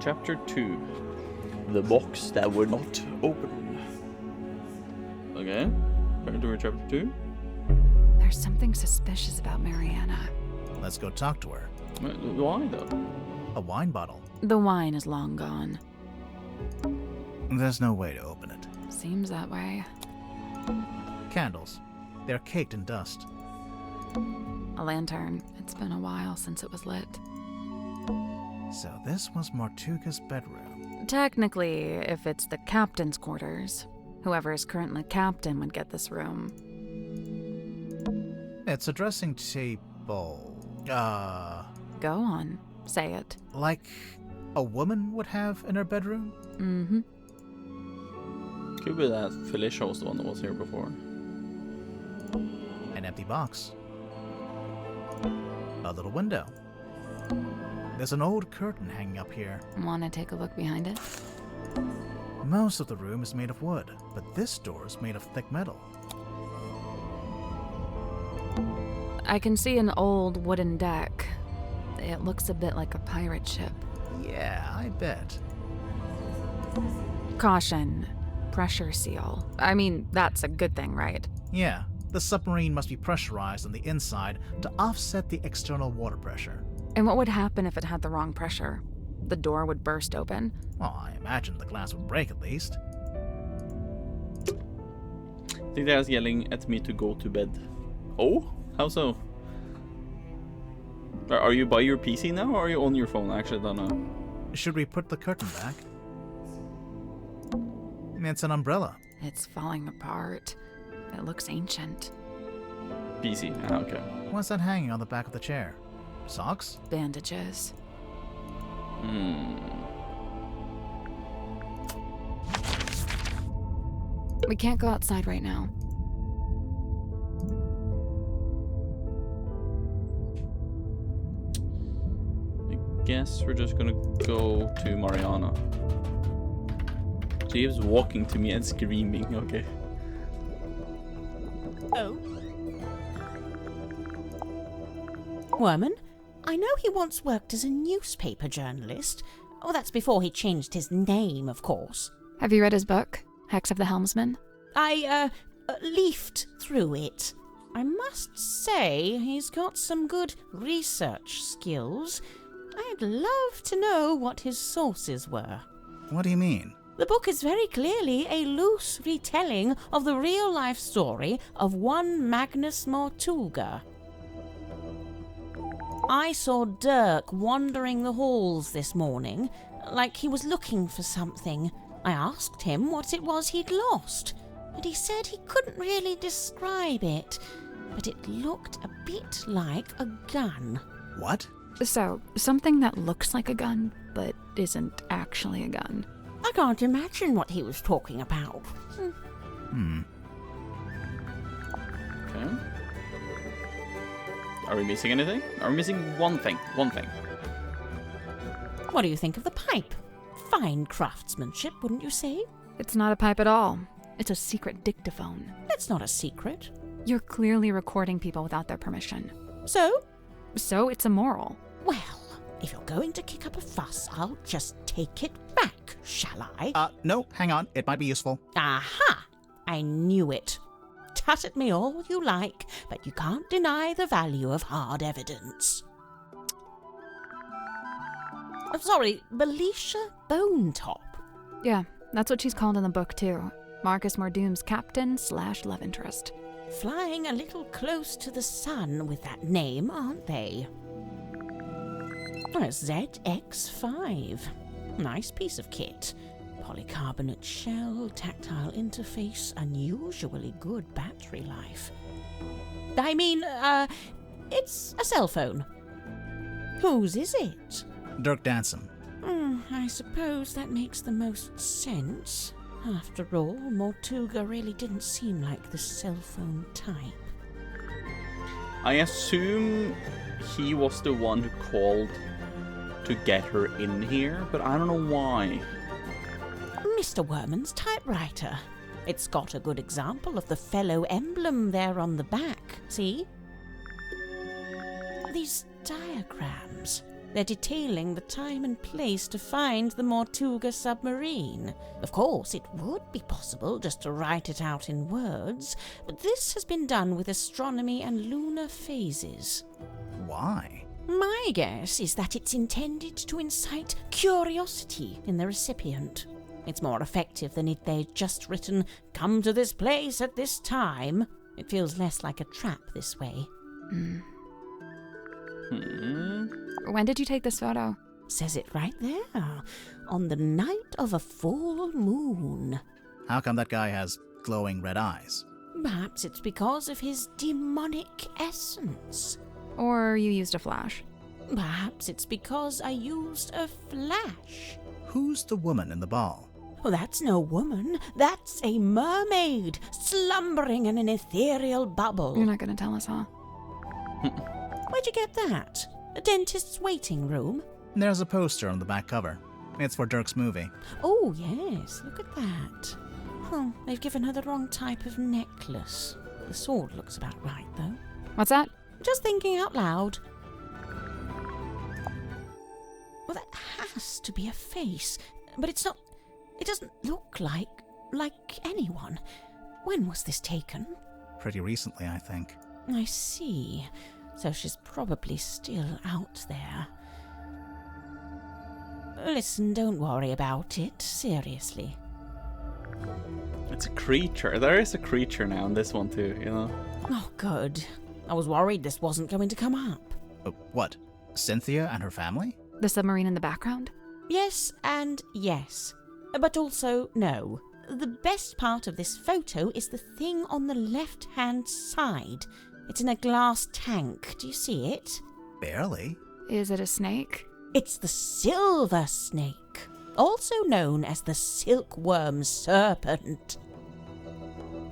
Chapter 2. The box that would not open. Okay. Back to chapter 2. There's something suspicious about Mariana. Let's go talk to her. Why though? A wine bottle. The wine is long gone. There's no way to open it. Seems that way. Candles. They're caked in dust. A lantern. It's been a while since it was lit. So this was Mortuga's bedroom. Technically, if it's the captain's quarters, whoever is currently captain would get this room. It's a dressing table. Go on. Say it. Like a woman would have in her bedroom? Mm-hmm. Could be that Felicia was the one that was here before. An empty box. A little window. There's an old curtain hanging up here. Want to take a look behind it? Most of the room is made of wood, but this door is made of thick metal. I can see an old wooden deck. It looks a bit like a pirate ship. Yeah, I bet. Caution. Pressure seal. I mean, that's a good thing, right? Yeah, the submarine must be pressurized on the inside to offset the external water pressure. And what would happen if it had the wrong pressure? The door would burst open? Well, I imagine the glass would break at least. I think they're yelling at me to go to bed. Oh? How so? Are you by your PC now or are you on your phone? I actually don't know. Should we put the curtain back? It's an umbrella. It's falling apart. It looks ancient. PC. Ah, okay. What's that hanging on the back of the chair? Socks? Bandages. We can't go outside right now. I guess we're just gonna go to Mariana. She is walking to me and screaming, okay. Oh. Worman, I know he once worked as a newspaper journalist. Oh, that's before he changed his name, of course. Have you read his book, Hex of the Helmsman? I, leafed through it. I must say he's got some good research skills. I'd love to know what his sources were. What do you mean? The book is very clearly a loose retelling of the real-life story of one Magnus Mortuga. I saw Dirk wandering the halls this morning, like he was looking for something. I asked him what it was he'd lost, and he said he couldn't really describe it, but it looked a bit like a gun. What? So, something that looks like a gun, but isn't actually a gun. I can't imagine what he was talking about. Okay. Are we missing anything? Are we missing one thing? One thing. What do you think of the pipe? Fine craftsmanship, wouldn't you say? It's not a pipe at all. It's a secret dictaphone. That's not a secret. You're clearly recording people without their permission. So? So it's immoral. Well, if you're going to kick up a fuss, I'll just take it back, shall I? No, hang on. It might be useful. Aha! I knew it. Tut at me all you like, but you can't deny the value of hard evidence. I'm sorry, Belisha Bonetop. Yeah, that's what she's called in the book, too. Marcus Mordoom's captain/love interest. Flying a little close to the sun with that name, aren't they? A ZX5. Nice piece of kit. Polycarbonate shell, tactile interface, unusually good battery life. I mean, it's a cell phone. Whose is it? Dirk Danson. I suppose that makes the most sense. After all, Mortuga really didn't seem like the cell phone type. I assume he was the one who called to get her in here, but I don't know why. Mr. Worman's typewriter. It's got a good example of the fellow emblem there on the back, see? These diagrams. They're detailing the time and place to find the Mortuga submarine. Of course, it would be possible just to write it out in words, but this has been done with astronomy and lunar phases. Why? My guess is that it's intended to incite curiosity in the recipient. It's more effective than if they'd just written, "Come to this place at this time." It feels less like a trap this way. When did you take this photo? Says it right there. On the night of a full moon. How come that guy has glowing red eyes? Perhaps it's because of his demonic essence. Or you used a flash? Perhaps it's because I used a flash. Who's the woman in the ball? Well, that's no woman. That's a mermaid, slumbering in an ethereal bubble. You're not gonna tell us, huh? Where'd you get that? A dentist's waiting room? There's a poster on the back cover. It's for Dirk's movie. Oh, yes, look at that. They've given her the wrong type of necklace. The sword looks about right, though. What's that? Just thinking out loud. Well, that has to be a face, but it's not. It doesn't look like anyone. When was this taken? Pretty recently, I think. I see. So she's probably still out there. Listen, don't worry about it. Seriously. It's a creature. There is a creature now in this one too, you know? Oh, good. I was worried this wasn't going to come up. What? Cynthia and her family? The submarine in the background? Yes and yes. But also no. The best part of this photo is the thing on the left-hand side. It's in a glass tank. Do you see it? Barely. Is it a snake? It's the silver snake, also known as the silkworm serpent.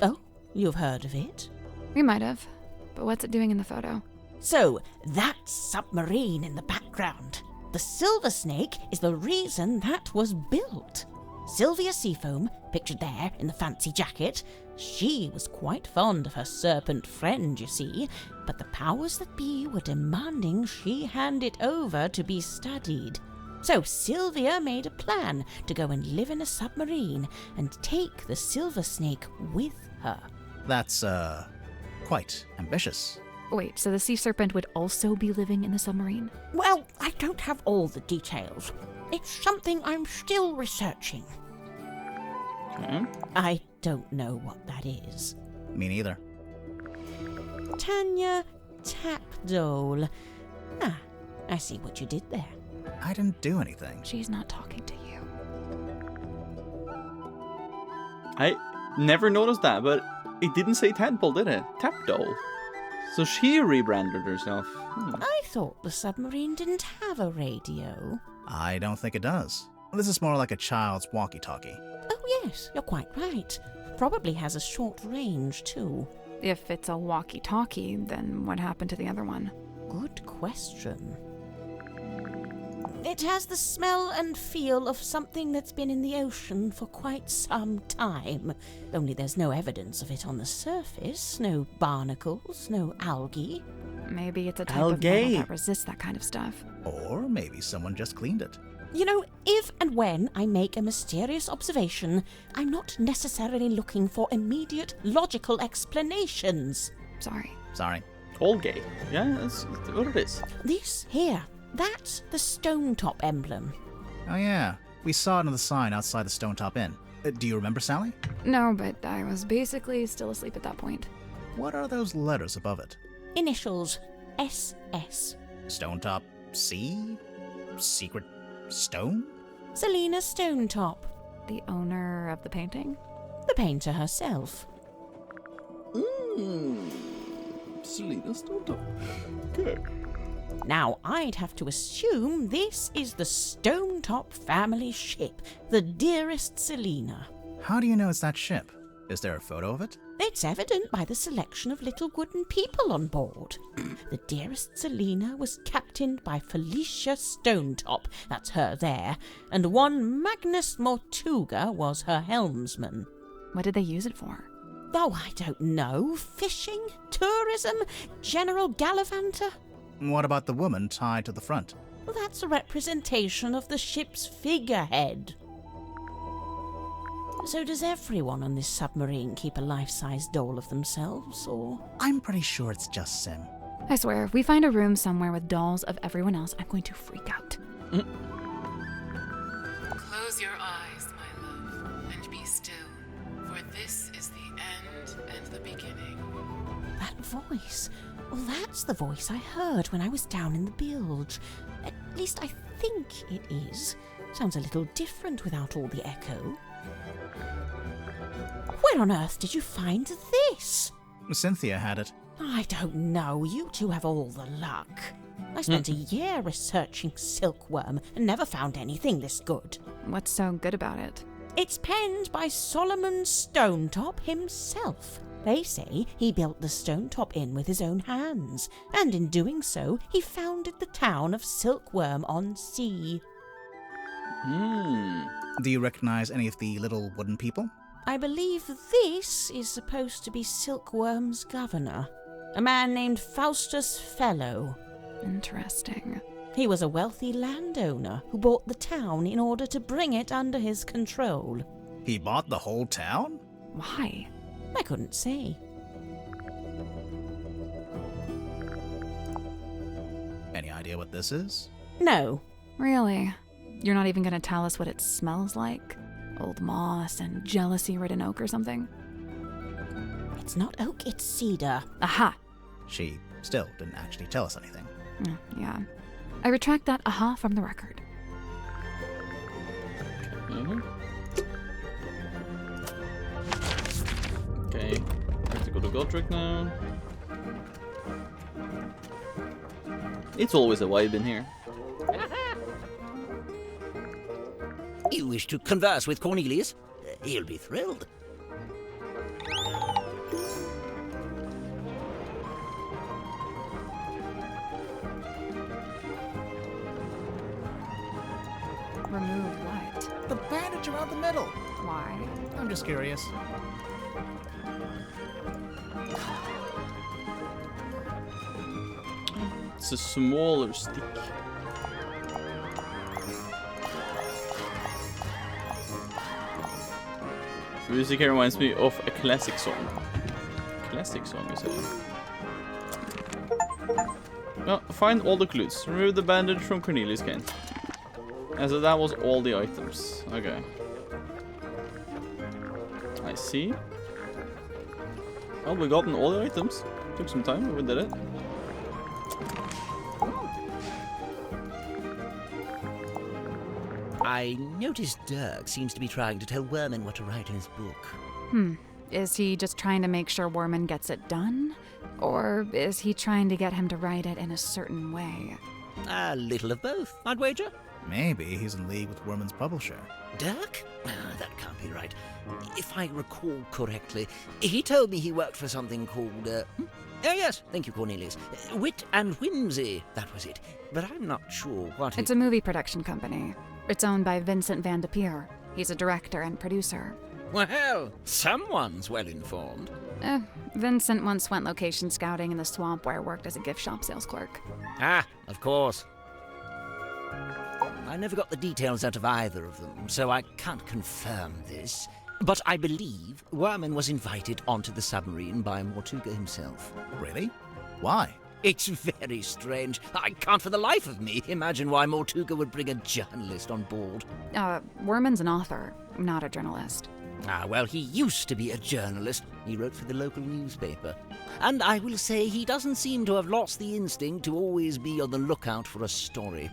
Oh, you've heard of it? We might have. But what's it doing in the photo? So, that submarine in the background. The silver snake is the reason that was built. Sylvia Seafoam, pictured there in the fancy jacket, she was quite fond of her serpent friend, you see, but the powers that be were demanding she hand it over to be studied. So Sylvia made a plan to go and live in a submarine and take the silver snake with her. That's, quite ambitious. Wait, so the sea serpent would also be living in the submarine? Well, I don't have all the details. It's something I'm still researching. Okay. I don't know what that is. Me neither. Tanya Tapdole. Ah, I see what you did there. I didn't do anything. She's not talking to you. I never noticed that, but it didn't say tadpole, did it? Tapdole. So she rebranded herself. I thought the submarine didn't have a radio. I don't think it does. This is more like a child's walkie-talkie. Oh yes, you're quite right. Probably has a short range too. If it's a walkie-talkie, then what happened to the other one? Good question. It has the smell and feel of something that's been in the ocean for quite some time. Only there's no evidence of it on the surface. No barnacles, no algae. Maybe it's a type of metal Algae. that resists that kind of stuff. Or maybe someone just cleaned it. You know, if and when I make a mysterious observation, I'm not necessarily looking for immediate logical explanations. Sorry. Sorry. All gay. Yeah, that's what it is. This here, that's the stone top emblem. Oh yeah, we saw it on the sign outside the Stone Top Inn. Do you remember, Sally? No, but I was basically still asleep at that point. What are those letters above it? Initials SS. Stone Top C? Secret Stone? Selena Stonetop, The owner of the painting? the painter herself. Selena Stonetop. Good. Now, I'd have to assume this is the Stonetop family ship, the dearest Selena. How do you know it's that ship? Is there a photo of it? It's evident by the selection of little wooden people on board. The dearest Selena was captained by Felicia Stonetop, that's her there, and one Magnus Mortuga was her helmsman. What did they use it for? Oh, I don't know. Fishing? Tourism? General gallivanter? What about the woman tied to the front? Well, that's a representation of the ship's figurehead. So does everyone on this submarine keep a life-size doll of themselves, or...? I'm pretty sure it's just Sim. I swear, if we find a room somewhere with dolls of everyone else, I'm going to freak out. Close your eyes, my love, and be still, for this is the end and the beginning. That voice. Well, that's the voice I heard when I was down in the bilge. At least I think it is. Sounds a little different without all the echo. Where on earth did you find this? Cynthia had it. I don't know. You two have all the luck. I spent a year researching silkworm and never found anything this good. What's so good about it? It's penned by Solomon Stonetop himself. They say he built the Stonetop Inn with his own hands, and in doing so, he founded the town of Silkworm-on-Sea. Do you recognize any of the little wooden people? I believe this is supposed to be Silkworm's governor, a man named Faustus Fellow. Interesting. He was a wealthy landowner who bought the town in order to bring it under his control. He bought the whole town? Why? I couldn't say. Any idea what this is? No. Really? You're not even gonna tell us what it smells like? Old moss and jealousy-ridden oak or something? It's not oak, it's cedar. Aha! She still didn't actually tell us anything. Yeah. I retract that aha from the record. Okay, have to go to Godric now. It's always a vibe in here. You wish to converse with Cornelius? He'll be thrilled. Remove what? The bandage around the middle. Why? I'm just curious. It's a smaller stick. Music here reminds me of a classic song. Classic song, you say? Oh, find all the clues. Remove the bandage from Cornelius' cane. And so that was all the items. Okay. I see. Well, we gotten all the items. Took some time, but we did it. I noticed Dirk seems to be trying to tell Werman what to write in his book. Is he just trying to make sure Worman gets it done? Or is he trying to get him to write it in a certain way? A little of both, I'd wager. Maybe he's in league with Worman's publisher. Dirk? That can't be right. If I recall correctly, he told me he worked for something called, Oh yes, thank you, Cornelius. Wit and Whimsy, that was it. But I'm not sure what It's a movie production company. It's owned by Vincent Van de Peer. He's a director and producer. Well, someone's well informed. Vincent once went location scouting in the swamp where I worked as a gift shop sales clerk. Ah, of course. I never got the details out of either of them, so I can't confirm this. But I believe Werman was invited onto the submarine by Mortuga himself. Really? Why? It's very strange. I can't for the life of me imagine why Mortuga would bring a journalist on board. Worman's an author, not a journalist. Ah, well, he used to be a journalist. He wrote for the local newspaper. And I will say he doesn't seem to have lost the instinct to always be on the lookout for a story.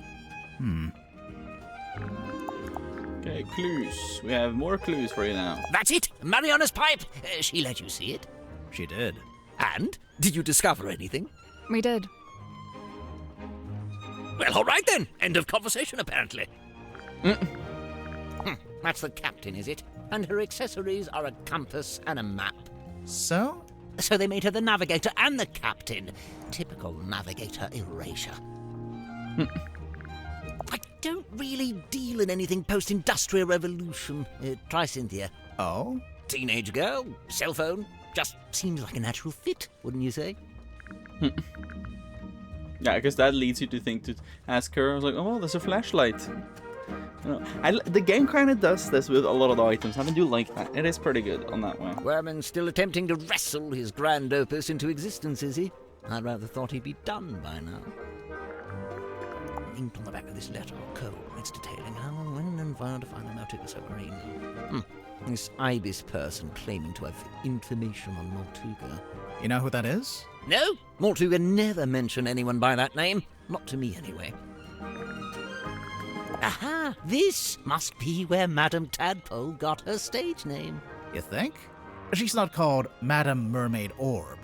Okay, clues. We have more clues for you now. That's it! Mariana's pipe! She let you see it. She did. And? Did you discover anything? We did. Well, all right then. End of conversation, apparently. That's the captain, is it? And her accessories are a compass and a map. So? So they made her the navigator and the captain. Typical navigator erasure. I don't really deal in anything post-industrial revolution. Try Cynthia. Oh? Teenage girl, cell phone. Just seems like a natural fit, wouldn't you say? Yeah, because that leads you to think to ask her. I was like, oh, there's a flashlight. You know, the game kind of does this with a lot of the items. I do like that. It is pretty good on that one. Worman's still attempting to wrestle his grand opus into existence, is he? I'd rather thought he'd be done by now. Inked on the back of this letter are codes. It's detailing how and when and where to find the Maltuga submarine. This Ibis person claiming to have information on Maltuga. You know who that is? No, Maltuga never mentioned anyone by that name. Not to me, anyway. Aha! This must be where Madame Tadpole got her stage name. You think? She's not called Madame Mermaid Orb.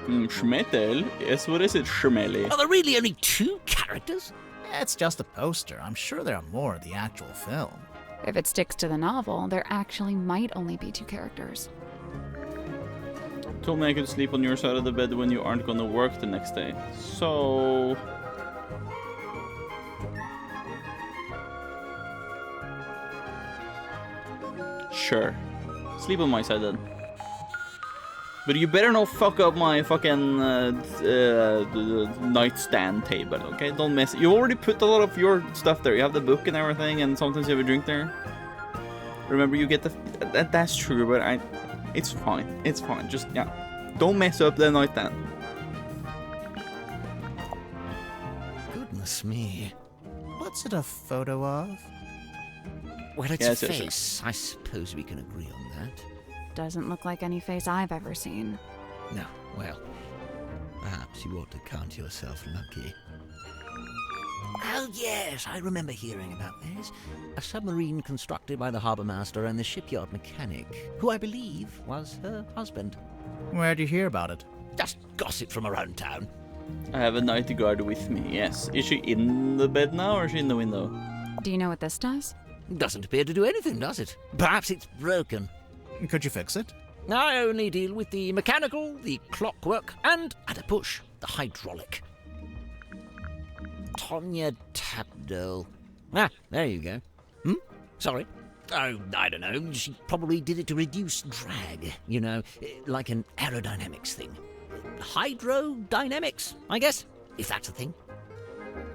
Schmettel? Yes, what is it, Schmelly? Are there really only 2 characters? It's just a poster. I'm sure there are more in the actual film. If it sticks to the novel, there actually might only be 2 characters. Told me I could sleep on your side of the bed when you aren't gonna work the next day. So... Sure. Sleep on my side then. But you better not fuck up my fucking nightstand table, okay? Don't mess. You already put a lot of your stuff there. You have the book and everything, and sometimes you have a drink there. Remember, you get the... That's true, but it's fine. It's fine. Just, yeah. Don't mess up the nightstand. Goodness me. What's it a photo of? Well, it's Yes, a yes, face. I suppose we can agree on that. Doesn't look like any face I've ever seen. No, well, perhaps you ought to count yourself lucky. Oh, yes, I remember hearing about this. A submarine constructed by the harbour master and the shipyard mechanic, who I believe was her husband. Where'd you hear about it? Just gossip from around town. I have a night guard with me, yes. Is she in the bed now, or is she in the window? Do you know what this does? Doesn't appear to do anything, does it? Perhaps it's broken. Could you fix it? I only deal with the mechanical, the clockwork, and, at a push, the hydraulic. Tonya Tabdole. Ah, there you go. Sorry. Oh, I don't know. She probably did it to reduce drag, you know, like an aerodynamics thing. Hydrodynamics, I guess, if that's a thing.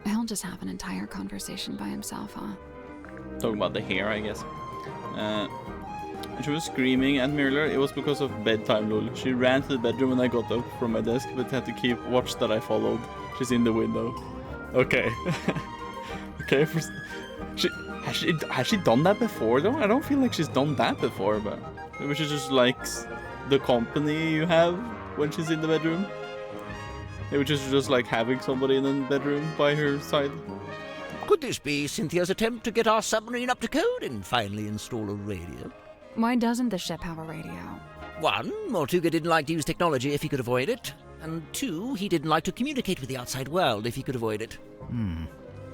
He'll just have an entire conversation by himself, huh? Talking about the hair, I guess. She was screaming at me earlier. It was because of bedtime, lol. She ran to the bedroom when I got up from my desk, but had to keep watch that I followed. She's in the window. Okay. Okay. Has she done that before though? I don't feel like she's done that before, but maybe she just likes the company you have when she's in the bedroom. Maybe she's just like having somebody in the bedroom by her side. Could this be Cynthia's attempt to get our submarine up to code and finally install a radio? Why doesn't the ship have a radio? 1, Maltuga didn't like to use technology if he could avoid it. And 2, he didn't like to communicate with the outside world if he could avoid it. I'm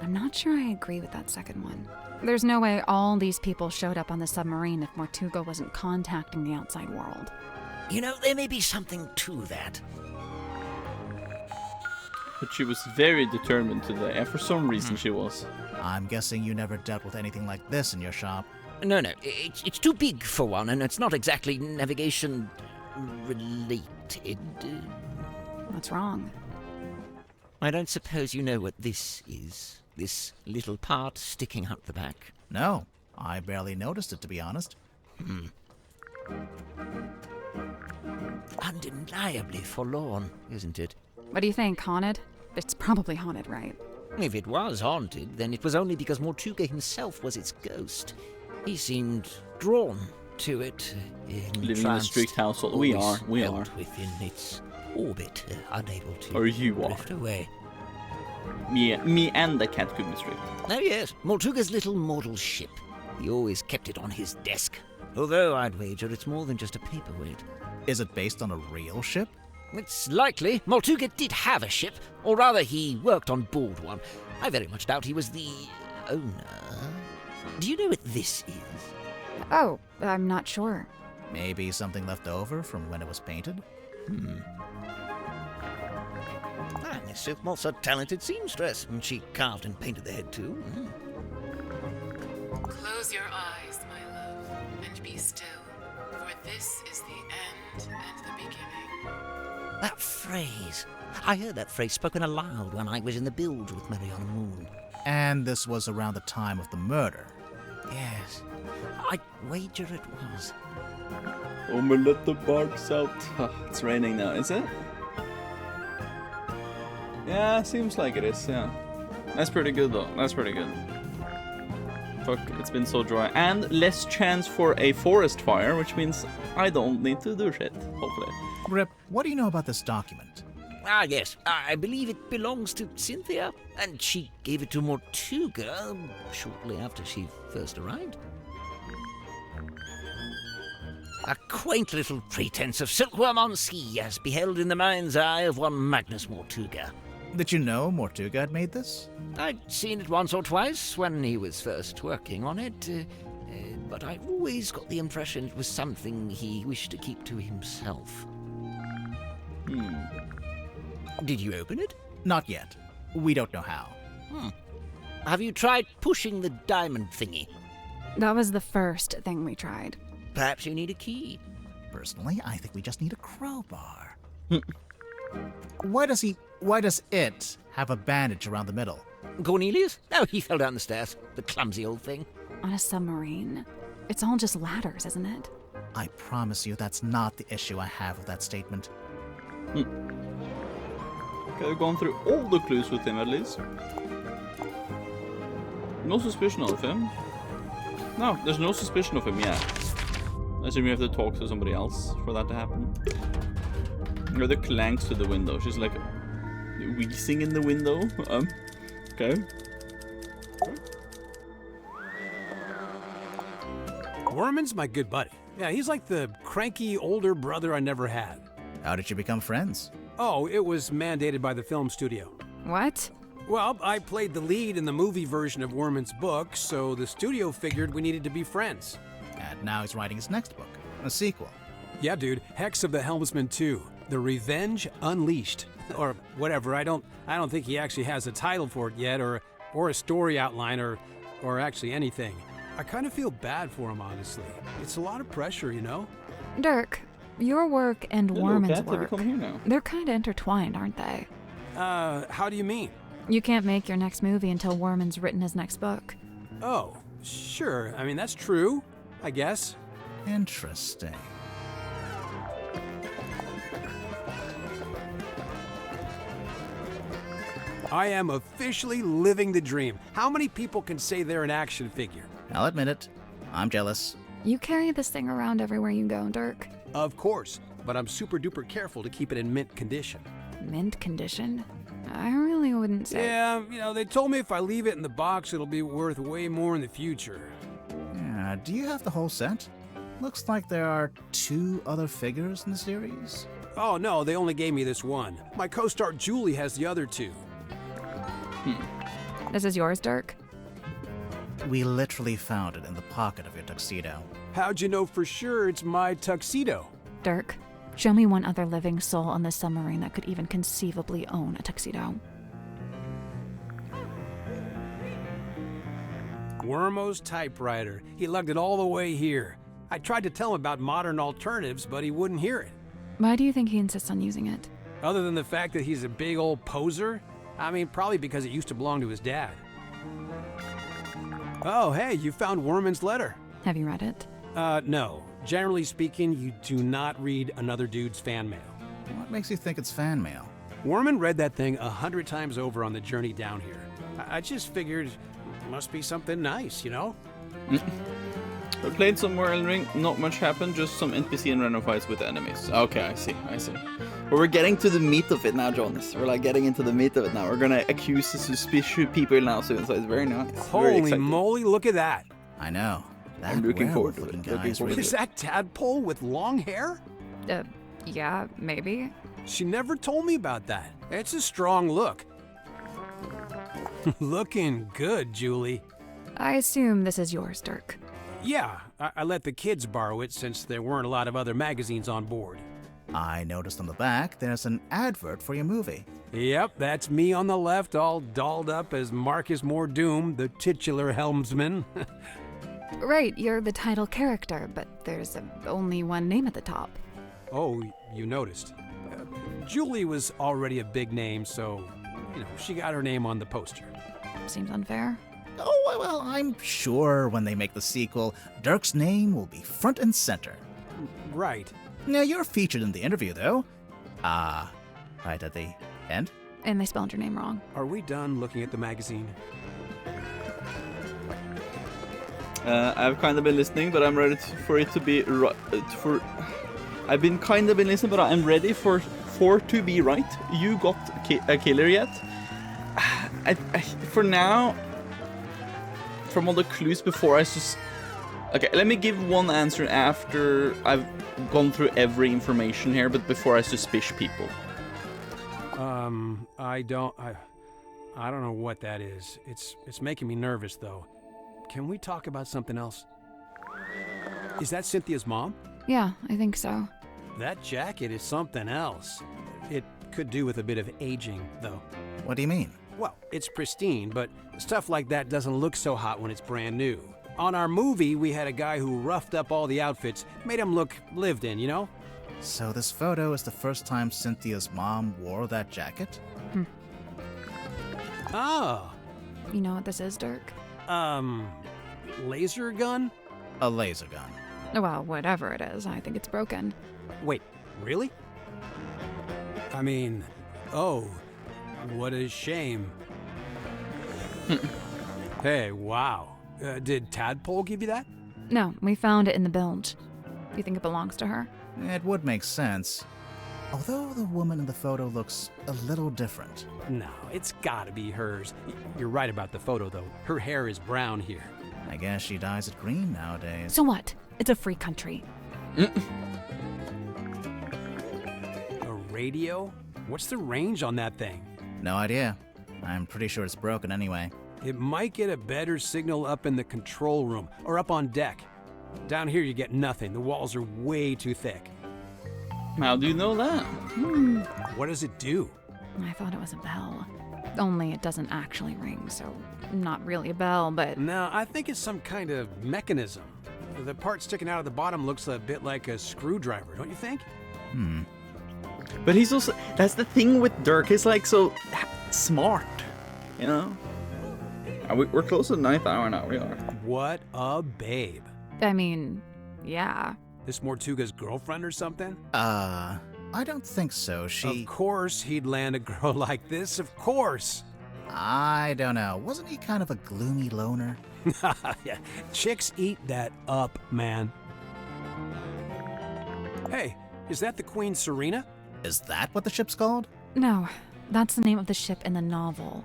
not sure I agree with that second one. There's no way all these people showed up on the submarine if Mortuga wasn't contacting the outside world. You know, there may be something to that. But she was very determined today, and for some reason she was. I'm guessing you never dealt with anything like this in your shop. No, it's too big for one, and it's not exactly navigation related. What's wrong? I don't suppose you know what this is. This little part sticking out the back. No, I barely noticed it, to be honest. Undeniably forlorn, isn't it? What do you think, haunted? It's probably haunted, right? If it was haunted, then it was only because Mortuga himself was its ghost. He seemed drawn to it. Living in a strict household. We are. Within its orbit, unable to Or you drift are. away. Me and the cat could be strict. Oh yes, Mortuga's little mortal ship. He always kept it on his desk. Although I'd wager it's more than just a paperweight. Is it based on a real ship? It's likely. Maltuga did have a ship, or rather he worked on board one. I very much doubt he was the owner. Do you know what this is? Oh, I'm not sure. Maybe something left over from when it was painted? Miss Silkmoth's a talented seamstress, and she carved and painted the head too. Close your eyes, my love, and be still, for this is the end and the beginning. That phrase. I heard that phrase spoken aloud when I was in the bilge with Mary on the Moon. And this was around the time of the murder. Yes. I'd wager it was. Oh, but let the barks out. It's raining now, is it? Yeah, seems like it is, yeah. That's pretty good though, that's pretty good. Fuck, it's been so dry. And less chance for a forest fire, which means I don't need to do shit, hopefully. Grip, what do you know about this document? Ah, yes. I believe it belongs to Cynthia, and she gave it to Mortuga shortly after she first arrived. A quaint little pretense of silkworm on sea, as beheld in the mind's eye of one Magnus Mortuga. Did you know Mortuga had made this? I'd seen it once or twice when he was first working on it, but I always got the impression it was something he wished to keep to himself. Did you open it? Not yet. We don't know how. Have you tried pushing the diamond thingy? That was the first thing we tried. Perhaps you need a key. Personally, I think we just need a crowbar. Why does it have a bandage around the middle? Cornelius? Oh, he fell down the stairs. The clumsy old thing. On a submarine. It's all just ladders, isn't it? I promise you that's not the issue I have with that statement. Okay, we've gone through all the clues with him at least. No suspicion of him. No, there's no suspicion of him yet. I assume you have to talk to somebody else for that to happen. Or the clanks to the window. She's like wheezing in the window. Okay. Worman's my good buddy. Yeah, he's like the cranky older brother I never had. How did you become friends? Oh, it was mandated by the film studio. What? Well, I played the lead in the movie version of Worman's book, so the studio figured we needed to be friends. And now he's writing his next book, a sequel. Yeah, dude, Hex of the Helmsman 2, The Revenge Unleashed. Or whatever, I don't think he actually has a title for it yet, or a story outline, or actually anything. I kind of feel bad for him, honestly. It's a lot of pressure, you know? Dirk, your work and Hello, Worman's Kat, have you work, come here now? they're kind of intertwined, aren't they? How do you mean? You can't make your next movie until Worman's written his next book. Oh, sure. I mean, that's true, I guess. Interesting. I am officially living the dream. How many people can say they're an action figure? I'll admit it. I'm jealous. You carry this thing around everywhere you go, Dirk. Of course, but I'm super duper careful to keep it in mint condition. Mint condition? I really wouldn't say. Yeah, you know, they told me if I leave it in the box, it'll be worth way more in the future. Yeah, do you have the whole set? Looks like there are 2 other figures in the series. Oh no, they only gave me this one. My co-star Julie has the other 2. This is yours, Dirk? We literally found it in the pocket of your tuxedo. How'd you know for sure it's my tuxedo? Dirk, show me one other living soul on this submarine that could even conceivably own a tuxedo. Wormo's typewriter. He lugged it all the way here. I tried to tell him about modern alternatives, but he wouldn't hear it. Why do you think he insists on using it? Other than the fact that he's a big old poser? I mean, probably because it used to belong to his dad. Oh, hey, you found Worman's letter. Have you read it? No. Generally speaking, you do not read another dude's fan mail. What makes you think it's fan mail? Worman read that thing 100 times over on the journey down here. I just figured it must be something nice, you know? I played some more Elden Ring, not much happened, just some NPC and random fights with enemies. Okay, I see. But we're getting to the meat of it now, Jonas. We're like getting into the meat of it now. We're gonna accuse the suspicious people now soon, so it's very nice. Very Holy exciting. moly, look at that. I know. That I'm looking forward to it. werewolf-looking Looking guy's forward to really- Is that Tadpole with long hair? Yeah, maybe. She never told me about that. It's a strong look. Looking good, Julie. I assume this is yours, Dirk. Yeah, I let the kids borrow it since there weren't a lot of other magazines on board. I noticed on the back there's an advert for your movie. Yep, that's me on the left, all dolled up as Marcus Mordoom, the titular helmsman. Right, you're the title character, but there's only one name at the top. Oh, you noticed. Julie was already a big name, so, she got her name on the poster. Seems unfair. Oh, well, I'm sure when they make the sequel, Dirk's name will be front and center. Right. Now, you're featured in the interview, though. Right at the end? And they spelled your name wrong. Are we done looking at the magazine? I've kind of been listening, but I'm ready for it to be I've been kind of been listening, but I'm ready for to be right. You got a killer yet? For now, from all the clues before, okay, let me give one answer after I've gone through every information here, but before I suspicion people. I don't know what that is. It's making me nervous, though. Can we talk about something else? Is that Cynthia's mom? Yeah, I think so. That jacket is something else. It could do with a bit of aging, though. What do you mean? Well, it's pristine, but stuff like that doesn't look so hot when it's brand new. On our movie, we had a guy who roughed up all the outfits, made them look lived in, you know? So this photo is the first time Cynthia's mom wore that jacket? Oh. You know what this is, Dirk? Laser gun? A laser gun. Well, whatever it is, I think it's broken. Wait, really? I mean, oh, what a shame. Hey, wow. Did Tadpole give you that? No, we found it in the bilge. Do you think it belongs to her? It would make sense. Although the woman in the photo looks a little different. No, it's gotta be hers. You're right about the photo, though. Her hair is brown here. I guess she dyes it green nowadays. So what? It's a free country. A radio? What's the range on that thing? No idea. I'm pretty sure it's broken anyway. It might get a better signal up in the control room, or up on deck. Down here you get nothing. The walls are way too thick. How do you know that? What does it do? I thought it was a bell. Only it doesn't actually ring, so not really a bell, but... No, I think it's some kind of mechanism. The part sticking out of the bottom looks a bit like a screwdriver, don't you think? But he's also, that's the thing with Dirk, he's like so smart, you know? We're close to the 9th hour now, we are. What a babe. I mean, yeah. This Mortuga's girlfriend or something? I don't think so. Of course he'd land a girl like this, of course. I don't know. Wasn't he kind of a gloomy loner? Yeah, chicks eat that up, man. Hey, is that the Queen Serena? Is that what the ship's called? No, that's the name of the ship in the novel.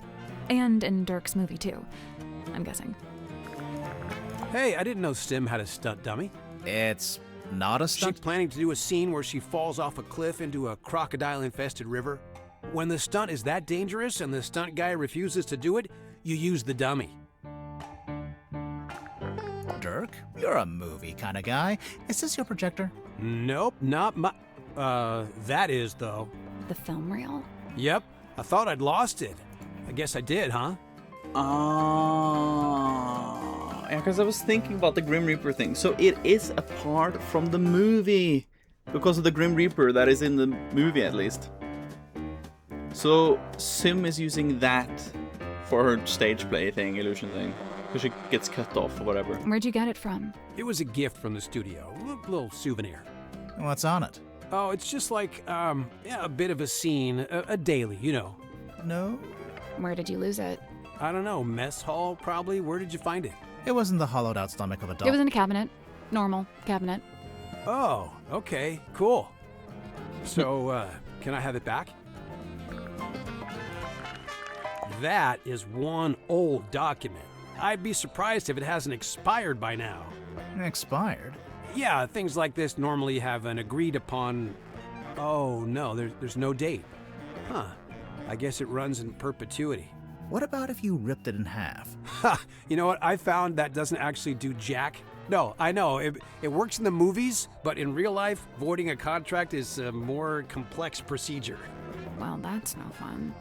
And in Dirk's movie, too. I'm guessing. Hey, I didn't know Stim had a stunt dummy. It's not a stunt. She's planning to do a scene where she falls off a cliff into a crocodile-infested river. When the stunt is that dangerous and the stunt guy refuses to do it, you use the dummy. Dirk, you're a movie kind of guy. Is this your projector? Nope, not my... that is, though. The film reel? Yep, I thought I'd lost it. I guess I did, huh? Yeah, because I was thinking about the Grim Reaper thing. So it is apart from the movie. Because of the Grim Reaper that is in the movie, at least. So Sim is using that for her stage play thing, illusion thing. Because she gets cut off or whatever. Where'd you get it from? It was a gift from the studio. A little souvenir. What's on it? Oh, it's just like, yeah, a bit of a scene. A daily, you know. No. Where did you lose it? I don't know, mess hall, probably? Where did you find it? It was in the hollowed out stomach of a dog. It was in a cabinet. Normal cabinet. Oh, okay, cool. So, can I have it back? That is one old document. I'd be surprised if it hasn't expired by now. Expired? Yeah, things like this normally have an agreed upon... Oh, no, there's no date. Huh. I guess it runs in perpetuity. What about if you ripped it in half? Ha! You know what? I found that doesn't actually do jack. No, I know. It works in the movies, but in real life, voiding a contract is a more complex procedure. Well, that's no fun.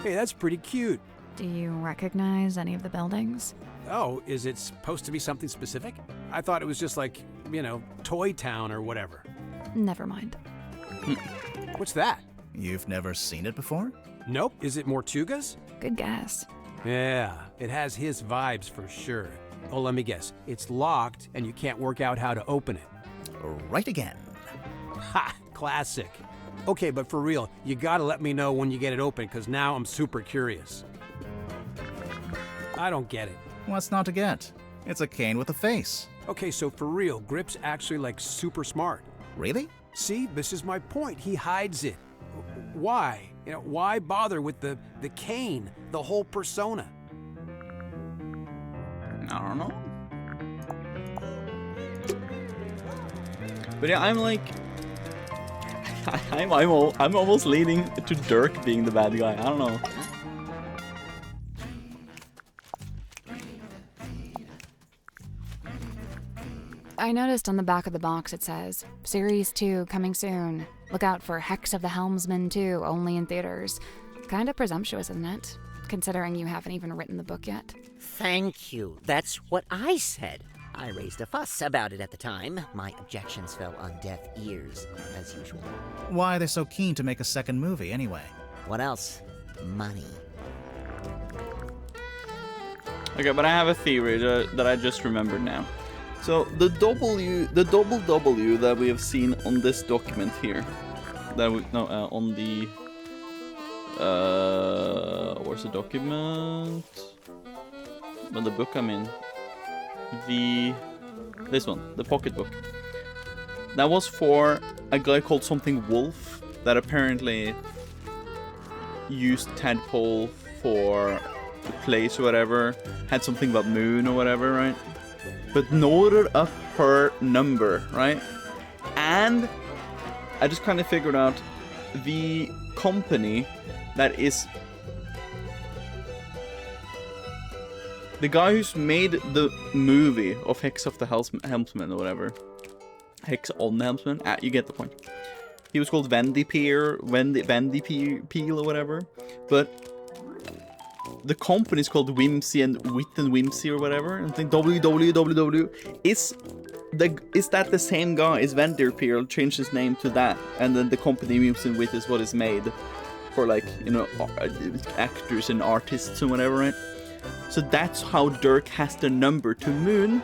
Hey, that's pretty cute. Do you recognize any of the buildings? Oh, is it supposed to be something specific? I thought it was just like, you know, Toy Town or whatever. Never mind. What's that? You've never seen it before? Nope. Is it Mortuga's? Good guess. Yeah, it has his vibes for sure. Oh, let me guess. It's locked and you can't work out how to open it. Right again. Ha! Classic. Okay, but for real, you gotta let me know when you get it open, because now I'm super curious. I don't get it. What's not to get? It's a cane with a face. Okay, so for real, Grip's actually like super smart. Really? See, this is my point. He hides it. Why? Why bother with the cane, the whole persona? I don't know. But yeah, I'm like, I'm almost leaning to Dirk being the bad guy. I don't know. I noticed on the back of the box it says, Series 2 coming soon. Look out for Hex of the Helmsman 2, only in theaters. Kinda presumptuous, isn't it? Considering you haven't even written the book yet. Thank you. That's what I said. I raised a fuss about it at the time. My objections fell on deaf ears, as usual. Why are they so keen to make a second movie, anyway? What else? Money. Okay, but I have a theory that I just remembered now. So the double W that we have seen on this document here, on the where's the document? Well, the book I'm in. This one, the pocketbook. That was for a guy called something Wolf that apparently used Tadpole for the place or whatever. Had something about moon or whatever, right? But noted up her number, right? And I just kind of figured out the company that is the guy who's made the movie of Hex of the Helmsman or whatever. Hex on the Helmsman. You get the point. He was called Wendy Peel or whatever. But the company is called Whimsy and Wit and Whimsy or whatever. I think www. Is that the same guy? Is Vanderpeel changed his name to that? And then the company Whimsy and Wit is what is made for, like, you know, actors and artists and whatever, right? So that's how Dirk has the number to Moon.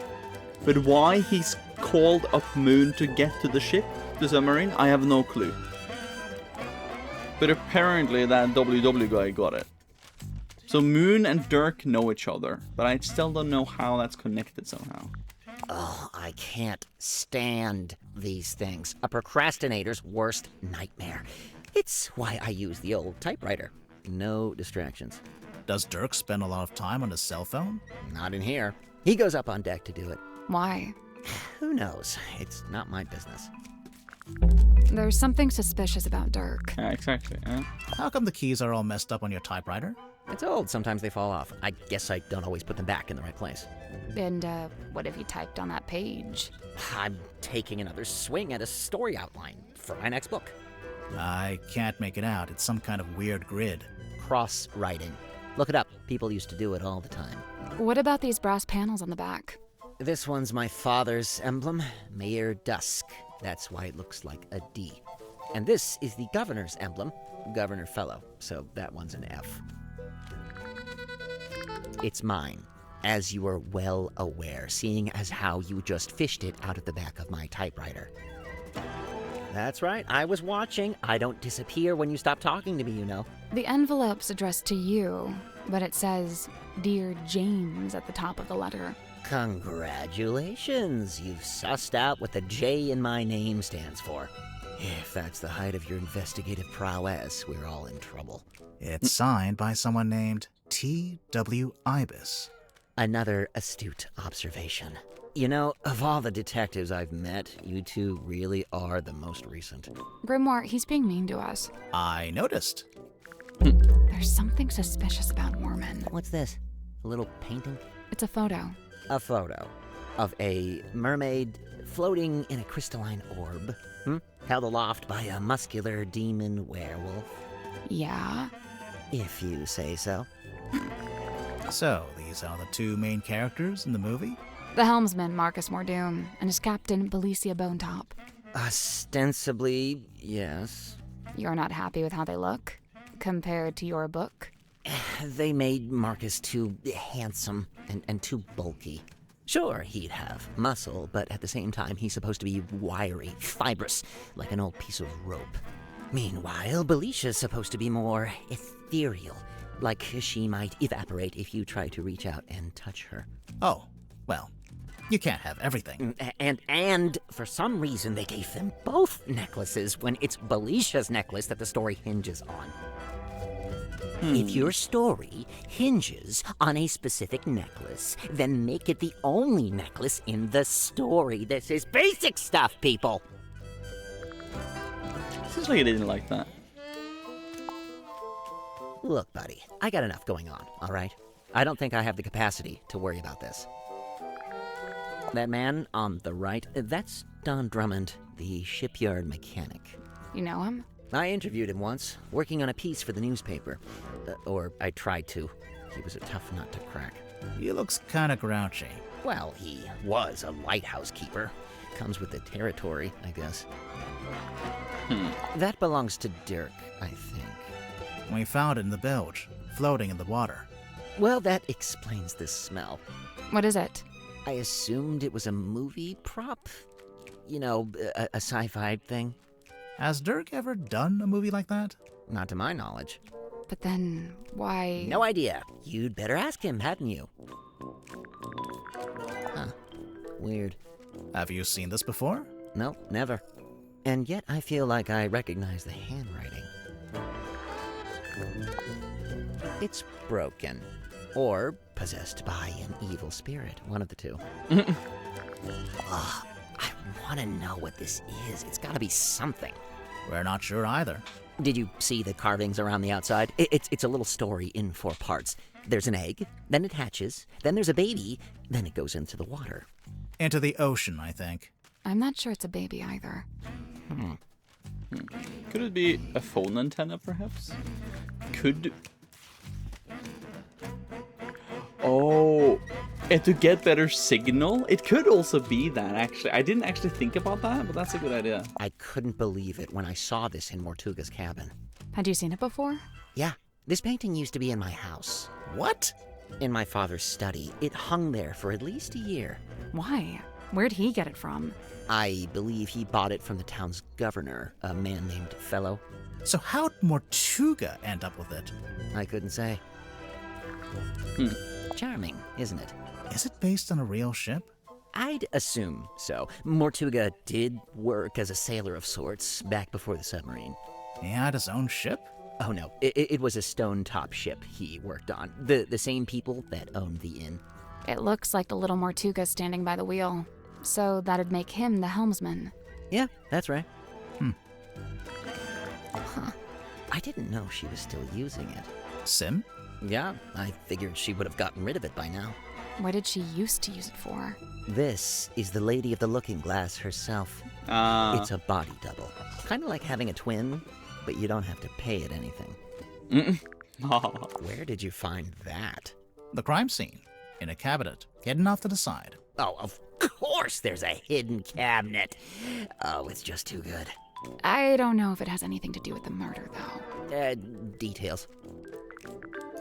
But why he's called up Moon to get to the ship, the submarine, I have no clue. But apparently that WW guy got it. So Moon and Dirk know each other, but I still don't know how that's connected somehow. Oh, I can't stand these things. A procrastinator's worst nightmare. It's why I use the old typewriter. No distractions. Does Dirk spend a lot of time on his cell phone? Not in here. He goes up on deck to do it. Why? Who knows? It's not my business. There's something suspicious about Dirk. Yeah, exactly. Yeah. How come the keys are all messed up on your typewriter? It's old. Sometimes they fall off. I guess I don't always put them back in the right place. And, what have you typed on that page? I'm taking another swing at a story outline for my next book. I can't make it out. It's some kind of weird grid. Cross-writing. Look it up. People used to do it all the time. What about these brass panels on the back? This one's my father's emblem, Mayor Dusk. That's why it looks like a D. And this is the governor's emblem, Governor Fellow. So that one's an F. It's mine, as you are well aware, seeing as how you just fished it out of the back of my typewriter. That's right, I was watching. I don't disappear when you stop talking to me, you know. The envelope's addressed to you, but it says, Dear James at the top of the letter. Congratulations, you've sussed out what the J in my name stands for. If that's the height of your investigative prowess, we're all in trouble. It's signed by someone named T.W. Ibis. Another astute observation. You know, of all the detectives I've met, you two really are the most recent. Grimoire, he's being mean to us. I noticed. There's something suspicious about Warman. What's this? A little painting? It's a photo. A photo of a mermaid floating in a crystalline orb, held aloft by a muscular demon werewolf. Yeah? If you say so. So, these are the two main characters in the movie? The helmsman, Marcus Mordoon, and his captain, Belicia Bonetop. Ostensibly, yes. You're not happy with how they look? Compared to your book? They made Marcus too handsome and too bulky. Sure, he'd have muscle, but at the same time, he's supposed to be wiry, fibrous, like an old piece of rope. Meanwhile, Belicia's supposed to be more ethereal, like she might evaporate if you try to reach out and touch her. Oh, well, you can't have everything. And for some reason, they gave them both necklaces when it's Belicia's necklace that the story hinges on. If your story hinges on a specific necklace, then make it the only necklace in the story. This is basic stuff, people. Seems like he didn't like that. Look, buddy, I got enough going on, all right? I don't think I have the capacity to worry about this. That man on the right, that's Don Drummond, the shipyard mechanic. You know him? I interviewed him once, working on a piece for the newspaper. Or I tried to. He was a tough nut to crack. He looks kinda grouchy. Well, he was a lighthouse keeper. Comes with the territory, I guess. That belongs to Dirk, I think. We found it in the bilge, floating in the water. Well, that explains the smell. What is it? I assumed it was a movie prop. You know, a sci-fi thing. Has Dirk ever done a movie like that? Not to my knowledge. But then, why... No idea. You'd better ask him, hadn't you? Huh. Weird. Have you seen this before? No, never. And yet I feel like I recognize the handwriting. It's broken. Or possessed by an evil spirit. One of the two. I want to know what this is. It's got to be something. We're not sure either. Did you see the carvings around the outside? It's a little story in 4 parts. There's an egg, then it hatches, then there's a baby, then it goes into the water. Into the ocean, I think. I'm not sure it's a baby either. Could it be a phone antenna, perhaps? Could... Oh, and to get better signal? It could also be that, actually. I didn't actually think about that, but that's a good idea. I couldn't believe it when I saw this in Mortuga's cabin. Had you seen it before? Yeah, this painting used to be in my house. What? In my father's study. It hung there for at least a year. Why? Where'd he get it from? I believe he bought it from the town's governor, a man named Fellow. So how'd Mortuga end up with it? I couldn't say. Charming, isn't it? Is it based on a real ship? I'd assume so. Mortuga did work as a sailor of sorts back before the submarine. He had his own ship? Oh no, it was a stone-top ship he worked on. The same people that owned the inn. It looks like the little Mortuga standing by the wheel. So that'd make him the helmsman. Yeah, that's right. Huh. I didn't know she was still using it. Sim? Yeah, I figured she would have gotten rid of it by now. What did she used to use it for? This is the Lady of the Looking Glass herself. It's a body double. Kind of like having a twin, but you don't have to pay it anything. Where did you find that? The crime scene. In a cabinet, hidden off to the side. Oh, of course there's a hidden cabinet. Oh, it's just too good. I don't know if it has anything to do with the murder, though. Details.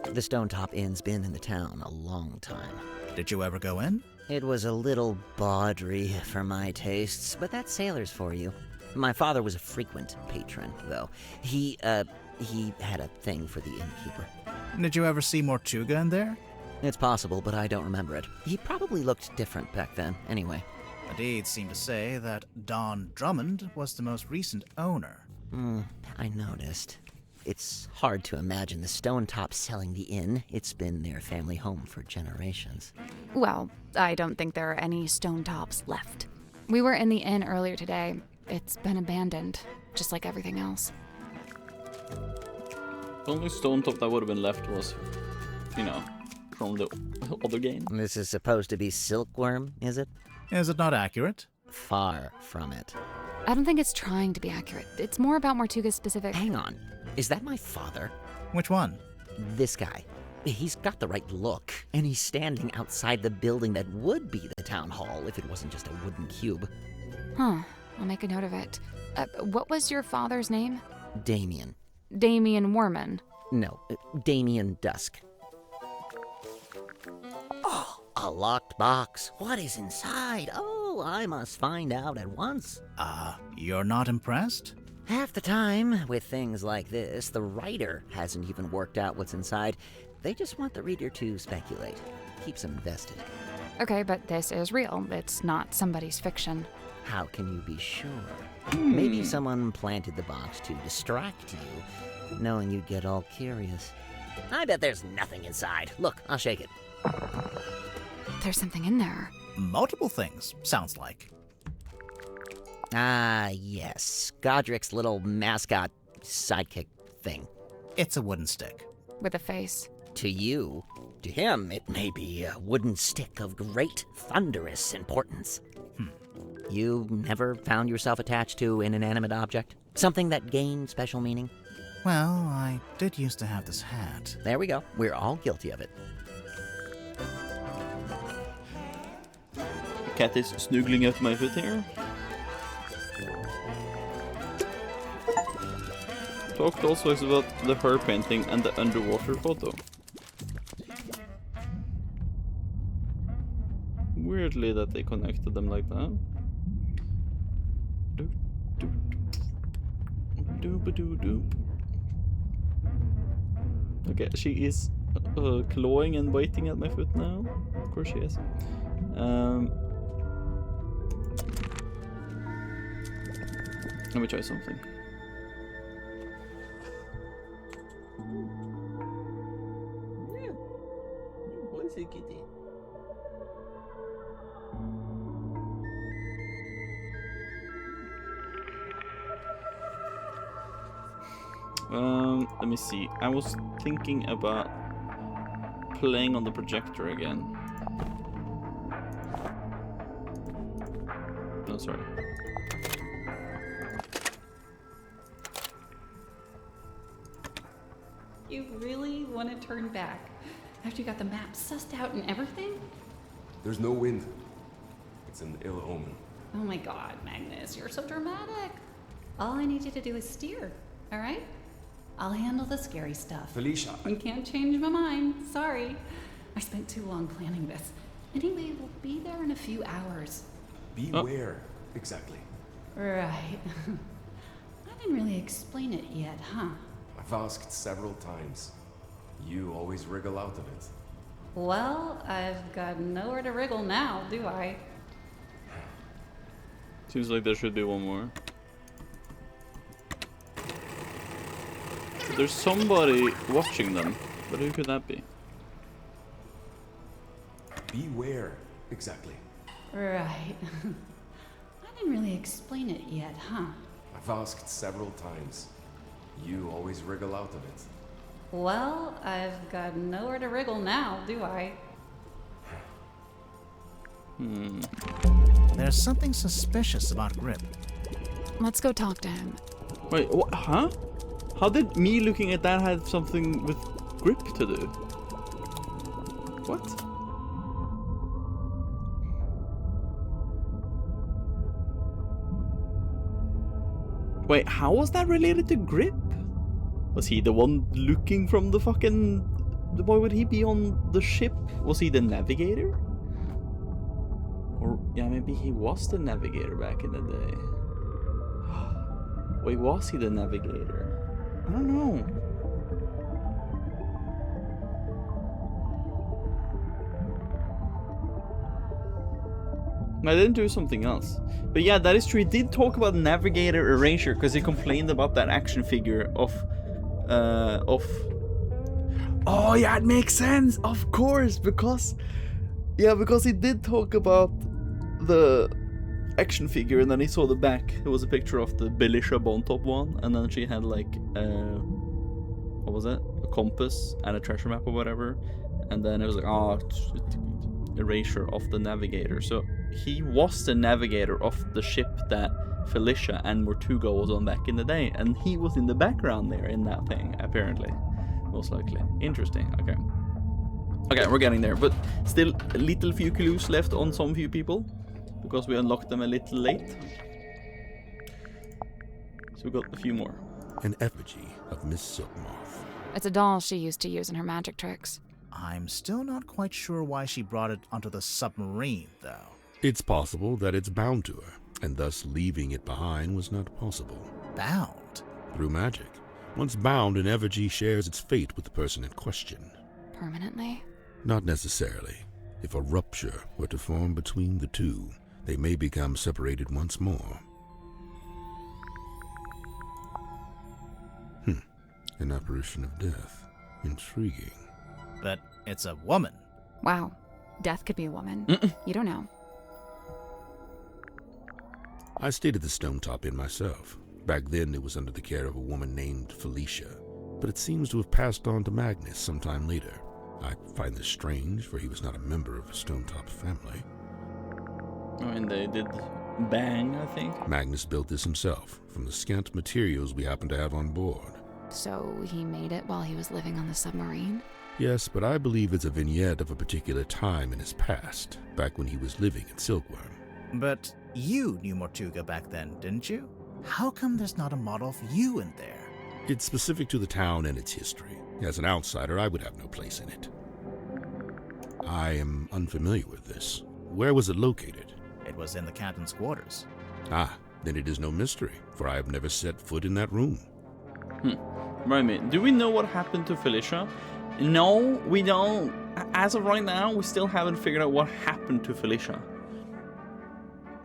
The Stone Top Inn's been in the town a long time. Did you ever go in? It was a little bawdry for my tastes, but that's sailors for you. My father was a frequent patron, though. He had a thing for the innkeeper. Did you ever see Mortuga in there? It's possible, but I don't remember it. He probably looked different back then, anyway. The deeds seem to say that Don Drummond was the most recent owner. I noticed. It's hard to imagine the Stone Top selling the inn. It's been their family home for generations. Well, I don't think there are any stone tops left. We were in the inn earlier today. It's been abandoned, just like everything else. The only stone top that would have been left was, from the other game. This is supposed to be silkworm, is it? Is it not accurate? Far from it. I don't think it's trying to be accurate. It's more about Mortuga's specific... Hang on. Is that my father? Which one? This guy. He's got the right look, and he's standing outside the building that would be the town hall if it wasn't just a wooden cube. Huh. I'll make a note of it. What was your father's name? Damien. Damien Warman. No, Damien Dusk. Oh, a locked box. What is inside? Oh, I must find out at once. You're not impressed? Half the time, with things like this, the writer hasn't even worked out what's inside. They just want the reader to speculate. Keeps them invested. Okay, but this is real. It's not somebody's fiction. How can you be sure? Maybe someone planted the box to distract you, knowing you'd get all curious. I bet there's nothing inside. Look, I'll shake it. There's something in there. Multiple things, sounds like. Ah, yes. Godric's little mascot sidekick thing. It's a wooden stick. With a face. To you, to him, it may be a wooden stick of great thunderous importance. You never found yourself attached to an inanimate object? Something that gained special meaning? Well, I did used to have this hat. There we go. We're all guilty of it. The cat is snoogling at my foot here. Talked also about the her painting and the underwater photo. Weirdly that they connected them like that. Okay, she is clawing and biting at my foot now. Of course she is. Let me try something. What is it, kitty? Let me see. I was thinking about playing on the projector again. No, sorry. You really want to turn back after you got the map sussed out and everything? There's no wind. It's an ill omen. Oh my god, Magnus, you're so dramatic. All I need you to do is steer, all right? I'll handle the scary stuff. Felicia, You can't change my mind. Sorry. I spent too long planning this. Anyway, we'll be there in a few hours. be where exactly? Right. I didn't really explain it yet, huh? I've asked several times. You always wriggle out of it. Well, I've got nowhere to wriggle now, do I? Seems like there should be one more. There's somebody watching them, but who could that be? Be where exactly? Right. I didn't really explain it yet, huh? I've asked several times. You always wriggle out of it. Well, I've got nowhere to wriggle now, do I? There's something suspicious about Grip. Let's go talk to him. Wait, what? Huh? How did me looking at that have something with Grip to do? What? Wait, how was that related to Grip? Was he the one looking from the fucking... Why would he be on the ship? Was he the navigator? Or, yeah, maybe he was the navigator back in the day. Wait, was he the navigator? I don't know. I didn't do something else. But yeah, that is true. He did talk about Navigator Erasure because he complained about that action figure of... Oh yeah, it makes sense! Of course! Because... Yeah, because he did talk about the action figure and then he saw the back. There was a picture of the Belisha Bone Top one and then she had like... what was it? A compass and a treasure map or whatever. And then it was like, oh... erasure of the navigator. So he was the navigator of the ship that Felicia and Mortuga was on back in the day, and he was in the background there in that thing, apparently. Most likely. Interesting. Okay, we're getting there, but still a little few clues left on some few people because we unlocked them a little late. So we got a few more. an effigy of Miss Silkmoth. It's a doll she used to use in her magic tricks. I'm still not quite sure why she brought it onto the submarine, though. It's possible that it's bound to her, and thus leaving it behind was not possible. Bound? Through magic. Once bound, an effigy shares its fate with the person in question. Permanently? Not necessarily. If a rupture were to form between the two, they may become separated once more. An apparition of death. Intriguing. But it's a woman. Wow. Death could be a woman. You don't know. I stayed at the Stone Top Inn myself. Back then it was under the care of a woman named Felicia, but it seems to have passed on to Magnus sometime later. I find this strange, for he was not a member of a Stone Top family. I mean, they did bang, I think. Magnus built this himself, from the scant materials we happened to have on board. So he made it while he was living on the submarine? Yes, but I believe it's a vignette of a particular time in his past, back when he was living in Silkworm. But you knew Mortuga back then, didn't you? How come there's not a model of you in there? It's specific to the town and its history. As an outsider, I would have no place in it. I am unfamiliar with this. Where was it located? It was in the captain's quarters. Ah, then it is no mystery, for I have never set foot in that room. Mermaid, do we know what happened to Felicia? No, we don't. As of right now, we still haven't figured out what happened to Felicia.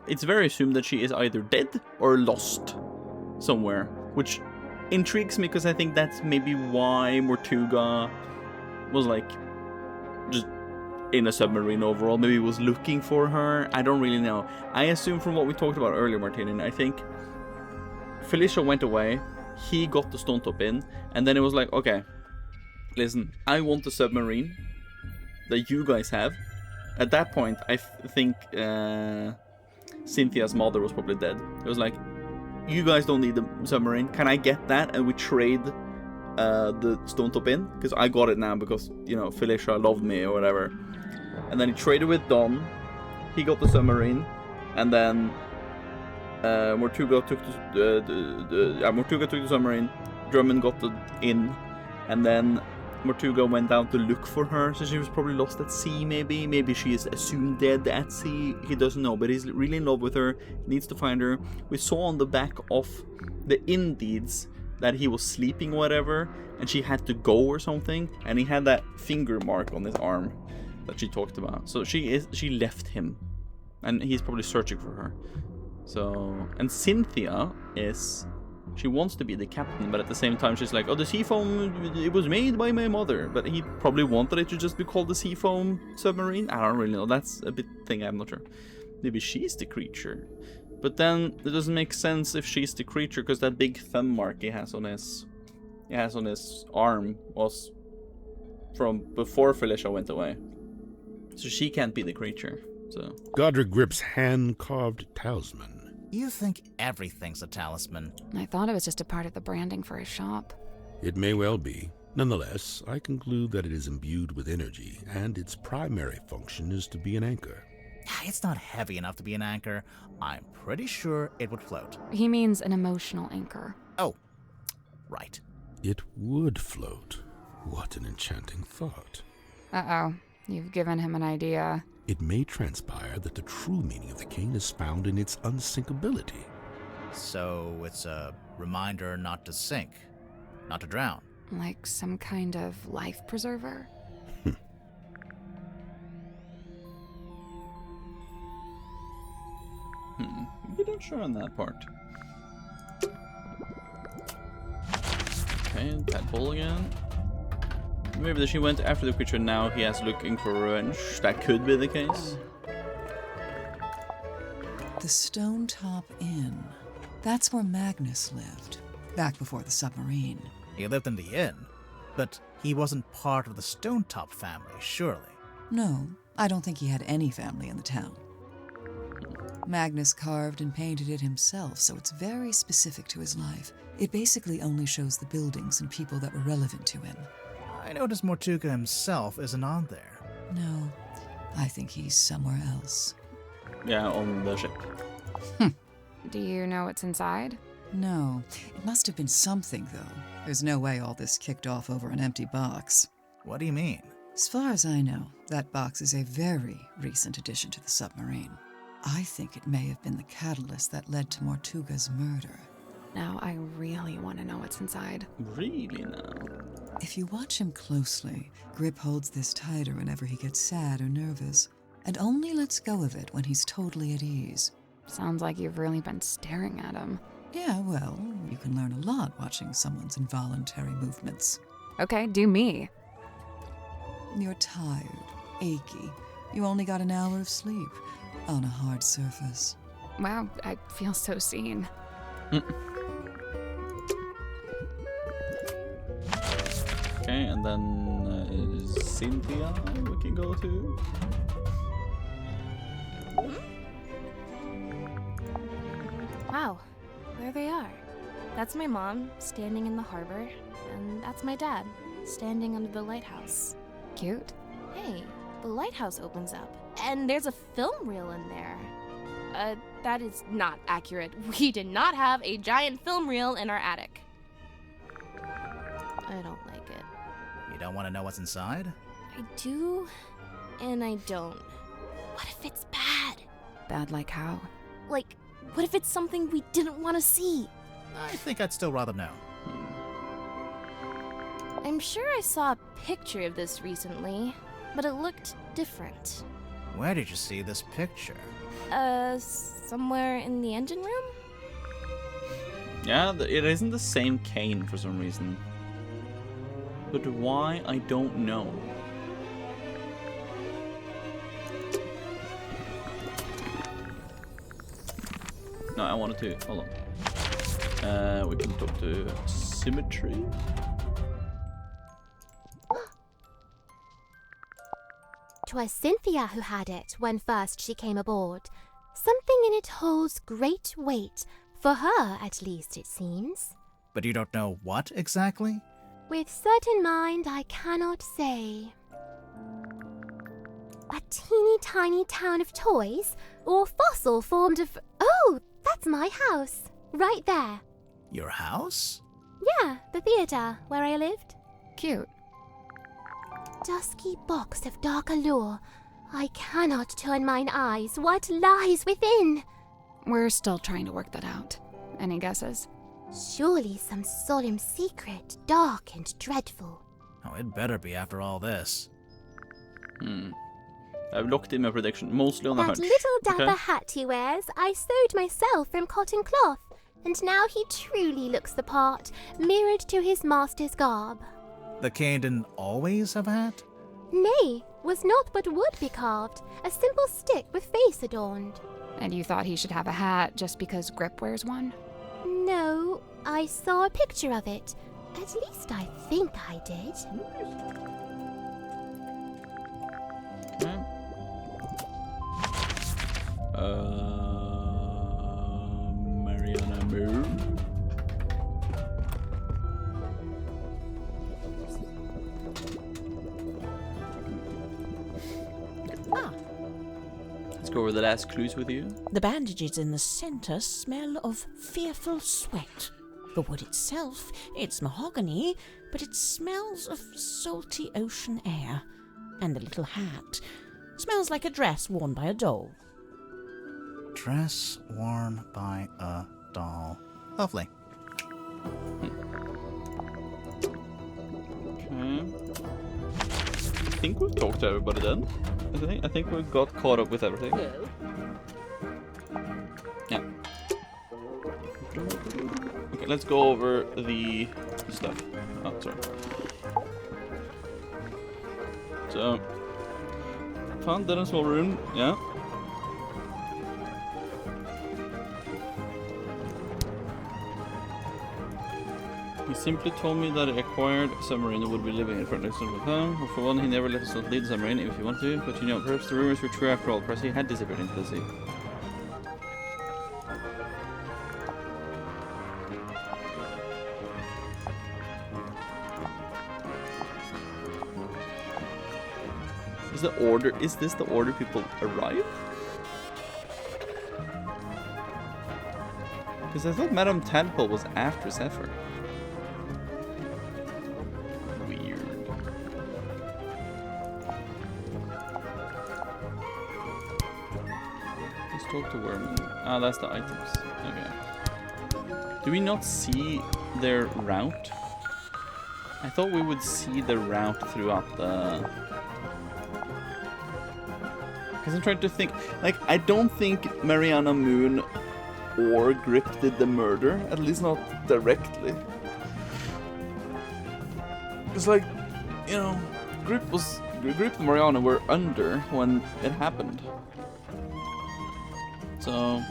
It's very assumed that she is either dead or lost somewhere, which intrigues me because I think that's maybe why Mortuga was like just in a submarine overall. Maybe he was looking for her. I don't really know. I assume from what we talked about earlier, Martin, I think Felicia went away. He got the Stone Top Inn, and then it was like, okay, listen, I want the submarine that you guys have. At that point, I think Cynthia's mother was probably dead. It was like, you guys don't need the submarine. Can I get that? And we trade the Stone Top Inn, because I got it now because, you know, Felicia loved me or whatever. And then he traded with Don. He got the submarine, and then Mortuga took Mortuga took the submarine. Drummond got the inn, and then Mortuga went down to look for her. So she was probably lost at sea. Maybe she is assumed dead at sea. He doesn't know, but he's really in love with her. He needs to find her. We saw on the back of the inn deeds that he was sleeping or whatever, and she had to go or something, and he had that finger mark on his arm that she talked about. So she left him, and he's probably searching for her. So, and Cynthia she wants to be the captain, but at the same time she's like, oh, the Seafoam, it was made by my mother, but he probably wanted it to just be called the Seafoam submarine. I don't really know. That's a bit thing I'm not sure. Maybe she's the creature, but then it doesn't make sense if she's the creature, because that big thumb mark he has on his arm was from before Felicia went away, so she can't be the creature. So Godric grips hand-carved talisman. You think everything's a talisman. I thought it was just a part of the branding for his shop. It may well be. Nonetheless, I conclude that it is imbued with energy, and its primary function is to be an anchor. It's not heavy enough to be an anchor. I'm pretty sure it would float. He means an emotional anchor. Oh, right. It would float. What an enchanting thought. Uh-oh. You've given him an idea. It may transpire that the true meaning of the cane is found in its unsinkability. So it's a reminder not to sink, not to drown. Like some kind of life preserver? You're not sure on that part. Okay, tadpole again. Maybe that she went after the creature, now he is looking for revenge. That could be the case. The Stone Top Inn. That's where Magnus lived, back before the submarine. He lived in the inn, but he wasn't part of the Stone Top family, surely. No, I don't think he had any family in the town. Magnus carved and painted it himself, so it's very specific to his life. It basically only shows the buildings and people that were relevant to him. I noticed Mortuga himself isn't on there. No, I think he's somewhere else. Yeah, on the ship. Do you know what's inside? No, it must have been something, though. There's no way all this kicked off over an empty box. What do you mean? As far as I know, that box is a very recent addition to the submarine. I think it may have been the catalyst that led to Mortuga's murder. Now I really want to know what's inside. Really now? If you watch him closely, Grip holds this tighter whenever he gets sad or nervous, and only lets go of it when he's totally at ease. Sounds like you've really been staring at him. Yeah, well, you can learn a lot watching someone's involuntary movements. Okay, do me. You're tired, achy. You only got an hour of sleep on a hard surface. Wow, I feel so seen. Okay, and then Cynthia we can go to. Wow, there they are. That's my mom, standing in the harbor, and that's my dad, standing under the lighthouse. Cute. Hey, the lighthouse opens up, and there's a film reel in there. That is not accurate. We did not have a giant film reel in our attic. I don't like it. You don't want to know what's inside? I do, and I don't. What if it's bad? Bad like how? Like, what if it's something we didn't want to see? I think I'd still rather know. I'm sure I saw a picture of this recently, but it looked different. Where did you see this picture? Somewhere in the engine room? Yeah, it isn't the same cane for some reason. But why, I don't know. No, I wanted to, hold on. We can talk to Symmetry. 'Twas Cynthia who had it when first she came aboard. Something in it holds great weight, for her at least it seems. But you don't know what exactly? With certain mind I cannot say. A teeny tiny town of toys, or fossil formed of... Oh, that's my house, right there. Your house? Yeah, the theatre where I lived. Cute. Dusky box of dark allure. I cannot turn mine eyes. What lies within? We're still trying to work that out. Any guesses? Surely some solemn secret, dark and dreadful. Oh, it better be after all this. I've locked in my prediction, mostly on the That hunch. little dapper Okay. hat he wears, I sewed myself from cotton cloth, and now he truly looks the part, mirrored to his master's garb. The cane didn't always have a hat? Nay, was not but would be carved, a simple stick with face adorned. And you thought he should have a hat just because Grip wears one? No, I saw a picture of it. At least I think I did. Mariana Moon. Let's go over the last clues with you. The bandages in the center smell of fearful sweat. The wood itself, it's mahogany, but it smells of salty ocean air. And the little hat smells like a dress worn by a doll. Dress worn by a doll. Lovely. Okay. I think we've talked to everybody then. I think we got caught up with everything. Yeah. Okay, let's go over the stuff. Oh, sorry. So, found that in a small room. Yeah. He simply told me that he acquired a submarine and would be living in front of him. Well, for one, he never let us not leave the submarine if he wanted to, but you know, perhaps the rumors were true after all. Perhaps he had disappeared into the sea. Is this the order people arrive? Because I thought Madame Tadpole was after Zephyr. Weird. Let's talk to Worman. Ah, that's the items. Okay. Do we not see their route? I thought we would see the route throughout the... Because I'm trying to think... Like, I don't think Mariana Moon or Grip did the murder. At least not directly. It's like, you know, Grip and Mariana were under when it happened. So...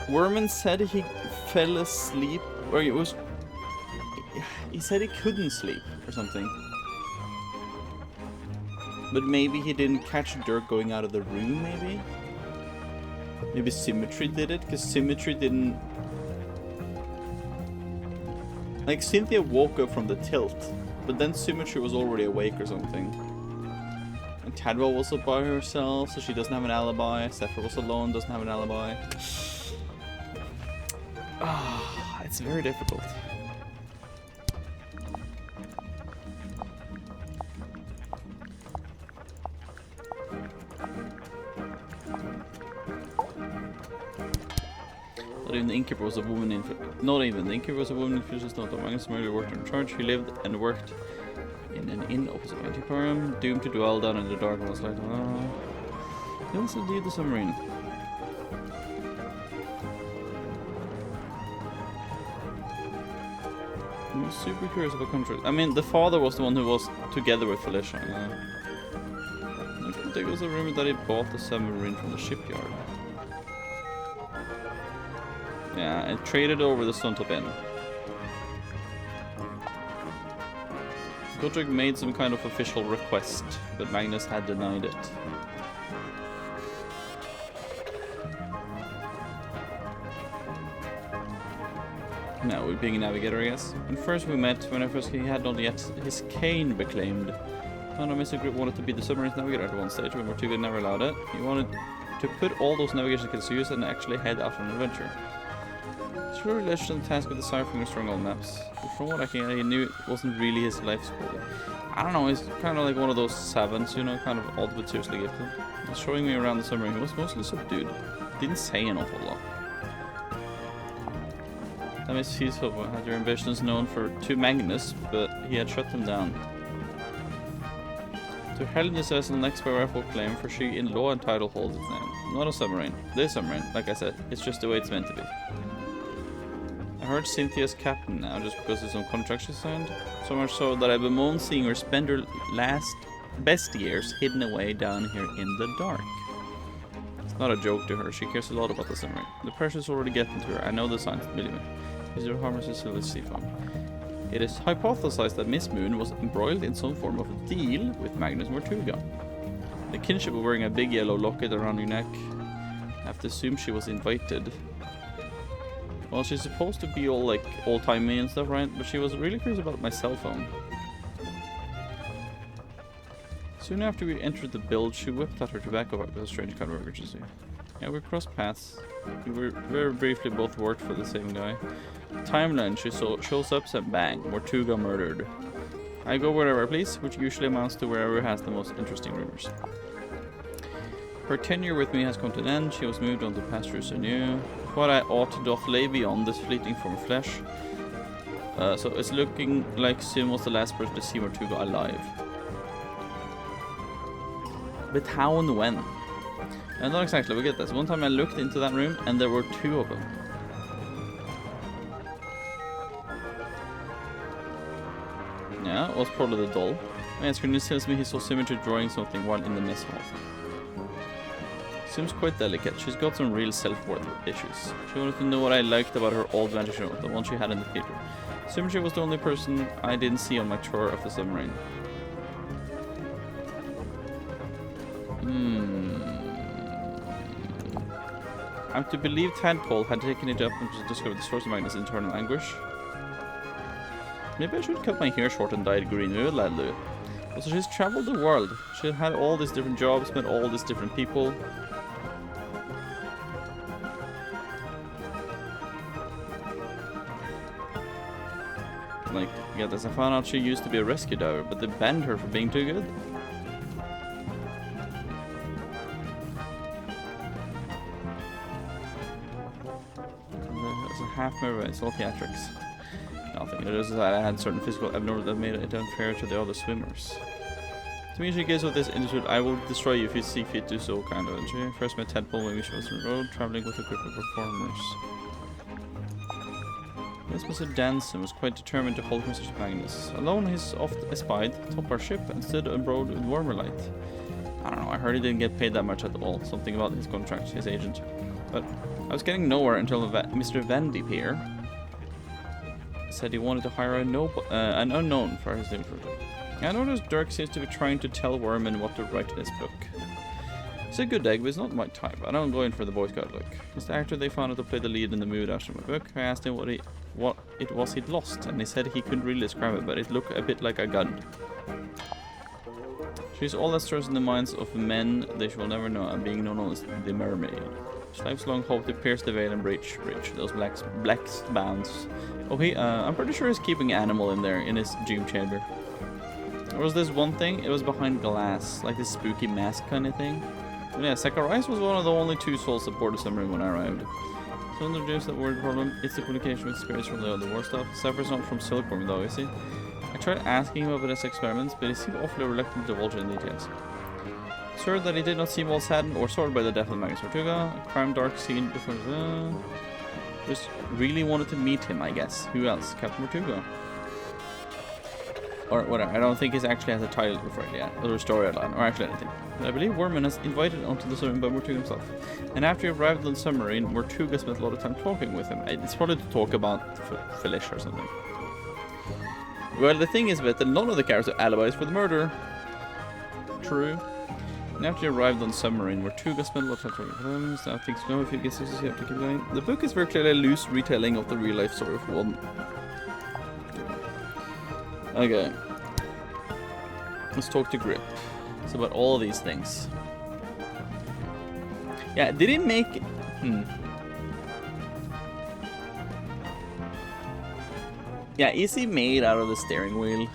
Worman said he fell asleep, or it was... He said he couldn't sleep, or something. But maybe he didn't catch Dirk going out of the room, maybe? Maybe Symmetry did it, because Symmetry didn't... Like, Cynthia woke up from the tilt, but then Symmetry was already awake or something. And Tadwell was up by herself, so she doesn't have an alibi. Zephyr was alone, doesn't have an alibi. Ah, it's very difficult. Not even the innkeeper was a woman in... Not even the innkeeper was a woman in Fusion's not. Magnus merely worked in charge. He lived and worked in an inn opposite Antiquarium, doomed to dwell down in the dark and was like, oh. He also did the submarine. I'm super curious about contract. I mean, the father was the one who was together with Felicia. I think there was a rumor that he bought the submarine from the shipyard. Yeah, and traded over the Stontop Inn. Godric made some kind of official request, but Magnus had denied it. Now we're being a navigator, I guess. When first we met, he had not yet his cane beclaimed. Found out Mr. Grip wanted to be the submarine's navigator at one stage, when Mortuga never allowed it. He wanted to put all those navigation skills to use and actually head out on an adventure. It's really left on the task with the Cypher Stronghold maps. But from what I can, he knew it wasn't really his life's goal. I don't know, he's kind of like one of those savants, you know, kind of odd but seriously gifted. He was showing me around the submarine. He was mostly subdued. Didn't say an awful lot. That makes Feasful had your ambitions known to Magnus, but he had shut them down. To Helen this vessel next by rightful claim, for she in law and title holds its name. Not a submarine. This submarine, like I said, it's just the way it's meant to be. I heard Cynthia's captain now just because of some contract she signed. So much so that I bemoan seeing her spend her best years hidden away down here in the dark. It's not a joke to her, she cares a lot about the submarine. The pressure's already getting to her, I know the signs, believe me. Is your harmless is still seafoam. It is hypothesized that Miss Moon was embroiled in some form of a deal with Magnus Mortuga. The kinship of wearing a big yellow locket around your neck. I have to assume she was invited. Well, she's supposed to be all like old-timey and stuff, right? But she was really curious about my cell phone. Soon after we entered the build, she whipped out her tobacco pipe with a strange kind of urgency. Yeah, we crossed paths. We were very briefly both worked for the same guy. Timeline, she shows up, and bang, Mortuga murdered. I go wherever I please, which usually amounts to wherever has the most interesting rumors. Her tenure with me has come to an end. She was moved on to pastures anew. What I ought doth lay beyond this fleeting form of flesh. So it's looking like Sim was the last person to see Mortuga alive. But how and when? And not exactly, we get this. One time I looked into that room and there were two of them. Yeah, it was probably the doll. My screen tells me he saw Symmetry drawing something while in the mess hall. Seems quite delicate. She's got some real self-worth issues. She wanted to know what I liked about her old vantage note, the one she had in the theater. Symmetry was the only person I didn't see on my tour of the submarine. I'm to believe Tadpole had taken it up and discovered the source of Magnus' internal anguish. Maybe I should cut my hair short and dye it green. Also, she's traveled the world. She had all these different jobs, met all these different people. Get this, I found out she used to be a rescue diver, but they banned her for being too good. There's a half mermaid, it's all theatrics. Nothing. It is that I had certain physical abnormal that made it unfair to the other swimmers. To me, she gives with this attitude, I will destroy you if you see fit to so kind of. And she first met Tadpole when she was on the road, traveling with a group of performers. This was a dancer and was quite determined to hold Mr. Magnus. Alone, he's oft espied atop our ship and stood abroad with warmer light. I don't know, I heard he didn't get paid that much at all. Something about his contract, his agent. But I was getting nowhere until Mr. Vandeep here said he wanted to hire an unknown for his intro. I noticed Dirk seems to be trying to tell Worman what to write in this book. He's a good egg, but he's not my type. I don't go in for the Boy Scout look. He's the actor they found to play the lead in the mood after my book. I asked him what it was he'd lost, and he said he couldn't really describe it, but it looked a bit like a gun. She's all that stirs in the minds of men they shall never know, and being known as the Mermaid. Life's long hope to pierce the veil and breach those black bounds. Oh, I'm pretty sure he's keeping Animal in there, in his dream chamber. There was this one thing, it was behind glass, like this spooky mask kind of thing. But yeah, Zacharias was one of the only 2 souls aboard the submarine when I arrived. So in the dreams that word problem, it's the communication with spirits from the other war stuff. Suffers not from silkworm though, is he? I tried asking him about his experiments, but he seemed awfully reluctant to divulge any details. Sure that he did not seem well saddened or sorted by the death of Magnus Tortuga, a crime dark scene before just really wanted to meet him, I guess. Who else? Captain Tortuga. Or whatever, I don't think he actually has a title for it yet, or a storyline, or actually anything. But I believe Worman has invited onto the submarine by Tortuga himself. And after he arrived on the submarine, Tortuga spent a lot of time talking with him. It's probably to talk about Felicia or something. Well, the thing is that none of the characters have alibis for the murder. True. And after he arrived on the submarine, Tortuga spent a lot of time talking with him. I think so, if you guess you have to keep going. The book is very clearly a loose retelling of the real life story of one. Okay. Let's talk to Grip. It's about all these things. Yeah, did he make... Yeah, is he made out of the steering wheel?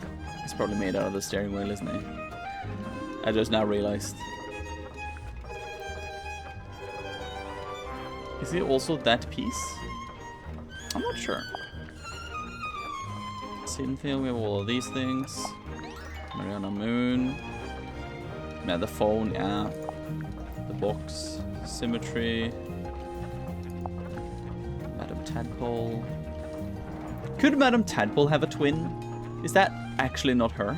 He's probably made out of the steering wheel, isn't he? I just now realized. Is he also that piece? I'm not sure. Cynthia, we have all of these things. Mariana Moon. Yeah, the phone, yeah. The box. Symmetry. Madame Tadpole. Could Madame Tadpole have a twin? Is that actually not her?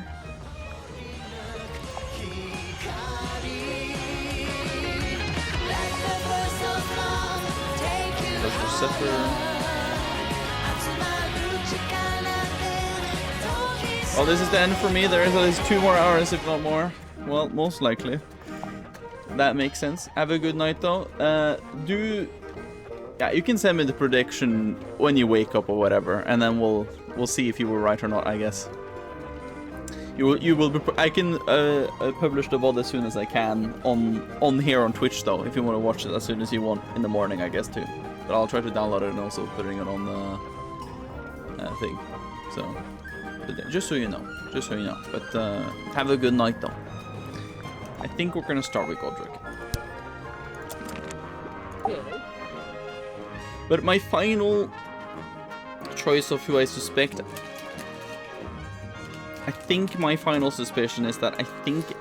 Dr. Zephyr. Oh, this is the end for me. There is at least 2 more hours, if not more. Well, most likely. That makes sense. Have a good night, though. Yeah, you can send me the prediction when you wake up or whatever, and then we'll see if you were right or not, I guess. You will be. I can publish the VOD as soon as I can on here on Twitch, though. If you want to watch it as soon as you want in the morning, I guess too. But I'll try to download it and also putting it on the thing. So. Just so you know. But have a good night, though. I think we're gonna start with Godric. But my final choice of who I suspect... I think my final suspicion is that I think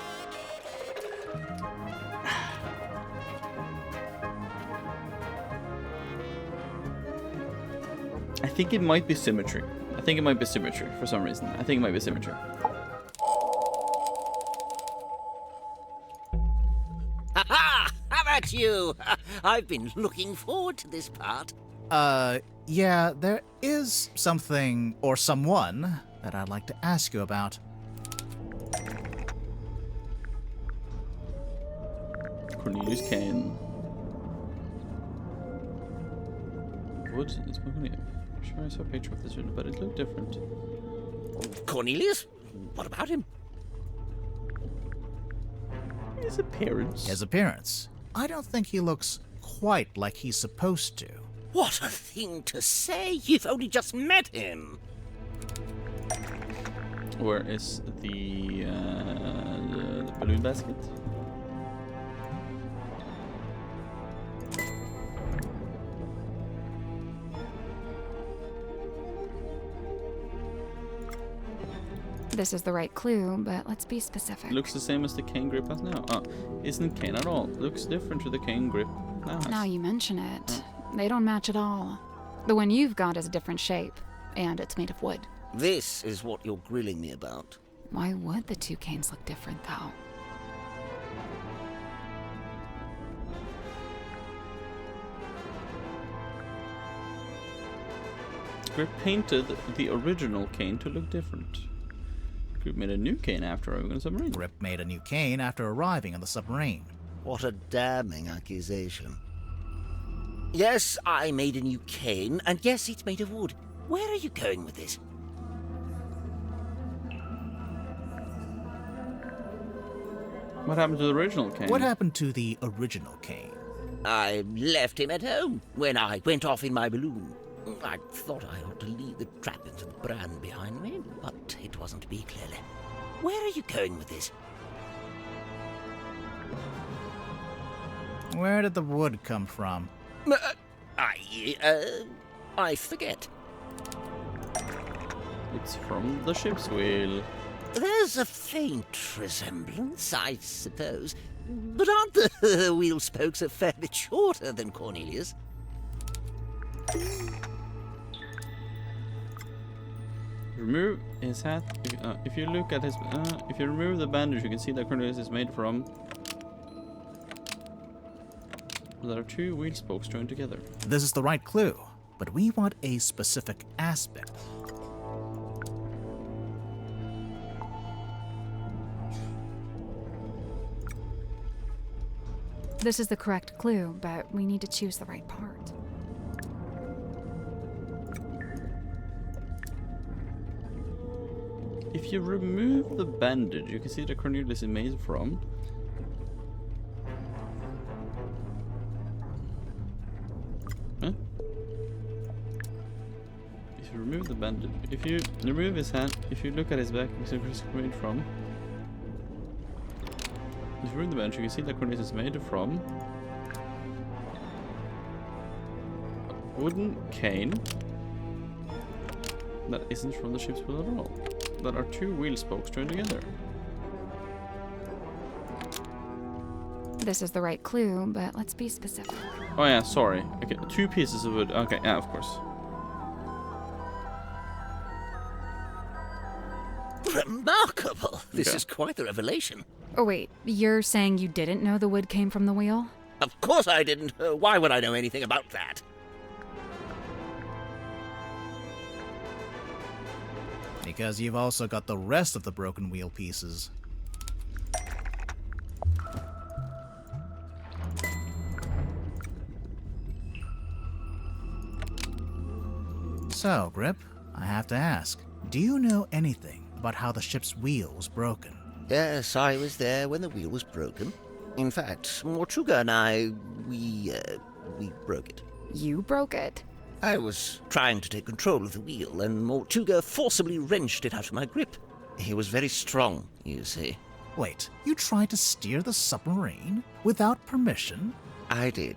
it might be Symmetry. I think it might be Symmetry for some reason. I think it might be Symmetry. Ha-ha! How about you? I've been looking forward to this part. Yeah, there is something or someone that I'd like to ask you about. Cornelius Kane. Wood is my name. I'm sure I saw a picture of this one, but it looked different. Cornelius? What about him? His appearance. His appearance. I don't think he looks quite like he's supposed to. What a thing to say! You've only just met him! Where is the balloon basket? This is the right clue, but let's be specific. Looks the same as the cane grip has now. Isn't cane at all. Looks different to the cane grip now has. Now you mention it, they don't match at all. The one you've got is a different shape, and it's made of wood. This is what you're grilling me about. Why would the two canes look different, though? Grip painted the original cane to look different. Grip made a new cane after arriving on the submarine. Grip made a new cane after arriving on the submarine. What a damning accusation. Yes, I made a new cane, and yes, it's made of wood. Where are you going with this? What happened to the original cane? What happened to the original cane? I left him at home when I went off in my balloon. I thought I ought to leave the trappings of the brand behind me, but it wasn't to be, clearly. Where are you going with this? Where did the wood come from? I forget. It's from the ship's wheel. There's a faint resemblance, I suppose. But aren't the wheel spokes a fair bit shorter than Cornelius? Remove his hat. If you look at his, if you remove the bandage, you can see that Cornelius is made from. There are two wheel spokes joined together. This is the right clue, but we want a specific aspect. This is the correct clue, but we need to choose the right part. If you remove the bandage, you can see that Cornelius is made from. Huh? If you remove the bandage, if you remove his hand, if you look at his back, you see where he's made from. If you remove the bandage, you can see that Cornelius is made from a wooden cane that isn't from the ship's wheel at all. There are two wheel spokes joined together. This is the right clue, but let's be specific. Oh yeah, sorry. Okay, two pieces of wood. Okay, yeah, of course. Remarkable! This Okay. is quite the revelation. Oh wait, you're saying you didn't know the wood came from the wheel? Of course I didn't. Why would I know anything about that? Because you've also got the rest of the broken wheel pieces. So, Grip, I have to ask, do you know anything about how the ship's wheel was broken? Yes, I was there when the wheel was broken. In fact, Mortuga and I, we broke it. You broke it? I was trying to take control of the wheel, and Mortuga forcibly wrenched it out of my grip. He was very strong, you see. Wait, you tried to steer the submarine without permission? I did.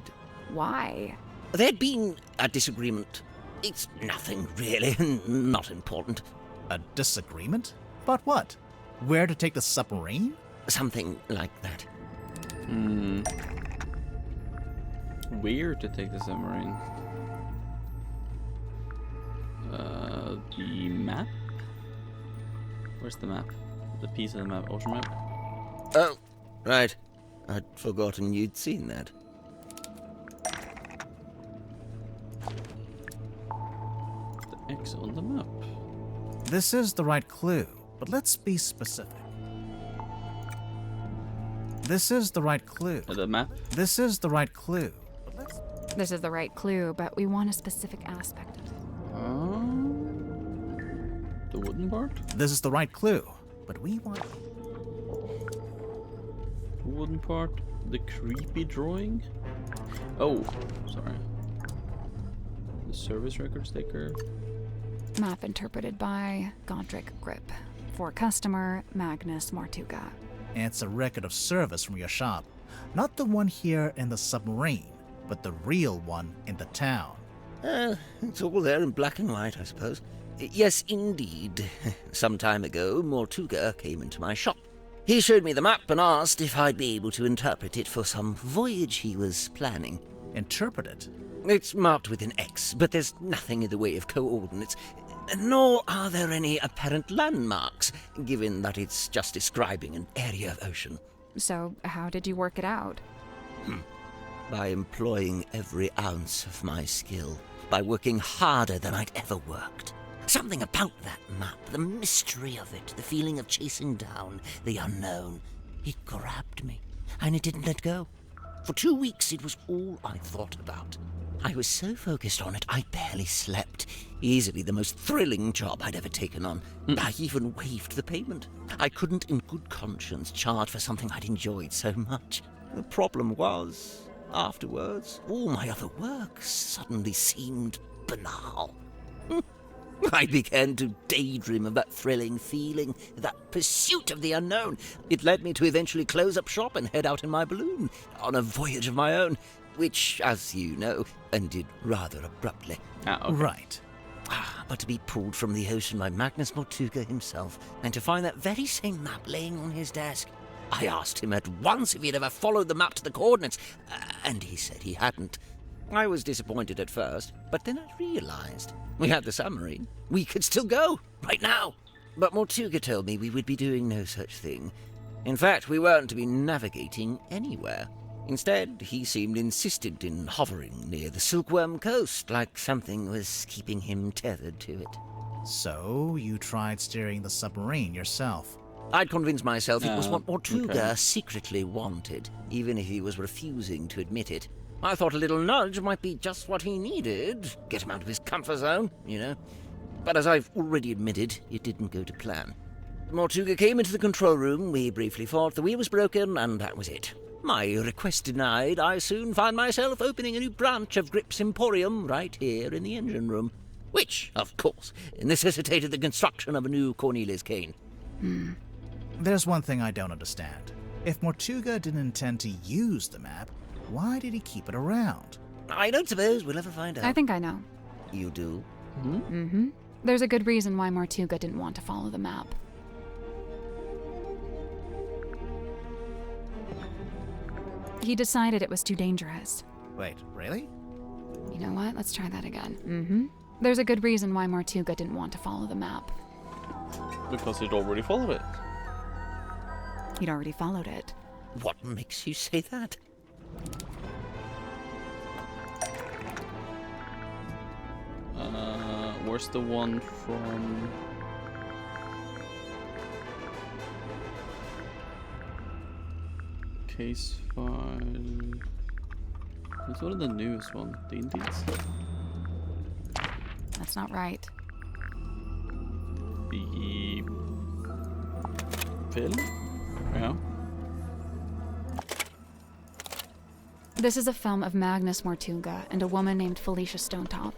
Why? There'd been a disagreement. It's nothing, really, not important. A disagreement? About what? Where to take the submarine? Something like that. Where to take the submarine? The map? Where's the map? The piece of the map, ocean map? Oh, right. I'd forgotten you'd seen that. The X on the map. This is the right clue, but let's be specific. This is the right clue. The map? This is the right clue. This is the right clue, but we want a specific aspect of it. The wooden part? This is the right clue, but we want... The wooden part? The creepy drawing? Oh, sorry. The service record sticker? Map interpreted by Godric Grip. For customer, Magnus Mortuga. It's a record of service from your shop. Not the one here in the submarine, but the real one in the town. It's all there in black and white, I suppose. Yes, indeed. Some time ago, Mortuga came into my shop. He showed me the map and asked if I'd be able to interpret it for some voyage he was planning. Interpret it? It's marked with an X, but there's nothing in the way of coordinates, nor are there any apparent landmarks, given that it's just describing an area of ocean. So, how did you work it out? By employing every ounce of my skill, by working harder than I'd ever worked. Something about that map, the mystery of it, the feeling of chasing down the unknown. It grabbed me, and it didn't let go. For 2 weeks, it was all I thought about. I was so focused on it, I barely slept. Easily the most thrilling job I'd ever taken on. I even waived the payment. I couldn't in good conscience charge for something I'd enjoyed so much. The problem was, afterwards, all my other work suddenly seemed banal. I began to daydream of that thrilling feeling, that pursuit of the unknown. It led me to eventually close up shop and head out in my balloon, on a voyage of my own, which, as you know, ended rather abruptly. Okay. Right. But to be pulled from the ocean by Magnus Mortuga himself, and to find that very same map laying on his desk. I asked him at once if he'd ever followed the map to the coordinates, and he said he hadn't. I was disappointed at first, but then I realized we had the submarine. We could still go, right now. But Mortuga told me we would be doing no such thing. In fact, we weren't to be navigating anywhere. Instead, he seemed insistent in hovering near the Silkworm Coast, like something was keeping him tethered to it. So, you tried steering the submarine yourself? I'd convinced myself it was what Mortuga okay. secretly wanted, even if he was refusing to admit it. I thought a little nudge might be just what he needed. Get him out of his comfort zone, you know. But as I've already admitted, it didn't go to plan. Mortuga came into the control room, we briefly thought the wheel was broken, and that was it. My request denied, I soon found myself opening a new branch of Grip's Emporium right here in the engine room, which, of course, necessitated the construction of a new Cornelius cane. There's one thing I don't understand. If Mortuga didn't intend to use the map, why did he keep it around? I don't suppose we'll ever find out. I think I know. You do? Mm-hmm. There's a good reason why Mortuga didn't want to follow the map. He decided it was too dangerous. Wait, really? You know what? Let's try that again. Mm-hmm. There's a good reason why Mortuga didn't want to follow the map. Because he'd already followed it. He'd already followed it. What makes you say that? Where's the one from... Case file... It's one of the newest one, the Indies. That's not right. The... Film? Yeah. This is a film of Magnus Mortuga and a woman named Felicia Stonetop.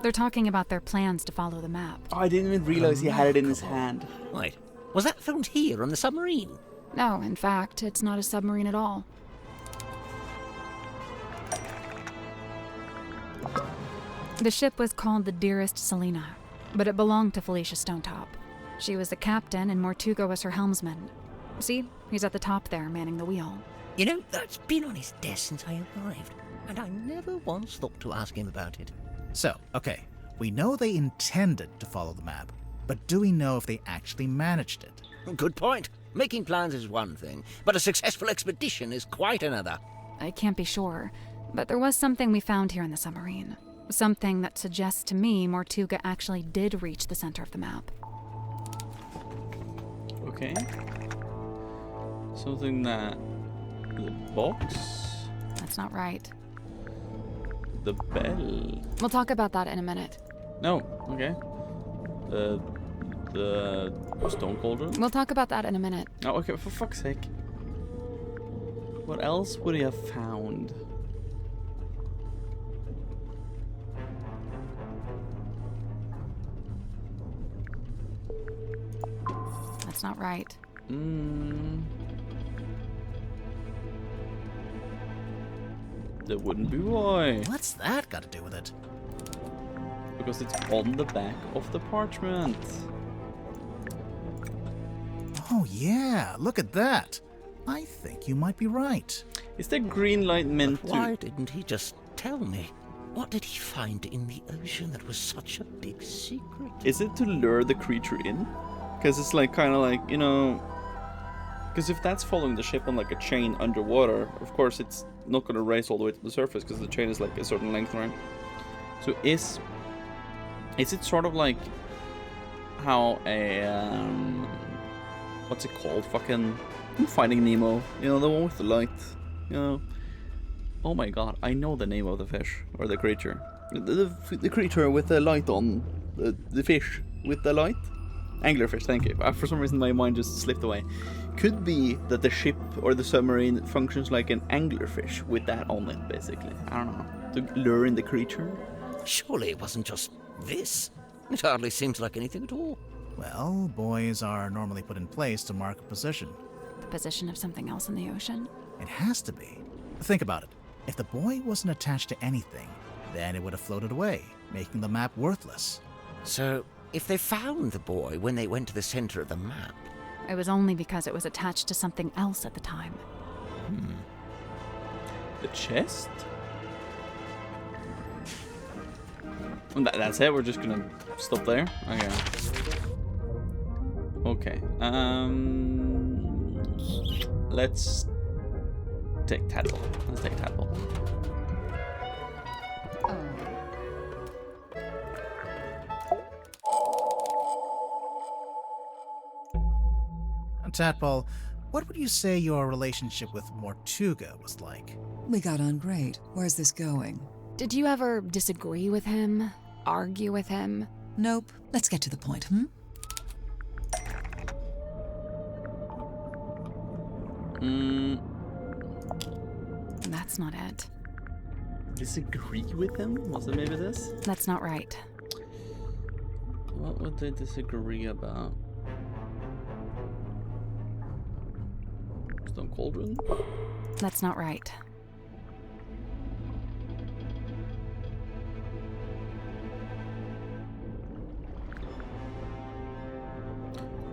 They're talking about their plans to follow the map. Oh, I didn't even realize he had it in his hand. Right. Was that filmed here on the submarine? No, in fact, it's not a submarine at all. The ship was called the Dearest Selena, but it belonged to Felicia Stonetop. She was the captain and Mortuga was her helmsman. See, he's at the top there, manning the wheel. You know, that's been on his desk since I arrived, and I never once thought to ask him about it. So, okay, we know they intended to follow the map, but do we know if they actually managed it? Good point. Making plans is one thing, but a successful expedition is quite another. I can't be sure, but there was something we found here in the submarine. Something that suggests to me Mortuga actually did reach the center of the map. Okay. Something that... The box? That's not right. The bell? We'll talk about that in a minute. No, okay. The stone cauldron? We'll talk about that in a minute. Oh, okay, for fuck's sake. What else would he have found? That's not right. That wouldn't be why. What's that got to do with it? Because it's on the back of the parchment. Oh yeah, look at that. I think you might be right. Is the green light meant to... Why didn't he just tell me? What did he find in the ocean that was such a big secret? Is it to lure the creature in? Because it's like kind of like, you know... Because if that's following the ship on like a chain underwater, of course it's not going to race all the way to the surface because the chain is like a certain length, right? So is it sort of like how a... what's it called? Fucking Finding Nemo. You know, the one with the light. You know... Oh my god, I know the name of the fish, or the creature. The creature with the light on. The fish with the light? Anglerfish, thank you. For some reason my mind just slipped away. Could be that the ship or the submarine functions like an anglerfish with that on it, basically. I don't know. To lure in the creature? Surely it wasn't just this. It hardly seems like anything at all. Well, buoys are normally put in place to mark a position. The position of something else in the ocean? It has to be. Think about it. If the buoy wasn't attached to anything, then it would have floated away, making the map worthless. So, if they found the buoy when they went to the center of the map... It was only because it was attached to something else at the time. The chest? That's it? We're just gonna stop there? Okay. Let's take Tadpole. Let's take Tadpole. Tadpole, what would you say your relationship with Mortuga was like? We got on great. Where's this going? Did you ever disagree with him? Argue with him? Nope. Let's get to the point, That's not it. Disagree with him? Was it maybe this? That's not right. What would they disagree about? Stone Cauldron? That's not right.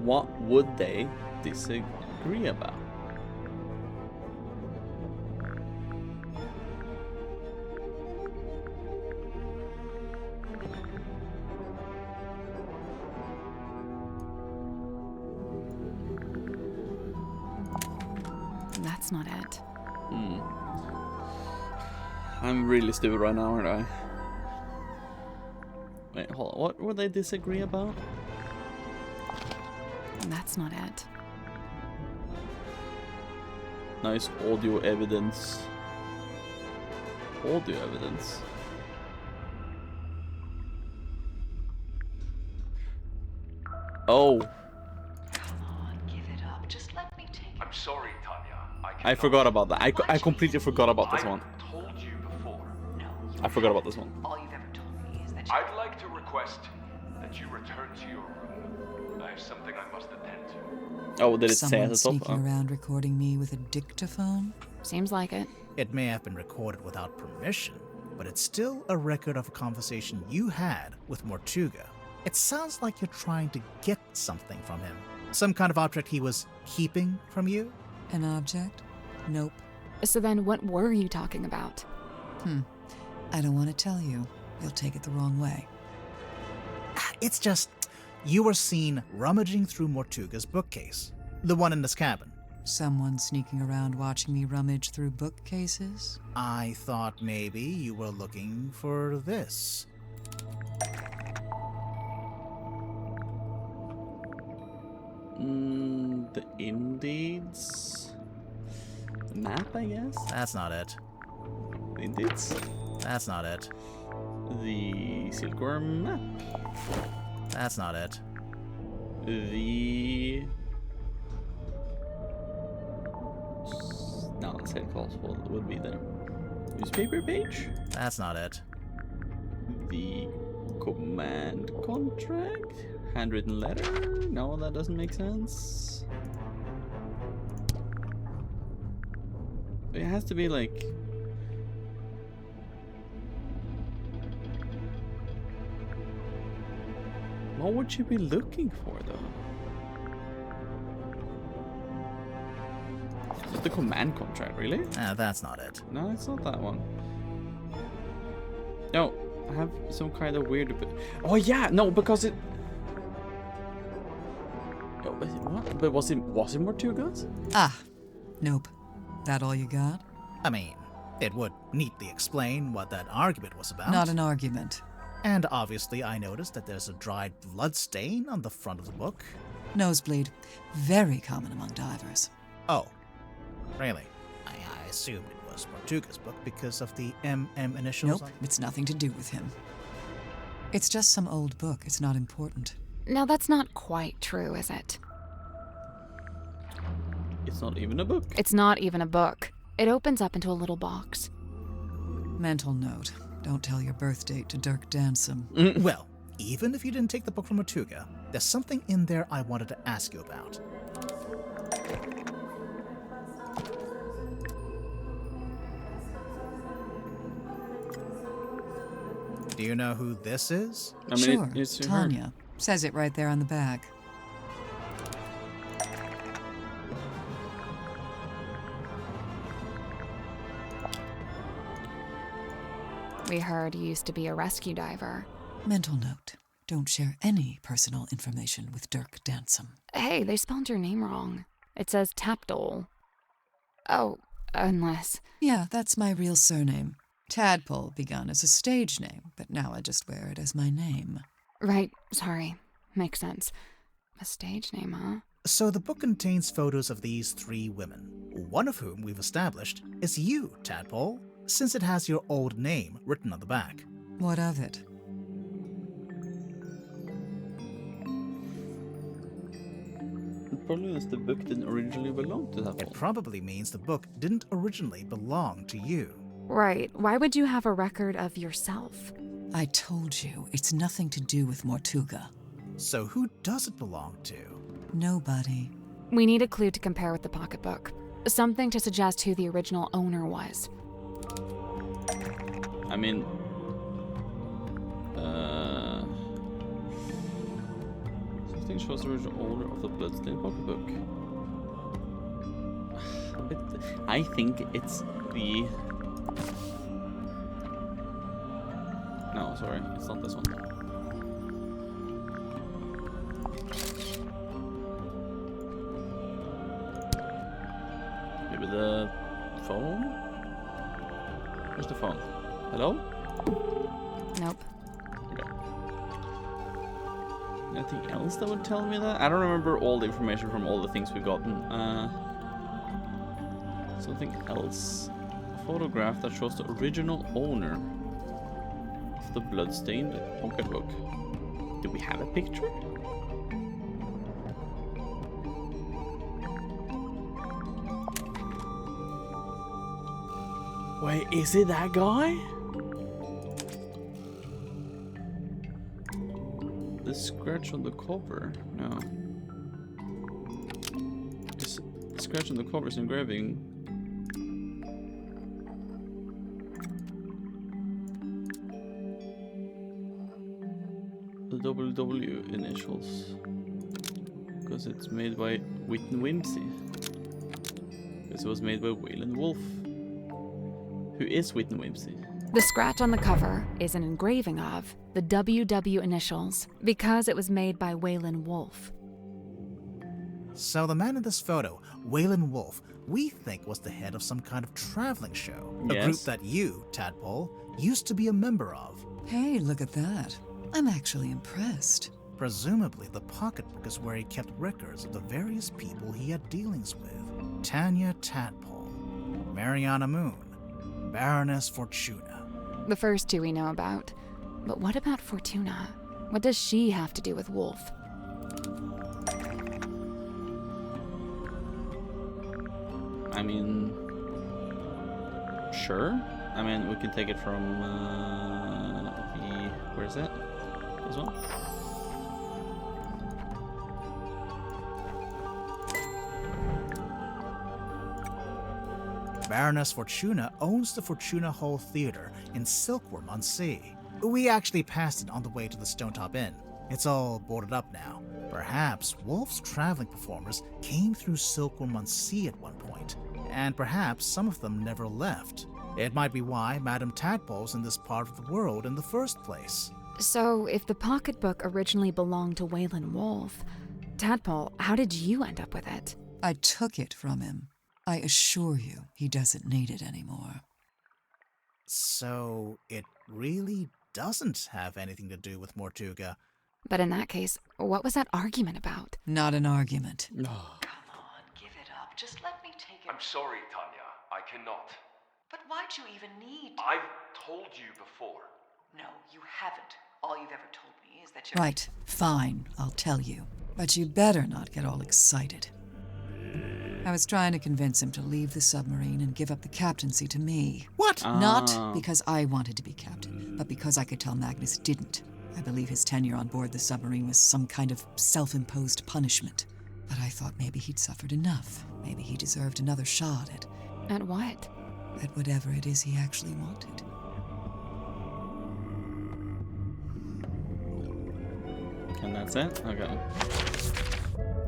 What would they disagree about? That's not it. I'm really stupid right now, aren't I? Wait, hold on. What would they disagree about? That's not it. Nice audio evidence. Audio evidence. Oh. Come on, give it up. Just let me take it. I'm sorry, Tanya. I forgot about that. I completely forgot about this one. I told you before. No. I forgot about this one. All you've ever told me is that I'd like to request that you return to your room. I have something I must attend to. Oh, did it say at the Someone top? sneaking around recording me with a dictaphone? Seems like it. It may have been recorded without permission, but it's still a record of a conversation you had with Mortuga. It sounds like you're trying to get something from him. Some kind of object he was keeping from you? An object? Nope. So then what were you talking about? I don't want to tell you. You'll take it the wrong way. It's just, you were seen rummaging through Mortuga's bookcase. The one in this cabin. Someone sneaking around watching me rummage through bookcases? I thought maybe you were looking for this. The Indies map, I guess. That's not it. The Indies. That's not it. The Silkworm map. That's not it. The no, St. Paul's would be there. Newspaper page. That's not it. The Command contract? Handwritten letter? No, that doesn't make sense. It has to be like... What would you be looking for, though? Just the command contract, really? That's not it. No, it's not that one. No, I have some kind of weird... Oh, yeah! No, because it... Oh, what? But was it more two guns? Ah, nope. That all you got? I mean, it would neatly explain what that argument was about. Not an argument. And obviously I noticed that there's a dried blood stain on the front of the book. Nosebleed. Very common among divers. Oh, really? I assumed it was Tortuga's book because of the MM initials. Nope, it's nothing to do with him. It's just some old book. It's not important. Now that's not quite true, is it? It's not even a book. It's not even a book. It opens up into a little box. Mental note. Don't tell your birth date to Dirk Dansom. Well, even if you didn't take the book from Tortuga, there's something in there I wanted to ask you about. Do you know who this is? I mean, sure, Tanya. Says it right there on the back. We heard you used to be a rescue diver. Mental note. Don't share any personal information with Dirk Dansom. Hey, they spelled your name wrong. It says Tapdole. Oh, unless... Yeah, that's my real surname. Tadpole begun as a stage name, but now I just wear it as my name. Right, sorry. Makes sense. A stage name, huh? So the book contains photos of these three women, one of whom we've established is you, Tadpole, since it has your old name written on the back. What of it? It probably means the book didn't originally belong to Tadpole. It probably means the book didn't originally belong to you. Right. Why would you have a record of yourself? I told you, it's nothing to do with Mortuga. So who does it belong to? Nobody. We need a clue to compare with the pocketbook. Something to suggest who the original owner was. I mean... Something shows the original owner of the bloodstained pocketbook. I think it's the... No, sorry, it's not this one. Maybe the phone? Where's the phone? Hello? Nope. Okay. Anything else that would tell me that? I don't remember all the information from all the things we've gotten. Something else. A photograph that shows the original owner of the bloodstained pocketbook. Do we have a picture? Wait, is it that guy? The scratch on the cover? No. The scratch on the cover is engraving. The WW initials. Because it's made by Whitney Whimsy. Because it was made by Waylon Wolf. Who is Whitney Whimsy? The scratch on the cover is an engraving of the WW initials because it was made by Waylon Wolf. So the man in this photo, Waylon Wolf, we think was the head of some kind of traveling show. Yes. A group that you, Tadpole, used to be a member of. Hey, look at that. I'm actually impressed. Presumably, the pocketbook is where he kept records of the various people he had dealings with. Tanya Tadpole, Mariana Moon, Baroness Fortuna. The first two we know about. But what about Fortuna? What does she have to do with Wolf? I mean... Sure. I mean, we can take it from the... Where is it? as well. Baroness Fortuna owns the Fortuna Hall Theater in Silkworm on Sea. We actually passed it on the way to the Stonetop Inn. It's all boarded up now. Perhaps Wolf's traveling performers came through Silkworm on Sea at one point, and perhaps some of them never left. It might be why Madame Tadpole's in this part of the world in the first place. So, if the pocketbook originally belonged to Waylon Wolf, Tadpole, how did you end up with it? I took it from him. I assure you, he doesn't need it anymore. So, it really doesn't have anything to do with Mortuga. But in that case, what was that argument about? Not an argument. Come on, give it up. Just let me take it. I'm sorry, Tanya. I cannot. But why'd you even need? I've told you before. No, you haven't. All you've ever told me is that you're... Right, fine, I'll tell you. But you better not get all excited. I was trying to convince him to leave the submarine and give up the captaincy to me. What? Not because I wanted to be captain, but because I could tell Magnus didn't. I believe his tenure on board the submarine was some kind of self-imposed punishment. But I thought maybe he'd suffered enough. Maybe he deserved another shot at... At what? At whatever it is he actually wanted. And that's it? Okay.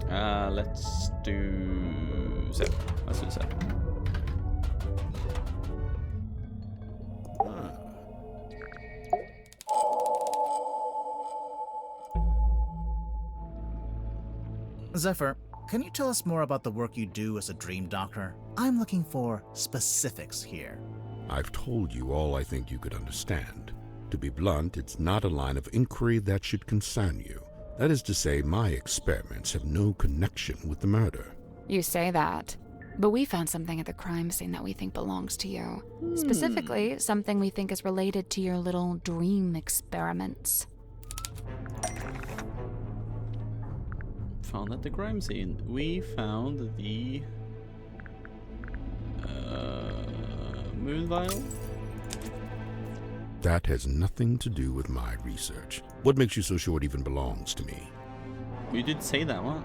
Let's do Zep. Let's do Zep. Zephyr, can you tell us more about the work you do as a dream doctor? I'm looking for specifics here. I've told you all I think you could understand. To be blunt, it's not a line of inquiry that should concern you. That is to say, my experiments have no connection with the murder. You say that, but we found something at the crime scene that we think belongs to you. Specifically, something we think is related to your little dream experiments. Found at the crime scene. We found the moon vial. That has nothing to do with my research. What makes you so sure it even belongs to me? You did say that, what?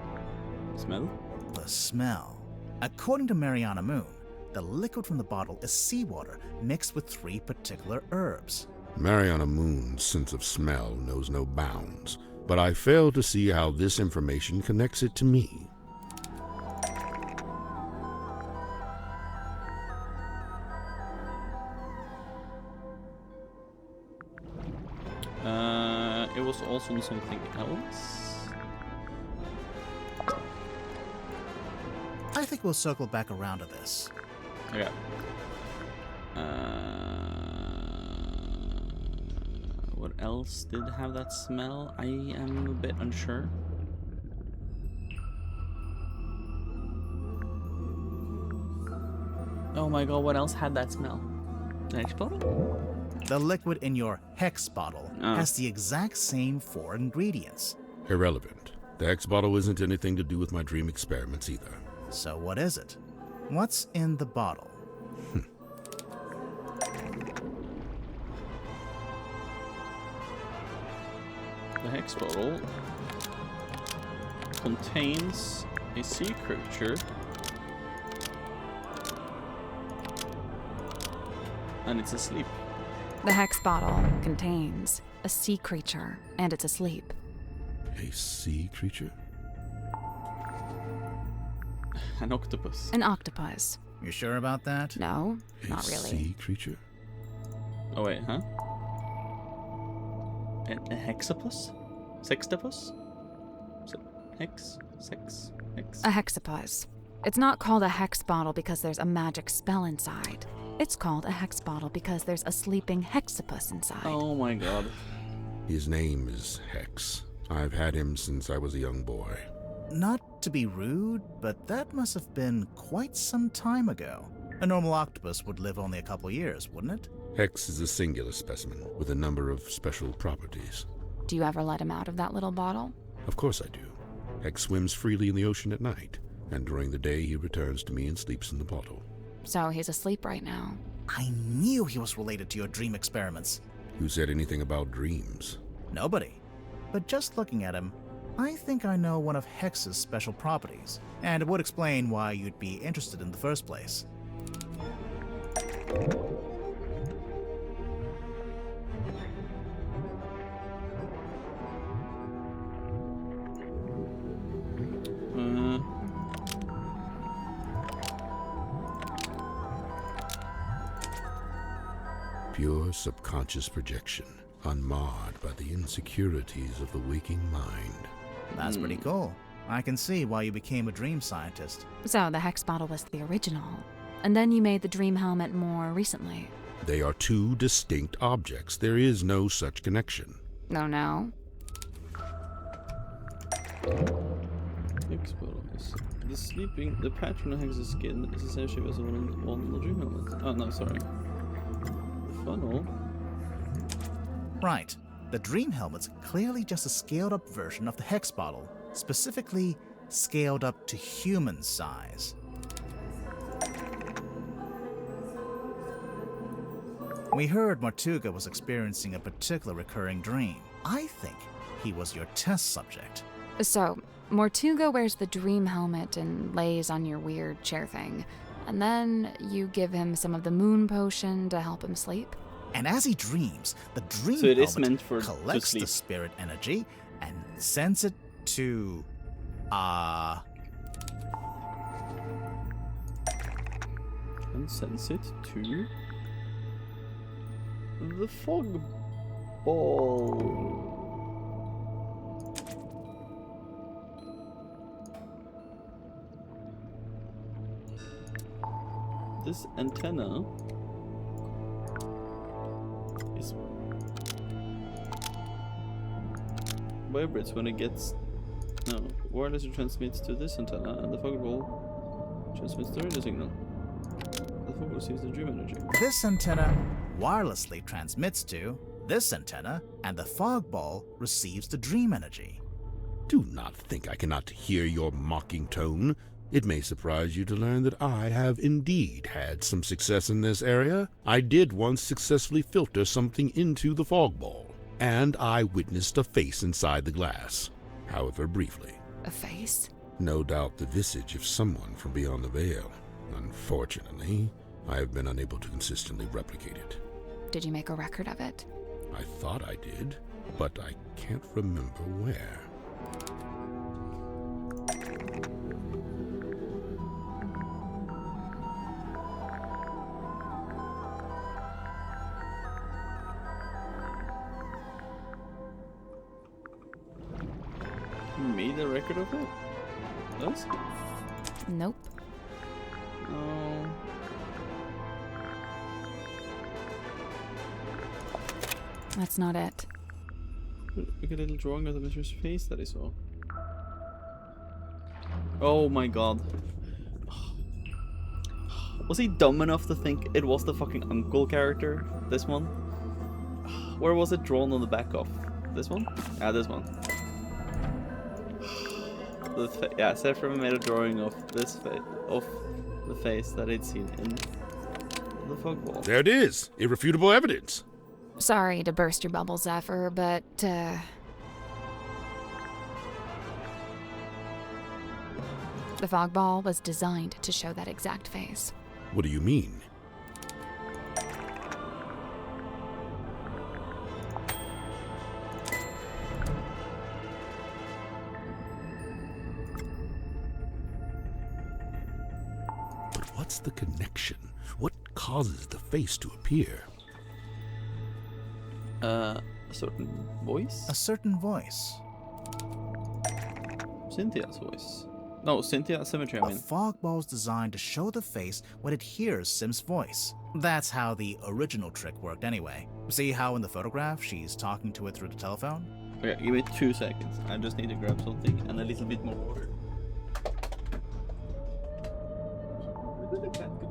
Smell? The smell. According to Mariana Moon, the liquid from the bottle is seawater mixed with 3 particular herbs. Mariana Moon's sense of smell knows no bounds, but I fail to see how this information connects it to me. It was also something else. I think we'll circle back around to this. Okay. What else did have that smell? I am a bit unsure. Oh my god, what else had that smell? The next bottle? The liquid in your hex bottle has the exact same 4 ingredients. Irrelevant. The Hex bottle isn't anything to do with my dream experiments either. So what is it? What's in the bottle? The hex bottle contains a sea creature and it's asleep. The hex bottle contains a sea creature and it's asleep. A sea creature? An octopus. An octopus. You sure about that? No, A not really. sea creature? Oh wait, huh? A hexapus? Sextapus? Hex? Sex? Hex? A hexapus. It's not called a hex bottle because there's a magic spell inside. It's called a hex bottle because there's a sleeping hexapus inside. Oh my god. His name is Hex. I've had him since I was a young boy. Not to be rude, but that must have been quite some time ago. A normal octopus would live only a couple years, wouldn't it? Hex is a singular specimen with a number of special properties. Do you ever let him out of that little bottle? Of course I do. Hex swims freely in the ocean at night, and during the day he returns to me and sleeps in the bottle. So he's asleep right now. I knew he was related to your dream experiments. Who said anything about dreams? Nobody. but just looking at him, I think I know one of Hex's special properties, and it would explain why you'd be interested in the first place. Pure subconscious projection, unmarred by the insecurities of the waking mind. That's pretty cool. I can see why you became a dream scientist. So the hex bottle was the original, and then you made the dream helmet more recently. They are two distinct objects. There is no such connection. Oh no? Hex bottle is the pattern of Hex's skin is essentially as on the dream helmet. Oh no, sorry. The funnel. Right. The dream helmet's clearly just a scaled up version of the hex bottle, specifically scaled up to human size. We heard Mortuga was experiencing a particular recurring dream. I think he was your test subject. So, Mortuga wears the dream helmet and lays on your weird chair thing. And then you give him some of the moon potion to help him sleep. And as he dreams, the dream So it is helmet meant collects to the sleep. spirit energy and sends it to... And sends it to the fog ball. This antenna is vibrates when it gets wirelessly transmits to this antenna, and the fog ball transmits the radio signal. The fog receives the dream energy. This antenna wirelessly transmits to this antenna, and the fog ball receives the dream energy. Do not think I cannot hear your mocking tone. It may surprise you to learn that I have indeed had some success in this area. I did once successfully filter something into the fog ball, and I witnessed a face inside the glass, however briefly. A face? No doubt the visage of someone from beyond the veil. Unfortunately, I have been unable to consistently replicate it. Did you make a record of it? I thought I did, but I can't remember where. You made a record of it? Us? Nope. No. That's not it. Look at a little drawing of the mistress' face that I saw. Oh my god. Was he dumb enough to think it was the fucking uncle character? This one? Where was it drawn on the back of? This one? Ah, this one. Yeah, Sephiroth made a drawing of this of the face that he'd seen in the fog ball. There it is! Irrefutable evidence! Sorry to burst your bubble, Zephyr, but, the fog ball was designed to show that exact face. What do you mean? But what's the connection? What causes the face to appear? A certain voice? A certain voice. Cynthia's voice. No, Cynthia's symmetry, I mean. A fog ball's designed to show the face when it hears Sim's voice. That's how the original trick worked anyway. See how in the photograph she's talking to it through the telephone? Okay, give me 2 seconds. I just need to grab something and a little bit more water. Where did the cat go?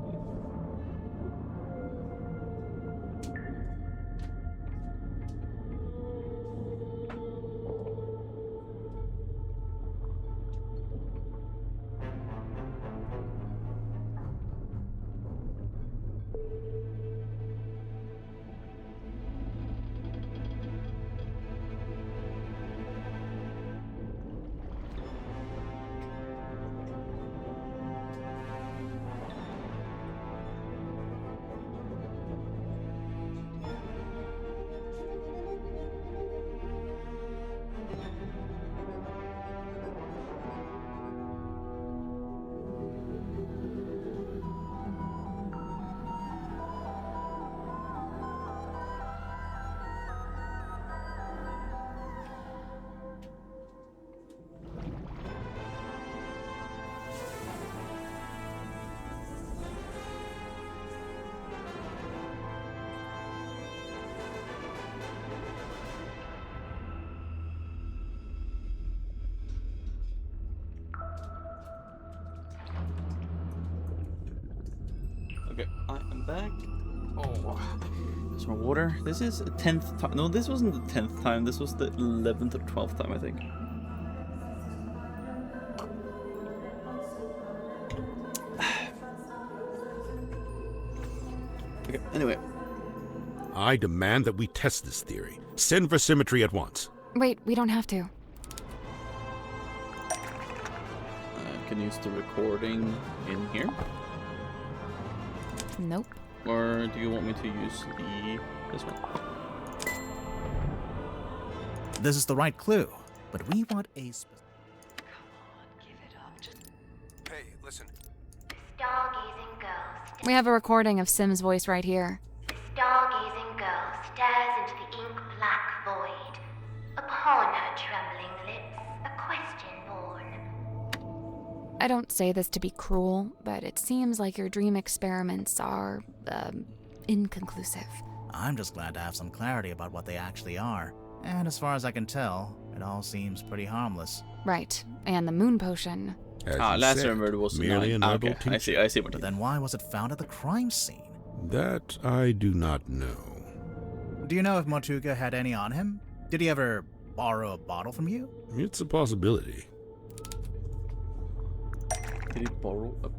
Okay, I am back. Oh, some more water. This is the 10th time. No, this wasn't the 10th time. This was the 11th or 12th time, I think. Okay, anyway. I demand that we test this theory. Send for symmetry at once. Wait, we don't have to. I can use the recording in here. Nope. Or do you want me to use this one? This is the right clue, but we want a Hey, listen. Stargazing girl. We have a recording of Sim's voice right here. Stargazing girl stares into the ink-black void. Upon her trembling lips, a question born. I don't say this to be cruel, but it seems like your dream experiments are, inconclusive. I'm just glad to have some clarity about what they actually are. And as far as I can tell, it all seems pretty harmless. Right, and the moon potion. Last I remembered was merely an okay, I see what. But then why was it found at the crime scene? That I do not know. Do you know if Mortuga had any on him? Did he ever borrow a bottle from you? It's a possibility. Did he borrow a...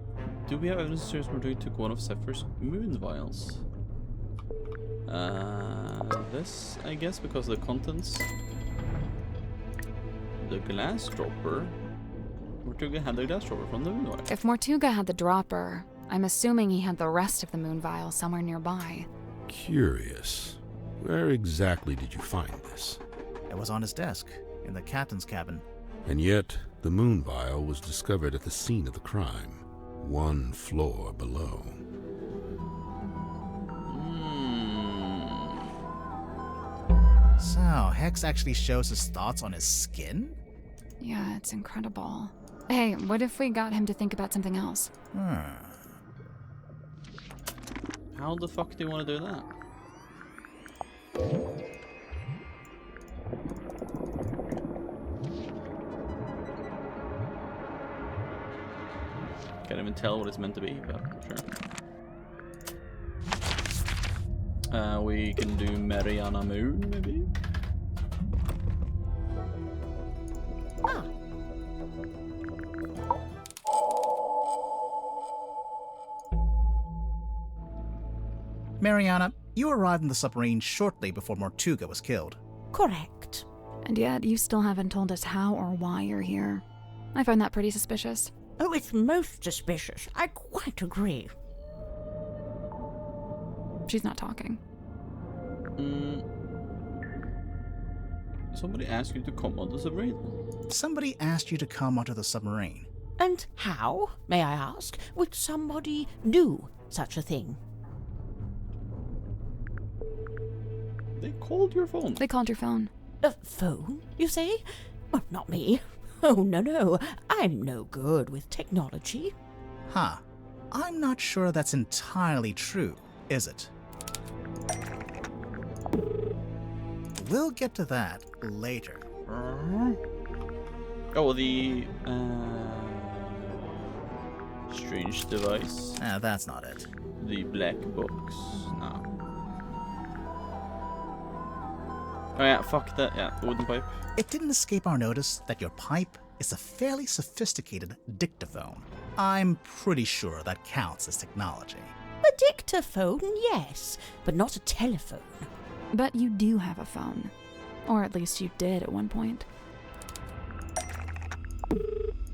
Do we have evidence that Mortuga took one of Zephyr's moon vials? This, I guess, because of the contents. The glass dropper. Mortuga had the glass dropper from the moon vial. If Mortuga had the dropper, I'm assuming he had the rest of the moon vial somewhere nearby. Curious. Where exactly did you find this? It was on his desk, in the captain's cabin. And yet, the moon vial was discovered at the scene of the crime, 1 floor below. So, Hex actually shows his thoughts on his skin? Yeah, it's incredible. Hey, what if we got him to think about something else? How the fuck do you want to do that? Can't even tell what it's meant to be, but sure. We can do Mariana Moon, maybe? Ah. Mariana, you arrived in the submarine shortly before Mortuga was killed. Correct. And yet, you still haven't told us how or why you're here. I find that pretty suspicious. Oh, it's most suspicious. I quite agree. She's not talking. Somebody asked you to come on the submarine. Somebody asked you to come onto the submarine. And how, may I ask, would somebody do such a thing? They called your phone. They called your phone. A phone, you say? Well, not me. Oh, no. I'm no good with technology. Huh. I'm not sure that's entirely true, is it? We'll get to that later. Oh, the strange device. That's not it. The black box. No. Oh yeah, fuck that. Yeah, the wooden pipe. It didn't escape our notice that your pipe is a fairly sophisticated dictaphone. I'm pretty sure that counts as technology. A dictaphone, yes, but not a telephone. But you do have a phone. Or at least you did at one point.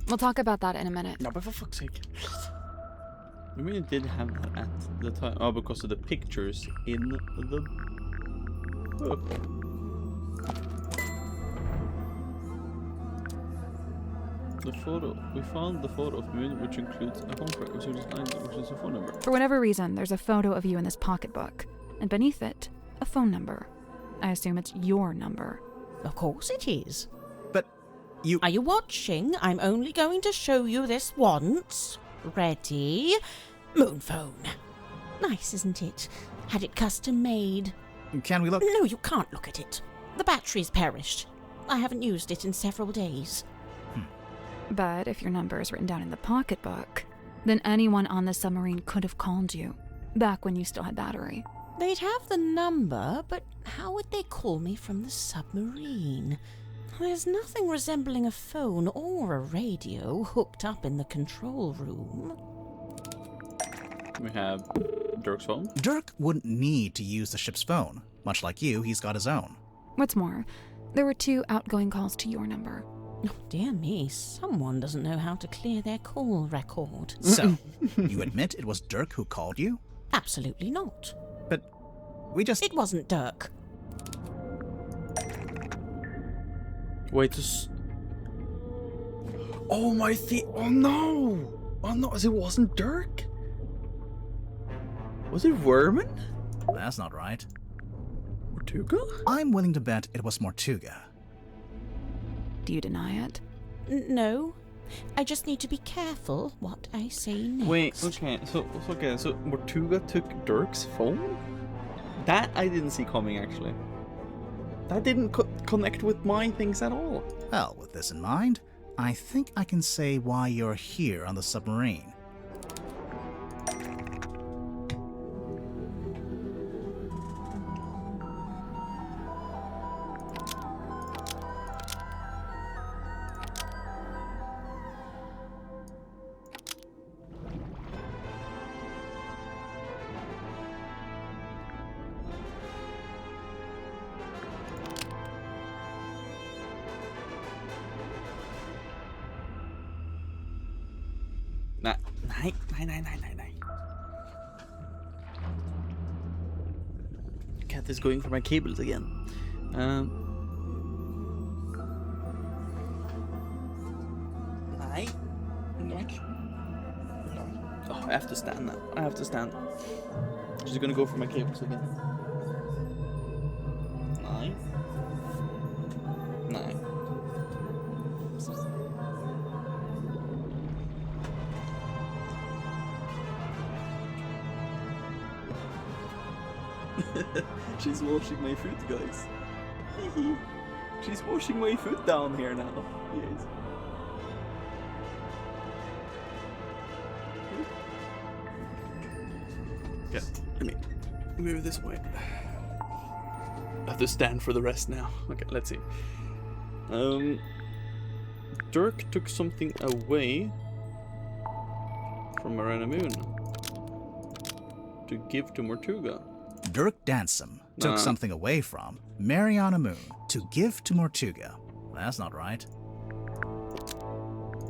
We'll talk about that in a minute. No, but for fuck's sake. You mean it did have that at the time? Oh, because of the pictures in the book. The photo. We found the photo of Moon, which includes a contract, which is a phone number. For whatever reason, there's a photo of you in this pocketbook, and beneath it, a phone number. I assume it's your number. Of course it is. But you... Are you watching? I'm only going to show you this once. Ready? Moon phone. Nice, isn't it? Had it custom made. Can we look? No, you can't look at it. The battery's perished. I haven't used it in several days. But if your number is written down in the pocketbook, then anyone on the submarine could have called you. back when you still had battery. They'd have the number, but how would they call me from the submarine? There's nothing resembling a phone or a radio hooked up in the control room. We have Dirk's phone. Dirk wouldn't need to use the ship's phone. Much like you, he's got his own. What's more, there were 2 outgoing calls to your number. Oh, dear me, someone doesn't know how to clear their call record. So, you admit it was Dirk who called you? Absolutely not. But we just... It wasn't Dirk. Wait, oh my oh no! Oh no, it wasn't Dirk? Was it Werman? That's not right. Mortuga? I'm willing to bet it was Mortuga. Do you deny it? No. I just need to be careful what I say next. Wait, okay, so Mortuga took Dirk's phone? That I didn't see coming, actually. That didn't connect with my things at all. Well, with this in mind, I think I can say why you're here on the submarine. Nej. Cat is going for my cables again. Nej. Oh, I have to stand now. She's gonna go for my cables again. Nej. She's washing my foot, guys. She's washing my foot down here now. Yes. Okay, let me move this way. I have to stand for the rest now. Okay, let's see. Dirk took something away from Marana Moon to give to Mortuga. Dirk Dansom took something away from Mariana Moon to give to Mortuga. That's not right.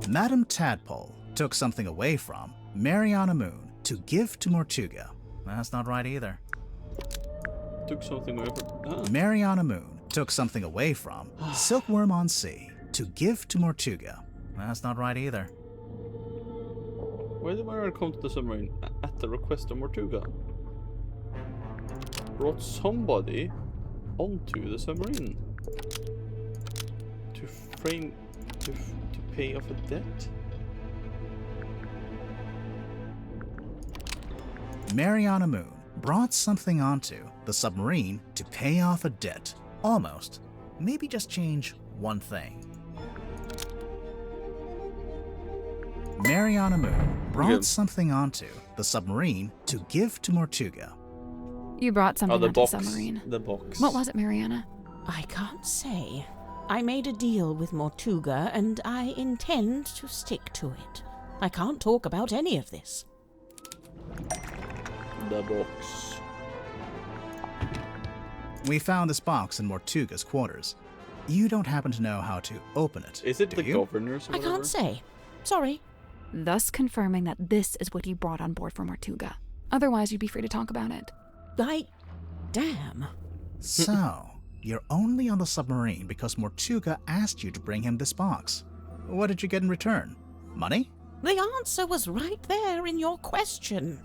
Madame Tadpole took something away from Mariana Moon to give to Mortuga. That's not right either. Took something away from... Mariana Moon took something away from Silkworm on Sea to give to Mortuga. That's not right either. Why did Mariana come to the submarine at the request of Mortuga? Brought somebody onto the submarine to pay off a debt. Mariana Moon brought something onto the submarine to pay off a debt. Almost. Maybe just change one thing. Mariana Moon brought something onto the submarine to give to Mortuga. You brought something onto the box. submarine. The box. What was it, Mariana? I can't say. I made a deal with Mortuga, and I intend to stick to it. I can't talk about any of this. The box. We found this box in Mortuga's quarters. You don't happen to know how to open it. Is it do the you? governor's or I can't say. Sorry. Thus confirming that this is what you brought on board for Mortuga. Otherwise, you'd be free to talk about it. Damn. So, you're only on the submarine because Mortuga asked you to bring him this box. What did you get in return? Money? The answer was right there in your question.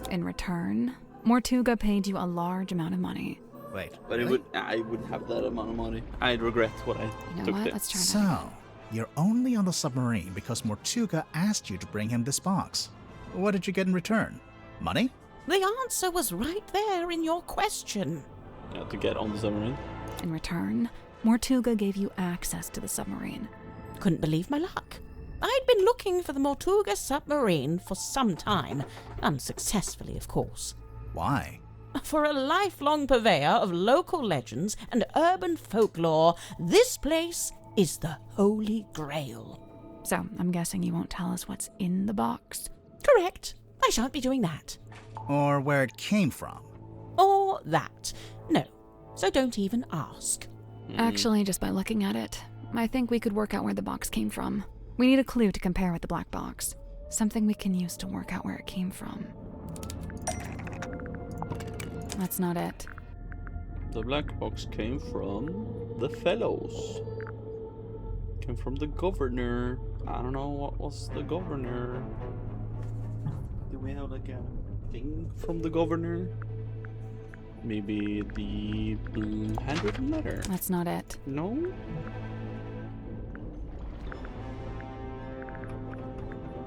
In return, Mortuga paid you a large amount of money. Wait, but really? I would have that amount of money. I'd regret what I took there. Let's try that. So, you're only on the submarine because Mortuga asked you to bring him this box. What did you get in return? Money? The answer was right there in your question. To get on the submarine. In return, Mortuga gave you access to the submarine. Couldn't believe my luck. I'd been looking for the Mortuga submarine for some time, unsuccessfully, of course. Why? For a lifelong purveyor of local legends and urban folklore, this place is the Holy Grail. So, I'm guessing you won't tell us what's in the box? Correct. I shan't be doing that. Or where it came from? Or that. No. So don't even ask. Actually, just by looking at it, I think we could work out where the box came from. We need a clue to compare with the black box. Something we can use to work out where it came from. That's not it. The black box came from the Fellows. Came from the governor. I don't know what was the governor. Do we have like a thing from the governor? Maybe the handwritten letter? That's not it. No?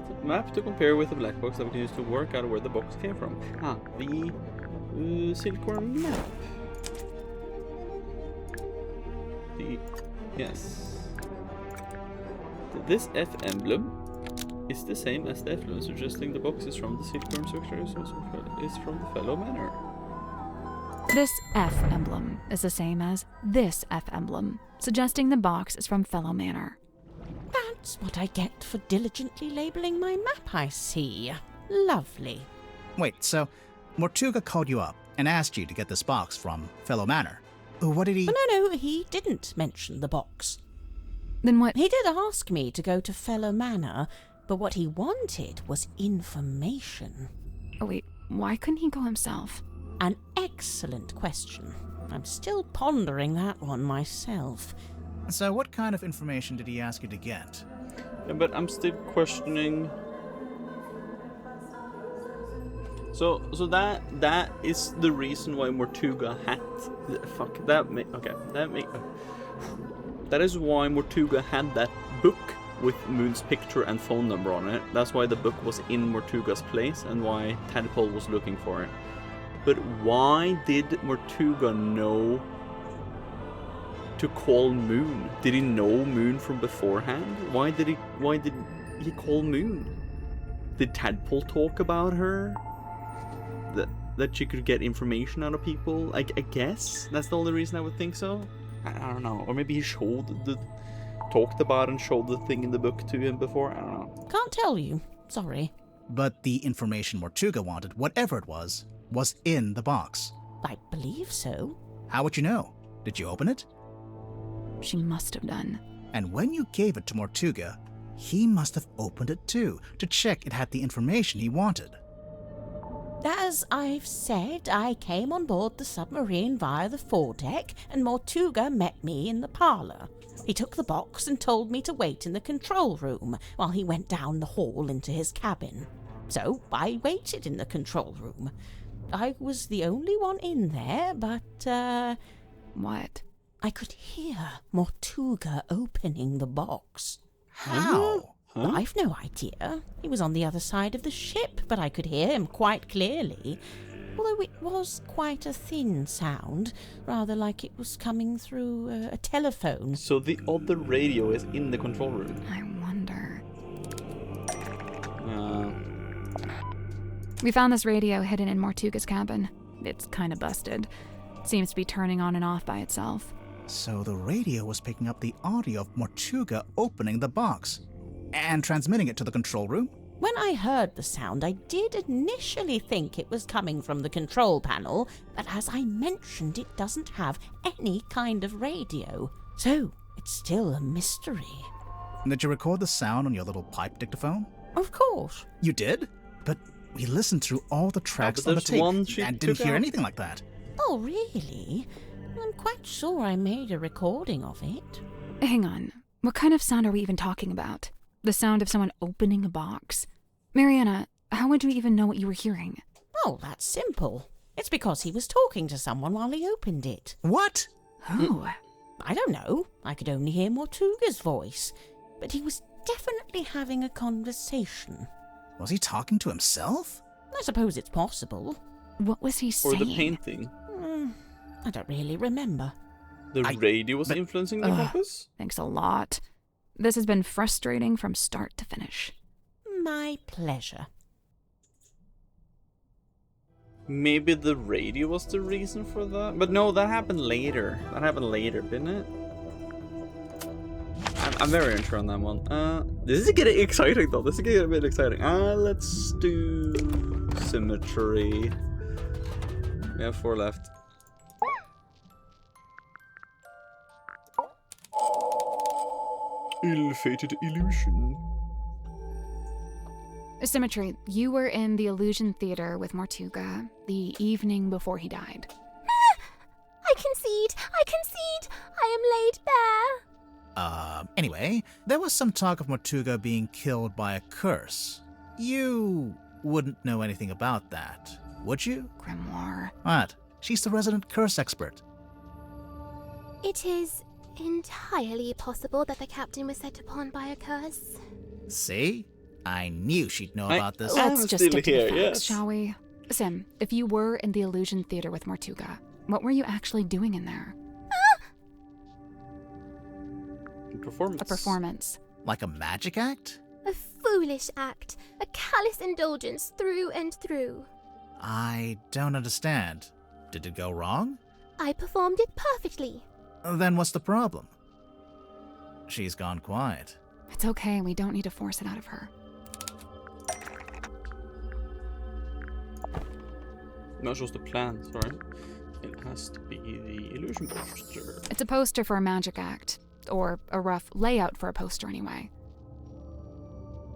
The map to compare with the black box that we can use to work out where the box came from. Ah, the silkworm map. Yes. This F emblem is the same as the F emblem, suggesting the box is from the silkworm structure is from the Fellow Manor. This F emblem is the same as this F emblem, suggesting the box is from Fellow Manor. That's what I get for diligently labeling my map, I see. Lovely. Wait, so Mortuga called you up and asked you to get this box from Fellow Manor. What did he... No, he didn't mention the box. Then what... He did ask me to go to Fellow Manor, but what he wanted was information. Oh wait, why couldn't he go himself? An excellent question. I'm still pondering that one myself. So what kind of information did he ask you to get? Yeah, but I'm still questioning... So that is the reason why Mortuga had... Fuck, that is why Mortuga had that book with Moon's picture and phone number on it. That's why the book was in Mortuga's place and why Tadpole was looking for it. But why did Mortuga know to call Moon? Did he know Moon from beforehand? Why did he call Moon? Did Tadpole talk about her? That she could get information out of people? I guess that's the only reason I would think so. I don't know. Or maybe he talked about and showed the thing in the book to him before. I don't know. Can't tell you. Sorry. But the information Mortuga wanted, whatever it was in the box. I believe so. How would you know? Did you open it? She must have done. And when you gave it to Mortuga, he must have opened it too, to check it had the information he wanted. As I've said, I came on board the submarine via the foredeck, and Mortuga met me in the parlour. He took the box and told me to wait in the control room while he went down the hall into his cabin. So I waited in the control room. I was the only one in there, but, What? I could hear Mortuga opening the box. How? Huh? I've no idea. He was on the other side of the ship, but I could hear him quite clearly. Although it was quite a thin sound, rather like it was coming through a telephone. So the other radio is in the control room. I wonder. We found this radio hidden in Mortuga's cabin. It's kind of busted. Seems to be turning on and off by itself. So the radio was picking up the audio of Mortuga opening the box and transmitting it to the control room? When I heard the sound, I did initially think it was coming from the control panel, but as I mentioned, it doesn't have any kind of radio. So it's still a mystery. Did you record the sound on your little pipe dictaphone? Of course. You did? But we listened through all the tracks on the tape and didn't hear anything like that. Oh, really? I'm quite sure I made a recording of it. Hang on. What kind of sound are we even talking about? The sound of someone opening a box? Mariana, how would you even know what you were hearing? Oh, that's simple. It's because he was talking to someone while he opened it. What? Who? I don't know. I could only hear Mortuga's voice. But he was definitely having a conversation. Was he talking to himself? I suppose it's possible. What was he saying? Or the painting. I don't really remember. The radio was influencing the compass? Thanks a lot. This has been frustrating from start to finish. My pleasure. Maybe the radio was the reason for that? But no, that happened later. That happened later, didn't it? I'm very unsure on that one. This is getting exciting though. This is getting a bit exciting. Let's do symmetry. We have 4 left. Ill-fated illusion. Symmetry, you were in the Illusion Theater with Mortuga the evening before he died. I concede! I concede! I am laid bare! Anyway, there was some talk of Mortuga being killed by a curse. You wouldn't know anything about that, would you? Grimoire. What? She's the resident curse expert. It is entirely possible that the captain was set upon by a curse. See? I knew she'd know about this. Let's just get to the facts, shall we? Sim, if you were in the Illusion Theater with Mortuga, what were you actually doing in there? Performance. A performance. Like a magic act? A foolish act. A callous indulgence through and through. I don't understand. Did it go wrong? I performed it perfectly. Then what's the problem? She's gone quiet. It's okay, we don't need to force it out of her. That was the plan, sorry. It has to be the illusion poster. It's a poster for a magic act. Or a rough layout for a poster, anyway.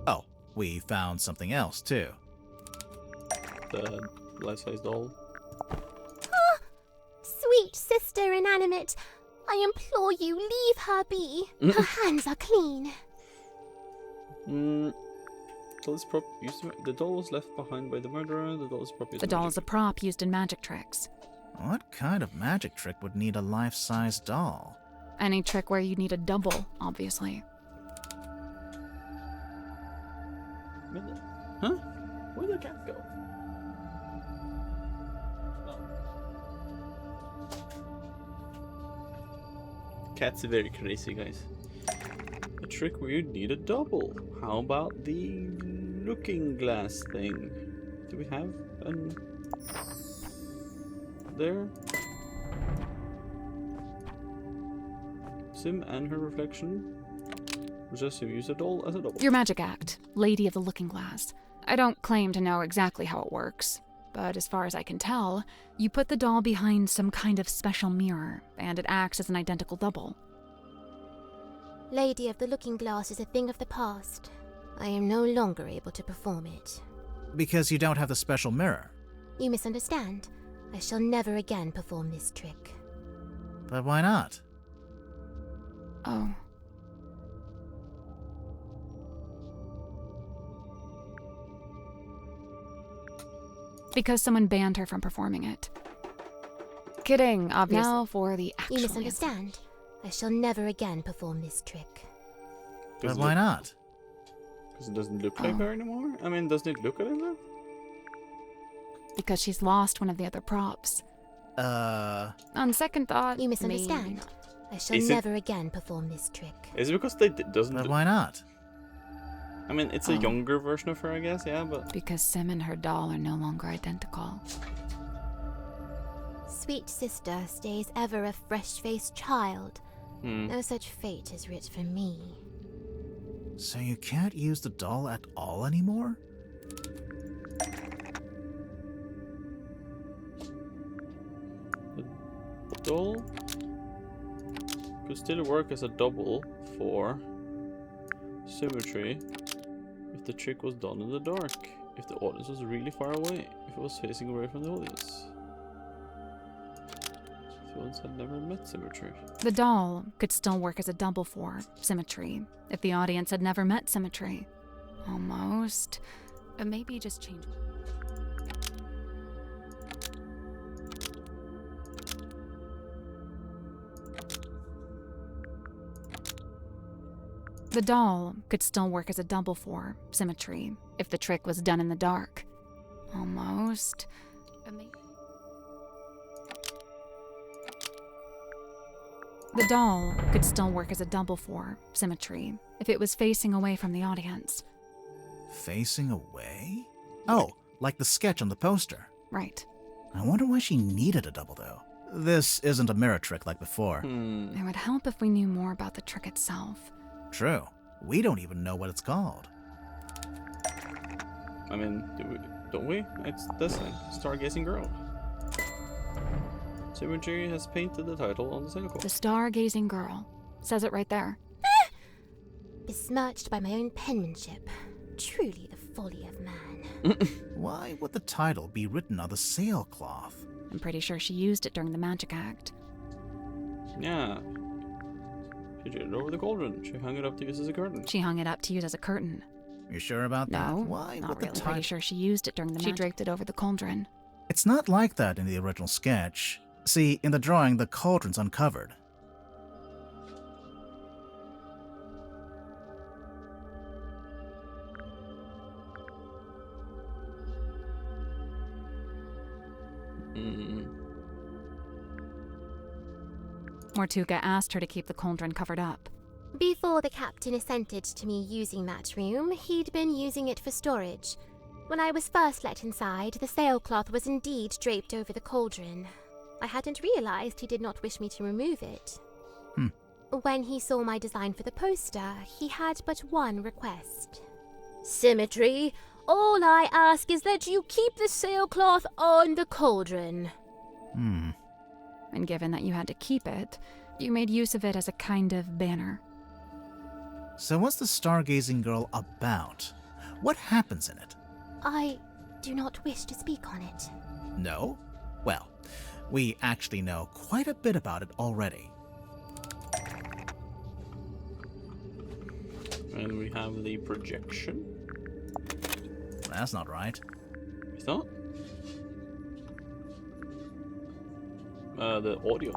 Oh, we found something else, too. The life-size doll. Ah, sweet sister inanimate, I implore you, leave her be. Her hands are clean. Doll's prop used to, the doll was left behind by the murderer. The doll is prop used The doll is a prop used in magic tricks. What kind of magic trick would need a life-size doll? Any trick where you need a double, obviously. Huh? Where'd the cat go? Cat's very crazy, guys. A trick where you need a double. How about the looking glass thing? Do we have an there? Sim and her reflection. Just use a doll as a double. Your magic act, Lady of the Looking Glass. I don't claim to know exactly how it works, but as far as I can tell, you put the doll behind some kind of special mirror, and it acts as an identical double. Lady of the Looking Glass is a thing of the past. I am no longer able to perform it. Because you don't have the special mirror. You misunderstand. I shall never again perform this trick. But why not? Oh. Because someone banned her from performing it. Kidding, obviously. Now for the actual You misunderstand. answer. I shall never again perform this trick. But why not? Because it doesn't look like her anymore? I mean, doesn't it look like that? Because she's lost one of the other props. On second thought, You misunderstand. I shall never again perform this trick. Is it because they doesn't? But why not? I mean, it's a younger version of her, I guess. Yeah, but because Sim and her doll are no longer identical. Sweet sister stays ever a fresh-faced child. No such fate is writ for me. So you can't use the doll at all anymore? the doll could still work as a double for symmetry if the trick was done in the dark, if the audience was really far away, if it was facing away from the audience. If the audience had never met symmetry. The doll could still work as a double for symmetry if the audience had never met symmetry. Almost. Maybe just change. The doll could still work as a double for symmetry if the trick was done in the dark. Almost. The doll could still work as a double for symmetry if it was facing away from the audience. Facing away? Oh, like the sketch on the poster. Right. I wonder why she needed a double, though. This isn't a mirror trick like before. It would help if we knew more about the trick itself. True. We don't even know what it's called. I mean, don't we? It's this thing, Stargazing Girl. Symmetry has painted the title on the sailcloth. The Stargazing Girl. Says it right there. Besmirched by my own penmanship. Truly the folly of man. Why would the title be written on the sailcloth? I'm pretty sure she used it during the magic act. Yeah. She did it over the cauldron. She hung it up to use as a curtain. She hung it up to use as a curtain. You sure about that? No, Why not would really. the Pretty sure she used it during the magic. She draped it over the cauldron. It's not like that in the original sketch. See, in the drawing, the cauldron's uncovered. Mortuga asked her to keep the cauldron covered up. Before the captain assented to me using that room, he'd been using it for storage. When I was first let inside, the sailcloth was indeed draped over the cauldron. I hadn't realized he did not wish me to remove it. When he saw my design for the poster, he had but one request. Symmetry. All I ask is that you keep the sailcloth on the cauldron. And given that you had to keep it, you made use of it as a kind of banner. So what's the Stargazing Girl about? What happens in it? I do not wish to speak on it. No? Well, we actually know quite a bit about it already. And we have the projection. That's not right. You thought? The audio.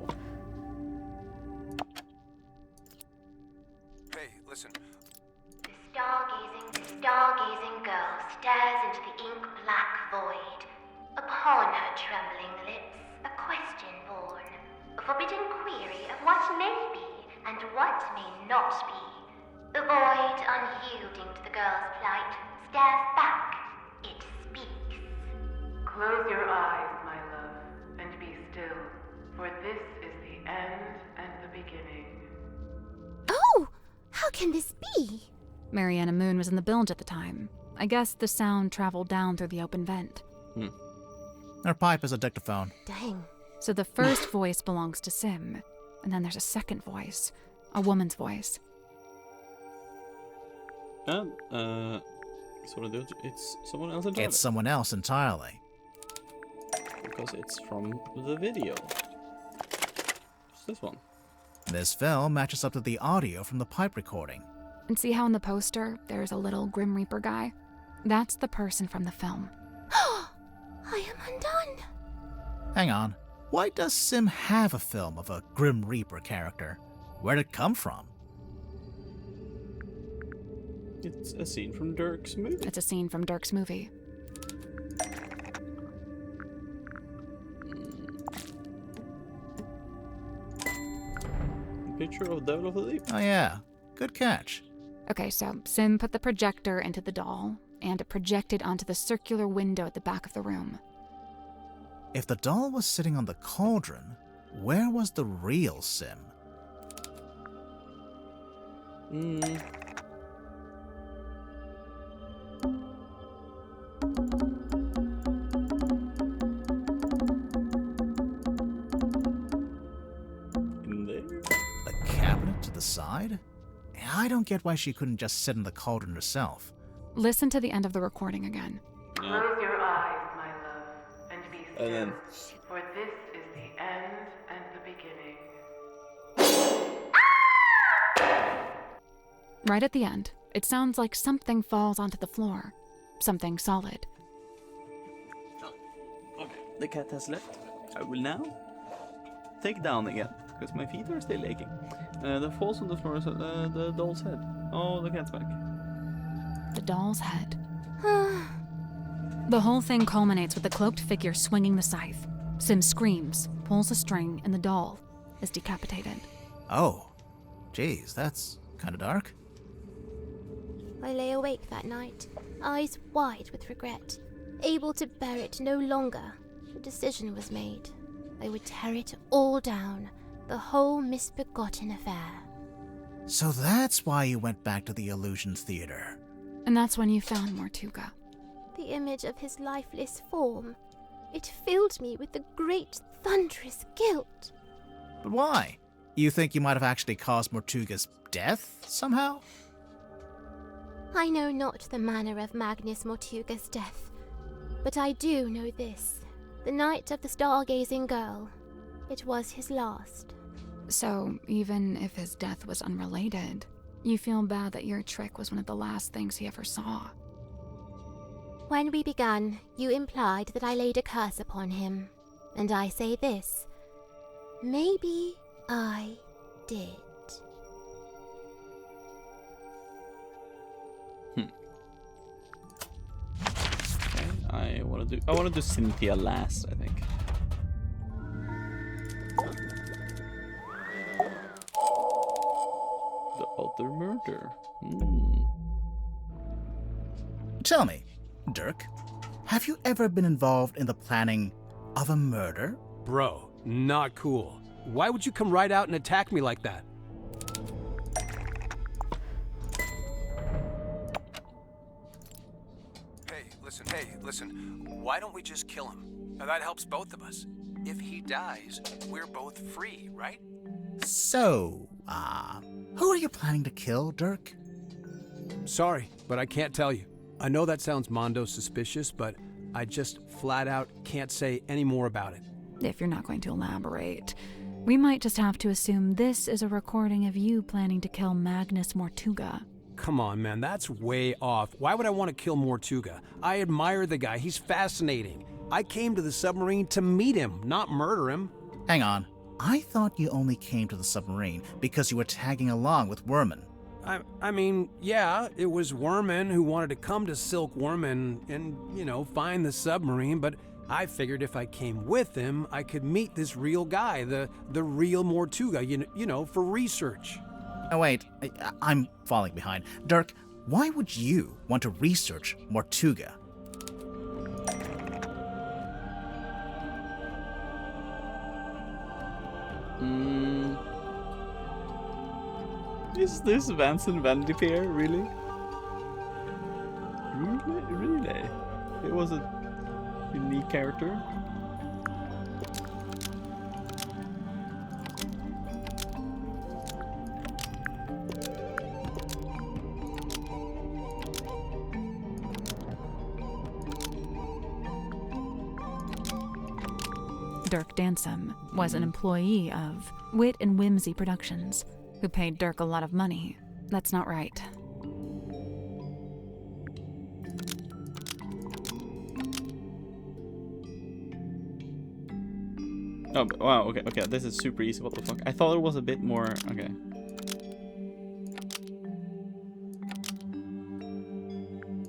Hey, listen. The stargazing girl stares into the ink-black void. Upon her trembling lips, a question born. A forbidden query of what may be and what may not be. The void, unyielding to the girl's plight, stares back. It speaks. Close your eyes, my love, and be still, for this is the end and the beginning. Oh! How can this be? Mariana Moon was in the bilge at the time. I guess the sound traveled down through the open vent. Her pipe is a dictaphone. Dang. So the first voice belongs to Sim, and then there's a second voice, a woman's voice. And, it's someone else entirely. It's someone else entirely. Because it's from the video. It's this one. This film matches up to the audio from the pipe recording. And see how in the poster there's a little Grim Reaper guy? That's the person from the film. I am undone. Hang on. Why does Sim have a film of a Grim Reaper character? Where'd it come from? It's a scene from Dirk's movie. It's a scene from Dirk's movie. Picture of Devil of the Deep. Oh yeah, good catch. Okay, so Sim put the projector into the doll, and it projected onto the circular window at the back of the room. If the doll was sitting on the cauldron, where was the real Sim? In there? The cabinet to the side? I don't get why she couldn't just sit in the cauldron herself. Listen to the end of the recording again. Close your eyes, my love, and be still, And then... for this is the end and the beginning. Right at the end, it sounds like something falls onto the floor. Something solid. Okay, the cat has left. I will now take down again, because my feet are still aching. The falls on the floor is the doll's head. Oh, the cat's back. The doll's head. The whole thing culminates with the cloaked figure swinging the scythe. Sim screams, pulls a string, and the doll is decapitated. Oh, geez, that's kind of dark. I lay awake that night, eyes wide with regret, able to bear it no longer. The decision was made. I would tear it all down, the whole misbegotten affair. So that's why you went back to the Illusion Theater. And that's when you found Mortuga. The image of his lifeless form. It filled me with a great, thunderous guilt. But why? You think you might have actually caused Mortuga's death, somehow? I know not the manner of Magnus Mortuga's death, but I do know this. The night of the stargazing girl. It was his last. So, even if his death was unrelated, you feel bad that your trick was one of the last things he ever saw. When we began, you implied that I laid a curse upon him. And I say this. Maybe I did. I want to do Cynthia last, I think. The other murder. Tell me, Dirk, have you ever been involved in the planning of a murder? Bro, not cool. Why would you come right out and attack me like that? Hey, listen. Why don't we just kill him? Now that helps both of us. If he dies, we're both free, right? So, who are you planning to kill, Dirk? Sorry, but I can't tell you. I know that sounds mondo suspicious, but I just flat out can't say any more about it. If you're not going to elaborate, we might just have to assume this is a recording of you planning to kill Magnus Mortuga. Come on, man, that's way off. Why would I want to kill Mortuga? I admire the guy. He's fascinating. I came to the submarine to meet him, not murder him. Hang on. I thought you only came to the submarine because you were tagging along with Worman. I mean, yeah, it was Worman who wanted to come to Silkworm and, you know, find the submarine, but I figured if I came with him, I could meet this real guy, the real Mortuga, you know, for research. Oh, wait, I'm falling behind. Dirk, why would you want to research Mortuga? Is this Vincent Van de Peer, really? Really? It was a unique character. Dirk Dansom was an employee of Wit and Whimsy Productions, who paid Dirk a lot of money. That's not right. Oh, wow, okay, this is super easy, what the fuck. I thought it was a bit more, okay.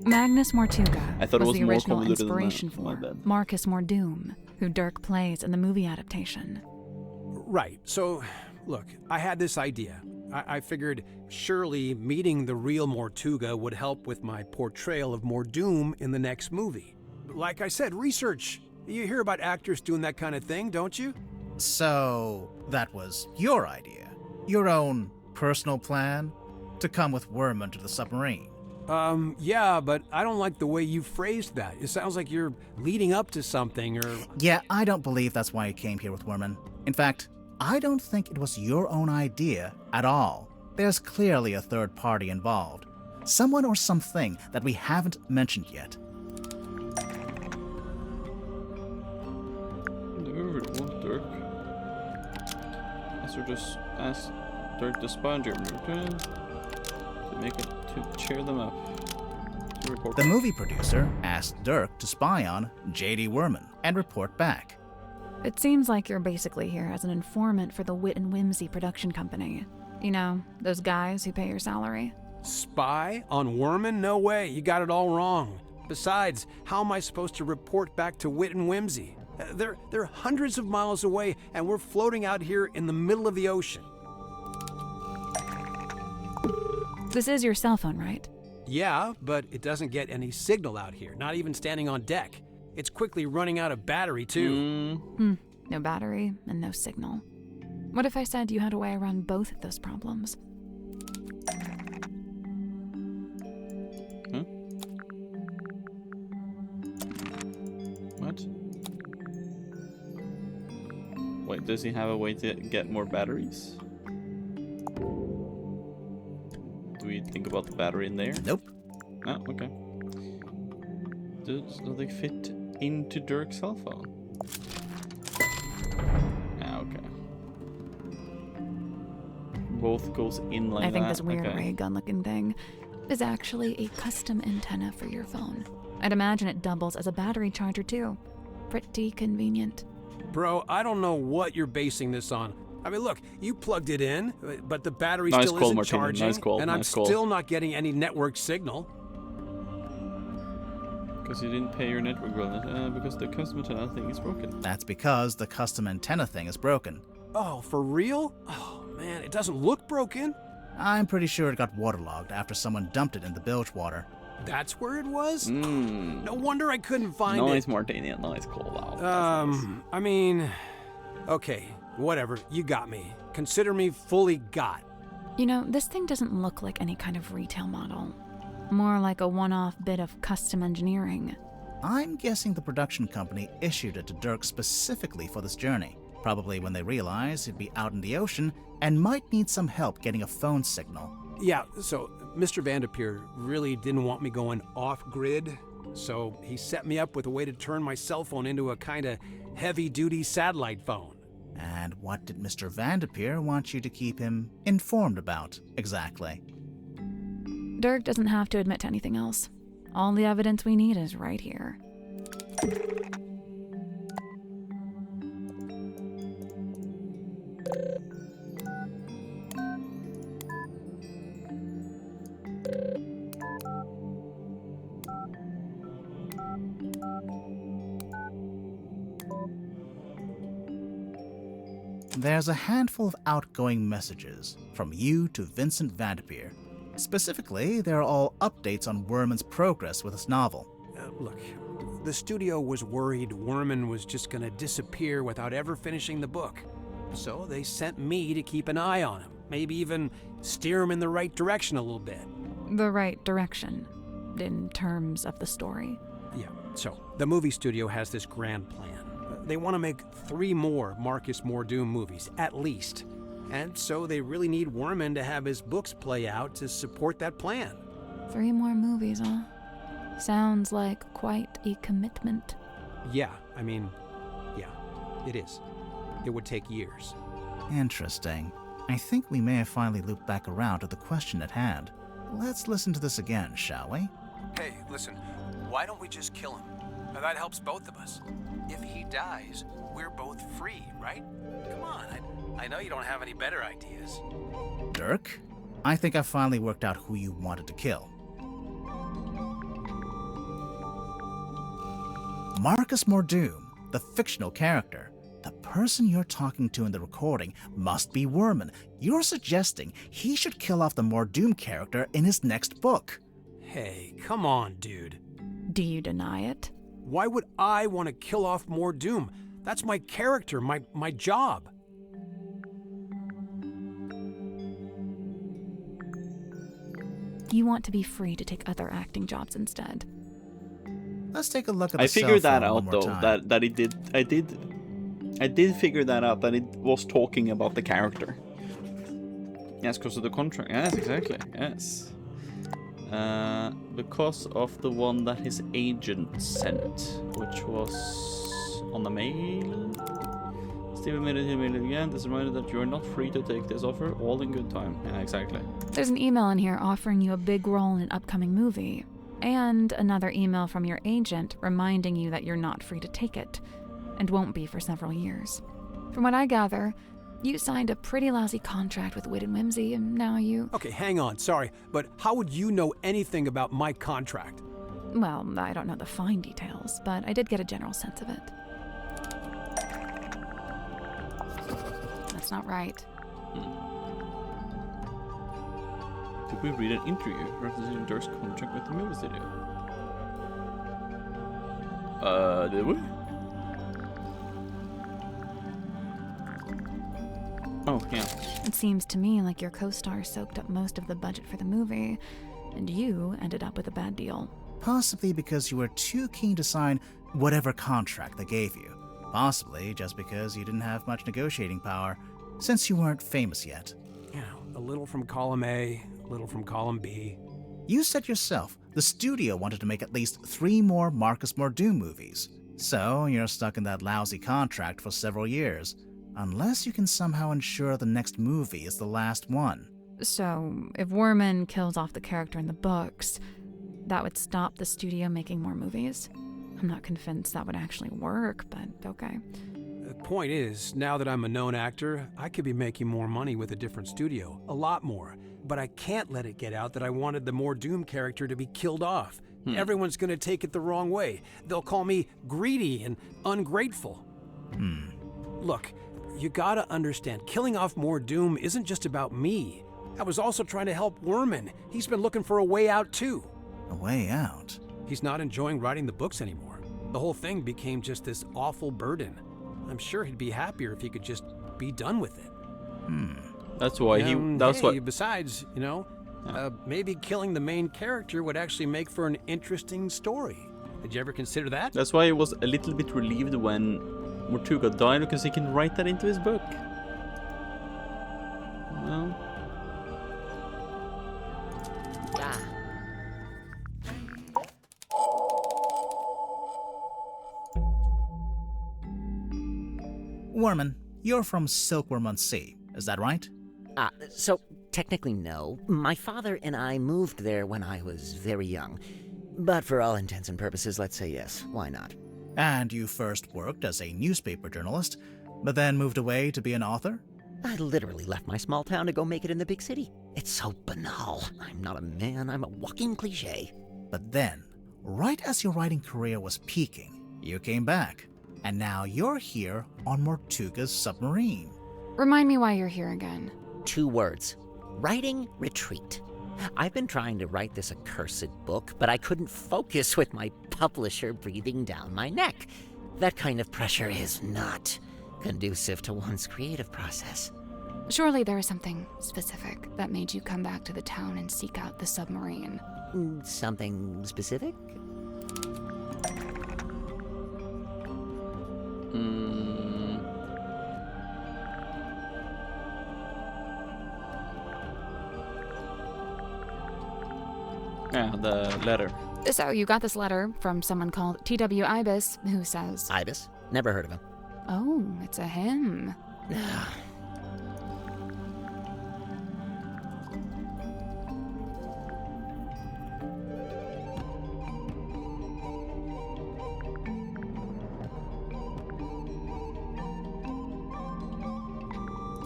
Magnus Mortuga I thought was it was the more original convoluted inspiration than that. for Marcus Mordoom, who Dirk plays in the movie adaptation. Right, so, look, I had this idea. I figured surely meeting the real Mortuga would help with my portrayal of Mordoom in the next movie. Like I said, research. You hear about actors doing that kind of thing, don't you? So, that was your idea? Your own personal plan? To come with Worman to the submarine? Yeah, but I don't like the way you phrased that. It sounds like you're leading up to something, or... Yeah, I don't believe that's why you came here with Worman. In fact, I don't think it was your own idea at all. There's clearly a third party involved. Someone or something that we haven't mentioned yet. Dirk. I should just ask Dirk to spy on Germany to make it to cheer them up. The movie producer asked Dirk to spy on J.D. Worman and report back. It seems like you're basically here as an informant for the Wit and Whimsy production company. You know, those guys who pay your salary. Spy on Worman? No way, you got it all wrong. Besides, how am I supposed to report back to Wit and Whimsy? They're hundreds of miles away, and we're floating out here in the middle of the ocean. This is your cell phone, right? Yeah, but it doesn't get any signal out here, not even standing on deck. It's quickly running out of battery, too. No battery and no signal. What if I said you had a way around both of those problems? What? Wait, does he have a way to get more batteries? Do we think about the battery in there? Nope. Oh, okay. Does they fit into Dirk's cell phone? Ah, okay. Both goes in like that? I think this weird okay. ray gun looking thing is actually a custom antenna for your phone. I'd imagine it doubles as a battery charger too. Pretty convenient. Bro, I don't know what you're basing this on. I mean, look, you plugged it in, but the battery Nice still call, isn't Martina. charging, Nice call, and I'm nice call. still not getting any network signal. Because you didn't pay your network bill, because the custom antenna thing is broken. That's because the custom antenna thing is broken. Oh, for real? Oh, man, it doesn't look broken. I'm pretty sure it got waterlogged after someone dumped it in the bilge water. That's where it was? No wonder I couldn't find it. Nice, Martina. Nice call out. I mean, okay, whatever. You got me. Consider me fully got. You know, this thing doesn't look like any kind of retail model. More like a one-off bit of custom engineering. I'm guessing the production company issued it to Dirk specifically for this journey. Probably when they realized he'd be out in the ocean and might need some help getting a phone signal. Yeah, so Mr. Vanderpeer really didn't want me going off-grid, so he set me up with a way to turn my cell phone into a kind of heavy-duty satellite phone. And what did Mr. Vanderpeer want you to keep him informed about, exactly? Dirk doesn't have to admit to anything else. All the evidence we need is right here. There's a handful of outgoing messages from you to Vincent Vanderpeer. Specifically, they're all updates on Werman's progress with his novel. Look, the studio was worried Werman was just gonna disappear without ever finishing the book. So they sent me to keep an eye on him, maybe even steer him in the right direction a little bit. The right direction, in terms of the story. Yeah, so the movie studio has this grand plan. They want to make 3 more Marcus Mordoom movies, at least. And so they really need Werman to have his books play out to support that plan. 3 more movies, huh? Sounds like quite a commitment. Yeah, I mean, yeah, it is. It would take years. Interesting. I think we may have finally looped back around to the question at hand. Let's listen to this again, shall we? Hey, listen, why don't we just kill him? That helps both of us. If he dies, we're both free, right? Come on, I know you don't have any better ideas. Dirk, I think I finally worked out who you wanted to kill. Marcus Mordoom, the fictional character. The person you're talking to in the recording must be Werman. You're suggesting he should kill off the Mordoom character in his next book. Hey, come on, dude. Do you deny it? Why would I want to kill off Mordoom? That's my character, my job. You want to be free to take other acting jobs instead. Let's take a look at the I figured cell that phone out one more though. time. I did figure that out, that it was talking about the character. Yes, because of the contract. Yes, exactly. Yes. Because of the one that his agent sent, which was on the mail. Steven made it again. This reminded that you're not free to take this offer. All in good time. Yeah, exactly. There's an email in here offering you a big role in an upcoming movie. And another email from your agent reminding you that you're not free to take it, and won't be for several years. From what I gather, you signed a pretty lousy contract with Wit and Whimsy, and now you... Okay, hang on, sorry, but how would you know anything about my contract? Well, I don't know the fine details, but I did get a general sense of it. That's not right. Did we read an interview representing Dirk's contract with the movie studio? Did we? Oh, yeah. It seems to me like your co-star soaked up most of the budget for the movie, and you ended up with a bad deal. Possibly because you were too keen to sign whatever contract they gave you. Possibly just because you didn't have much negotiating power, since you weren't famous yet. You know, a little from column A, a little from column B. You said yourself the studio wanted to make at least 3 more Marcus Mordoom movies. So you're stuck in that lousy contract for several years. Unless you can somehow ensure the next movie is the last one. So, if Worman kills off the character in the books, that would stop the studio making more movies? I'm not convinced that would actually work, but okay. The point is, now that I'm a known actor, I could be making more money with a different studio. A lot more. But I can't let it get out that I wanted the Mordoom character to be killed off. Everyone's gonna take it the wrong way. They'll call me greedy and ungrateful. Look, you gotta understand, killing off Mordoom isn't just about me. I was also trying to help Worman. He's been looking for a way out too. A way out? He's not enjoying writing the books anymore. The whole thing became just this awful burden. I'm sure he'd be happier if he could just be done with it. That's why Besides, you know, maybe killing the main character would actually make for an interesting story. Did you ever consider that? That's why he was a little bit relieved when Mortuga died, because he can write that into his book. Well. Worman, you're from Silkworm on Sea, is that right? So technically no. My father and I moved there when I was very young. But for all intents and purposes, let's say yes. Why not? And you first worked as a newspaper journalist, but then moved away to be an author? I literally left my small town to go make it in the big city. It's so banal. I'm not a man, I'm a walking cliché. But then, right as your writing career was peaking, you came back. And now you're here on Mortuga's submarine. Remind me why you're here again. 2 words. Writing retreat. I've been trying to write this accursed book, but I couldn't focus with my publisher breathing down my neck. That kind of pressure is not conducive to one's creative process. Surely there is something specific that made you come back to the town and seek out the submarine. Something specific? Yeah, the letter. So you got this letter from someone called T.W. Ibis, who says... Ibis? Never heard of him. Oh, it's a him.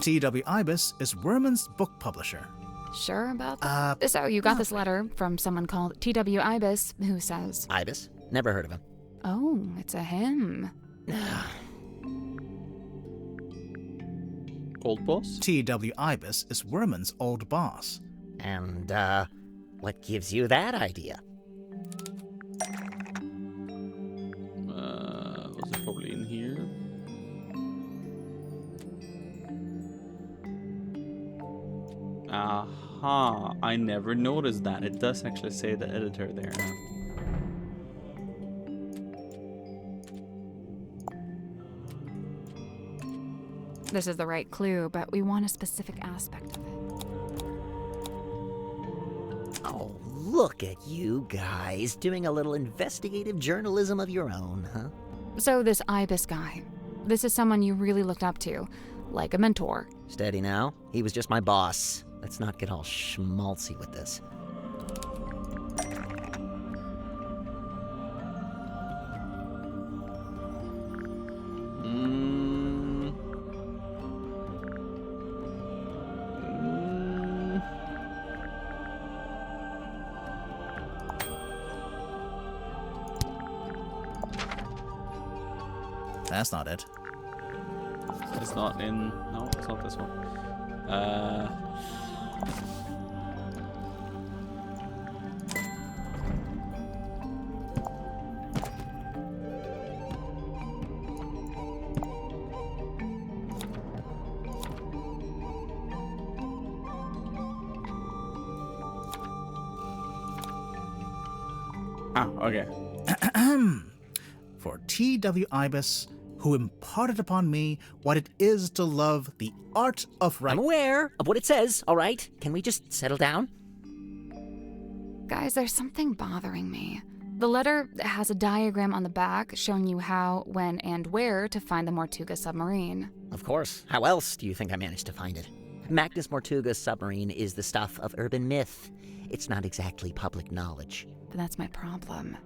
T.W. Ibis is Worman's book publisher. Sure about that? So you got this letter from someone called T.W. Ibis, who says... Ibis? Never heard of him. Oh, it's a him. Old boss? T.W. Ibis is Worman's old boss. And, what gives you that idea? Was it probably in here? Aha, I never noticed that. It does actually say the editor there now. This is the right clue, but we want a specific aspect of it. Oh, look at you guys doing a little investigative journalism of your own, huh? So this Ibis guy, this is someone you really looked up to, like a mentor. Steady now. He was just my boss. Let's not get all schmaltzy with this. That's not it. It's not in... No, it's not this one. Ah, okay. For T.W. Ibis, who imparted upon me what it is to love the art of I'm aware of what it says, all right? Can we just settle down? Guys, there's something bothering me. The letter has a diagram on the back showing you how, when, and where to find the Mortuga submarine. Of course. How else do you think I managed to find it? Magnus Mortuga's submarine is the stuff of urban myth. It's not exactly public knowledge. But that's my problem.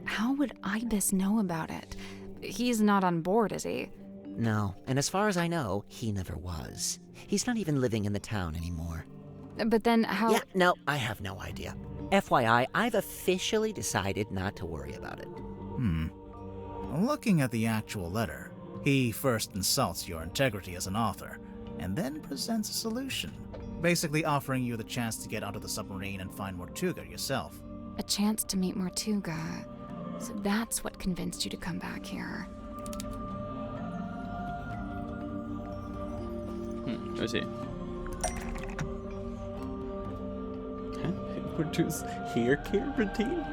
How would Ibis know about it? He's not on board, is he? No, and as far as I know, he never was. He's not even living in the town anymore. But then how... Yeah, no, I have no idea. FYI, I've officially decided not to worry about it. Looking at the actual letter, he first insults your integrity as an author, and then presents a solution, basically offering you the chance to get onto the submarine and find Mortuga yourself. A chance to meet Mortuga. So that's what convinced you to come back here. Let's see. Produce hair care routine?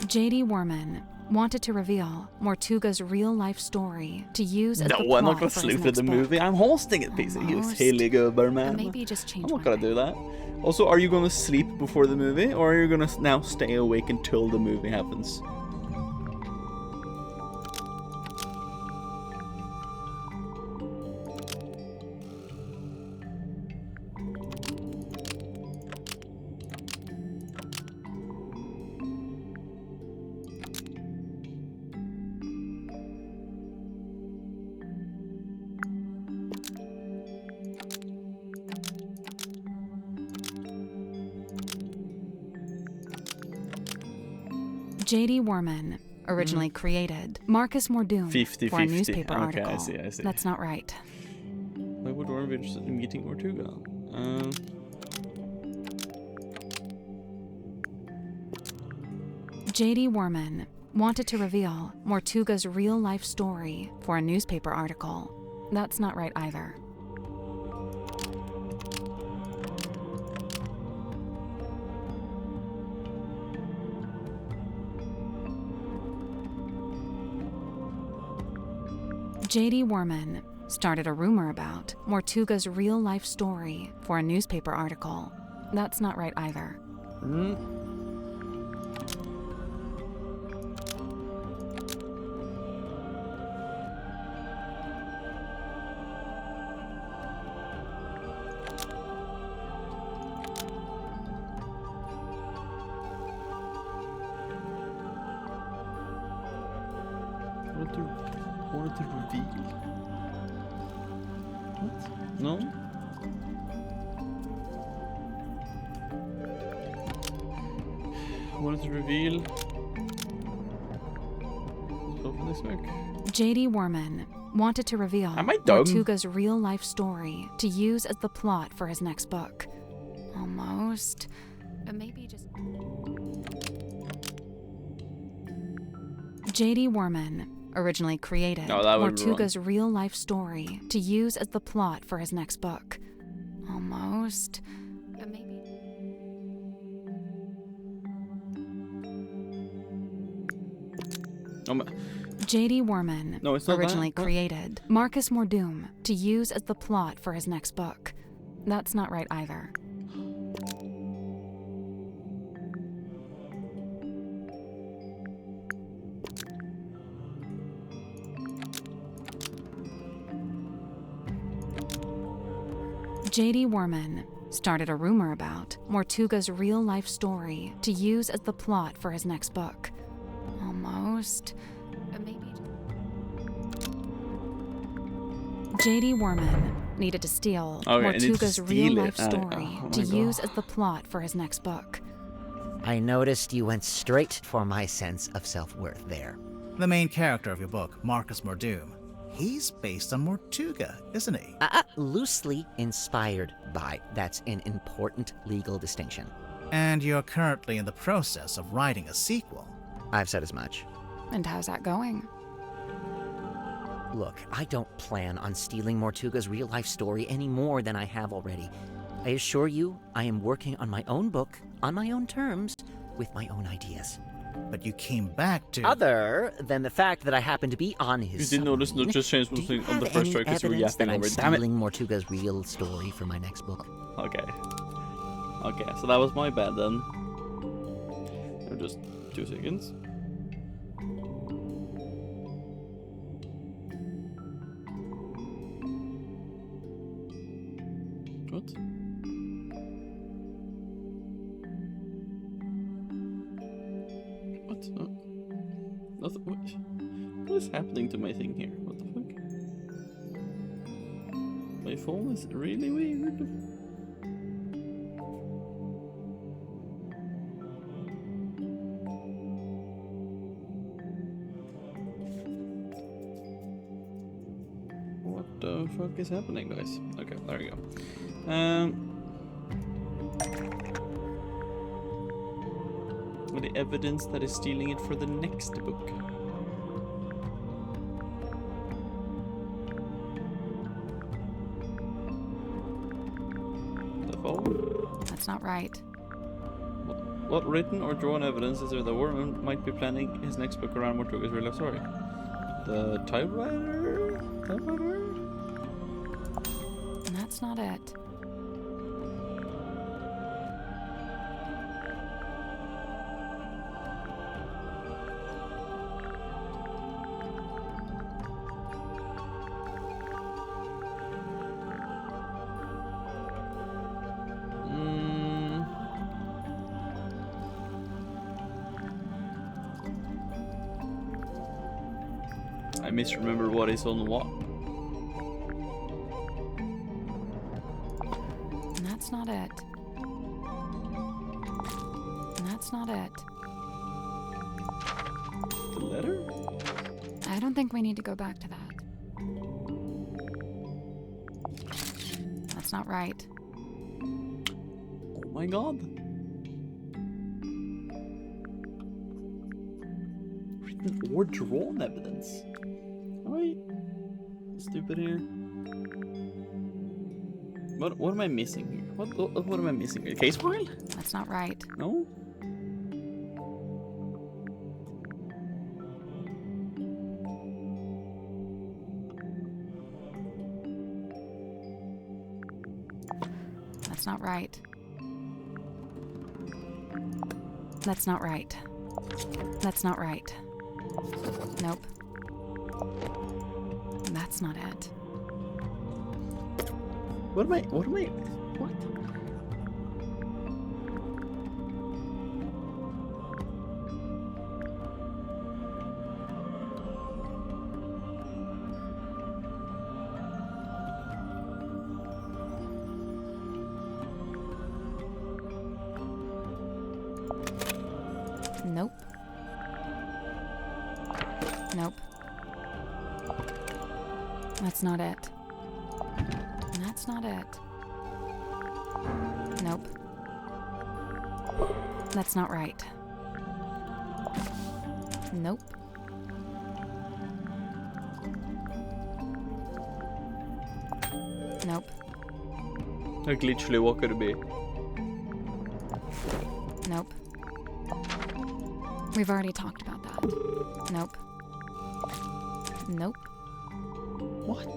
J.D. Warman wanted to reveal Mortuga's real-life story to use as the plot I'm not gonna for his sleep through next the book. movie. I'm hosting it, piece of you silly goober, man. Maybe just change I'm not one gonna thing. do that. Also, are you gonna sleep before the movie, or are you gonna now stay awake until the movie happens? J.D. Warman originally created Marcus Mordoom for a 50-50. newspaper Okay, article. I see. That's not right. Why would Warren be interested in meeting Mortuga? J.D. Warman wanted to reveal Mortuga's real-life story for a newspaper article. That's not right either. J.D. Warman started a rumor about Mortuga's real-life story for a newspaper article. That's not right either. Wanted to reveal? What? No? Wanted to reveal? Open this book. J.D. Warman wanted to reveal Am I dumb? Mortuga's real-life story to use as the plot for his next book. Almost. But maybe just... J.D. Warman originally created No, that would be wrong. Mortuga's real-life story to use as the plot for his next book. Almost. But maybe... J.D. Warman No, it's not originally that. What? created Marcus Mordoom to use as the plot for his next book. That's not right either. J.D. Warman started a rumor about Mortuga's real-life story to use as the plot for his next book. Almost. But maybe... J.D. Warman needed to steal Okay, I need to Mortuga's steal real-life it. story Oh my to God. use as the plot for his next book. I noticed you went straight for my sense of self-worth there. The main character of your book, Marcus Mordoom, he's based on Mortuga, isn't he? Loosely inspired by. That's an important legal distinction. And you're currently in the process of writing a sequel. I've said as much. And how's that going? Look, I don't plan on stealing Mortuga's real-life story any more than I have already. I assure you, I am working on my own book, on my own terms, with my own ideas. But you came back to... Other than the fact that I happen to be on his You did notice not just change do you something on the have first any strike because you were evidence yapping that I'm over it. Damn it. stealing Mortuga's real story for my next book? Okay. Okay, so that was my bad then. Just 2 seconds. What? What? What is happening to my thing here? What the fuck? My phone is really weird. What the fuck is happening, guys? Okay, there we go. The evidence that is stealing it for the next book. The phone? That's not right. What written or drawn evidence is there that Warren might be planning his next book around Mortuga's real life story? The typewriter? Typewriter? That's not it. I misremember what is on what. That's not it. That's not it. The letter? I don't think we need to go back to that. That's not right. Oh my god. Written or drawn evidence. Right? Stupid here. What am I missing here? What am I missing here? Case file? That's not right. No? That's not right. That's not right. That's not right. Nope. That's not it. What? Nope. Nope. That's not it. That's not it. Nope. That's not right. Nope. Nope. Like literally what could it be? Nope. We've already talked about that. Nope. Nope. What?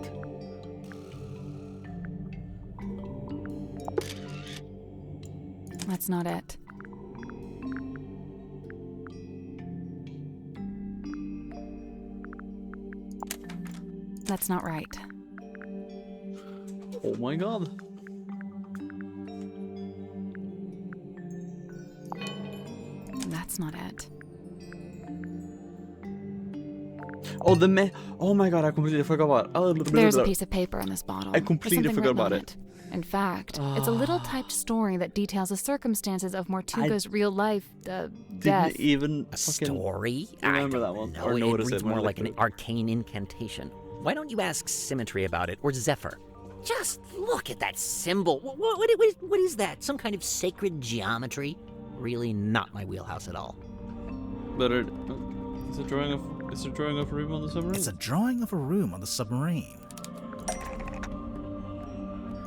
That's not it. That's not right. Oh my god. That's not it. Oh, oh my god, I completely forgot about it. There's a piece of paper in this bottle. I completely There's something forgot written about on it. In fact, it's a little typed story that details the circumstances of Mortuga's real life death. Didn't even A story? remember that one. No, Or it notice reads it when more I like looked an at it. arcane incantation. Why don't you ask Symmetry about it, or Zephyr? Just look at that symbol. What is that? Some kind of sacred geometry? Really not my wheelhouse at all. But it's a drawing of It's a drawing of a room on the submarine? It's a drawing of a room on the submarine.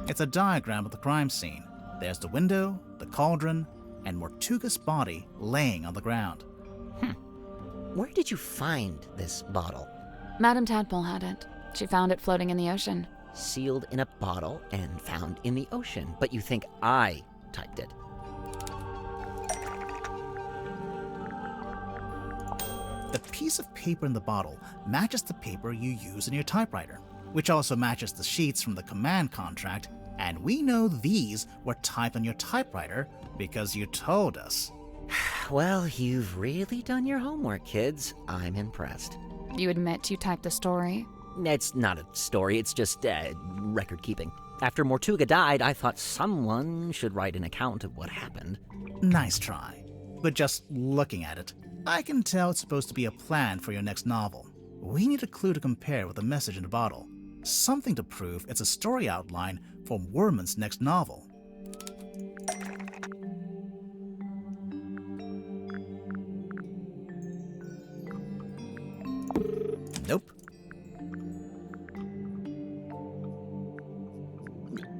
It's a diagram of the crime scene. There's the window, the cauldron, and Mortuga's body laying on the ground. Where did you find this bottle? Madame Tadpole had it. She found it floating in the ocean. Sealed in a bottle and found in the ocean, but you think I typed it. The piece of paper in the bottle matches the paper you use in your typewriter, which also matches the sheets from the command contract, and we know these were typed on your typewriter because you told us. Well, you've really done your homework, kids. I'm impressed. You admit you typed the story? It's not a story, it's just record keeping. After Mortuga died, I thought someone should write an account of what happened. Nice try. But just looking at it, I can tell it's supposed to be a plan for your next novel. We need a clue to compare with the message in the bottle. Something to prove it's a story outline for Worman's next novel. Nope.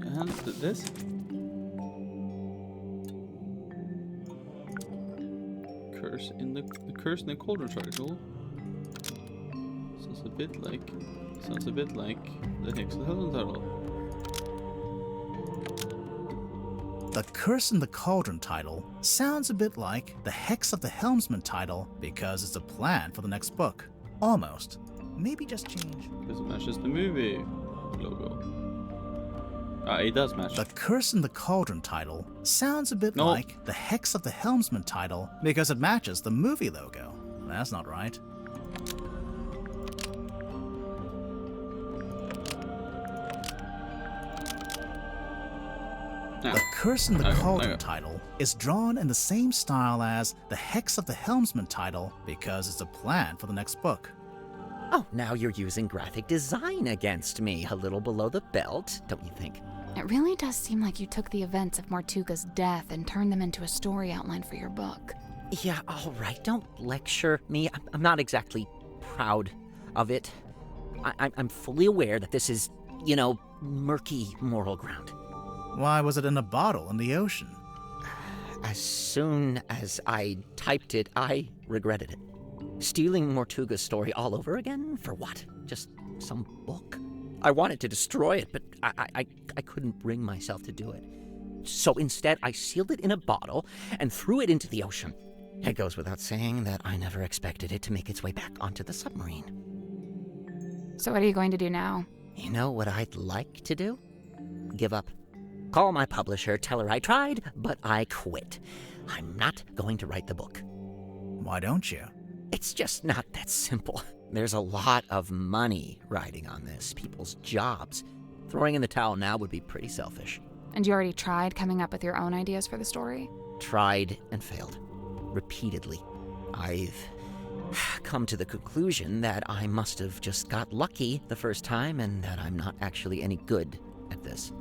And this? Curse in the Curse in the Cauldron title. Sounds a bit like the Hex of the Helm title. The Curse in the Cauldron title sounds a bit like the Hex of the Helmsman title because it's a plan for the next book. Almost. Maybe just change. Because it matches the movie logo. It does match. The Curse in the Cauldron title sounds a bit like the Hex of the Helmsman title because it matches the movie logo. That's not right. The Curse in the Cauldron title is drawn in the same style as the Hex of the Helmsman title because it's a plan for the next book. Oh, now you're using graphic design against me, a little below the belt, don't you think? It really does seem like you took the events of Mortuga's death and turned them into a story outline for your book. Yeah, all right, don't lecture me. I'm not exactly proud of it. I'm fully aware that this is, murky moral ground. Why was it in a bottle in the ocean? As soon as I typed it, I regretted it. Stealing Mortuga's story all over again? For what? Just some book? I wanted to destroy it, but I couldn't bring myself to do it. So instead, I sealed it in a bottle and threw it into the ocean. It goes without saying that I never expected it to make its way back onto the submarine. So what are you going to do now? You know what I'd like to do? Give up. Call my publisher, tell her I tried, but I quit. I'm not going to write the book. Why don't you? It's just not that simple. There's a lot of money riding on this, people's jobs. Throwing in the towel now would be pretty selfish. And you already tried coming up with your own ideas for the story? Tried and failed. Repeatedly. I've come to the conclusion that I must have just got lucky the first time and that I'm not actually any good at this.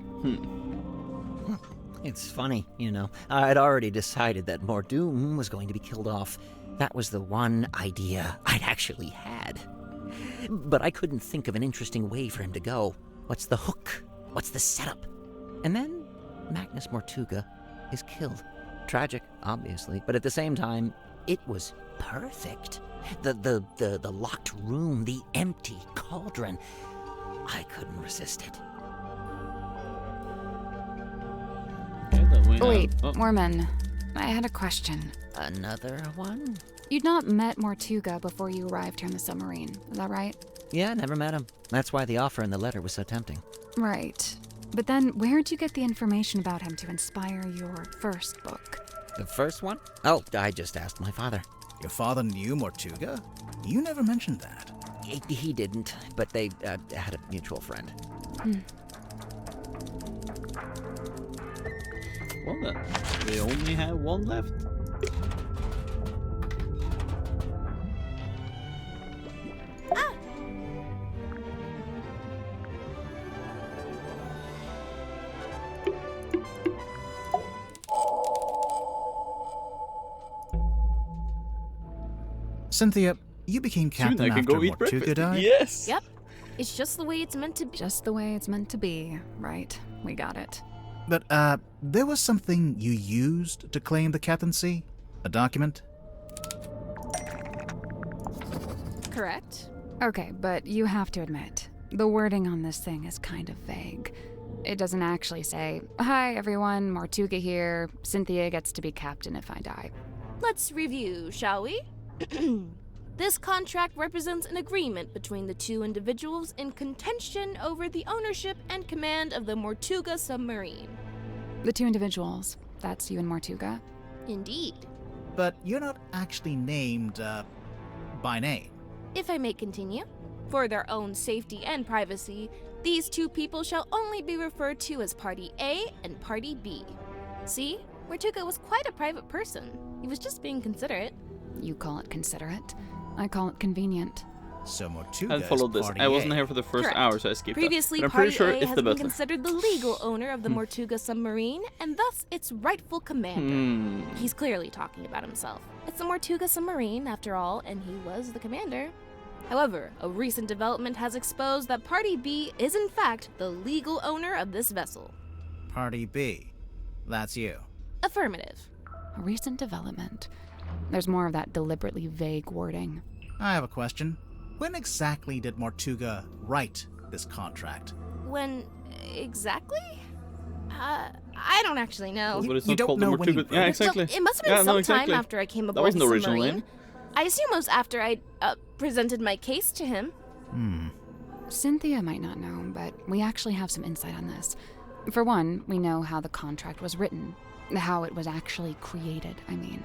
It's funny, I'd already decided that Mordoom was going to be killed off. That was the one idea I'd actually had. But I couldn't think of an interesting way for him to go. What's the hook? What's the setup? And then Magnus Mortuga is killed. Tragic, obviously, but at the same time, it was perfect. The locked room, the empty cauldron. I couldn't resist it. Wait, Worman, I had a question. Another one? You'd not met Mortuga before you arrived here in the submarine, is that right? Yeah, never met him. That's why the offer in the letter was so tempting. Right. But then where'd you get the information about him to inspire your first book? The first one? Oh, I just asked my father. Your father knew Mortuga? You never mentioned that. He didn't, but they had a mutual friend. Well then, we only have one left. Cynthia, You became Soon captain I can after go eat Mortuga breakfast. died? Yes! Yep. It's just the way it's meant to be. Just the way it's meant to be. Right. We got it. But, there was something you used to claim the captaincy? A document? Correct. Okay, but you have to admit, the wording on this thing is kind of vague. It doesn't actually say, "Hi everyone, Mortuga here. Cynthia gets to be captain if I die." Let's review, shall we? This contract represents an agreement between the two individuals in contention over the ownership and command of the Mortuga submarine. The two individuals. That's you and Mortuga? Indeed. But you're not actually named, by name. If I may continue, for their own safety and privacy, these two people shall only be referred to as Party A and Party B. See? Mortuga was quite a private person. He was just being considerate. You call it considerate. I call it convenient. So Mortuga I followed is this. Party I wasn't A. here for the first Correct. hour, so I skipped Previously, that. But I'm pretty Party sure A it's has the been butler. considered the legal owner of the Mortuga submarine, and thus its rightful commander. He's clearly talking about himself. It's the Mortuga submarine, after all, and he was the commander. However, a recent development has exposed that Party B is in fact the legal owner of this vessel. Party B. That's you. Affirmative. A recent development. There's more of that deliberately vague wording. I have a question. When exactly did Mortuga write this contract? When exactly? I don't actually know. But it's You not don't called the know when he Mortuga. wrote Yeah, it? exactly. It must have been Yeah, no, sometime exactly. after I came That aboard wasn't the the original submarine. name. I assume it was after I presented my case to him. Cynthia might not know, but we actually have some insight on this. For one, we know how the contract was written. How it was actually created, I mean.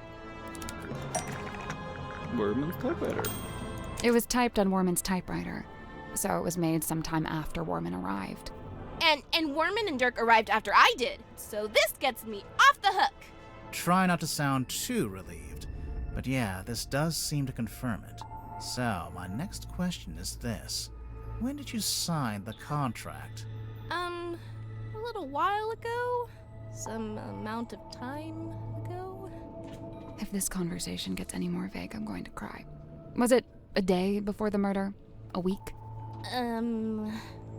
Worman's typewriter. It was typed on Worman's typewriter, so it was made sometime after Worman arrived. And Worman and Dirk arrived after I did, so this gets me off the hook. Try not to sound too relieved, but yeah, this does seem to confirm it. So, my next question is this. When did you sign the contract? A little while ago? Some amount of time ago? If this conversation gets any more vague, I'm going to cry. Was it a day before the murder? A week?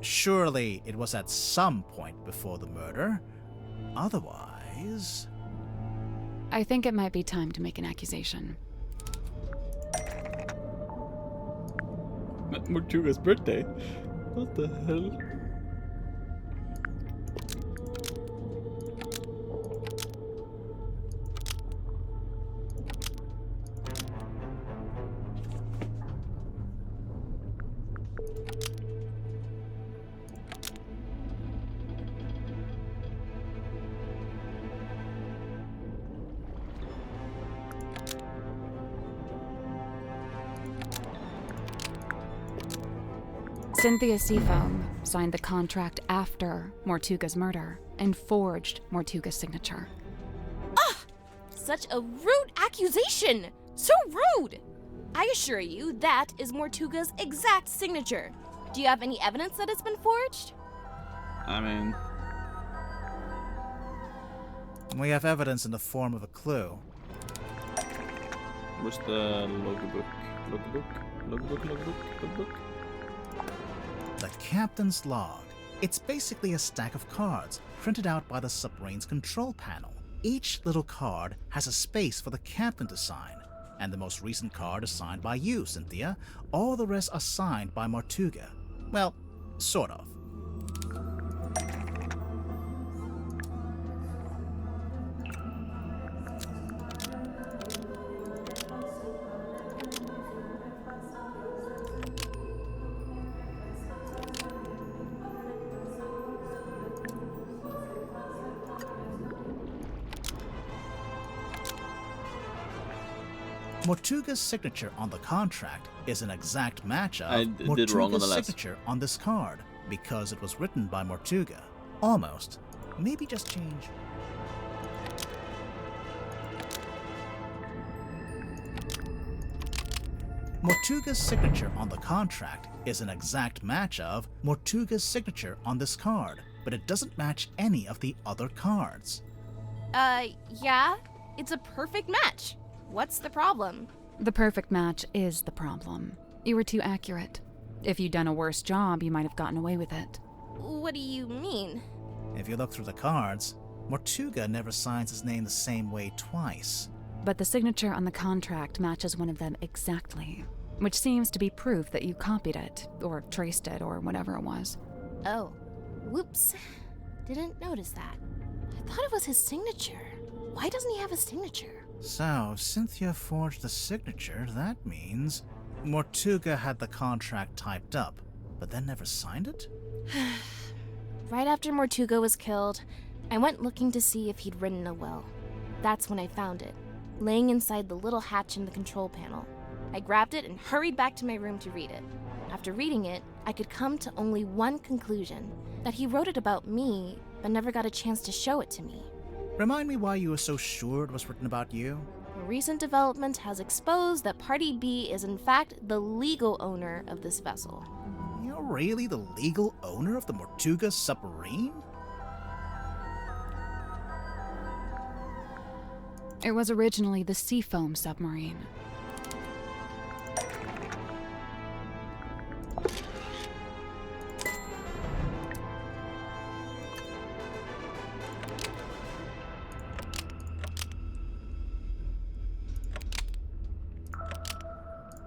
Surely it was at some point before the murder. Otherwise... I think it might be time to make an accusation. Mortuga's birthday? What the hell? Cynthia Seafoam signed the contract after Mortuga's murder and forged Mortuga's signature. Such a rude accusation! So rude! I assure you, that is Mortuga's exact signature. Do you have any evidence that it's been forged? I mean... We have evidence in the form of a clue. Where's the logbook? Logbook? The captain's log. It's basically a stack of cards printed out by the submarine's control panel. Each little card has a space for the captain to sign, and the most recent card is signed by you, Cynthia. All the rest are signed by Mortuga. Well, sort of. Mortuga's signature on the contract is an exact match of I did wrong on the Mortuga's last. signature on this card because it was written by Mortuga. Almost. Maybe just change. Mortuga's signature on the contract is an exact match of Mortuga's signature on this card, but it doesn't match any of the other cards. Yeah, it's a perfect match. What's the problem? The perfect match is the problem. You were too accurate. If you'd done a worse job, you might have gotten away with it. What do you mean? If you look through the cards, Mortuga never signs his name the same way twice. But the signature on the contract matches one of them exactly, which seems to be proof that you copied it, or traced it, or whatever it was. Oh. Whoops. Didn't notice that. I thought it was his signature. Why doesn't he have a signature? So, if Cynthia forged the signature, that means Mortuga had the contract typed up, but then never signed it? Right after Mortuga was killed, I went looking to see if he'd written a will. That's when I found it, laying inside the little hatch in the control panel. I grabbed it and hurried back to my room to read it. After reading it, I could come to only one conclusion, that he wrote it about me, but never got a chance to show it to me. Remind me why you were so sure it was written about you? A recent development has exposed that Party B is in fact the legal owner of this vessel. You're really the legal owner of the Mortuga submarine? It was originally the Seafoam submarine.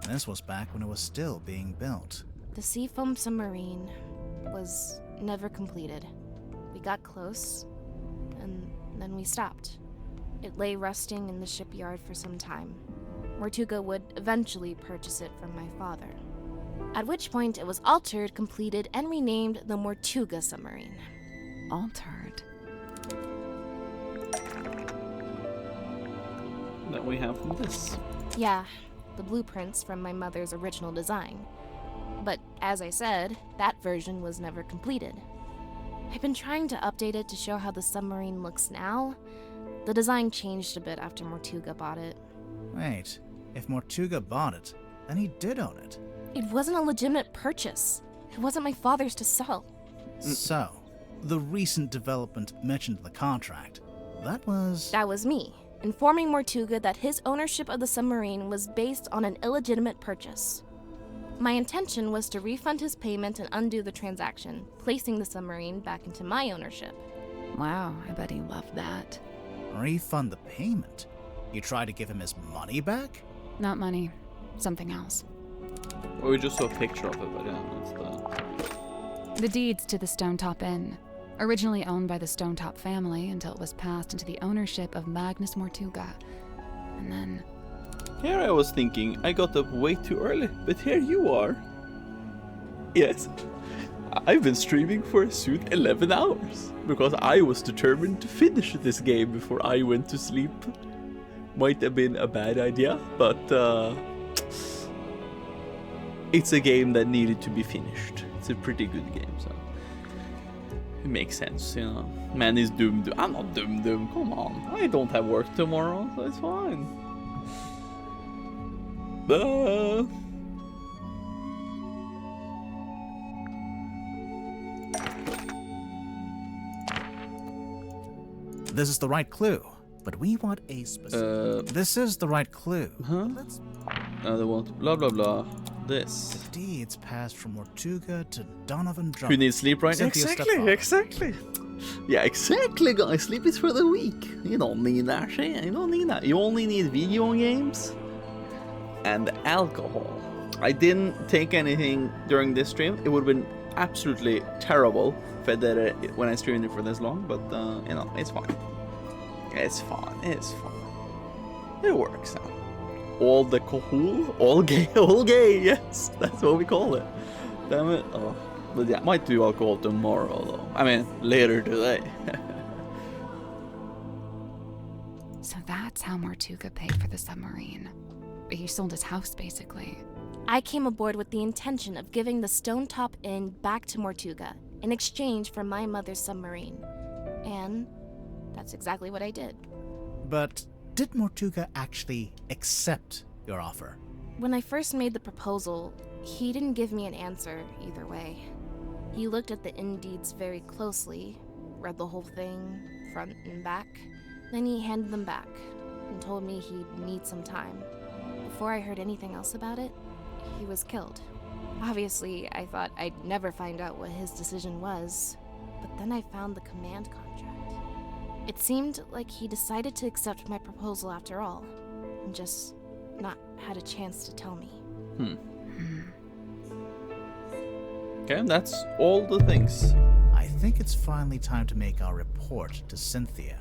This was back when it was still being built. The Seafoam submarine was never completed. We got close, and then we stopped. It lay rusting in the shipyard for some time. Mortuga would eventually purchase it from my father. At which point it was altered, completed, and renamed the Mortuga submarine. Altered? That we have from this. Yeah, the blueprints from my mother's original design. But as I said, that version was never completed. I've been trying to update it to show how the submarine looks now. The design changed a bit after Mortuga bought it. Wait, if Mortuga bought it, then he did own it. It wasn't a legitimate purchase. It wasn't my father's to sell. So, the recent development mentioned in the contract, that was me, informing Mortuga that his ownership of the submarine was based on an illegitimate purchase. My intention was to refund his payment and undo the transaction, placing the submarine back into my ownership. Wow, I bet he loved that. Refund the payment? You tried to give him his money back? Not money. Something else. Well, we just saw a picture of it, but yeah, that's the deeds to the Stonetop Inn. Originally owned by the Stonetop family until it was passed into the ownership of Magnus Mortuga. And then... Here I was thinking I got up way too early, but here you are. Yes, I've been streaming for a soon 11 hours, because I was determined to finish this game before I went to sleep. Might have been a bad idea, but it's a game that needed to be finished. It's a pretty good game, so it makes sense, you know. Man is doomed. I'm not doomed, come on. I don't have work tomorrow, so it's fine. This is the right clue, but we want a specific... This is the right clue. Huh? They want blah blah blah. This. The deeds passed from Mortuga to Donovan Drummond. Who needs sleep right now? Exactly. Yeah, exactly, guys. Sleep is for the weak. You don't need that shit. You don't need that. You only need video games and alcohol. I didn't take anything during this stream. It would have been absolutely terrible if I did it when I streamed it for this long, but you know, it's fine. It's fine. It's fine. It works out. All the cool, all gay, yes, that's what we call it. Damn it. Oh, but yeah, I might do alcohol tomorrow though. I mean, later today. So that's how Mortuga paid for the submarine. He sold his house, basically. I came aboard with the intention of giving the Stonetop Inn back to Mortuga in exchange for my mother's submarine. And that's exactly what I did. But did Mortuga actually accept your offer? When I first made the proposal, he didn't give me an answer either way. He looked at the inn deeds very closely, read the whole thing, front and back. Then he handed them back and told me he'd need some time before I heard anything else about it, he was killed. Obviously, I thought I'd never find out what his decision was, but then I found the command contract. It seemed like he decided to accept my proposal after all, and just not had a chance to tell me. Okay, that's all the things. I think it's finally time to make our report to Cynthia.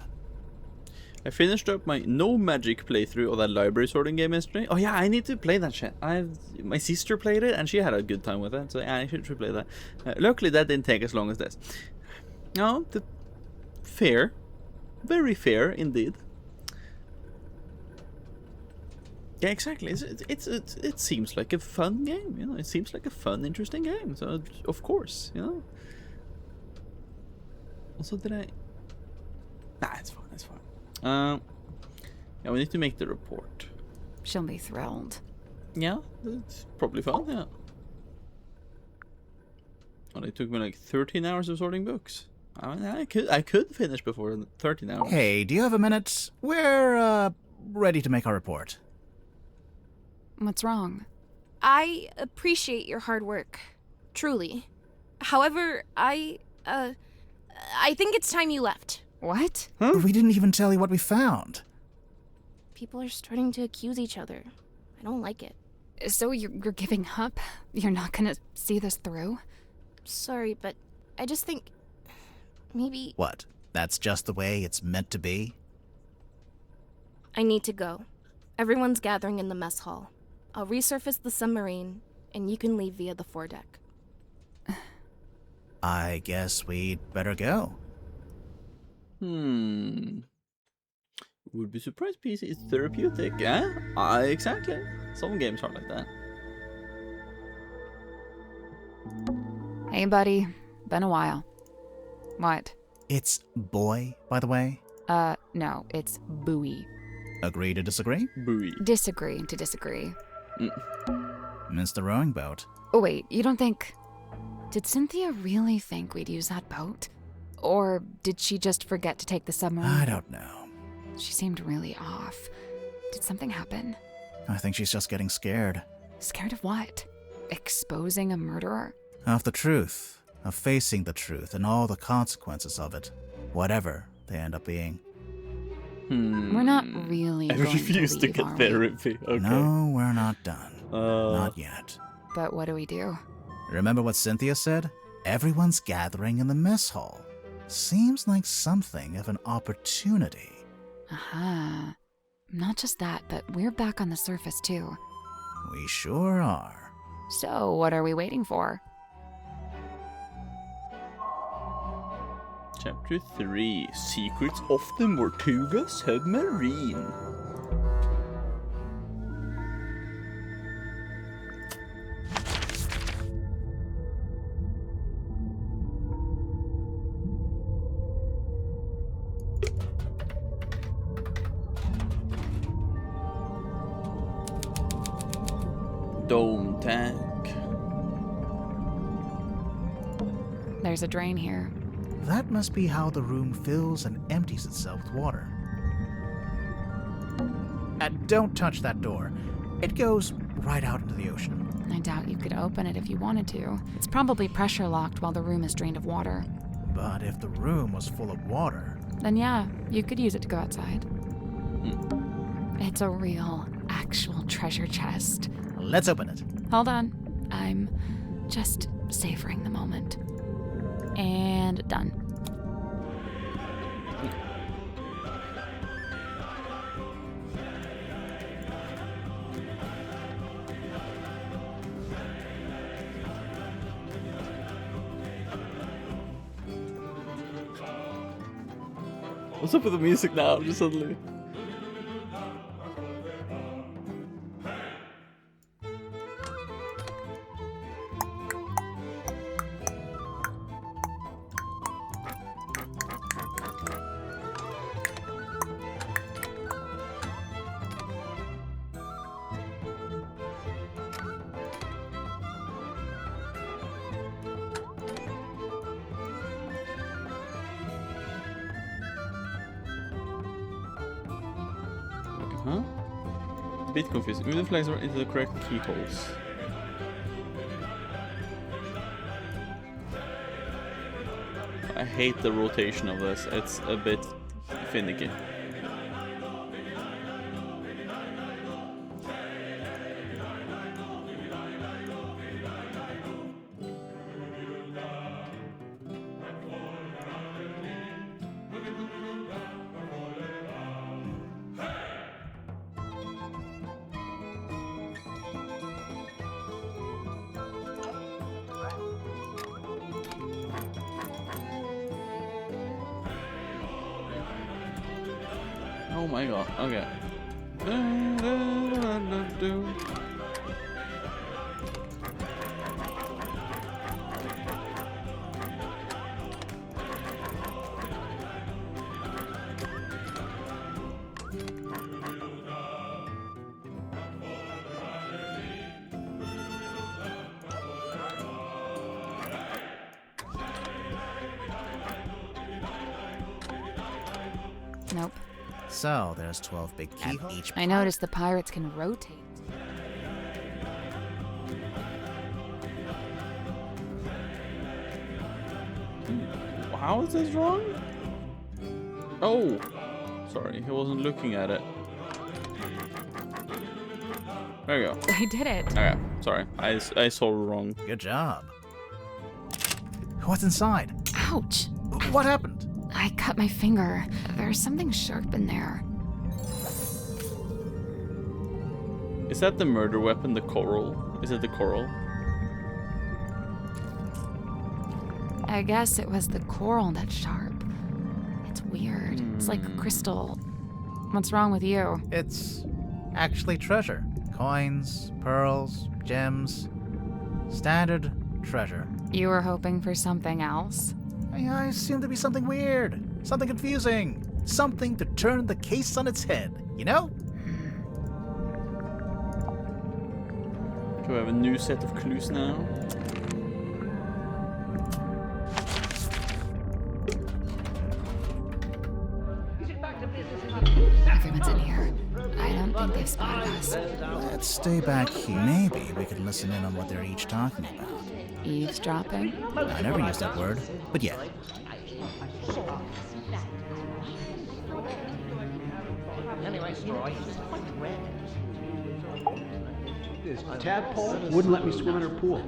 I finished up my no magic playthrough of that library sorting game yesterday. Oh yeah, I need to play that shit. My sister played it and she had a good time with it, so yeah, I should play that. Luckily that didn't take as long as this. No, fair. Very fair indeed. Yeah, exactly. It seems like a fun game, you know. It seems like a fun, interesting game. So of course, you know. Also, did I? Nah, it's fine. It's fine. Yeah, we need to make the report. She'll be thrilled. Yeah, it's probably fun. Yeah. Well, it took me like 13 hours of sorting books. I mean, I could finish before 13 hours. Hey, do you have a minute? We're ready to make our report. What's wrong? I appreciate your hard work. Truly. However, I think it's time you left. What? Huh? We didn't even tell you what we found. People are starting to accuse each other. I don't like it. So you're giving up? You're not gonna see this through? Sorry, but I just think maybe... What? That's just the way it's meant to be? I need to go. Everyone's gathering in the mess hall. I'll resurface the submarine, and you can leave via the foredeck. I guess we'd better go. Would be surprised PC is therapeutic, yeah? Exactly. Some games are like that. Hey, buddy. Been a while. What? It's boy, by the way? No, it's buoy. Agree to disagree? Buoy. Disagree to disagree. Missed the rowing boat. Oh, wait, you don't think... Did Cynthia really think we'd use that boat? Or did she just forget to take the submarine? I don't know. She seemed really off. Did something happen? I think she's just getting scared. Scared of what? Exposing a murderer? Of the truth. Of facing the truth and all the consequences of it. Whatever they end up being. We're not really I going refuse to to leave, get are we? therapy. Okay. No, we're not done. Not yet. But what do we do? Remember what Cynthia said? Everyone's gathering in the mess hall. Seems like something of an opportunity. Aha. Not just that, but we're back on the surface too. We sure are. So, what are we waiting for? Chapter 3. Secrets of the Mortuga Submarine. Dome tank. There's a drain here. That must be how the room fills and empties itself with water. Don't touch that door. It goes right out into the ocean. I doubt you could open it if you wanted to. It's probably pressure locked while the room is drained of water. But if the room was full of water... Then yeah, you could use it to go outside. It's a real, actual treasure chest. Let's open it. Hold on. I'm just savoring the moment. And done. What's up with the music now? Just suddenly. bit confused. Move the flags into the correct keyholes. I hate the rotation of this. It's a bit finicky. Oh my god, okay. Nope. So there's 12 big keyholes. Each I noticed the pirates can rotate. How is this wrong? Oh! Sorry, he wasn't looking at it. There we go. I did it. Okay, sorry. I saw wrong. Good job. What's inside? Ouch. What happened? I cut my finger. There's something sharp in there. Is that the murder weapon, the coral? Is it the coral? I guess it was the coral that's sharp. It's weird. It's like crystal. What's wrong with you? It's actually treasure. Coins, pearls, gems. Standard treasure. You were hoping for something else? I assumed to be something weird. Something confusing. Something to turn the case on its head, you know? Do we have a new set of clues now? Everyone's in here. I don't think they've spotted us. Let's stay back here. Maybe we could listen in on what they're each talking about. Eavesdropping? I never used that word, but yeah. Tadpole wouldn't let me swim in her pool.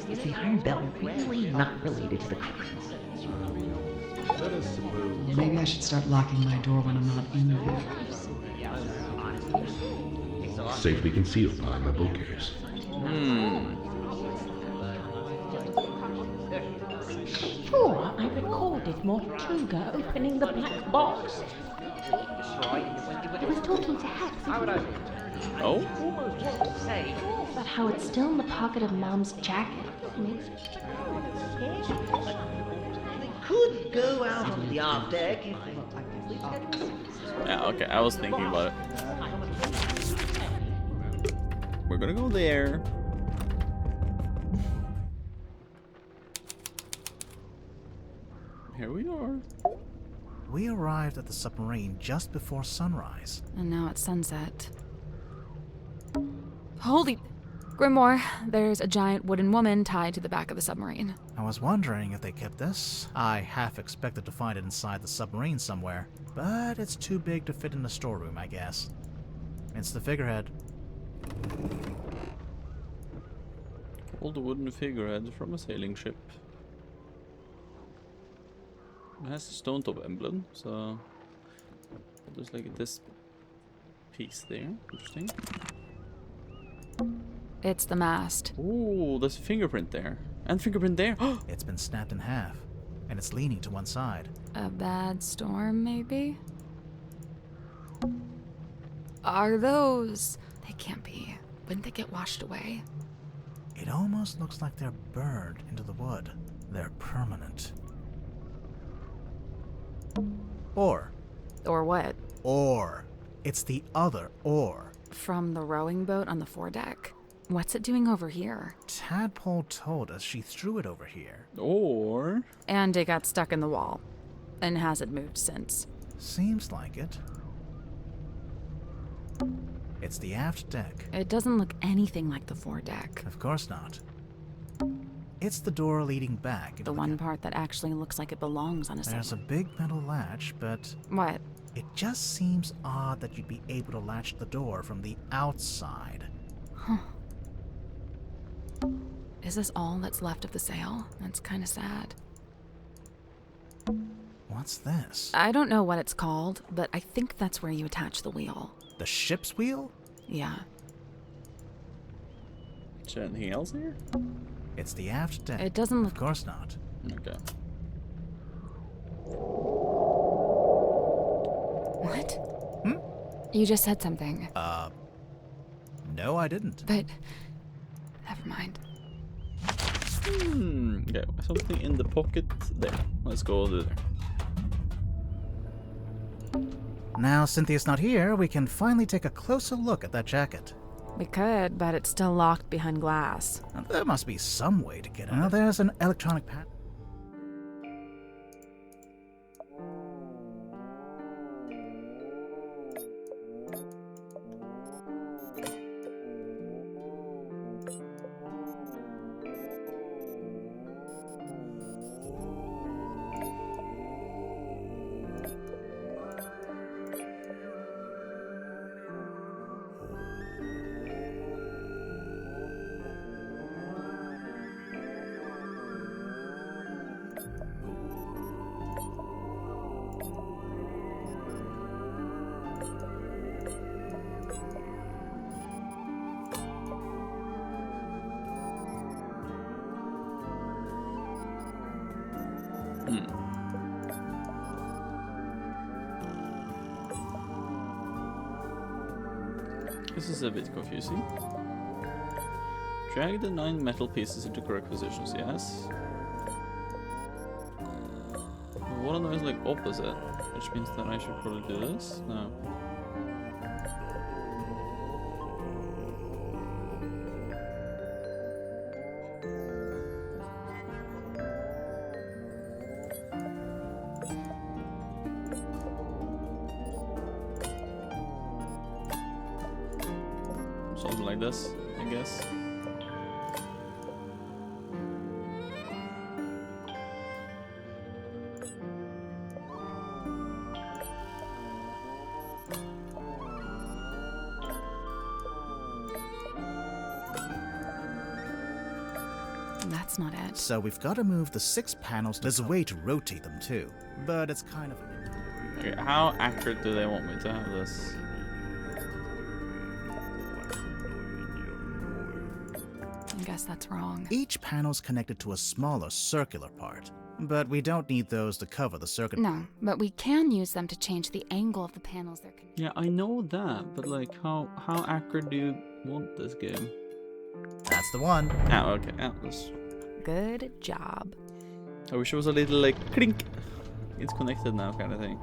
Is the Iron Bell really not related to the crew? Maybe I should start locking my door when I'm not in there. Safely concealed behind my bookcase. Sure, I recorded Mortuga opening the black box. It was talking to Hex. Oh? About how it's still in the pocket of Mom's jacket. Could go out on the art deck if Yeah, okay, I was thinking about it. We're gonna go there. Here we are. We arrived at the submarine just before sunrise. And now it's sunset. Holy... Grimoire, there's a giant wooden woman tied to the back of the submarine. I was wondering if they kept this. I half expected to find it inside the submarine somewhere, but it's too big to fit in the storeroom, I guess. It's the figurehead. Old wooden figurehead from a sailing ship. It has a stone top emblem, so there's like this piece there. Interesting. It's the mast. Ooh, there's a fingerprint there. And fingerprint there. It's been snapped in half, and it's leaning to one side. A bad storm, maybe? Are those... They can't be. Wouldn't they get washed away? It almost looks like they're burned into the wood. They're permanent. Or. Or what? Or. It's the other or. From the rowing boat on the foredeck. What's it doing over here? Tadpole told us she threw it over here. Or... And it got stuck in the wall. And hasn't moved since. Seems like it. It's the aft deck. It doesn't look anything like the foredeck. Of course not. It's the door leading back. The one part that actually looks like it belongs on a There's a big metal latch, but... What? It just seems odd that you'd be able to latch the door from the outside. Huh. Is this all that's left of the sail? That's kind of sad. What's this? I don't know what it's called, but I think that's where you attach the wheel. The ship's wheel? Yeah. Is there anything else here? It's the aft deck. It doesn't look... Of course not. Okay. What? You just said something. No, I didn't. But... Never mind. Okay, something in the pocket there. Let's go over there. Now Cynthia's not here, we can finally take a closer look at that jacket. We could, but it's still locked behind glass. Now, there must be some way to get out. Now there's an electronic pad. This is a bit confusing. Drag the 9 metal pieces into correct positions, yes. One of them is like opposite, which means that I should probably do this? No. Something like this, I guess. That's not it. So we've got to move the 6 panels. There's a way to rotate them too, but it's kind of... Okay, how accurate do they want me to have this? I guess that's wrong. Each panel's connected to a smaller circular part, but we don't need those to cover the circuit. No, but we can use them to change the angle of the panels they're connected. Yeah, I know that, but like, how accurate do you want this game? That's the one. Oh, okay. Oh, this. Good job. I wish it was a little like clink. It's connected now, kind of thing.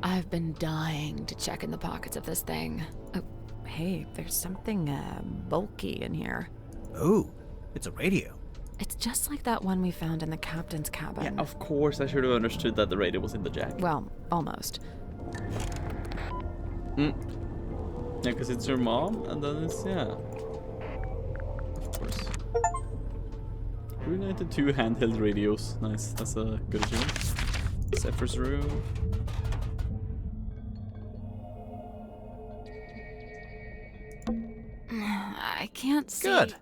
I've been dying to check in the pockets of this thing. Oh, hey, there's something bulky in here. Ooh, it's a radio. It's just like that one we found in the captain's cabin. Yeah, of course I should have understood that the radio was in the jack. Well, almost. Yeah, because it's your mom, and then it's, yeah. Of course. Reunited 2 handheld radios. Nice, that's a good achievement. Zephyr's room. I can't see. Good.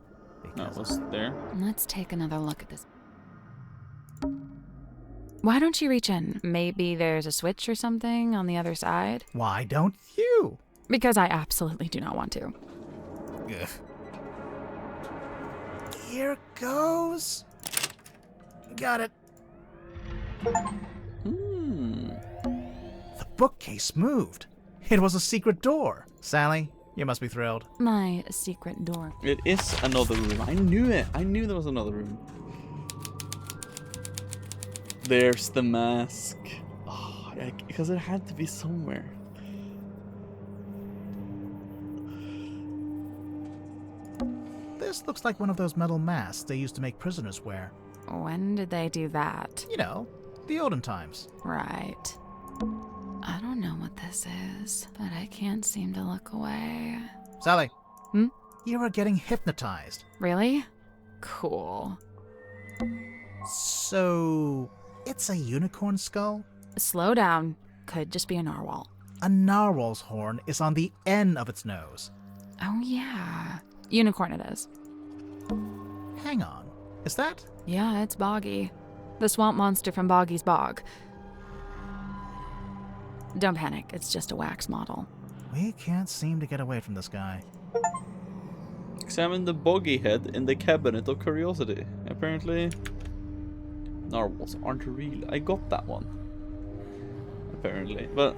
No, what's there? Let's take another look at this. Why don't you reach in? Maybe there's a switch or something on the other side? Why don't you? Because I absolutely do not want to. Ugh. Here goes. Got it. The bookcase moved. It was a secret door. Sally, you must be thrilled. My secret door. It is another room. I knew it. I knew there was another room. There's the mask. Oh, because it had to be somewhere. This looks like one of those metal masks they used to make prisoners wear. When did they do that? You know, the olden times. Right. this is, but I can't seem to look away. Sally. Hmm? You are getting hypnotized. Really? Cool. So, it's a unicorn skull? Slow down. Could just be a narwhal. A narwhal's horn is on the end of its nose. Oh, yeah. Unicorn it is. Hang on. Is that? Yeah, it's Boggy. The swamp monster from Boggy's Bog. Don't panic, it's just a wax model. We can't seem to get away from this guy. Examine the boggy head in the cabinet of curiosity. Apparently, narwhals aren't real. I got that one. Apparently, but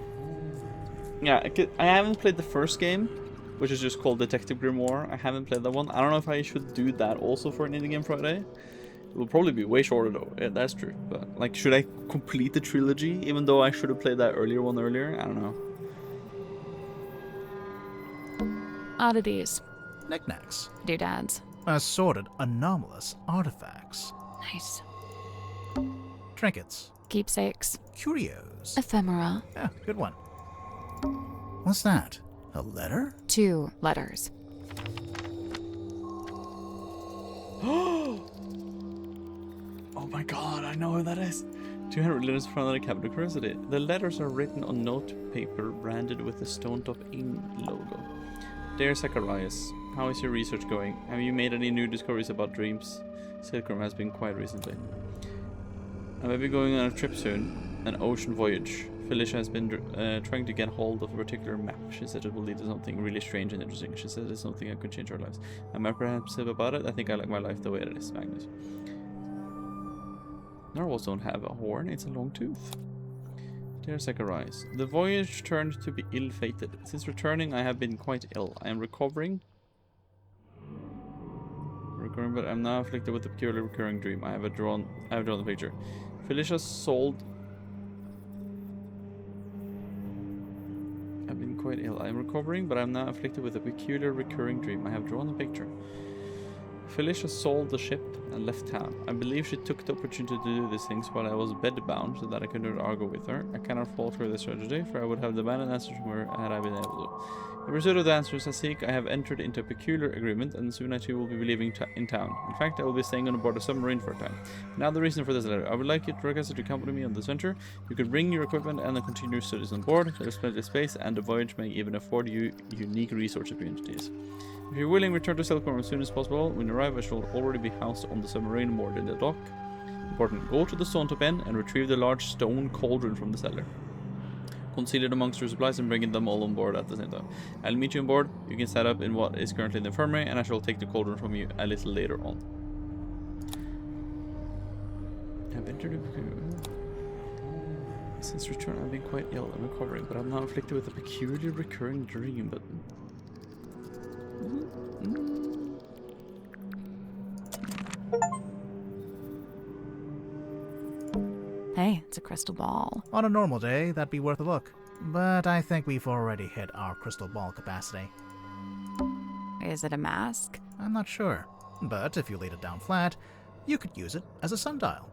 yeah, I haven't played the first game, which is just called Detective Grimoire. I haven't played that one. I don't know if I should do that also for an Indie Game Friday. It will probably be way shorter though. Yeah, that's true. But like, should I complete the trilogy even though I should have played that one earlier? I don't know. Oddities. Knickknacks. Doodads. Assorted anomalous artifacts. Nice. Trinkets. Keepsakes. Curios. Ephemera. Yeah, good one. What's that? A letter? 2 letters. Oh my god, I know who that is. 200 letters from the cabinet of curiosity. The letters are written on note paper branded with the Stone Top Inn logo. Dear Zacharias, how is your research going? Have you made any new discoveries about dreams? Silkworm has been quiet recently. I may be going on a trip soon, an ocean voyage. Felicia has been trying to get hold of a particular map. She said it will lead to something really strange and interesting. She said it's something that could change our lives. Am I apprehensive about it? I think I like my life the way it is, Magnus. Narwhals don't have a horn, it's a long tooth. Dear Zacharias, the voyage turned to be ill-fated. Since returning, I have been quite ill. I am recovering, but I'm now afflicted with a peculiar recurring dream. I have drawn the picture. Felicia sold. I've been quite ill. I am recovering, but I'm now afflicted with a peculiar recurring dream. I have drawn a picture. Felicia sold the ship and left town. I believe she took the opportunity to do these things while I was bedbound so that I could not argue with her. I cannot fault her this tragedy, for I would have demanded answers from her had I been able to. In pursuit of the answers I seek, I have entered into a peculiar agreement, and soon I too will be leaving in town. In fact, I will be staying on board a submarine for a time. Now the reason for this letter. I would like you to request to accompany me on this venture. You can bring your equipment and continue your studies on board. There is plenty of space, and the voyage may even afford you unique resource opportunities. If you're willing, return to Silkworm as soon as possible. When you arrive, I shall already be housed on the submarine moored in the dock. Important, go to the Stone Top Inn and retrieve the large stone cauldron from the cellar. Conceal it amongst your supplies and bring them all on board at the same time. I'll meet you on board. You can set up in what is currently in the infirmary, and I shall take the cauldron from you a little later on. I've entered a... Since return, I've been quite ill and recovering, but I'm now afflicted with a peculiar recurring dream, but... Hey, it's a crystal ball. On a normal day, that'd be worth a look. But I think we've already hit our crystal ball capacity. Is it a mask? I'm not sure. But if you laid it down flat, you could use it as a sundial.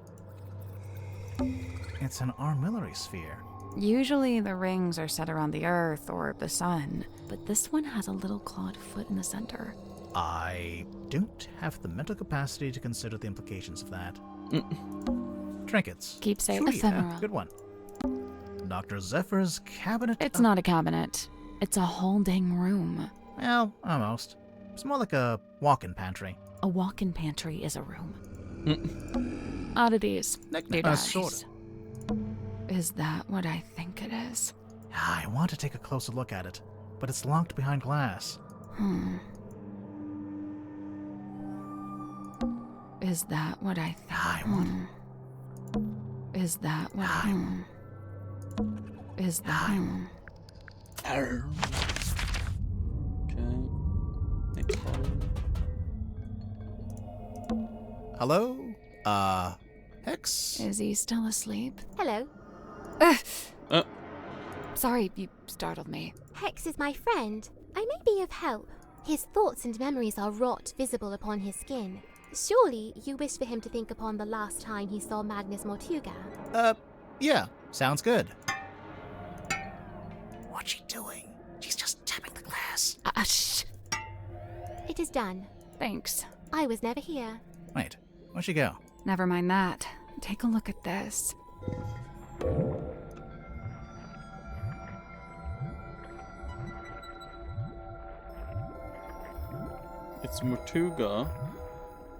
It's an armillary sphere. Usually the rings are set around the Earth or the Sun, but this one has a little clawed foot in the center. I don't have the mental capacity to consider the implications of that. Trinkets. Keepsake. Sure, Ephemera. yeah, good one. Dr. Zephyr's cabinet. It's not a cabinet. It's a whole dang room. Well, almost. It's more like a walk-in pantry. A walk-in pantry is a room. Oddities. Sort of. Is that what I think it is? I want to take a closer look at it, but it's locked behind glass. Is that what I think? I want... Is that what I... Is that... Okay. Next one. Hello? Hex? Is he still asleep? Hello. Sorry, you startled me. Hex is my friend. I may be of help. His thoughts and memories are wrought visible upon his skin. Surely you wish for him to think upon the last time he saw Magnus Mortuga? Yeah. Sounds good. What's she doing? She's just tapping the glass. Shh. It is done. Thanks. I was never here. Wait, where'd she go? Never mind that. Take a look at this. It's Mortuga,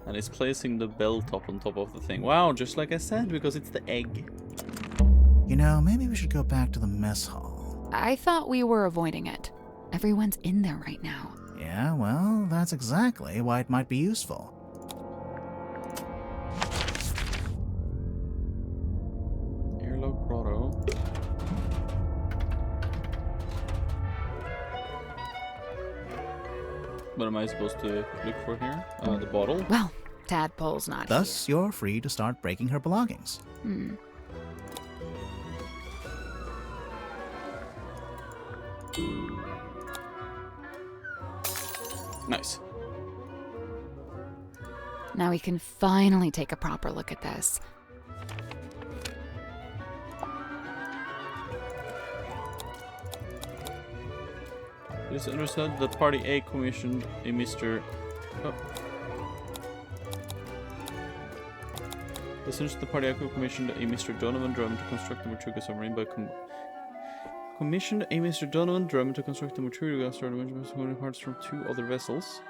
and it's placing the bell top on top of the thing. Wow, just like I said, because it's the egg. You know, maybe we should go back to the mess hall. I thought we were avoiding it. Everyone's in there right now. Yeah, well, that's exactly why it might be useful. Airlock grotto. What am I supposed to look for here? The bottle? Well, Tadpole's not Thus, you're free to start breaking her belongings. Nice. Now we can finally take a proper look at this. It is understood that Party A commissioned a Mr. Oh. Essentially, the Party A commissioned a Mr. Donovan Drum to construct the Mortuga submarine by commissioned a Mr. Donovan Drum to construct the Mortuga submarine with parts from 2 other vessels.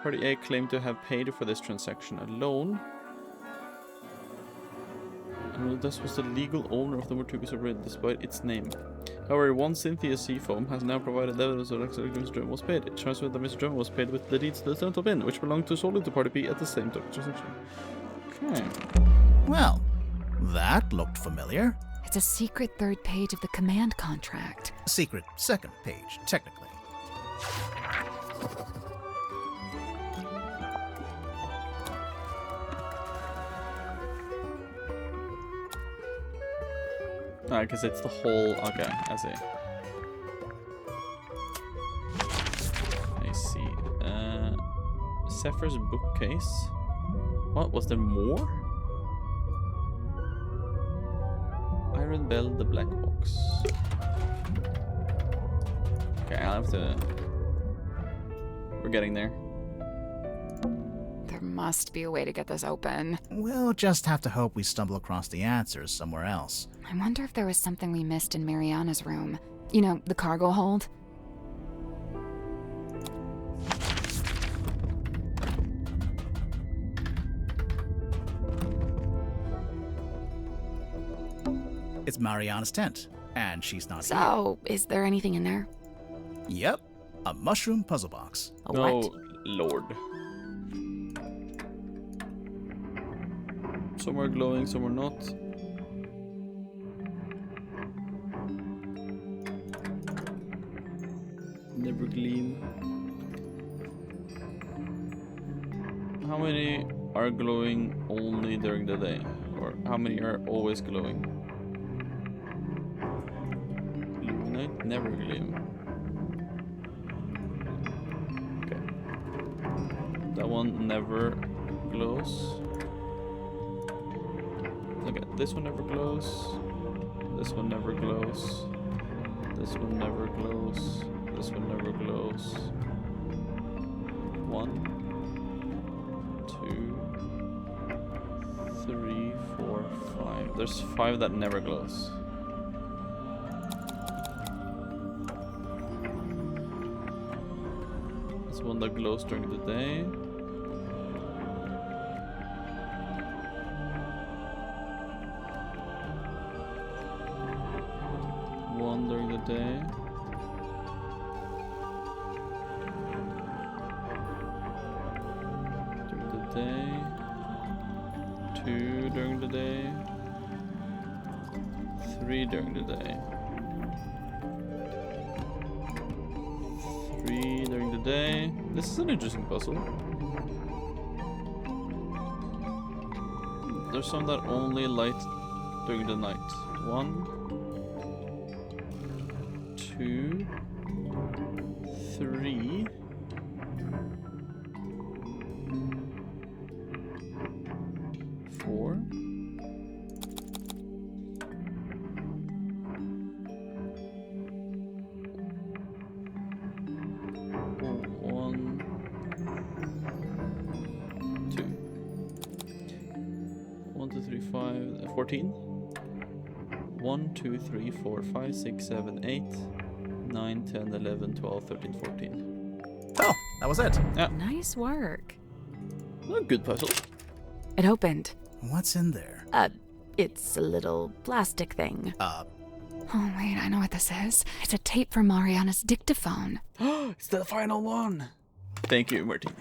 Party A claimed to have paid for this transaction alone, and thus was the legal owner of the Mortuga submarine despite its name. However, one Cynthia Seafoam has now provided evidence that Mr. Drum was paid. It transferred that Mr. Drum was paid with the deeds to the Central Bin, which belonged to solely to Party B at the same transaction. Okay. Well, that looked familiar. It's a secret 3rd page of the command contract. Secret 2nd page, technically. Because it's the whole... Okay, I see. I see. Zephyr's bookcase. What? Was there more? Iron Bell, the black box. Okay, I'll have to... We're getting there. There must be a way to get this open. We'll just have to hope we stumble across the answers somewhere else. I wonder if there was something we missed in Mariana's room. You know, the cargo hold? It's Mariana's tent, and she's not here. So, is there anything in there? Yep, a mushroom puzzle box. A Oh, what? Lord. Some are glowing, some are not. Never gleam. How many are glowing only during the day? Or how many are always glowing? Illuminate, never gleam. Okay. That one never glows. Okay, this one never glows. This one never glows. This one never glows. This one never glows. 1, 2, 3, 4, 5. There's 5 that never glows. There's one that glows during the day. One during the day. Day, 2 during the day, 3 during the day, 3 during the day. This is an interesting puzzle. There's some that only light during the night. 1, 2, 3. 4. 14. 1, 2, 3, 4, 5, 6, 7, 8, 9, 10, 11, 12, 13, 14. Oh, that was it. Yeah. Nice work. A good puzzle. It opened. What's in there? It's a little plastic thing. Oh, wait, I know what this is. It's a tape from Mariana's dictaphone. It's the final one. Thank you, Martina.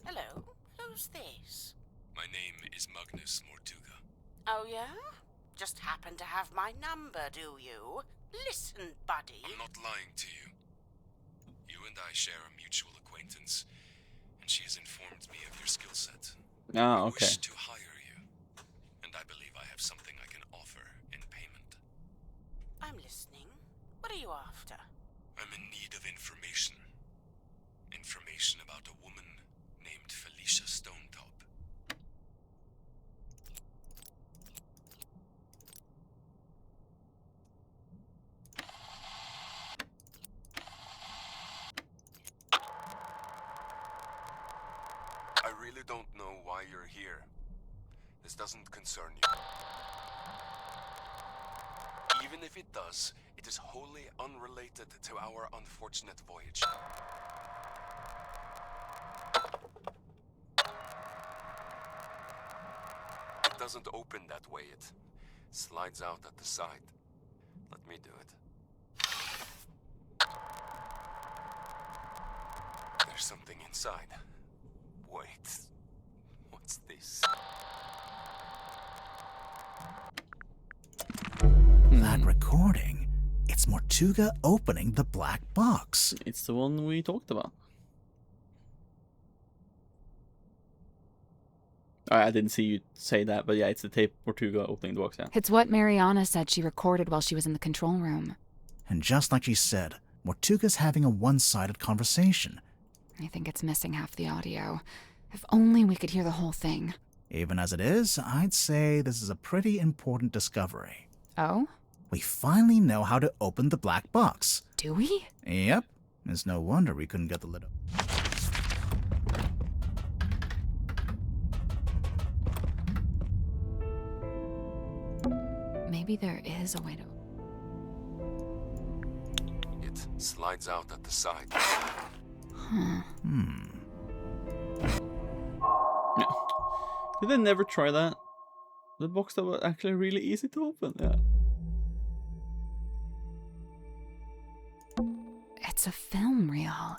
Hello, who's this? My name is Magnus Mortuga. Oh, yeah? Just happen to have my number, do you? Listen, buddy. I'm not lying to you. You and I share a mutual acquaintance, and she has informed me of your skill set. Ah, I okay. wish to hire you, and I believe I have something I can offer in payment. I'm listening. What are you after? I'm in need of information. Information about a woman named Felicia Stonetop. I really don't know why you're here. This doesn't concern you. Even if it does, it is wholly unrelated to our unfortunate voyage. It doesn't open that way, it slides out at the side. Let me do it. There's something inside. Wait, what's this? That recording. It's Mortuga opening the black box. It's the one we talked about. I didn't see you say that, but yeah, it's the tape Mortuga opening the box, yeah. It's what Mariana said she recorded while she was in the control room. And just like she said, Mortuga's having a one-sided conversation. I think it's missing half the audio. If only we could hear the whole thing. Even as it is, I'd say this is a pretty important discovery. Oh? We finally know how to open the black box. Do we? Yep. It's no wonder we couldn't get the lid up. Maybe there is a way to... It slides out at the side. Huh. Yeah. Did they never try that? The box that was actually really easy to open, yeah. It's a film reel.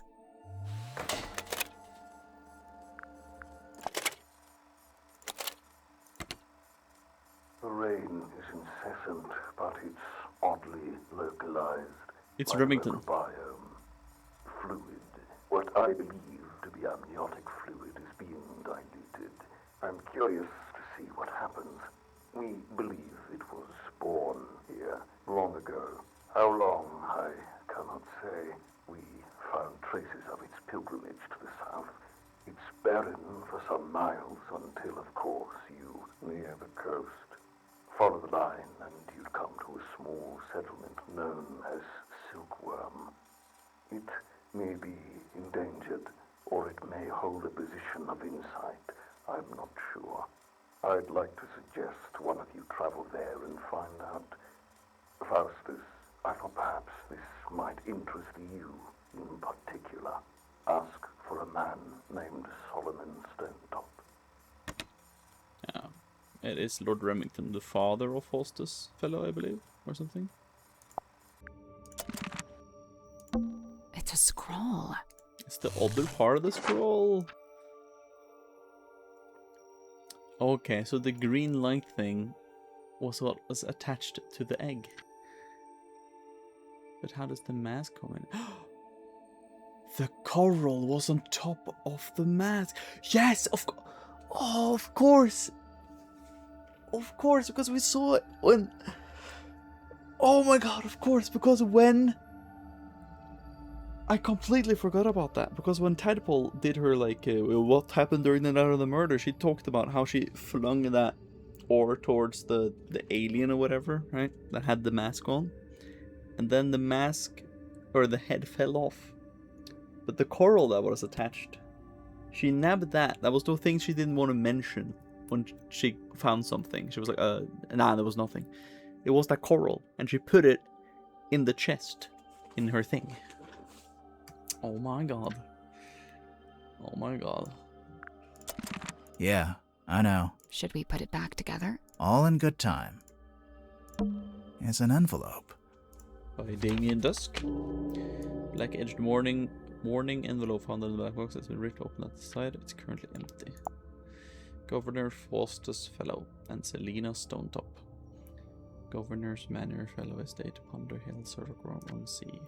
The rain is incessant, but it's oddly localized. It's like Remington. a microbiome. Fluid. What I believe to be amniotic fluid is being diluted. I'm curious to see what happens. We believe it was born here long ago. How long, I cannot say. We found traces of its pilgrimage to the south. It's barren for some miles until, of course, you near the coast. Follow the line and you'd come to a small settlement known as Silkworm. It may be endangered, or it may hold a position of insight. I'm not sure. I'd like to suggest one of you travel there and find out. Faustus, I thought perhaps this might interest you in particular. Ask for a man named Solomon Stonetop. Yeah. It is Lord Remington, the father of Faustus fellow, I believe, or something. It's a scroll. It's the other part of the scroll. Okay, so the green light thing was what was attached to the egg. But how does the mask come in? The coral was on top of the mask. Yes, of course. Of course, because we saw it when... Oh my god, of course, because when... I completely forgot about that, because when Tadpole did her, like, what happened during the night of the murder, she talked about how she flung that ore towards the alien or whatever, right? That had the mask on. And then the mask or the head fell off. But the coral that was attached, she nabbed that. That was the thing she didn't want to mention when she found something. She was like, nah, there was nothing. It was that coral, and she put it in the chest, in her thing. Oh my god. Oh my god. Yeah, I know. Should we put it back together? All in good time. It's an envelope. By Damien Dusk. Black-edged morning envelope found in the black box has been ripped open at the side. It's currently empty. Governor Faustus Fellow and Selina Stonetop. Governor's Manor Fellow Estate, Ponder Hill, Surrock-on-Sea.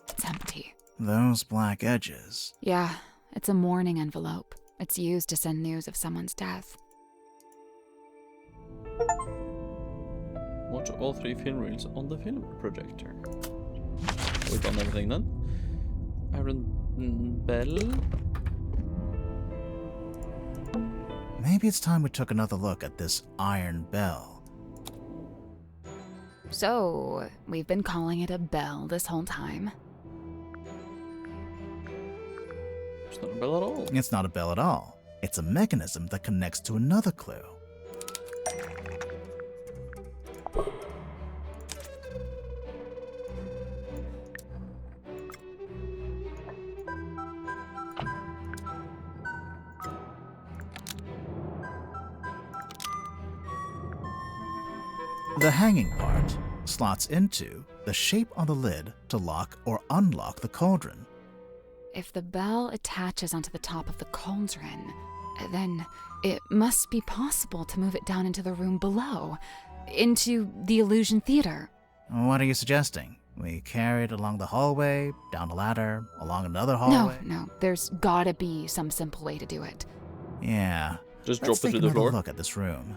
It's empty. Those black edges. Yeah, it's a mourning envelope. It's used to send news of someone's death. Watch all 3 film reels on the film projector. We've done everything then. Iron Bell. Maybe it's time we took another look at this iron bell. So, we've been calling it a bell this whole time. It's not a bell at all. It's not a bell at all. It's a mechanism that connects to another clue. The hanging part slots into the shape on the lid to lock or unlock the cauldron. If the bell attaches onto the top of the cauldron, then it must be possible to move it down into the room below, into the Illusion Theater. What are you suggesting? We carry it along the hallway, down a ladder, along another hallway? No, there's gotta be some simple way to do it. Yeah. Just Let's drop it take to the floor. another look at this room.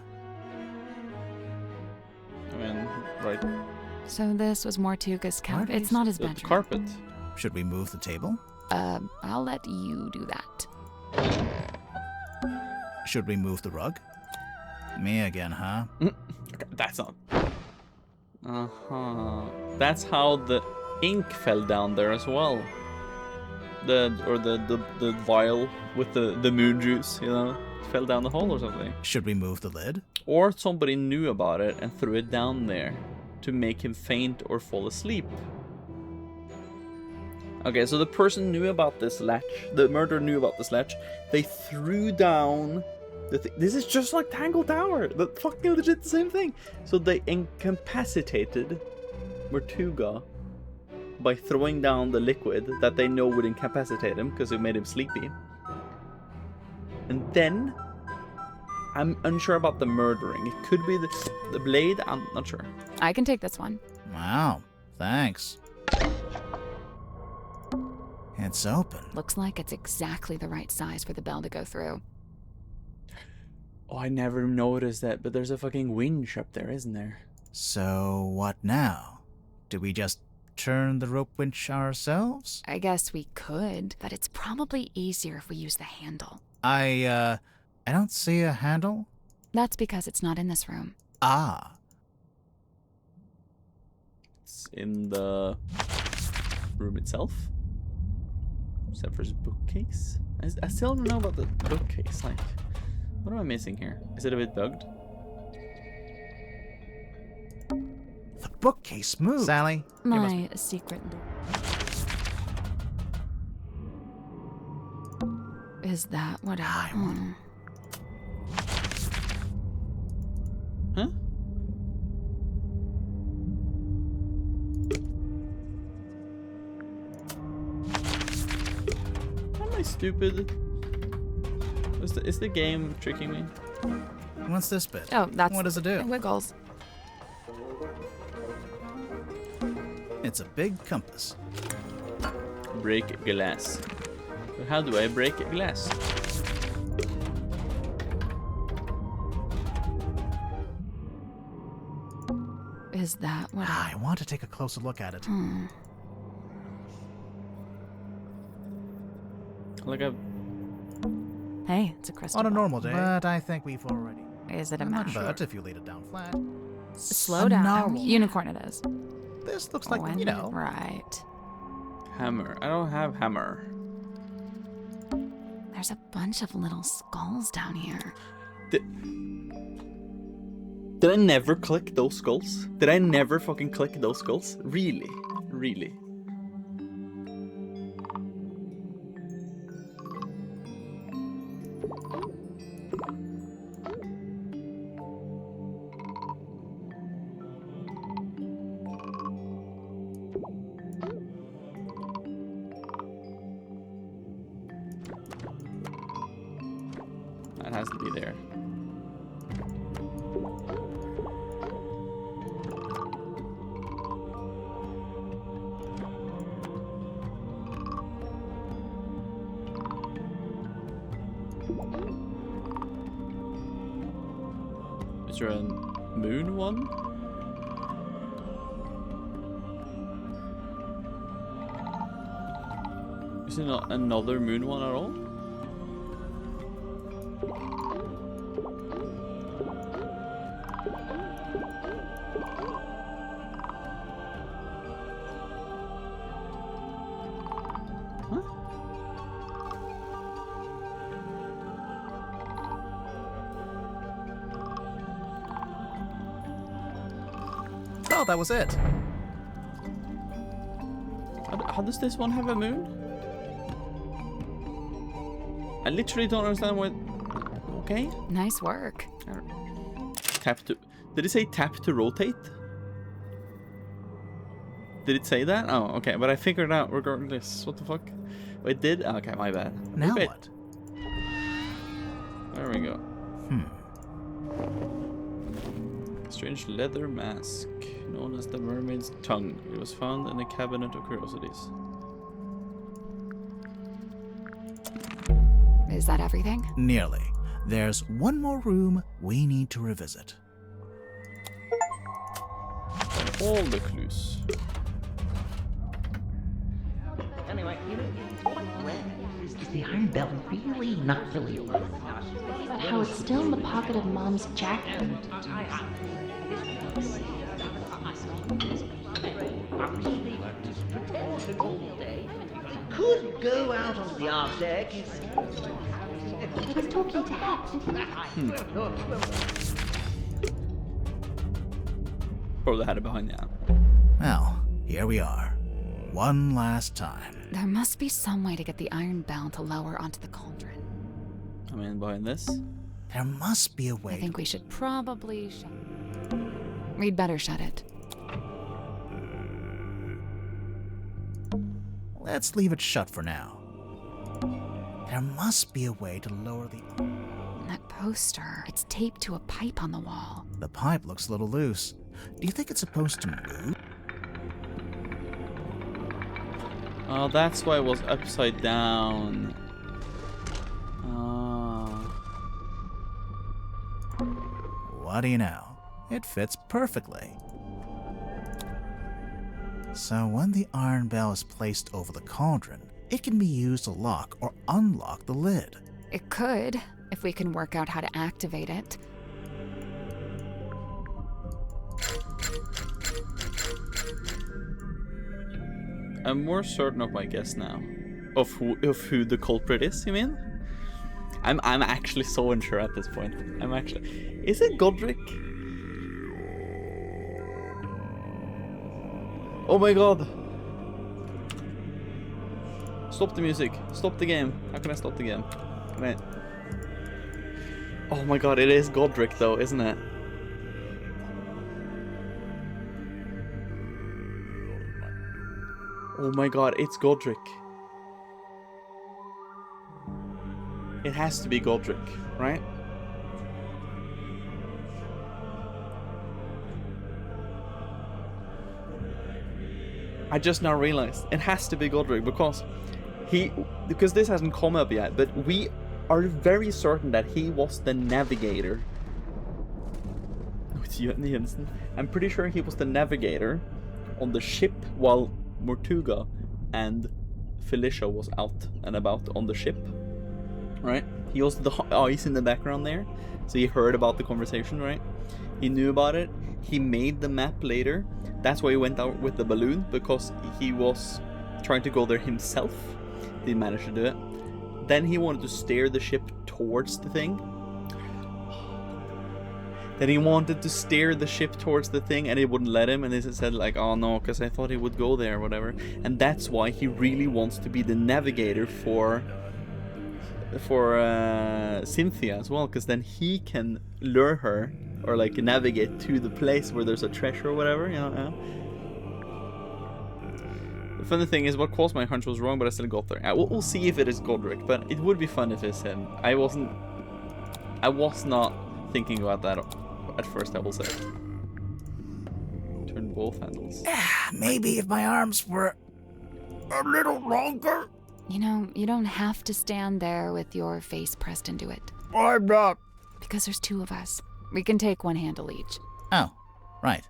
I mean, right. So this was Mortuga's couch. It's not his bedroom. Carpet. Should we move the table? I'll let you do that. Should we move the rug? Me again, huh? That's not. Uh-huh. That's how the ink fell down there as well. The vial with the moon juice, you know, fell down the hole or something. Should we move the lid? Or somebody knew about it and threw it down there to make him faint or fall asleep. Okay, so the person knew about this latch. The murderer knew about this latch. They threw down the thing. This is just like Tangle Tower. The fucking legit the same thing. So they incapacitated Mortuga by throwing down the liquid that they know would incapacitate him because it made him sleepy. And then I'm unsure about the murdering. It could be the blade. I'm not sure. I can take this one. Wow, thanks. It's open. Looks like it's exactly the right size for the bell to go through. Oh, I never noticed that, but there's a fucking winch up there, isn't there? So what now? Do we just turn the rope winch ourselves? I guess we could, but it's probably easier if we use the handle. I don't see a handle. That's because it's not in this room. Ah. It's in the room itself. Except for his bookcase. I still don't know about the bookcase. Like, what am I missing here? Is it a bit bugged? The bookcase moved. Sally? My secret. Is that what I want? Huh? Am I stupid? Is the game tricking me? What's this bit? Oh, that's... What does it do? It wiggles. It's a big compass. Break glass. But how do I break glass? Is that what I want to take a closer look at it. Like a... Hey, it's a crystal On a ball. normal day. But I think we've already... Is it a Not mushroom? but if you laid it down flat. Slow A down. narwhal. Unicorn it is. This looks like, When- you know. Right. Hammer. I don't have hammer. There's a bunch of little skulls down here. Did I never click those skulls? Did I never fucking click those skulls? Really? Really? That has to be there. Is there a moon one? Is there not another moon one at all? Oh, that was it. How does this one have a moon? I literally don't understand what... Okay. Nice work. Tap to... Did it say tap to rotate? Did it say that? Oh, okay. But I figured it out regardless. What the fuck? Oh, it did? Okay, my bad. Now Wait. what? There we go. Strange leather mask, known as the mermaid's tongue. It was found in a cabinet of curiosities. Is that everything? Nearly. There's one more room we need to revisit. And all the clues. Anyway, you know, what I read is the iron bell really not really How it's still in the pocket of Mom's jacket. Could go out onto the arc deck. I was talking to Hex. Probably had it behind you. Well, here we are. One last time. There must be some way to get the iron bell to lower onto the cauldron. I mean, behind this. There must be a way. I think we should probably shut. We'd better shut it. Let's leave it shut for now. There must be a way to lower the... That poster, it's taped to a pipe on the wall. The pipe looks a little loose. Do you think it's supposed to move? Oh, that's why it was upside down. What do you know? It fits perfectly. So when the iron bell is placed over the cauldron, it can be used to lock or unlock the lid. It could, if we can work out how to activate it. I'm more certain of my guess now. Of who the culprit is, you mean? I'm actually so unsure at this point. Is it Godric? Oh my god! Stop the music. Stop the game. How can I stop the game? Can I... Oh my god, it is Godric though, isn't it? Oh my god, it's Godric. It has to be Godric, right? I just now realized it has to be Godric because this hasn't come up yet, but we are very certain that he was the navigator. Oh, it's Jensen. I'm pretty sure he was the navigator on the ship while Mortuga and Felicia was out and about on the ship, right? He also the ice in the background there, so he heard about the conversation, right? He knew about it. He made the map later. That's why he went out with the balloon, because he was trying to go there himself. Didn't manage to do it. Then he wanted to steer the ship towards the thing. Then he wanted to steer the ship towards the thing, and it wouldn't let him. And he said like, "Oh no, because I thought he would go there, or whatever." And that's why he really wants to be the navigator for Cynthia as well, because then he can lure her or like navigate to the place where there's a treasure or whatever, you know. Yeah. The funny thing is, what caused my hunch was wrong, but I still got there. We'll see if it is Godric, but it would be fun if it's him. I was not thinking about that at first, I will say. Turn both handles. Maybe if my arms were a little longer. You know, you don't have to stand there with your face pressed into it. I'm not. Because there's two of us. We can take one handle each. Oh, right.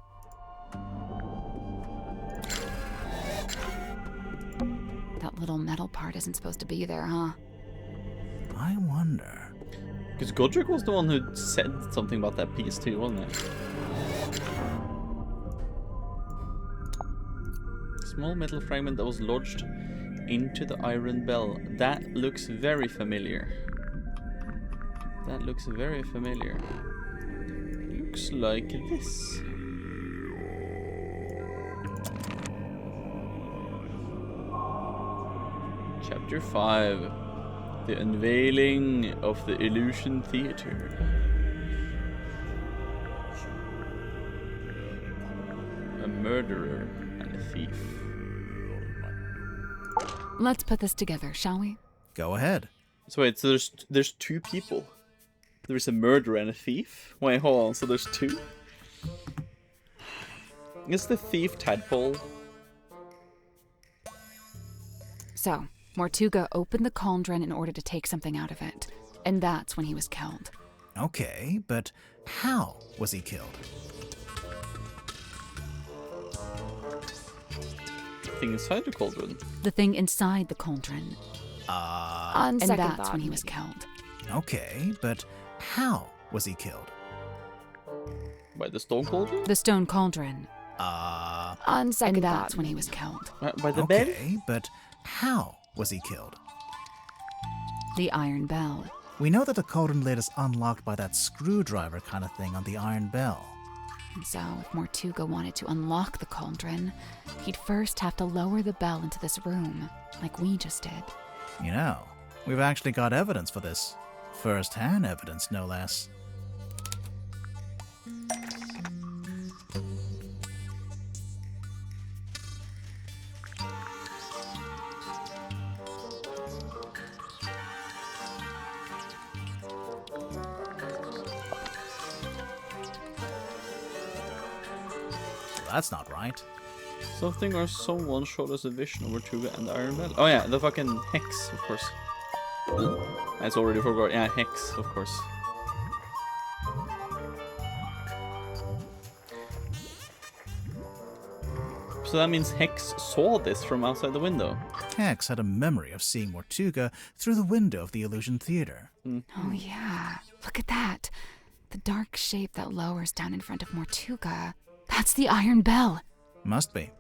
That little metal part isn't supposed to be there, huh? I wonder. Because Godric was the one who said something about that piece too, wasn't it? Small metal fragment that was lodged into the iron bell. That looks very familiar. That looks very familiar. Looks like this. Chapter 5. The unveiling of the Illusion Theater. A murderer and a thief. Let's put this together, shall we? Go ahead. So wait, so there's two people. There's a murderer and a thief? Wait, hold on, so there's two? Is the thief Tadpole? So, Mortuga opened the cauldron in order to take something out of it. And that's when he was killed. Okay, but how was he killed? Thing inside the cauldron. The thing inside the cauldron. On And second that's thought, when he was maybe. killed. Okay, but how was he killed? By the stone cauldron? The stone cauldron. On second And thought, that's when he was killed. By the bed? Okay, but how was he killed? The iron bell. We know that the cauldron lid is unlocked by that screwdriver kind of thing on the iron bell. And so, if Mortuga wanted to unlock the cauldron, he'd first have to lower the bell into this room, like we just did. You know, we've actually got evidence for this. First-hand evidence, no less. That's not right. Something or someone showed us a vision of Mortuga and the Iron Bell. Oh yeah, the fucking Hex, of course. I already forgot. Yeah, Hex, of course. So that means Hex saw this from outside the window. Hex had a memory of seeing Mortuga through the window of the Illusion Theater. Oh yeah, look at that. The dark shape that lowers down in front of Mortuga. That's the iron bell. Must be.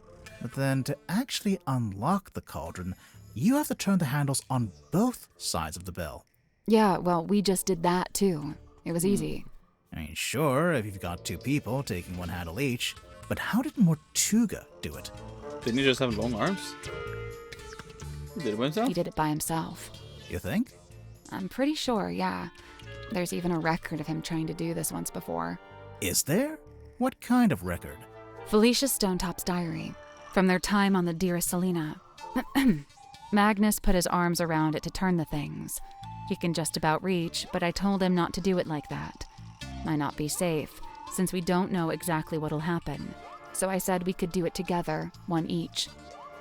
But then to actually unlock the cauldron, you have to turn the handles on both sides of the bell. Yeah, well, we just did that too. It was easy. I mean, sure, if you've got two people taking one handle each, but how did Mortuga do it? Didn't he just have long arms? He did it by himself? He did it by himself. You think? I'm pretty sure, yeah. There's even a record of him trying to do this once before. Is there? What kind of record? Felicia Stonetop's diary. From their time on the Dearest Selena. Magnus put his arms around it to turn the things. He can just about reach, but I told him not to do it like that. Might not be safe, since we don't know exactly what'll happen. So I said we could do it together, one each.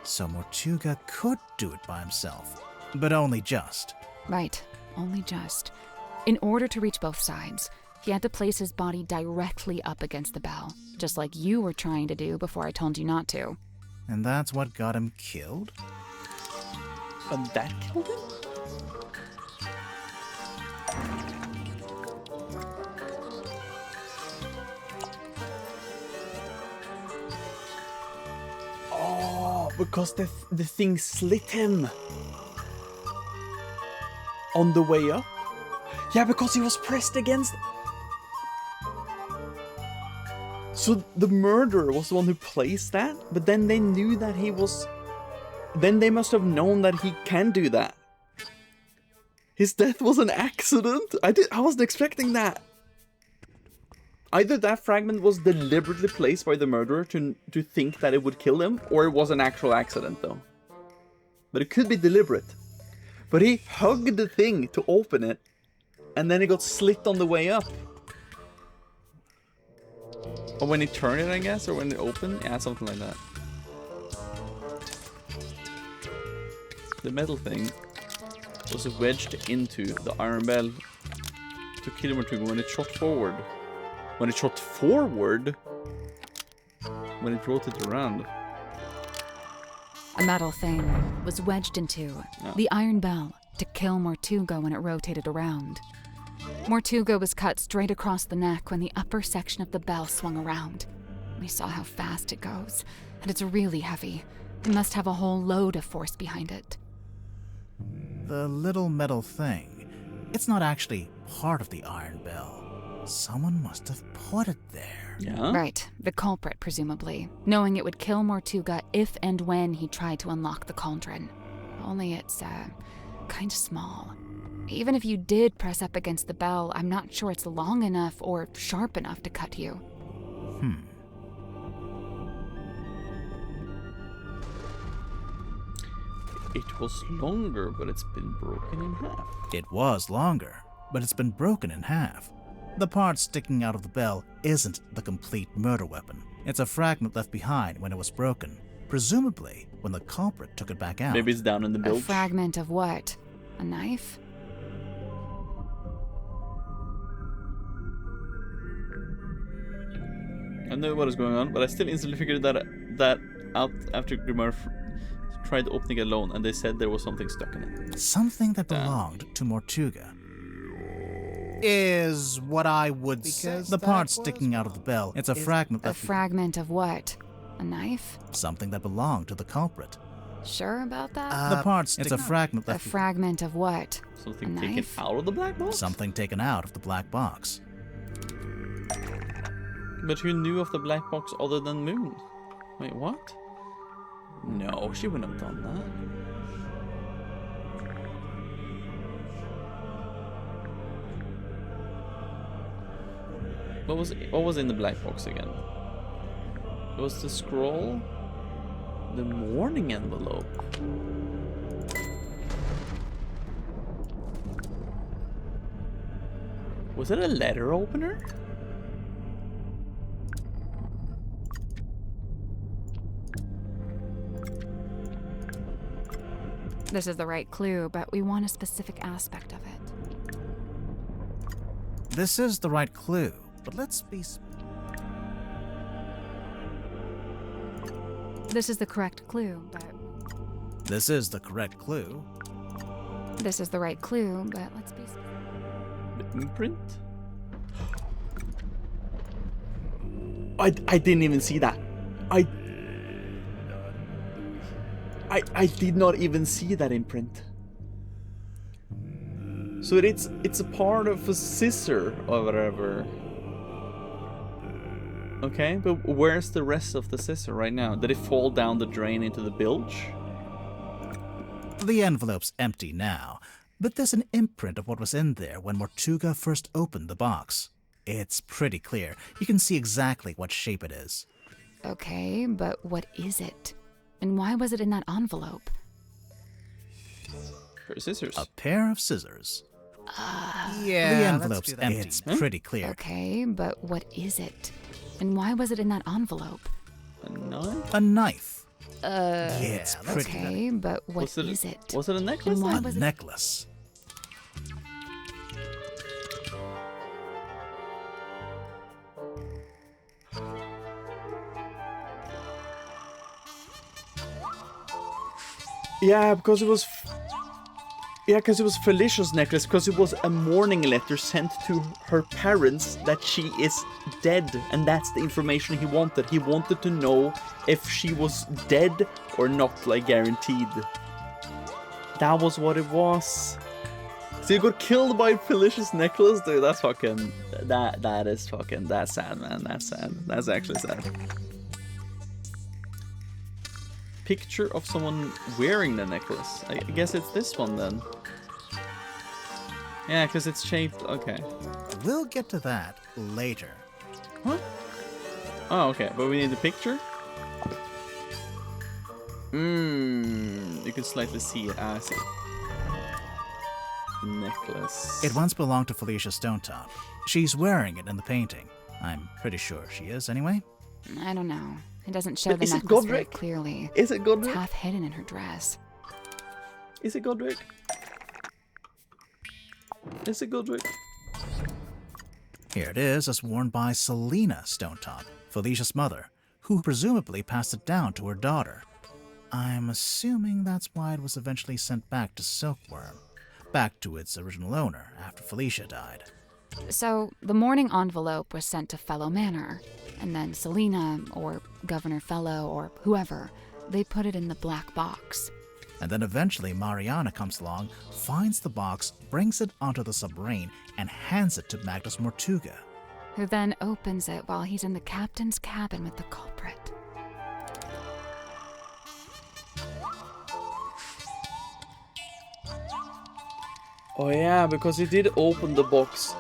So Mortuga could do it by himself, but only just. Right, only just. In order to reach both sides, he had to place his body directly up against the bell, just like you were trying to do before I told you not to. And that's what got him killed? And that killed him? because the thing slit him on the way up. Yeah, because he was pressed against. So the murderer was the one who placed that, but then they knew that he was. Then they must have known that he can do that. His death was an accident. I wasn't expecting that. Either that fragment was deliberately placed by the murderer to think that it would kill him, or it was an actual accident, though. But it could be deliberate. But he hugged the thing to open it, and then it got slit on the way up. Or when he turned it, I guess, or when it opened? Yeah, something like that. The metal thing was wedged into the iron bell to kill Mortuga when it shot forward. When it shot forward? When it rotated around. A metal thing was wedged into the iron bell to kill Mortuga when it rotated around. Mortuga was cut straight across the neck when the upper section of the bell swung around. We saw how fast it goes, and it's really heavy. It must have a whole load of force behind it. The little metal thing, it's not actually part of the iron bell. Someone must have put it there. Yeah? Right, the culprit, presumably, knowing it would kill Mortuga if and when he tried to unlock the cauldron. Only it's, kind of small. Even if you did press up against the bell, I'm not sure it's long enough or sharp enough to cut you. It was longer, but it's been broken in half. It was longer, but it's been broken in half. The part sticking out of the bell isn't the complete murder weapon. It's a fragment left behind when it was broken, presumably when the culprit took it back out. Maybe it's down in the bilge. A fragment of what? A knife? I know what is going on, but I still instantly figured that out after Grimar tried opening it alone, and they said there was something stuck in it. Something that belonged to Mortuga. Is what I would say. The part sticking out of the bell, it's a fragment A fragment of what? A knife? Something that belonged to the culprit. Sure about that? The part it's a fragment A fragment of what? Something A taken knife? out of the black box? Something taken out of the black box. But who knew of the black box other than Moon? Wait, what? No, she wouldn't have done that. What was in the black box again? It was the scroll? The morning envelope? Was it a letter opener? This is the right clue, but we want a specific aspect of it. This is the right clue, but let's be... This is the correct clue, but... This is the correct clue. This is the right clue, but let's be... The imprint? I didn't even see that. I did not even see that imprint. So it's a part of a scissor or whatever. Okay, but where's the rest of the scissor right now? Did it fall down the drain into the bilge? The envelope's empty now, but there's an imprint of what was in there when Mortuga first opened the box. It's pretty clear. You can see exactly what shape it is. Okay, but what is it? And why was it in that envelope? Pair of scissors. A pair of scissors. Yeah, the envelope's empty. It's pretty clear. Okay, but what is it? And why was it in that envelope? A knife? A knife. Yeah, it's pretty okay, but what is it? Was it a necklace? And why A was necklace. Yeah, because it was... Yeah, because it was Felicia's necklace, because it was a warning letter sent to her parents that she is dead, and that's the information he wanted. He wanted to know if she was dead or not, like guaranteed. That was what it was. So you got killed by Felicia's necklace, dude. That's fucking... That is fucking... That's sad, man. That's sad. That's actually sad. Picture of someone wearing the necklace. I guess it's this one then. Yeah, because it's shaped... Okay. We'll get to that later. What? Oh, okay. But we need the picture? You can slightly see it. I see. The necklace. It once belonged to Felicia Stonetop. She's wearing it in the painting. I'm pretty sure she is, anyway. I don't know. It doesn't show But the is it necklace very Godric? clearly. Is it Godric? It's half hidden in her dress. Is it Godric? Is it Godric? Here it is, as worn by Selena Stonetop, Felicia's mother, who presumably passed it down to her daughter. I'm assuming that's why it was eventually sent back to Silkworm, back to its original owner after Felicia died. So, the mourning envelope was sent to Fellow Manor, and then Selena, or Governor Fellow, or whoever, they put it in the black box. And then eventually Mariana comes along, finds the box, brings it onto the submarine, and hands it to Magnus Mortuga. Who then opens it while he's in the captain's cabin with the culprit. Oh yeah, because he did open the box.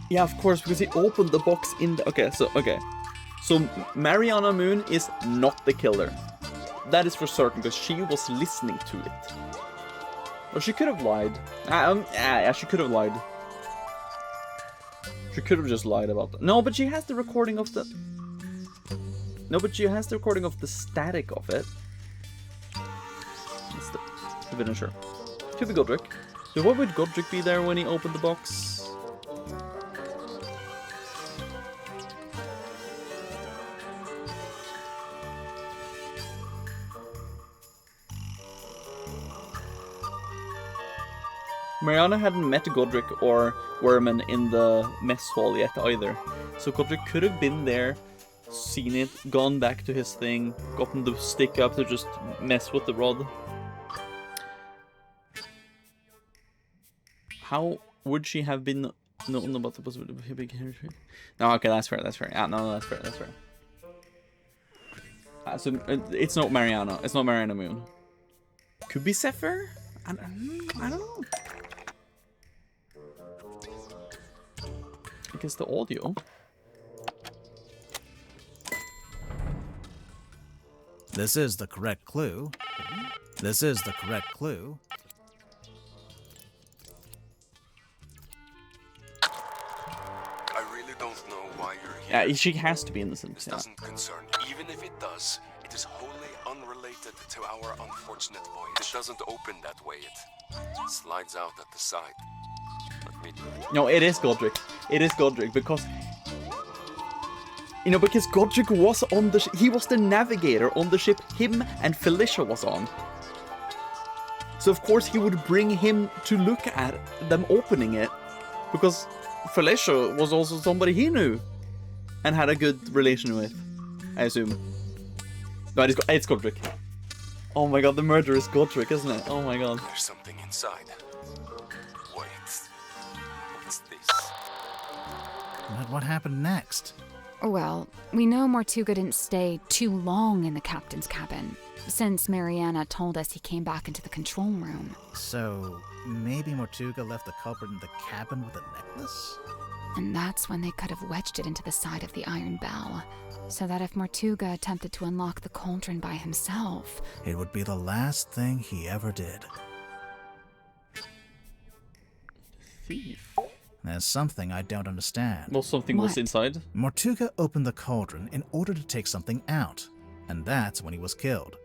Yeah, of course, because he opened the box in the... Okay, so Mariana Moon is not the killer. That is for certain, because she was listening to it. Or she could have lied. Yeah, she could have lied. She could have just lied about that. No, but she has the recording of the... No, but she has the recording of the static of it. It's a bit unsure. Could be Godric. So what would Godric be there when he opened the box? Mariana hadn't met Godric or Werman in the mess hall yet either. So Godric could have been there, seen it, gone back to his thing, gotten the stick up to just mess with the rod. How would she have been known about the possibility of a big hair? No, okay, that's fair, that's fair. Yeah, no, that's fair, that's fair. So it's not Mariana. It's not Mariana Moon. Could be Zephyr? I don't know. Because the audio. This is the correct clue. This is the correct clue. I really don't know why you're here. Yeah, she has to be innocent. This doesn't concern you. Even if it does, it is wholly unrelated to our unfortunate voyage. It doesn't open that way. It slides out at the side. Let me do it. No, it is Godric. It is Godric because... You know, because Godric was on the he was the navigator on the ship him and Felicia was on. So of course he would bring him to look at them opening it. Because Felicia was also somebody he knew. And had a good relation with, I assume. No, it's Godric. Oh my god, the murderer is Godric, isn't it? Oh my god. There's something inside. Wait. What's this? But what happened next? Well, we know Mortuga didn't stay too long in the captain's cabin, since Mariana told us he came back into the control room. So, maybe Mortuga left the culprit in the cabin with a necklace? And that's when they could have wedged it into the side of the iron bell, so that if Mortuga attempted to unlock the cauldron by himself... It would be the last thing he ever did. Thief. There's something I don't understand. Well, something was inside. Mortuga opened the cauldron in order to take something out, and that's when he was killed.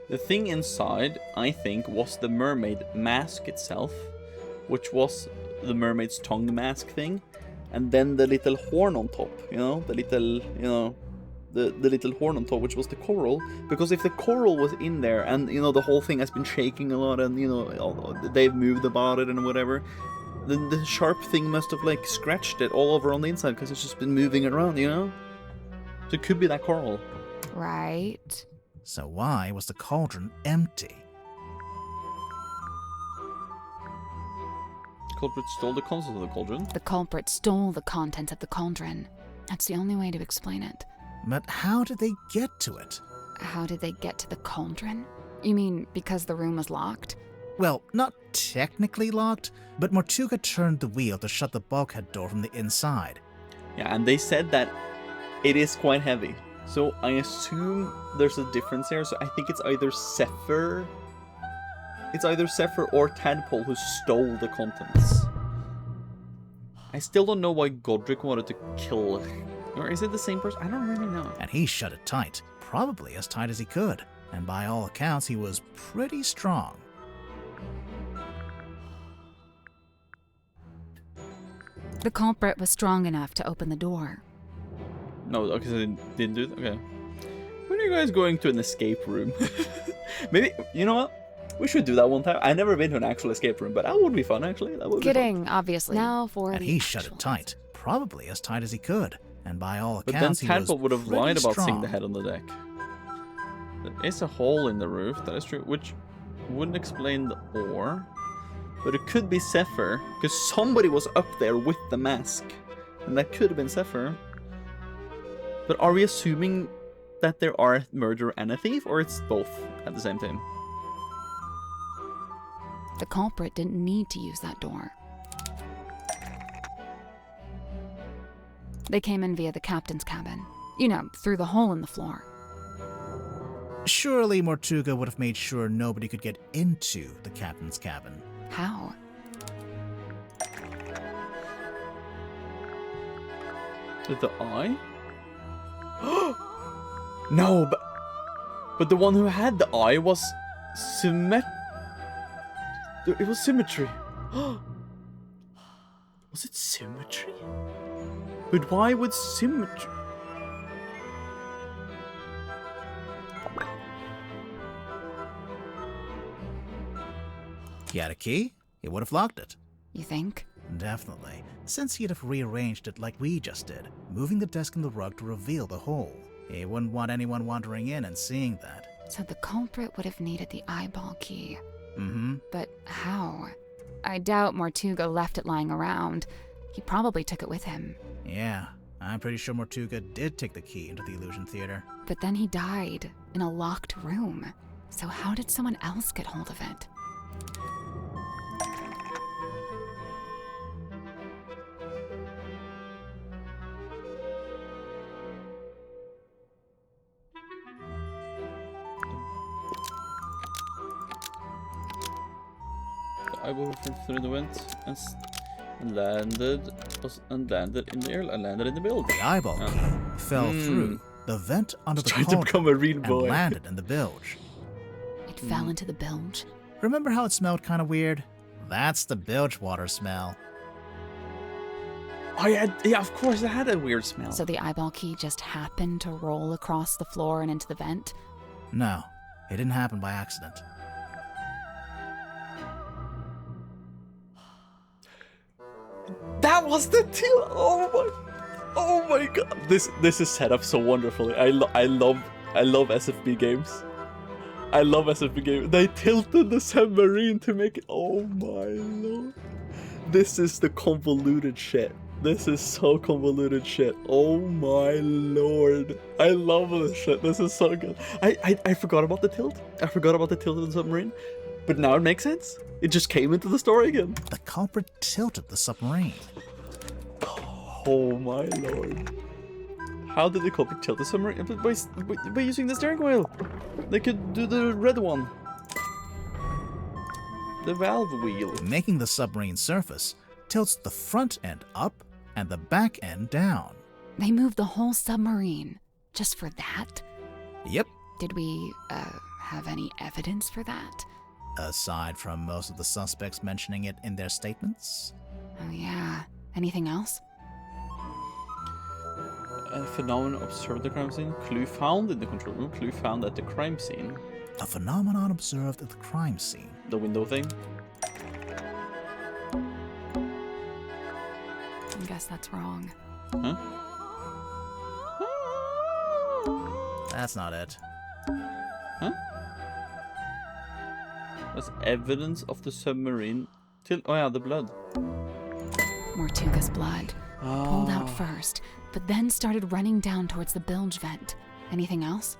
The thing inside, I think, was the mermaid mask itself, which was the mermaid's tongue mask thing, and then the little horn on top, you know, the little, you know, the little horn on top, which was the coral. Because if the coral was in there, and you know the whole thing has been shaking a lot, and you know they've moved about it and whatever, then the sharp thing must have like scratched it all over on the inside because it's just been moving it around, you know. So it could be that coral. Right. So why was the cauldron empty? The culprit stole the contents of the cauldron. The culprit stole the contents of the cauldron. That's the only way to explain it. But how did they get to it? How did they get to the cauldron? You mean because the room was locked? Well, not technically locked, but Mortuga turned the wheel to shut the bulkhead door from the inside. Yeah, and they said that it is quite heavy. So I assume there's a difference here. So I think it's either Zephyr. It's either Zephyr or Tadpole who stole the contents. I still don't know why Godric wanted to kill. Or is it the same person? I don't really know. And he shut it tight, probably as tight as he could. And by all accounts, he was pretty strong. The culprit was strong enough to open the door. No, okay, so they didn't do it? Okay. When are you guys going to an escape room? Maybe, you know what? We should do that one time. I've never been to an actual escape room, but that would be fun, actually. That would Kidding, be fun. obviously. Now for and the he shut it tight, probably as tight as he could. And by all But accounts, then he was Tadpole would have pretty lied about strong. seeing the head on the deck. There is a hole in the roof, that is true, which wouldn't explain the ore. But it could be Zephyr, because somebody was up there with the mask. And that could have been Zephyr. But are we assuming that there are a murderer and a thief, or it's both at the same time? The culprit didn't need to use that door. They came in via the captain's cabin. You know, through the hole in the floor. Surely Mortuga would have made sure nobody could get into the captain's cabin. How? With the eye? No, but the one who had the eye was It was symmetry. Was it symmetry? But why would symmetry? He had a key, he would have locked it. You think? Definitely, since he'd have rearranged it like we just did, moving the desk and the rug to reveal the hole. He wouldn't want anyone wandering in and seeing that. So the culprit would have needed the eyeball key. Mm-hmm. But how? I doubt Mortuga left it lying around. He probably took it with him. Yeah, I'm pretty sure Mortuga did take the key into the Illusion Theater. But then he died in a locked room. So how did someone else get hold of it? I went through the vent and landed in the air. I landed in the building. The eyeball key fell through the vent under the Trying to become a real boy. and landed in the bilge. It fell into the bilge. Remember how it smelled kind of weird? That's the bilge water smell. Oh yeah, of course it had a weird smell. So the eyeball key just happened to roll across the floor and into the vent? No, it didn't happen by accident. That was the till. Oh my god. This is set up so wonderfully. I love SFB games. I love SFB games. They tilted the submarine to make it. Oh my lord. This is the convoluted shit. This is so convoluted shit. Oh my lord. I love this shit. This is so good. I forgot about the tilt. I forgot about the tilt of the submarine. But now it makes sense. It just came into the story again. The culprit tilted the submarine. Oh my lord. How did the culprit tilt the submarine? By using the steering wheel. They could do the red one. The valve wheel. Making the submarine surface tilts the front end up and the back end down. They moved the whole submarine just for that? Yep. Did we, have any evidence for that? Aside from most of the suspects mentioning it in their statements. Oh yeah. Anything else? A phenomenon observed at the crime scene. Clue found in the control room. Clue found at the crime scene. A phenomenon observed at the crime scene. The window thing. I guess that's wrong. Huh? That's not it. Huh? That's evidence of the submarine. Oh yeah, the blood. Mortuga's blood. Pulled out first, but then started running down towards the bilge vent. Anything else?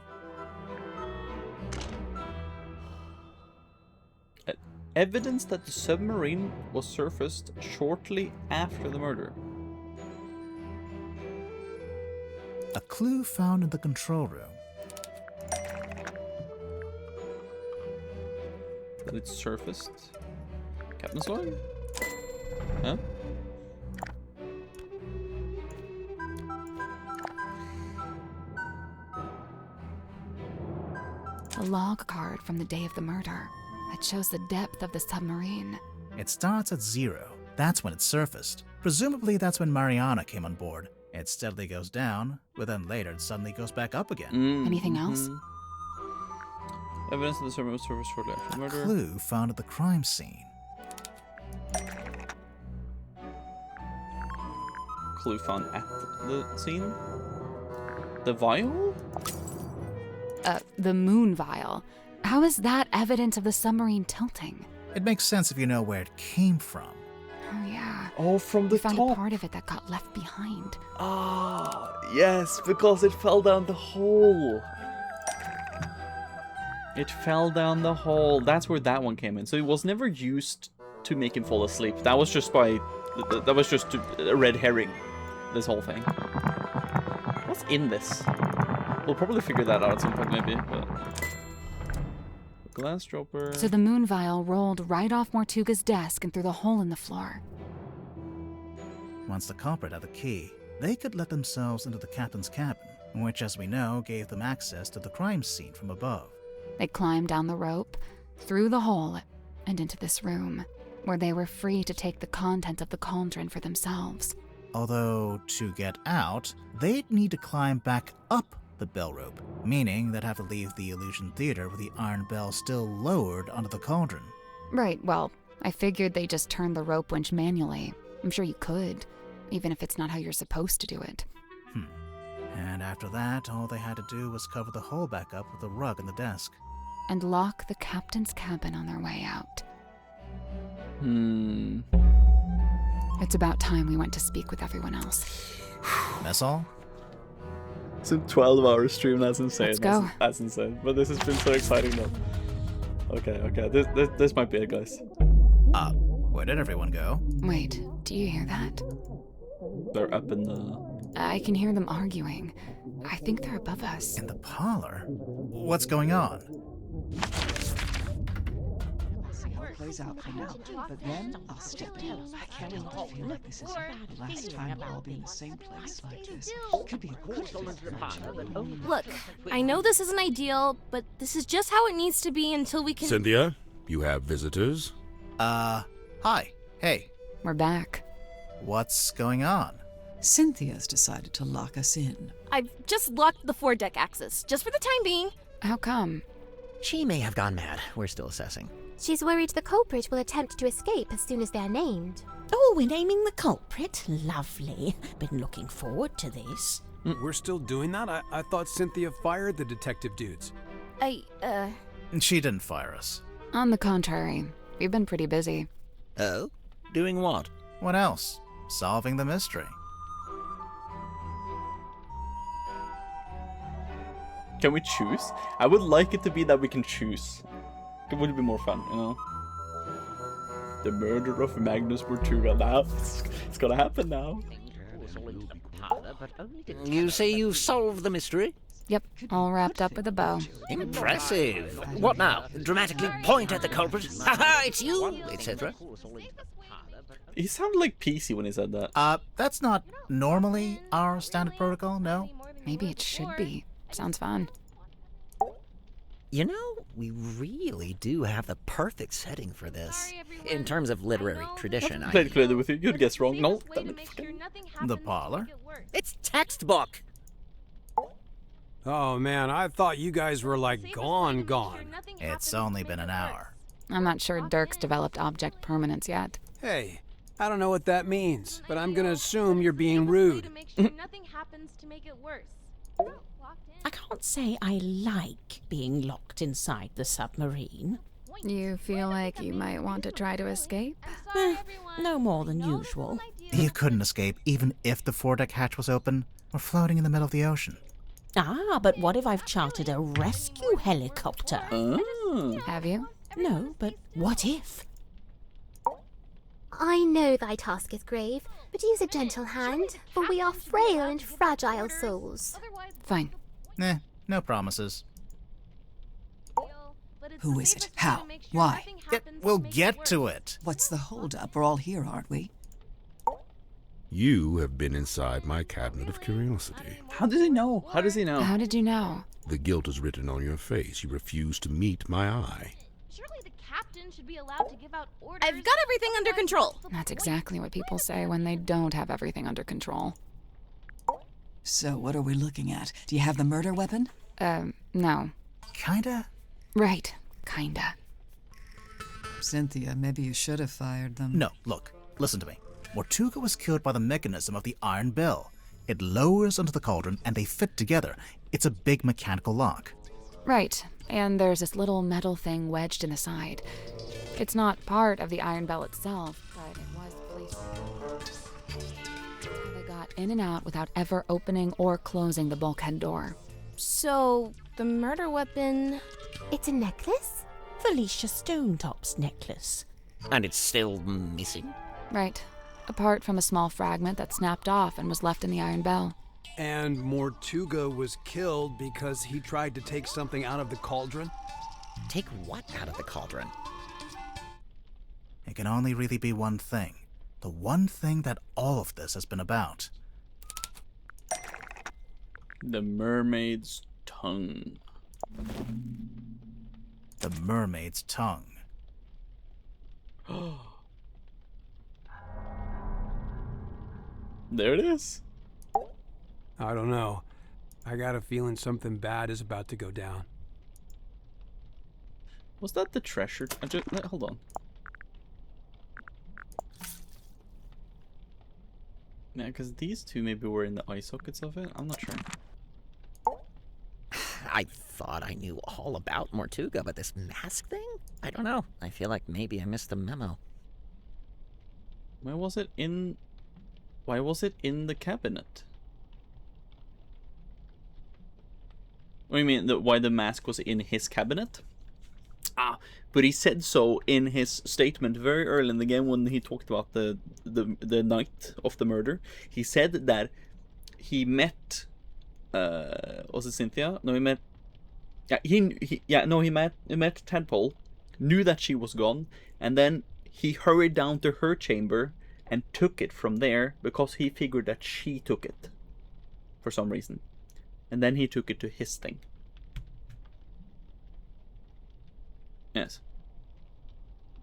Evidence that the submarine was surfaced shortly after the murder. A clue found in the control room. That it surfaced. Captain's log? Huh? A log card from the day of the murder. It shows the depth of the submarine. It starts at 0. That's when it surfaced. Presumably that's when Mariana came on board. It steadily goes down, but then later it suddenly goes back up again. Anything else? Evidence of the submarine was surfaced shortly after the murder. A clue found at the crime scene. Clue found at the scene? The vial? The moon vial. How is that evidence of the submarine tilting? It makes sense if you know where it came from. Oh, yeah. Oh, from the we found top. a part of it that got left behind. Ah, yes, because it fell down the hole. It fell down the hole. That's where that one came in. So it was never used to make him fall asleep. That was just a red herring, this whole thing. What's in this? We'll probably figure that out at some point, maybe, but... Glass dropper... So the moon vial rolled right off Mortuga's desk and through the hole in the floor. Once the culprit had the key, they could let themselves into the captain's cabin, which, as we know, gave them access to the crime scene from above. They climbed down the rope, through the hole, and into this room, where they were free to take the content of the cauldron for themselves. Although, to get out, they'd need to climb back up the bell rope, meaning they'd have to leave the Illusion Theater with the iron bell still lowered onto the cauldron. Right, well, I figured they just turned the rope winch manually. I'm sure you could, even if it's not how you're supposed to do it. And after that, all they had to do was cover the hole back up with a rug in the desk. And lock the captain's cabin on their way out. It's about time we went to speak with everyone else. That's all? It's a 12-hour stream, that's insane. Let's go. That's insane. But this has been so exciting though. Okay. This might be it, guys. Where did everyone go? Wait, do you hear that? They're up in the... I can hear them arguing. I think they're above us. In the parlor? What's going on? See how it plays out for now, but then I'll step in. I can't help but feel like this is the last time we'll all be in the same place like this. Could be a good thing. Look, I know this isn't ideal, but this is just how it needs to be until we can... Cynthia, you have visitors? Hi. Hey. We're back. What's going on? Cynthia's decided to lock us in. I've just locked the foredeck access, just for the time being. How come? She may have gone mad. We're still assessing. She's worried the culprit will attempt to escape as soon as they're named. Oh, we're naming the culprit? Lovely. Been looking forward to this. We're still doing that? I thought Cynthia fired the detective dudes. She didn't fire us. On the contrary, we've been pretty busy. Oh? Doing what? What else? Solving the mystery. Can we choose? I would like it to be that we can choose. It would be more fun, you know? The murder of Magnus Mortuga. Now, it's gonna happen now. You say you've solved the mystery? Yep, all wrapped up with a bow. Impressive. What now? Dramatically point at the culprit? Ha-ha, it's you, etc. He sounded like PC when he said that. That's not normally our standard protocol, no? Maybe it should be. Sounds fun. You know, we really do have the perfect setting for this. In terms of literary tradition, Played clearly with you. You'd guess wrong. No. The parlor? It's textbook. Oh man, I thought you guys were like gone. It's only been an hour. I'm not sure Dirk's developed object permanence yet. Hey, I don't know what that means, but I'm gonna assume you're being rude. Nothing happens to make it worse. I can't say I like being locked inside the submarine. You feel like you might want to try to escape? No more than usual. You couldn't escape even if the foredeck hatch was open. We're floating in the middle of the ocean. Ah, but what if I've chartered a rescue helicopter? Have you? No, but what if? I know thy task is grave, but use a gentle hand, for we are frail and fragile souls. Fine. No promises. Who is it? How? Why? We'll get to it. What's the holdup? We're all here, aren't we? You have been inside my cabinet of curiosity. How does he know? How does he know? How did you know? The guilt is written on your face. You refuse to meet my eye. Surely the captain should be allowed to give out orders. I've got everything under control. That's exactly what people say when they don't have everything under control. So, what are we looking at? Do you have the murder weapon? No. Kinda? Right. Kinda. Cynthia, maybe you should have fired them. No, look. Listen to me. Mortuga was killed by the mechanism of the iron bell. It lowers into the cauldron and they fit together. It's a big mechanical lock. Right. And there's this little metal thing wedged in the side. It's not part of the iron bell itself, but it was placed. They got in and out without ever opening or closing the bulkhead door. So, the murder weapon... It's a necklace? Felicia Stonetop's necklace. And it's still missing? Right. Apart from a small fragment that snapped off and was left in the iron bell. And Mortuga was killed because he tried to take something out of the cauldron? Take what out of the cauldron? It can only really be one thing. The one thing that all of this has been about. The mermaid's tongue. The mermaid's tongue. There it is. I don't know. I got a feeling something bad is about to go down. Was that the treasure? Hold on. Yeah, because these two maybe were in the eye sockets of it. I'm not sure. I thought I knew all about Mortuga, but this mask thing? I don't know. I feel like maybe I missed the memo. Why was it in the cabinet? What do you mean? Why the mask was in his cabinet? Ah, but he said so in his statement very early in the game when he talked about the night of the murder. He said that he met was it Cynthia? No, he met. Yeah, he met Tadpole, knew that she was gone, and then he hurried down to her chamber and took it from there because he figured that she took it for some reason, and then he took it to his thing. Yes.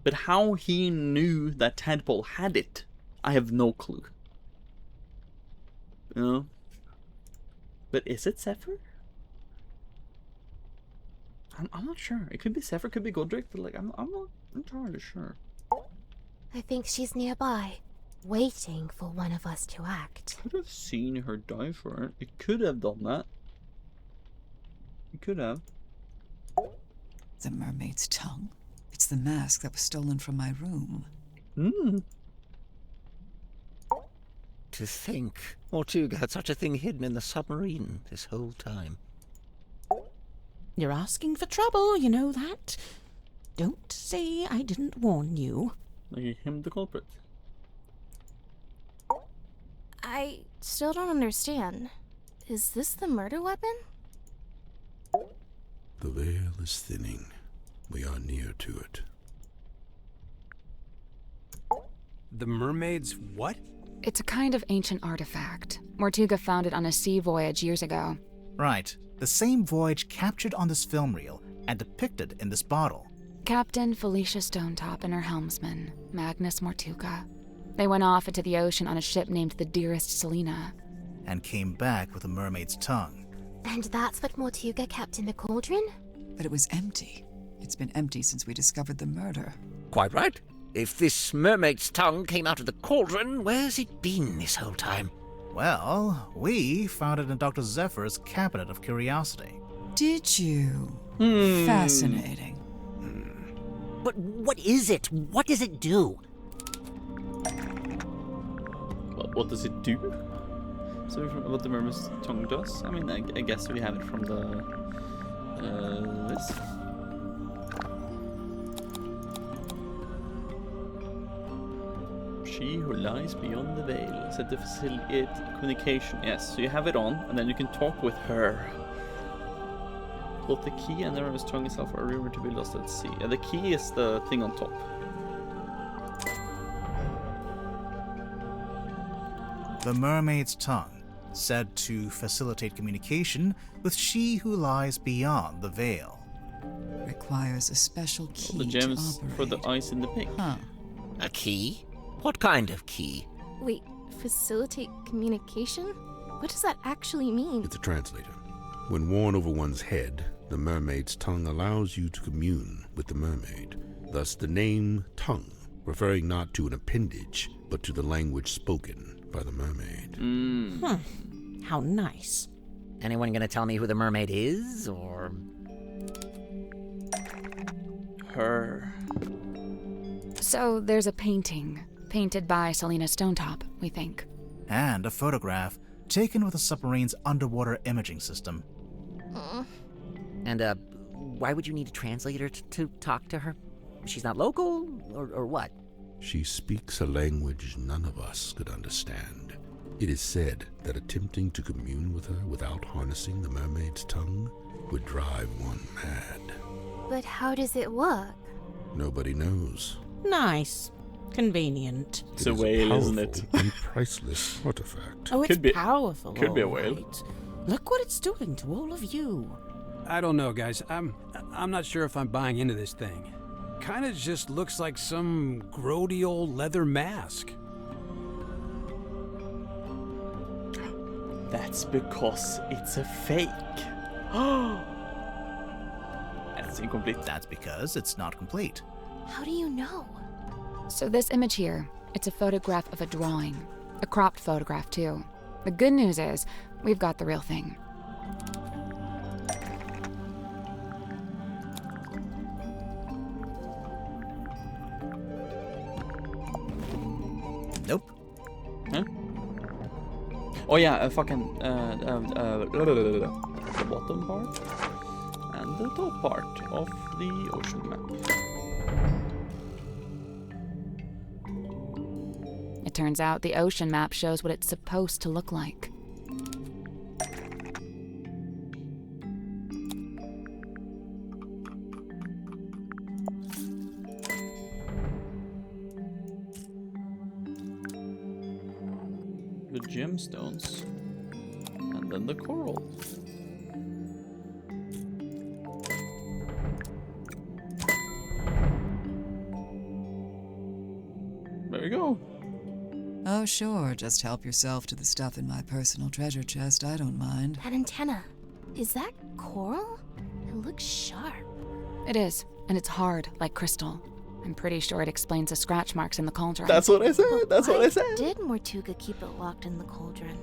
But how he knew that Tadpole had it, I have no clue. You know? But is it Zephyr? I'm not sure. It could be Zephyr, could be Godric, but like I'm not entirely sure. I think she's nearby, waiting for one of us to act. Could have seen her die for it. It could have done that. It could have. The mermaid's tongue. It's the mask that was stolen from my room. To think Mortuga had such a thing hidden in the submarine this whole time. You're asking for trouble, you know that. Don't say I didn't warn you. Like him the culprit. I still don't understand. Is this the murder weapon? The veil is thinning. We are near to it. The mermaid's what? It's a kind of ancient artifact. Mortuga found it on a sea voyage years ago. Right. The same voyage captured on this film reel and depicted in this bottle. Captain Felicia Stonetop and her helmsman, Magnus Mortuga. They went off into the ocean on a ship named the Dearest Selena. And came back with a mermaid's tongue. And that's what Mortuga kept in the cauldron? But it was empty. It's been empty since we discovered the murder. Quite right. If this mermaid's tongue came out of the cauldron, where's it been this whole time? Well, we found it in Dr. Zephyr's cabinet of curiosity. Did you? Fascinating. But what is it? What does it do? What does it do? So what the mermaid's tongue does? I mean, I guess we have it from the this. She who lies beyond the veil, said to facilitate communication. Yes, so you have it on, and then you can talk with her. Both the key and the mermaid's tongue itself are rumored to be lost at sea. And the key is the thing on top. The mermaid's tongue, said to facilitate communication with she who lies beyond the veil. Requires a special key The gems to operate. for the ice in the pink. Huh. A key? What kind of key? Wait, facilitate communication? What does that actually mean? It's a translator. When worn over one's head, the mermaid's tongue allows you to commune with the mermaid. Thus the name tongue, referring not to an appendage, but to the language spoken by the mermaid. How nice. Anyone gonna tell me who the mermaid is, or...? Her. So there's a painting, painted by Selena Stonetop, we think. And a photograph taken with the submarine's underwater imaging system. And, why would you need a translator to talk to her? She's not local, or what? She speaks a language none of us could understand. It is said that attempting to commune with her without harnessing the mermaid's tongue would drive one mad. But how does it work? Nobody knows. Nice. Convenient. It's a whale, isn't it? And priceless artifact. Oh, it's powerful. Could be a all whale. right. Look what it's doing to all of you. I don't know, guys. I'm not sure if I'm buying into this thing. Kind of just looks like some grody old leather mask. That's because it's a fake. That's incomplete. That's because it's not complete. How do you know? So this image here, it's a photograph of a drawing. A cropped photograph, too. The good news is, we've got the real thing. Nope. Huh? Oh yeah, fucking the bottom part and the top part of the ocean map. It turns out the ocean map shows what it's supposed to look like. The gemstones and then the coral. There you go. Oh, sure. Just help yourself to the stuff in my personal treasure chest. I don't mind. That antenna. Is that coral? It looks sharp. It is, and it's hard, like crystal. I'm pretty sure it explains the scratch marks in the cauldron. That's what I said. That's what I said. Why did Mortuga keep it locked in the cauldron?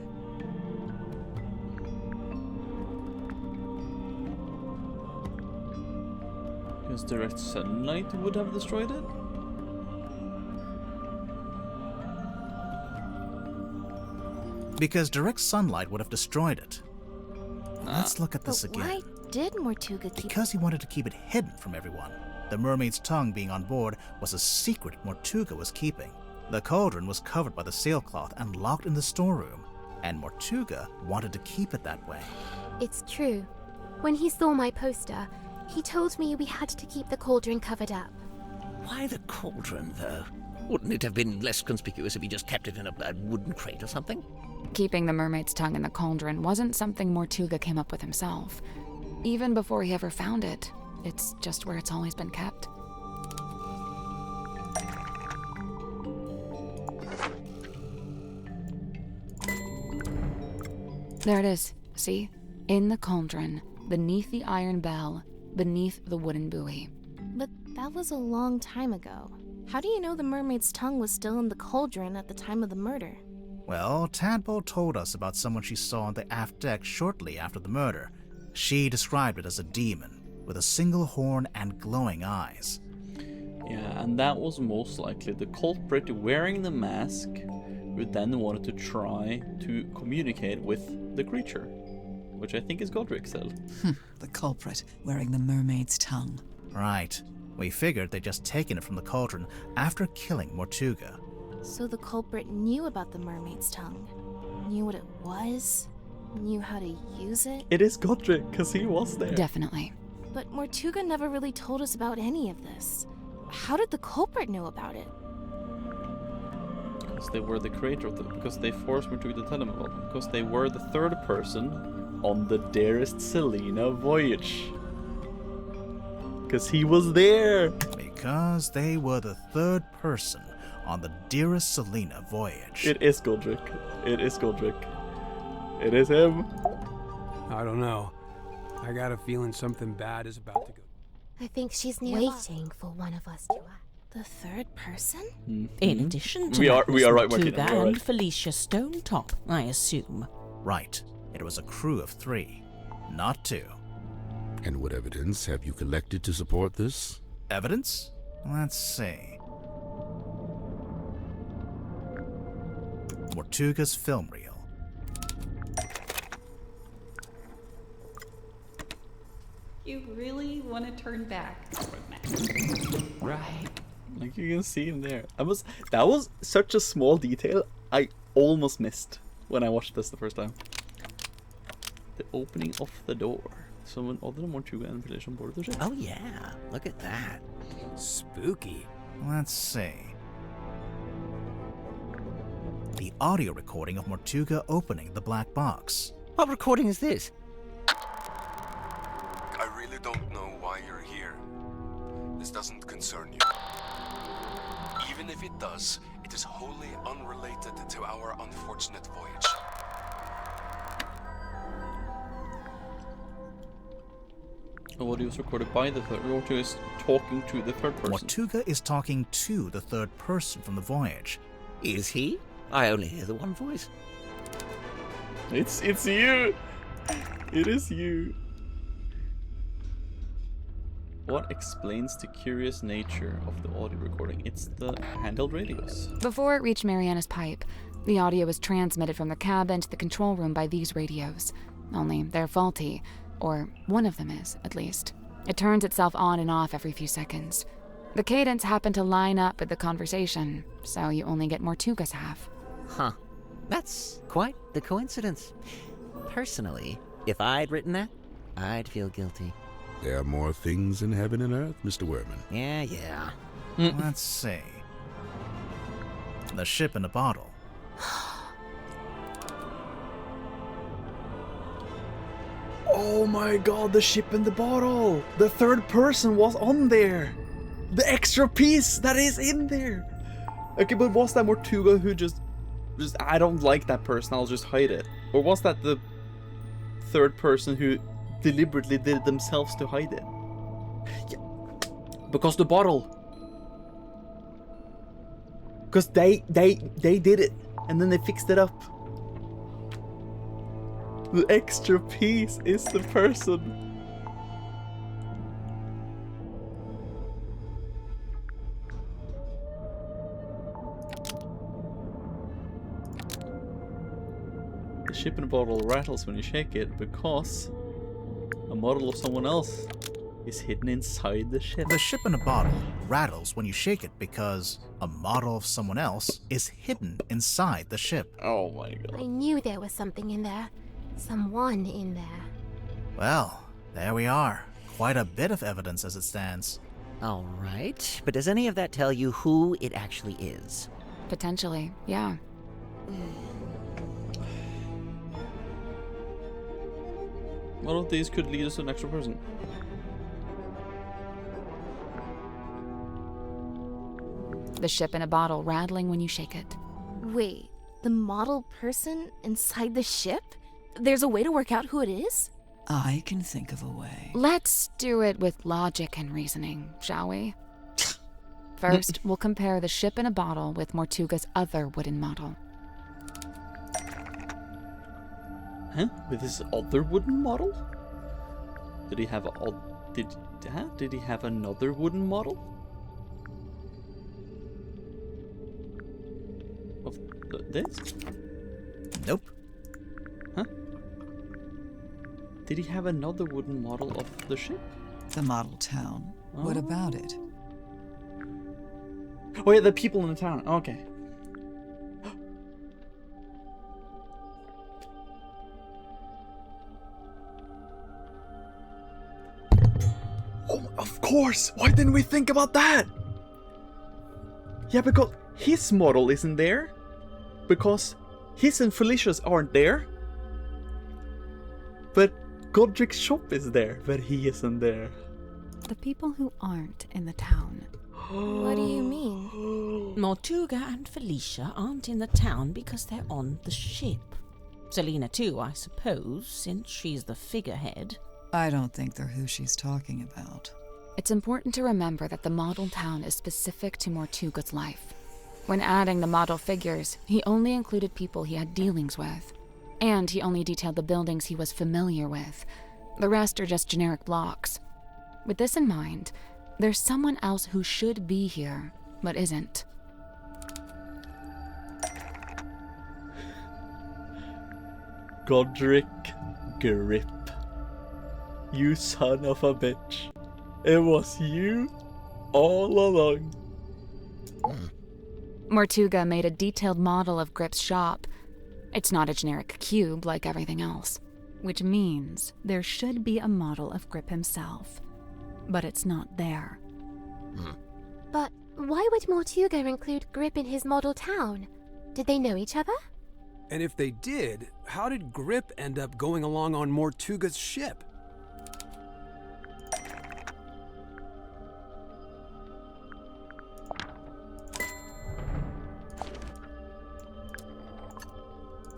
Because direct sunlight would have destroyed it. Because direct sunlight would have destroyed it. Let's look at this But again. why did Mortuga keep Because he wanted to keep it hidden from everyone. The mermaid's tongue being on board was a secret Mortuga was keeping. The cauldron was covered by the sailcloth and locked in the storeroom, and Mortuga wanted to keep it that way. It's true. When he saw my poster, he told me we had to keep the cauldron covered up. Why the cauldron, though? Wouldn't it have been less conspicuous if he just kept it in a wooden crate or something? Keeping the mermaid's tongue in the cauldron wasn't something Mortuga came up with himself. Even before he ever found it, it's just where it's always been kept. There it is. See? In the cauldron, beneath the iron bell, beneath the wooden buoy. But that was a long time ago. How do you know the mermaid's tongue was still in the cauldron at the time of the murder? Well, Tadpole told us about someone she saw on the aft deck shortly after the murder. She described it as a demon, with a single horn and glowing eyes. Yeah, and that was most likely the culprit wearing the mask, who then wanted to try to communicate with the creature, which I think is Godric still. The culprit wearing the mermaid's tongue. Right. We figured they'd just taken it from the cauldron after killing Mortuga. So the culprit knew about the mermaid's tongue, knew what it was, knew how to use it. It is Godric, because he was there. Definitely. But Mortuga never really told us about any of this. How did the culprit know about it? Because they were the creator of it, because they forced Mortuga to tell him about it, because they were the third person on the Dearest Selena voyage. Because he was there. Because they were the third person on the Dearest Selena voyage. It is Godric. It is Godric. It is him. I don't know. I got a feeling something bad is about to go. I think she's waiting for one of us to act. The third person? Mm-hmm. In addition to we are right, Mortuga Martina. and Right. Felicia Stonetop, I assume. Right. It was a crew of 3, not 2. And what evidence have you collected to support this? Evidence? Let's see. Mortuga's film reel. You really want to turn back, Right. Like you can see him there. That was such a small detail I almost missed when I watched this the first time. The opening of the door. Someone other than Mortuga and Felicia on board the ship. Oh yeah, look at that. Spooky. Let's see. The audio recording of Mortuga opening the black box. What recording is this? I really don't know why you're here. This doesn't concern you. Even if it does, it is wholly unrelated to our unfortunate voyage. The audio was recorded by the third. Mortuga is talking to the third person. Mortuga is talking to the third person from the voyage. Is he? I only hear the one voice. It's you. It is you. What explains the curious nature of the audio recording? It's the handheld radios. Before it reached Mariana's pipe, the audio was transmitted from the cabin to the control room by these radios. Only they're faulty, or one of them is, at least. It turns itself on and off every few seconds. The cadence happened to line up with the conversation, so you only get Mortuga's half. Huh. That's quite the coincidence. Personally, if I'd written that, I'd feel guilty. There are more things in heaven and earth, Mr. Werman. Yeah. Let's see. The ship in a bottle. Oh my god, the ship in the bottle! The third person was on there! The extra piece that is in there! Okay, but was that Mortuga who just I don't like that person, I'll just hide it? Or was that the third person who deliberately did it themselves to hide it? Yeah, because the bottle. Because they did it, and then they fixed it up. The extra piece is the person. The ship in a bottle rattles when you shake it because a model of someone else is hidden inside the ship. The ship in a bottle rattles when you shake it because a model of someone else is hidden inside the ship. Oh my god. I knew there was something in there. Someone in there. Well, there we are. Quite a bit of evidence as it stands. All right, but does any of that tell you who it actually is? Potentially, yeah. One of these could lead us to an extra person. The ship in a bottle rattling when you shake it. Wait, the model person inside the ship? There's a way to work out who it is? I can think of a way. Let's do it with logic and reasoning, shall we? First, we'll compare the ship in a bottle with Mortuga's other wooden model. Huh? With his other wooden model? Did he have did he have another wooden model? Of this? Nope. Huh? Did he have another wooden model of the ship? The model town. What about it? Oh yeah, the people in the town. Okay. Oh, of course! Why didn't we think about that? Yeah, because his model isn't there. Because his and Felicia's aren't there. But Godric's shop is there, but he isn't there. The people who aren't in the town. What do you mean? Mortuga and Felicia aren't in the town because they're on the ship. Selena too, I suppose, since she's the figurehead. I don't think they're who she's talking about. It's important to remember that the model town is specific to Mortuga's life. When adding the model figures, he only included people he had dealings with. And he only detailed the buildings he was familiar with. The rest are just generic blocks. With this in mind, there's someone else who should be here, but isn't. Godric Grip. You son of a bitch. It was you all along. Mortuga made a detailed model of Grip's shop. It's not a generic cube like everything else, which means there should be a model of Grip himself. But it's not there. But why would Mortuga include Grip in his model town? Did they know each other? And if they did, how did Grip end up going along on Mortuga's ship?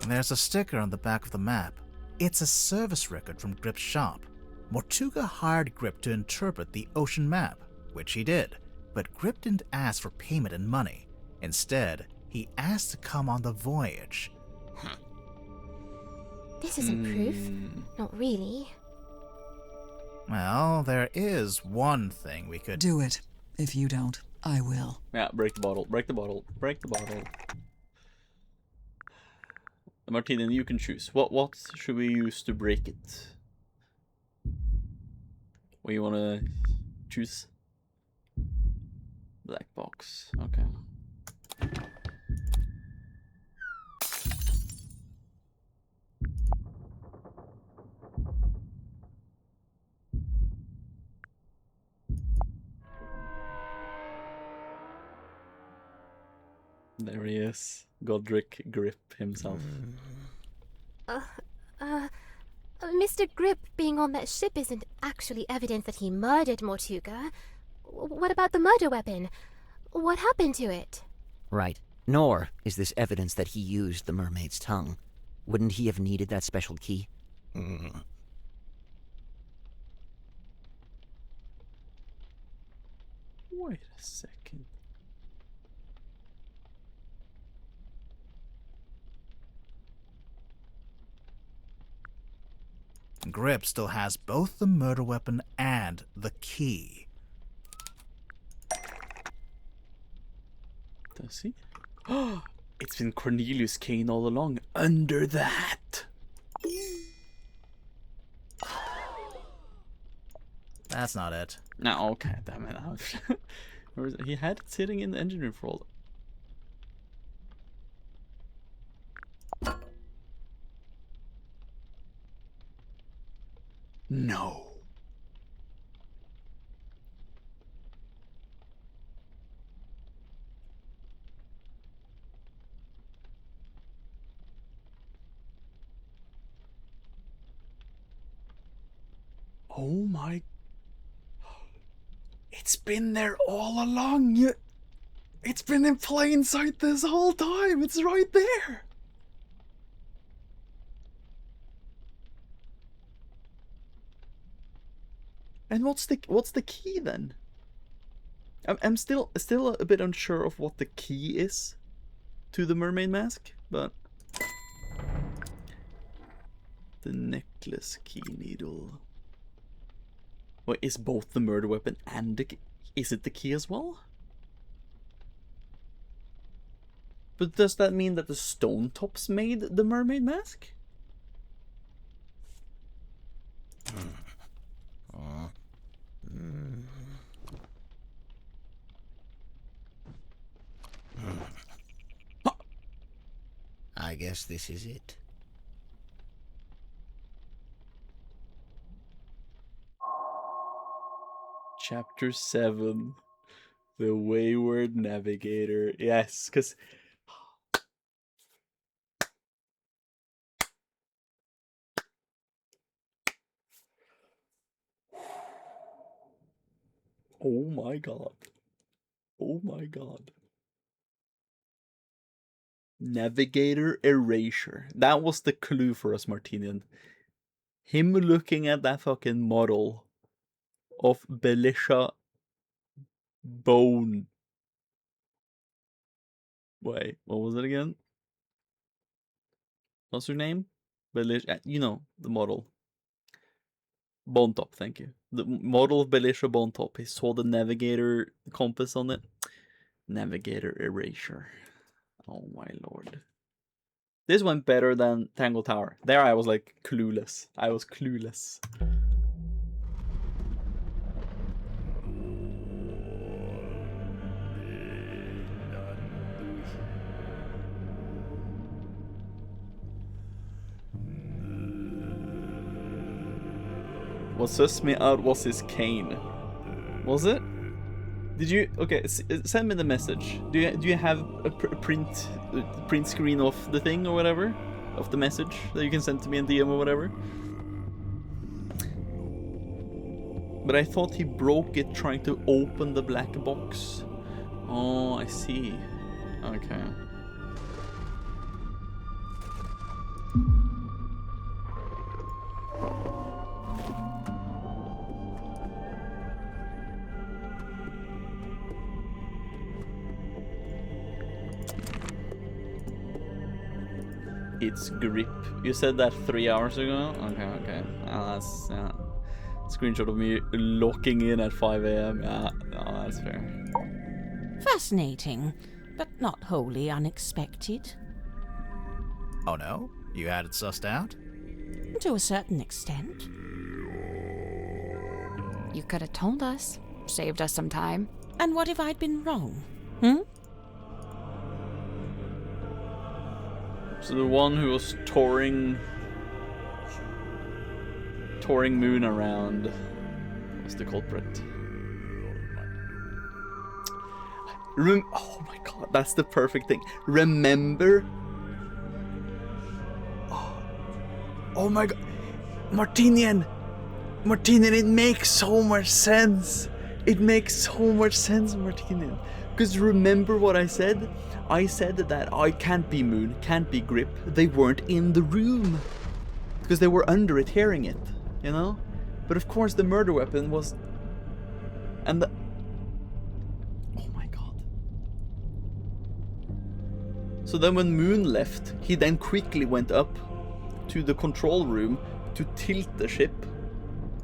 There's a sticker on the back of the map. It's a service record from Grip's shop. Mortuga hired Grip to interpret the ocean map, which he did, but Grip didn't ask for payment in money. Instead, he asked to come on the voyage. This isn't proof. Not really. Well, there is one thing we could... Do it. If you don't, I will. Yeah, break the bottle, break the bottle, break the bottle. Martina, you can choose. What should we use to break it? What you wanna choose? Black box. Okay. There he is. Godric Grip himself. Mr. Grip being on that ship isn't actually evidence that he murdered Mortuga. What about the murder weapon? What happened to it? Right. Nor is this evidence that he used the mermaid's tongue. Wouldn't he have needed that special key? Wait a second. Grip still has both the murder weapon and the key. Does he? Oh, it's been Cornelius Kane all along, under the hat. That's not it. No, okay, damn it. Where is it? He had it sitting in the engine room for all. No. Oh my... It's been there all along. It's been in plain sight this whole time. It's right there. And what's the key then? I'm still a bit unsure of what the key is to the mermaid mask, but the necklace key needle. Wait, is both the murder weapon and the key? Is it the key as well? But does that mean that the stone tops made the mermaid mask? I guess this is it. Chapter 7. The Wayward Navigator. Yes, because... Oh my god. Oh my god. Navigator erasure. That was the clue for us, Martinian. Him looking at that fucking model of Belisha Bone. Wait, what was it again? What's her name? Belisha, you know, the model. Bone Top, thank you. The model of Belisha Bone Top. He saw the navigator compass on it. Navigator erasure. Oh my lord. This went better than Tangle Tower. There I was like clueless. I was clueless. What sussed me out was his cane. Was it? Did you? Okay, send me the message. Do you have a print screen of the thing or whatever, of the message that you can send to me in DM or whatever? But I thought he broke it trying to open the black box. Oh, I see. Okay. It's grip. You said that 3 hours ago? Okay. That's screenshot of me locking in at 5 AM. Yeah, no, that's fair. Fascinating, but not wholly unexpected. Oh no? You had it sussed out? To a certain extent. You could have told us. Saved us some time. And what if I'd been wrong? So the one who was touring Moon around was the culprit. Oh my god, that's the perfect thing. Remember? Oh my god. Martinian, it makes so much sense. It makes so much sense, Martinian. Because remember what I said? I said that I can't be Moon, can't be Grip. They weren't in the room. Because they were under it, hearing it, you know? But of course the murder weapon was... And the... Oh my god. So then when Moon left, he then quickly went up to the control room to tilt the ship.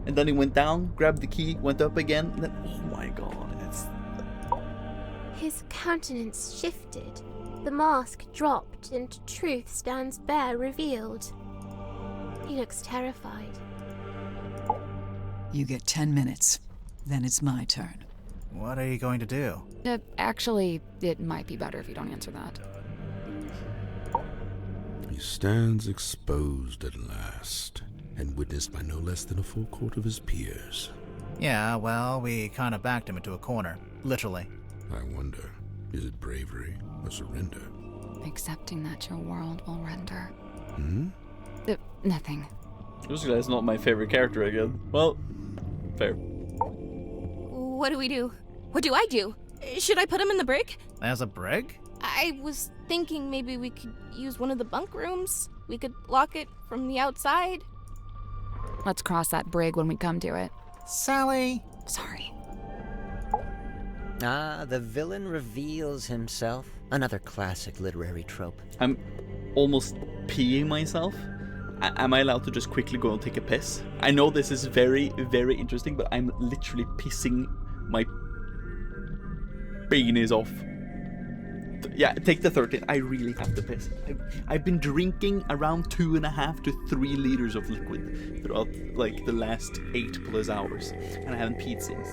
And then he went down, grabbed the key, went up again, and then... Oh my god, it's... His countenance shifted. The mask dropped, and truth stands bare revealed. He looks terrified. You get 10 minutes. Then it's my turn. What are you going to do? Actually, it might be better if you don't answer that. He stands exposed at last, and witnessed by no less than a full court of his peers. Yeah, well, we kind of backed him into a corner. Literally. I wonder, is it bravery or surrender? Accepting that your world will render. Nothing. This guy's not my favorite character again. Well, fair. What do we do? What do I do? Should I put him in the brig? As a brig? I was thinking maybe we could use one of the bunk rooms. We could lock it from the outside. Let's cross that brig when we come to it. Sally! Sorry. Ah, the villain reveals himself. Another classic literary trope. I'm almost peeing myself. Am I allowed to just quickly go and take a piss? I know this is very, very interesting, but I'm literally pissing my penis off. Yeah, take the 13. I really have to piss. I've been drinking around 2.5 to 3 liters of liquid throughout like the last 8+ hours, and I haven't peed since.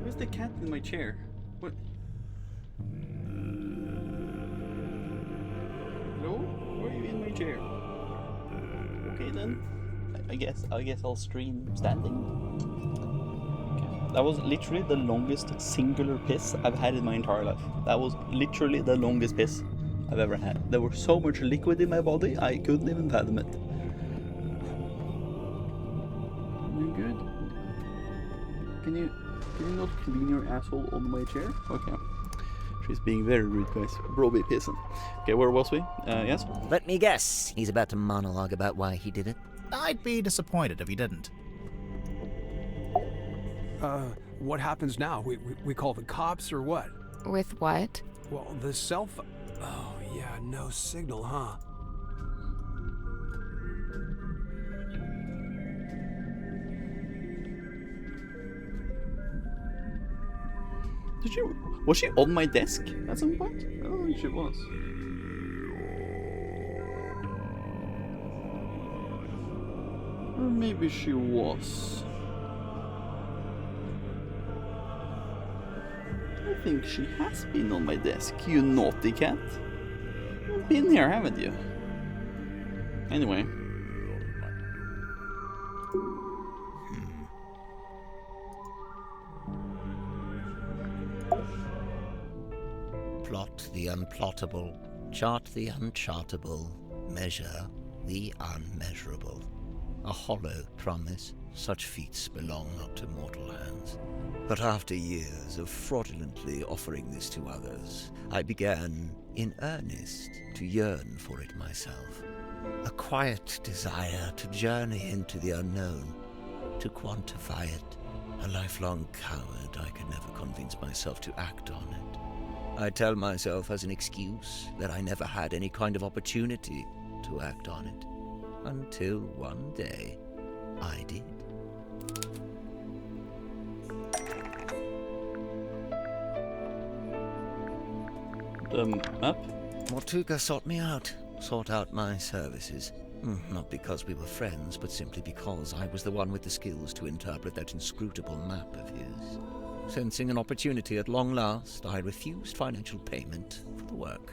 Where's the cat in my chair? What? Hello? Why are you in my chair? Okay then. I guess I'll stream standing. Okay. That was literally the longest singular piss I've had in my entire life. That was literally the longest piss I've ever had. There was so much liquid in my body, I couldn't even fathom it. You good? Can you not clean your asshole on my chair? Okay. She's being very rude, guys. Bro be pissing. Okay, where was we? Yes? Let me guess. He's about to monologue about why he did it. I'd be disappointed if he didn't. What happens now? We call the cops or what? With what? Well, the cell phone... Oh, yeah, no signal, huh? Was she on my desk at some point? I don't think she was. Or maybe she was. I think she has been on my desk, you naughty cat. You've been here, haven't you? Anyway. Plot the unplottable, chart the unchartable, measure the unmeasurable. A hollow promise, such feats belong not to mortal hands. But after years of fraudulently offering this to others, I began, in earnest, to yearn for it myself. A quiet desire to journey into the unknown, to quantify it. A lifelong coward, I could never convince myself to act on it. I tell myself as an excuse that I never had any kind of opportunity to act on it. Until one day, I did. The map? Mortuga sought me out, sought out my services. Not because we were friends, but simply because I was the one with the skills to interpret that inscrutable map of his. Sensing an opportunity at long last, I refused financial payment for the work.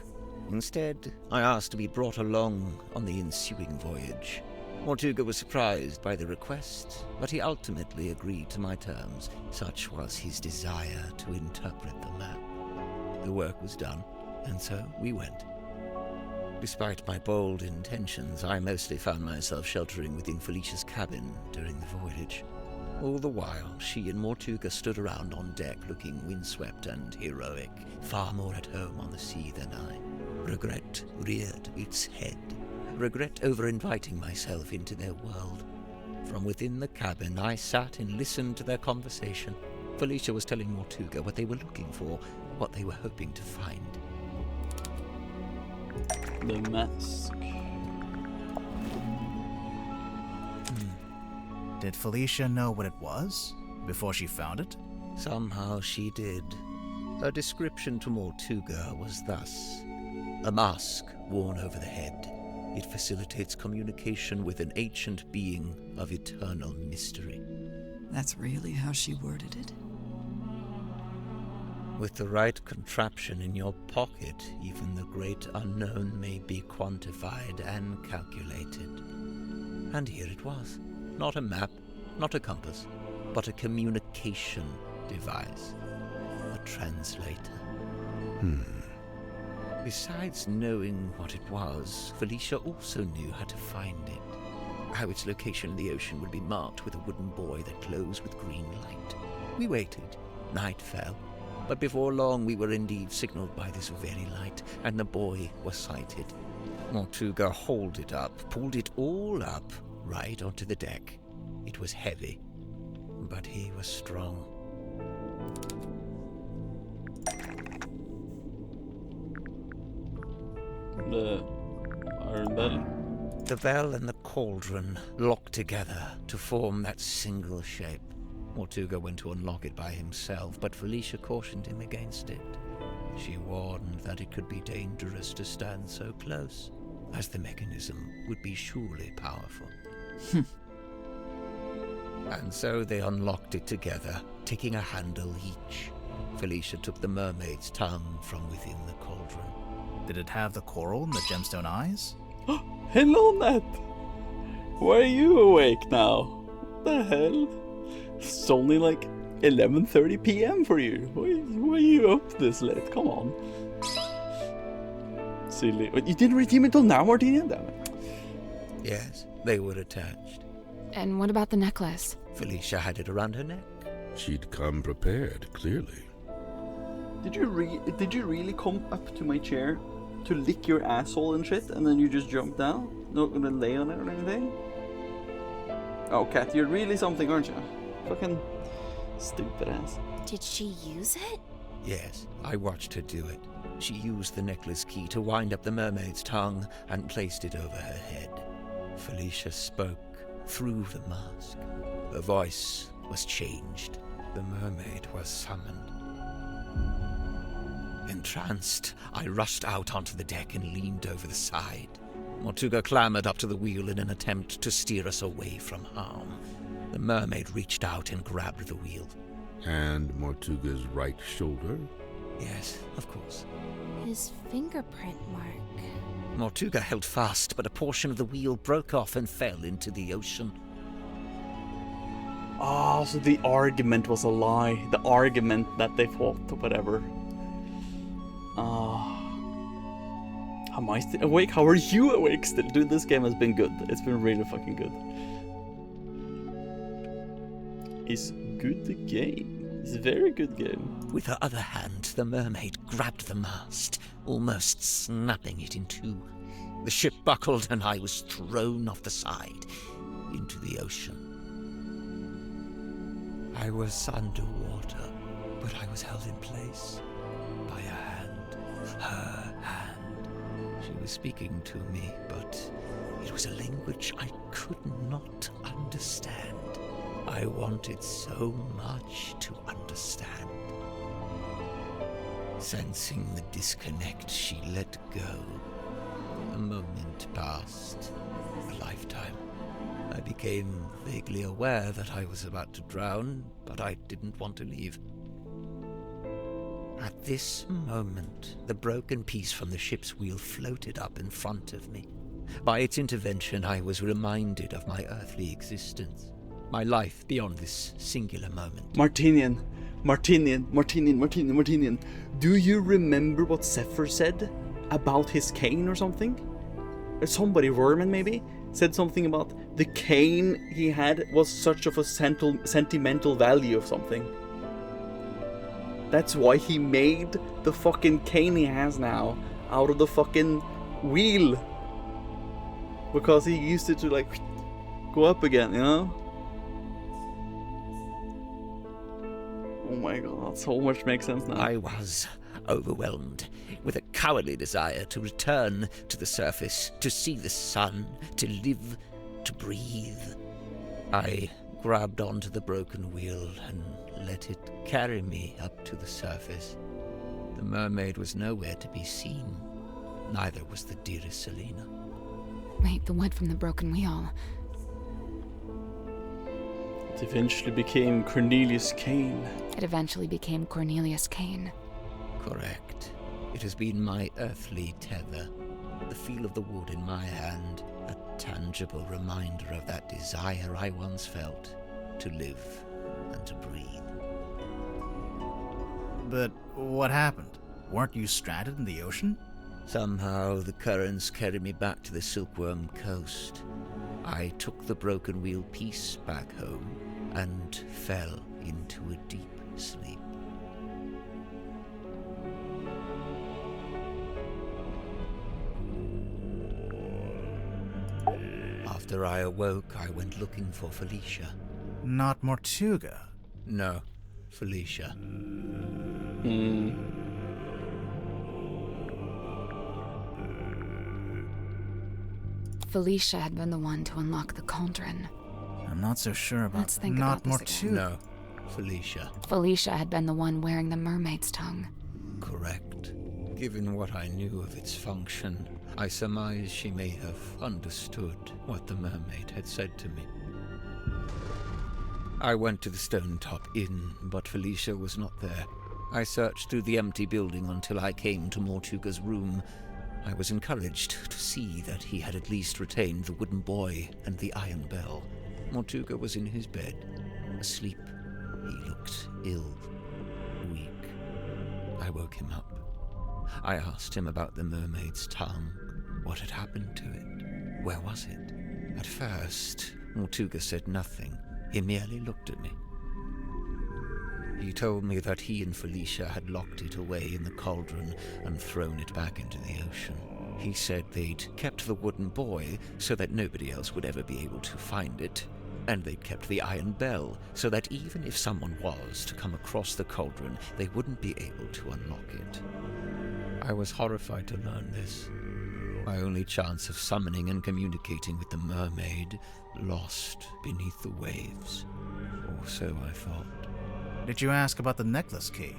Instead, I asked to be brought along on the ensuing voyage. Mortuga was surprised by the request, but he ultimately agreed to my terms. Such was his desire to interpret the map. The work was done, and so we went. Despite my bold intentions, I mostly found myself sheltering within Felicia's cabin during the voyage. All the while, she and Mortuga stood around on deck looking windswept and heroic, far more at home on the sea than I. Regret reared its head. Regret over inviting myself into their world. From within the cabin, I sat and listened to their conversation. Felicia was telling Mortuga what they were looking for, what they were hoping to find. The mask. Did Felicia know what it was before she found it? Somehow she did. Her description to Mortuga was thus: a mask worn over the head. It facilitates communication with an ancient being of eternal mystery. That's really how she worded it? With the right contraption in your pocket, even the great unknown may be quantified and calculated. And here it was. Not a map, not a compass, but a communication device. A translator. Besides knowing what it was, Felicia also knew how to find it. How its location in the ocean would be marked with a wooden buoy that glows with green light. We waited. Night fell. But before long we were indeed signaled by this very light, and the buoy was sighted. Mortuga hauled it up, pulled it all up, right onto the deck. It was heavy, but he was strong. The iron bell. The bell and the cauldron locked together to form that single shape. Mortuga went to unlock it by himself, but Felicia cautioned him against it. She warned that it could be dangerous to stand so close, as the mechanism would be surely powerful. And so they unlocked it together, taking a handle each. Felicia took the mermaid's tongue from within the cauldron. Did it have the coral and the gemstone eyes? Hello, Nat! Why are you awake now? What the hell? It's only like 11:30 p.m. for you. Why are you up this late? Come on. Silly. You didn't redeem it till now, Martina? Damn it. Yes, they were attached. And what about the necklace? Felicia had it around her neck. She'd come prepared, clearly. Did you really come up to my chair to lick your asshole and shit, and then you just jump down? Not gonna lay on it or anything? Oh, Kat, you're really something, aren't you? Fucking stupid ass. Did she use it? Yes, I watched her do it. She used the necklace key to wind up the mermaid's tongue and placed it over her head. Felicia spoke through the mask. Her voice was changed. The mermaid was summoned. Entranced, I rushed out onto the deck and leaned over the side. Mortuga clambered up to the wheel in an attempt to steer us away from harm. The mermaid reached out and grabbed the wheel. And Mortuga's right shoulder? Yes, of course. His fingerprint mark. Mortuga held fast, but a portion of the wheel broke off and fell into the ocean. Oh, so the argument was a lie. The argument that they fought or whatever. Am I still awake? How are you awake still? Dude, this game has been good. It's been really fucking good. It's good game. It's a very good game. With her other hand, the mermaid grabbed the mast, almost snapping it in two. The ship buckled and I was thrown off the side into the ocean. I was underwater, but I was held in place by a hand, her hand. She was speaking to me, but it was a language I could not understand. I wanted so much to understand. Sensing the disconnect, she let go. A moment passed, a lifetime. I became vaguely aware that I was about to drown, but I didn't want to leave. At this moment, the broken piece from the ship's wheel floated up in front of me. By its intervention, I was reminded of my earthly existence, my life beyond this singular moment. Martinian. Do you remember what Zephyr said about his cane or something? Or somebody, Vermin maybe, said something about the cane he had was such of a sentimental value of something. That's why he made the fucking cane he has now out of the fucking wheel. Because he used it to like go up again, you know? Oh my god, so much makes sense now. I was overwhelmed with a cowardly desire to return to the surface, to see the sun, to live, to breathe. I grabbed onto the broken wheel and let it carry me up to the surface. The mermaid was nowhere to be seen. Neither was the dearest Selena. Wait, the wood from the broken wheel. It eventually became Cornelius Kane. It eventually became Cornelius Kane. Correct. It has been my earthly tether. The feel of the wood in my hand, a tangible reminder of that desire I once felt to live and to breathe. But what happened? Weren't you stranded in the ocean? Somehow the currents carried me back to the Silkworm Coast. I took the broken wheel piece back home and fell into a deep sleep. After I awoke, I went looking for Felicia. Not Mortuga. No, Felicia. Felicia had been the one to unlock the cauldron. I'm not so sure about Let's think not about this again. No, Felicia. Felicia had been the one wearing the mermaid's tongue. Correct. Given what I knew of its function, I surmise she may have understood what the mermaid had said to me. I went to the Stone Top Inn, but Felicia was not there. I searched through the empty building until I came to Mortuga's room. I was encouraged to see that he had at least retained the wooden boy and the iron bell. Mortuga was in his bed, asleep. He looked ill, weak. I woke him up. I asked him about the mermaid's tongue. What had happened to it? Where was it? At first, Mortuga said nothing. He merely looked at me. He told me that he and Felicia had locked it away in the cauldron and thrown it back into the ocean. He said they'd kept the wooden buoy so that nobody else would ever be able to find it, and they'd kept the iron bell so that even if someone was to come across the cauldron, they wouldn't be able to unlock it. I was horrified to learn this. My only chance of summoning and communicating with the mermaid lost beneath the waves. Or so I thought. Did you ask about the necklace key?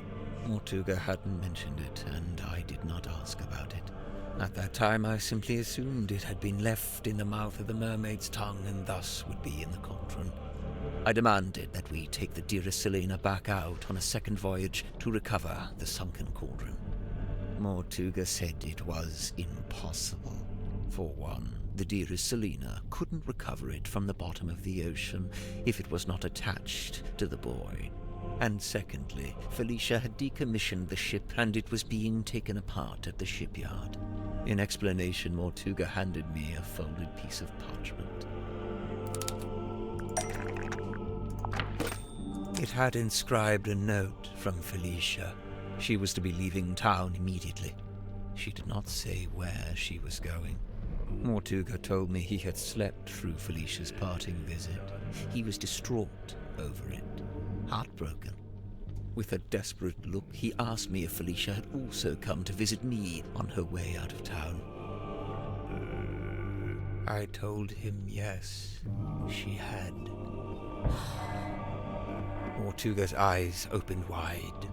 Mortuga hadn't mentioned it, and I did not ask about it. At that time, I simply assumed it had been left in the mouth of the mermaid's tongue and thus would be in the cauldron. I demanded that we take the dearest Selena back out on a second voyage to recover the sunken cauldron. Mortuga said it was impossible. For one, the dearest Selena couldn't recover it from the bottom of the ocean if it was not attached to the buoy. And secondly, Felicia had decommissioned the ship and it was being taken apart at the shipyard. In explanation, Mortuga handed me a folded piece of parchment. It had inscribed a note from Felicia. She was to be leaving town immediately. She did not say where she was going. Mortuga told me he had slept through Felicia's parting visit. He was distraught over it, heartbroken. With a desperate look, he asked me if Felicia had also come to visit me on her way out of town. I told him yes, she had. Mortuga's eyes opened wide.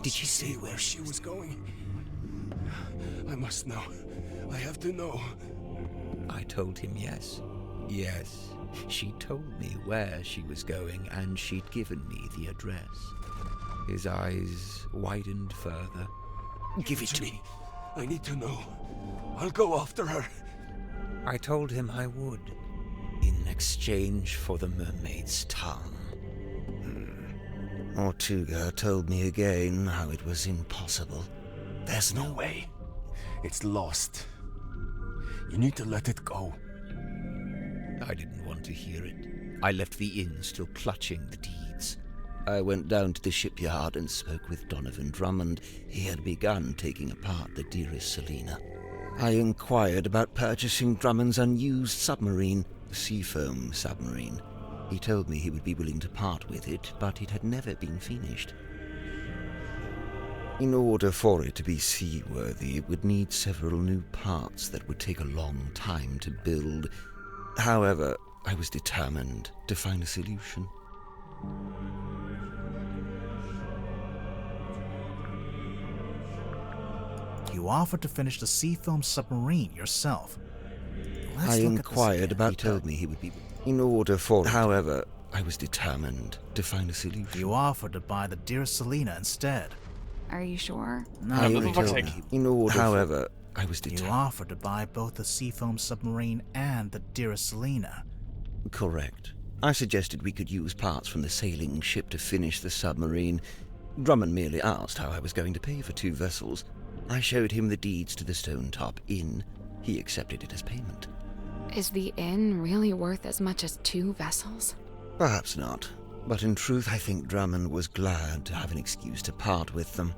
Did she say where she was going? I must know. I have to know. I told him yes. Yes, she told me where she was going, and she'd given me the address. His eyes widened further. Give it to me. I need to know. I'll go after her. I told him I would, in exchange for the mermaid's tongue. Mortuga told me again how it was impossible. There's no way. It's lost. You need to let it go. I didn't want to hear it. I left the inn still clutching the deeds. I went down to the shipyard and spoke with Donovan Drummond. He had begun taking apart the dearest Selena. I inquired about purchasing Drummond's unused submarine, the Seafoam submarine. He told me he would be willing to part with it, but it had never been finished. In order for it to be seaworthy, it would need several new parts that would take a long time to build. However, I was determined to find a solution. You offered to finish the Seafoam submarine yourself. I inquired about. He told me he would be. In order for. However, I was determined to find a solution. You offered to buy the dearest Selena instead. Are you sure? In order. However, I was determined. You offered to buy both the Seafoam submarine and the dearest Selena. Correct. I suggested we could use parts from the sailing ship to finish the submarine. Drummond merely asked how I was going to pay for 2 vessels. I showed him the deeds to the Stone Top Inn. He accepted it as payment. Is the inn really worth as much as 2 vessels? Perhaps not. But in truth, I think Drummond was glad to have an excuse to part with them.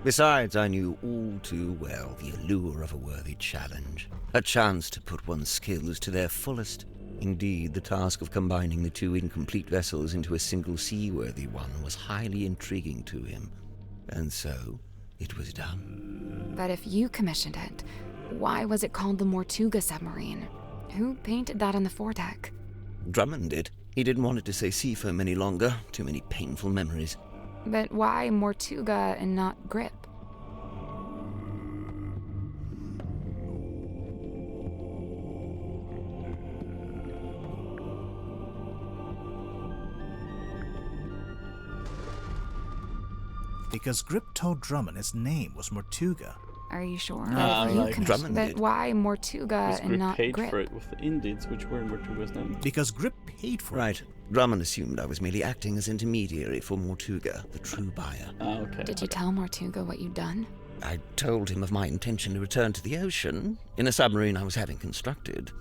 Besides, I knew all too well the allure of a worthy challenge. A chance to put one's skills to their fullest. Indeed, the task of combining the 2 incomplete vessels into a single seaworthy one was highly intriguing to him. And so, it was done. But if you commissioned it, why was it called the Mortuga submarine? Who painted that on the foredeck? Drummond did. He didn't want it to say Seafoam any longer. Too many painful memories. But why Mortuga and not Grip? Because Grip told Drummond his name was Mortuga. Are you sure? Drummond but did. Why Mortuga and not paid Grip? for it with the Indies, which were Mortuga's name. Because Grip paid for Right. Drummond assumed I was merely acting as intermediary for Mortuga, the true buyer. Okay. Did you tell Mortuga what you'd done? I told him of my intention to return to the ocean in a submarine I was having constructed.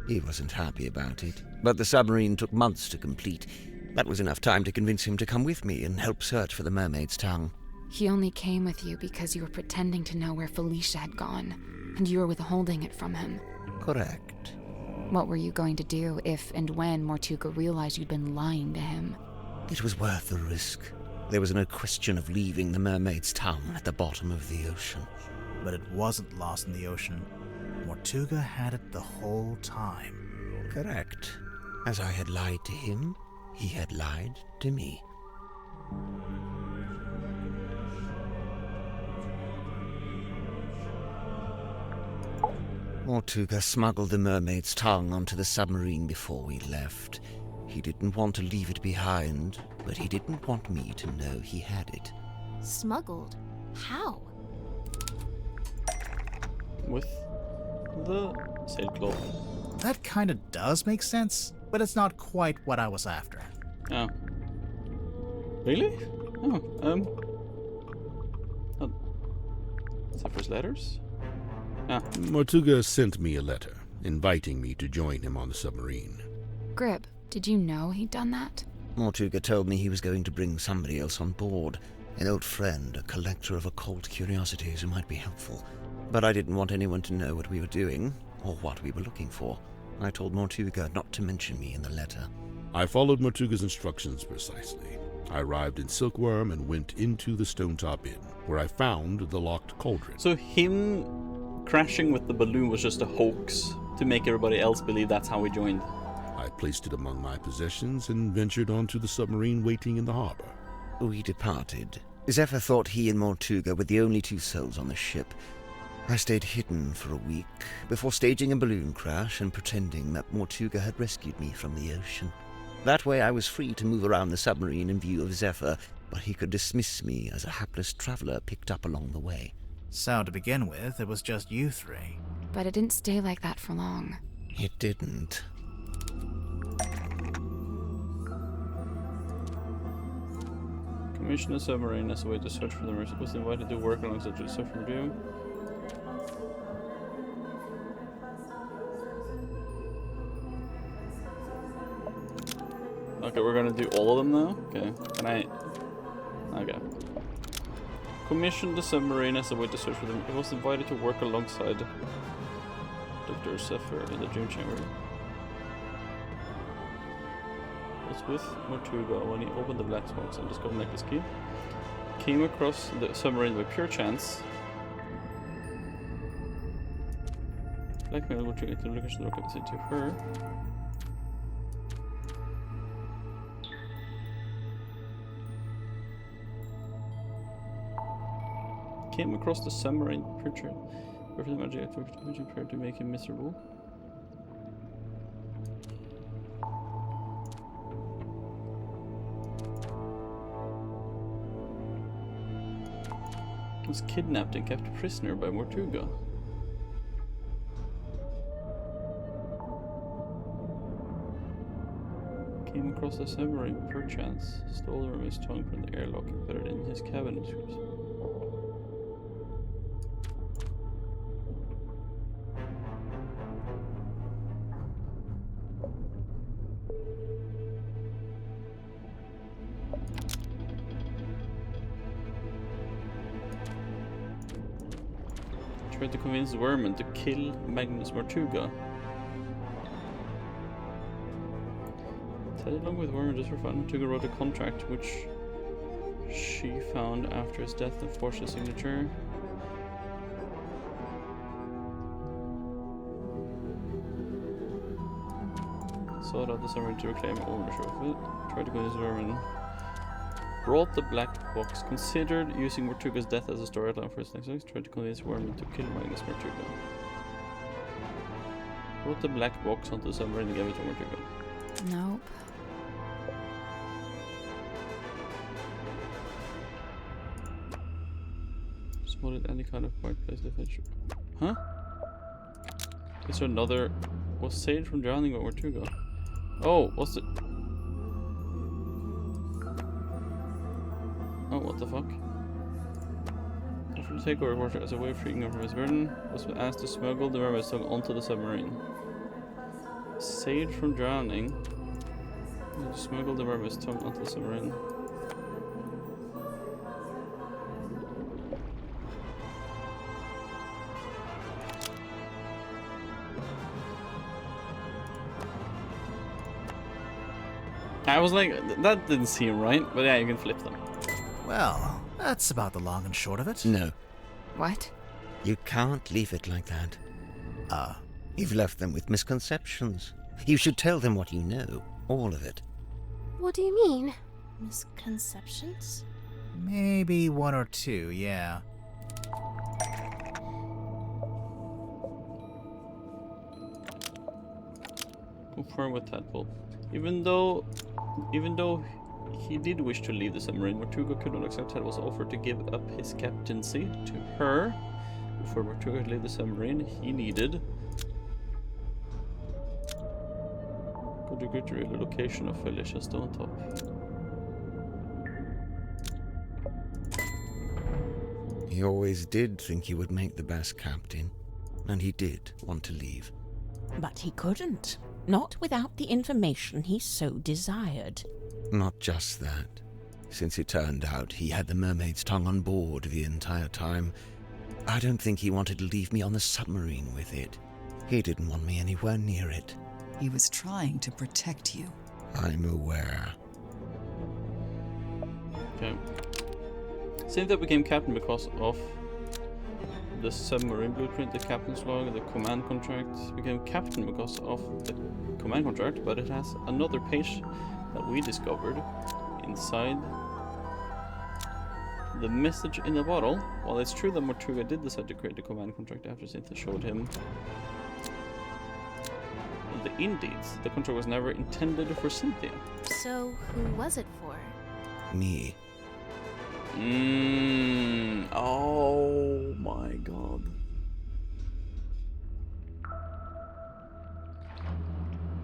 He wasn't happy about it, but the submarine took months to complete. That was enough time to convince him to come with me and help search for the mermaid's tongue. He only came with you because you were pretending to know where Felicia had gone, and you were withholding it from him. Correct. What were you going to do if and when Mortuga realized you'd been lying to him? It was worth the risk. There was no question of leaving the mermaid's tongue at the bottom of the ocean. But it wasn't lost in the ocean. Mortuga had it the whole time. Correct. As I had lied to him, he had lied to me. Mortuga smuggled the mermaid's tongue onto the submarine before we left. He didn't want to leave it behind, but he didn't want me to know he had it. Smuggled? How? With the sailcloth. That kind of does make sense, but it's not quite what I was after. Oh. Really? Zephyr's letters? Ah. Mortuga sent me a letter, inviting me to join him on the submarine. Grib, did you know he'd done that? Mortuga told me he was going to bring somebody else on board. An old friend, a collector of occult curiosities who might be helpful. But I didn't want anyone to know what we were doing, or what we were looking for. I told Mortuga not to mention me in the letter. I followed Mortuga's instructions precisely. I arrived in Silkworm and went into the Stonetop Inn, where I found the locked cauldron. So him crashing with the balloon was just a hoax to make everybody else believe that's how we joined. I placed it among my possessions and ventured onto the submarine waiting in the harbor. We departed. Zephyr thought he and Mortuga were the only two souls on the ship. I stayed hidden for a week before staging a balloon crash and pretending that Mortuga had rescued me from the ocean. That way I was free to move around the submarine in view of Zephyr, but he could dismiss me as a hapless traveler picked up along the way. So to begin with, it was just you three. But it didn't stay like that for long. It didn't. Commission a submarine as a way to search for the mercy. Was invited to work alongside Joseph from Doom. Okay, we're gonna do all of them now? Okay. Can I... Okay. Commissioned the submarine as a way to search for them. It was invited to work alongside Dr. Zephyr in the Dream Chamber. Was with Mortuga when he opened the black box and discovered necklace key. Came across the submarine by pure chance. Blackmail Mortuga to look at the rocket to her. Came across the submarine by pure chance. Where the magic activity prepared to make him miserable. Was kidnapped and kept prisoner by Mortuga. Came across the submarine perchance, stole the mermaid's tongue from the airlock and put it in his cabinet. Tried to convince Worman to kill Magnus Mortuga. Tied along with Worman just for fun, Mortuga wrote a contract which she found after his death and forged his signature. Sought out the submarine to reclaim ownership of it. Tried to convince Worman. Brought the black box, considered using Mortuga's death as a storyline for his next book, tried to convince Worman to kill Magnus Mortuga. Brought the black box onto the submarine and gave it to Mortuga. Nope. Spotted any kind of quiet place to finish. Huh? Is there another... Was saved from drowning by Mortuga? Oh, what's it? Oh, what the fuck? After the takeover reporter as a way of freeing him from his burden, was asked to smuggle the mermaid's tongue onto the submarine. Saved from drowning. You smuggled the mermaid's tongue onto the submarine. I was like, that didn't seem right, but yeah, you can flip them. Well, that's about the long and short of it. No. What? You can't leave it like that. You've left them with misconceptions. You should tell them what you know. All of it. What do you mean? Misconceptions? Maybe one or two, yeah. Confirm with Tadpole. Even though he did wish to leave the submarine, Mortuga could not accept Tadpole's offer to give up his captaincy to her. Before Mortuga could leave the submarine, he needed contribute to the location of Felicia Stonetop. He always did think he would make the best captain, and he did want to leave. But he couldn't. Not without the information he so desired. Not just that. Since it turned out he had the mermaid's tongue on board the entire time, I don't think he wanted to leave me on the submarine with it. He didn't want me anywhere near it. He was trying to protect you. I'm aware. Okay. Cynthia became captain because of the submarine blueprint, the captain's log, the command contract. Became captain because of the command contract, but it has another page that we discovered inside the message in the bottle. While it's true that Mortuga did decide to create the command contract after Cynthia showed him the indeeds, the contract was never intended for Cynthia. So, who was it for? Me. Oh my god.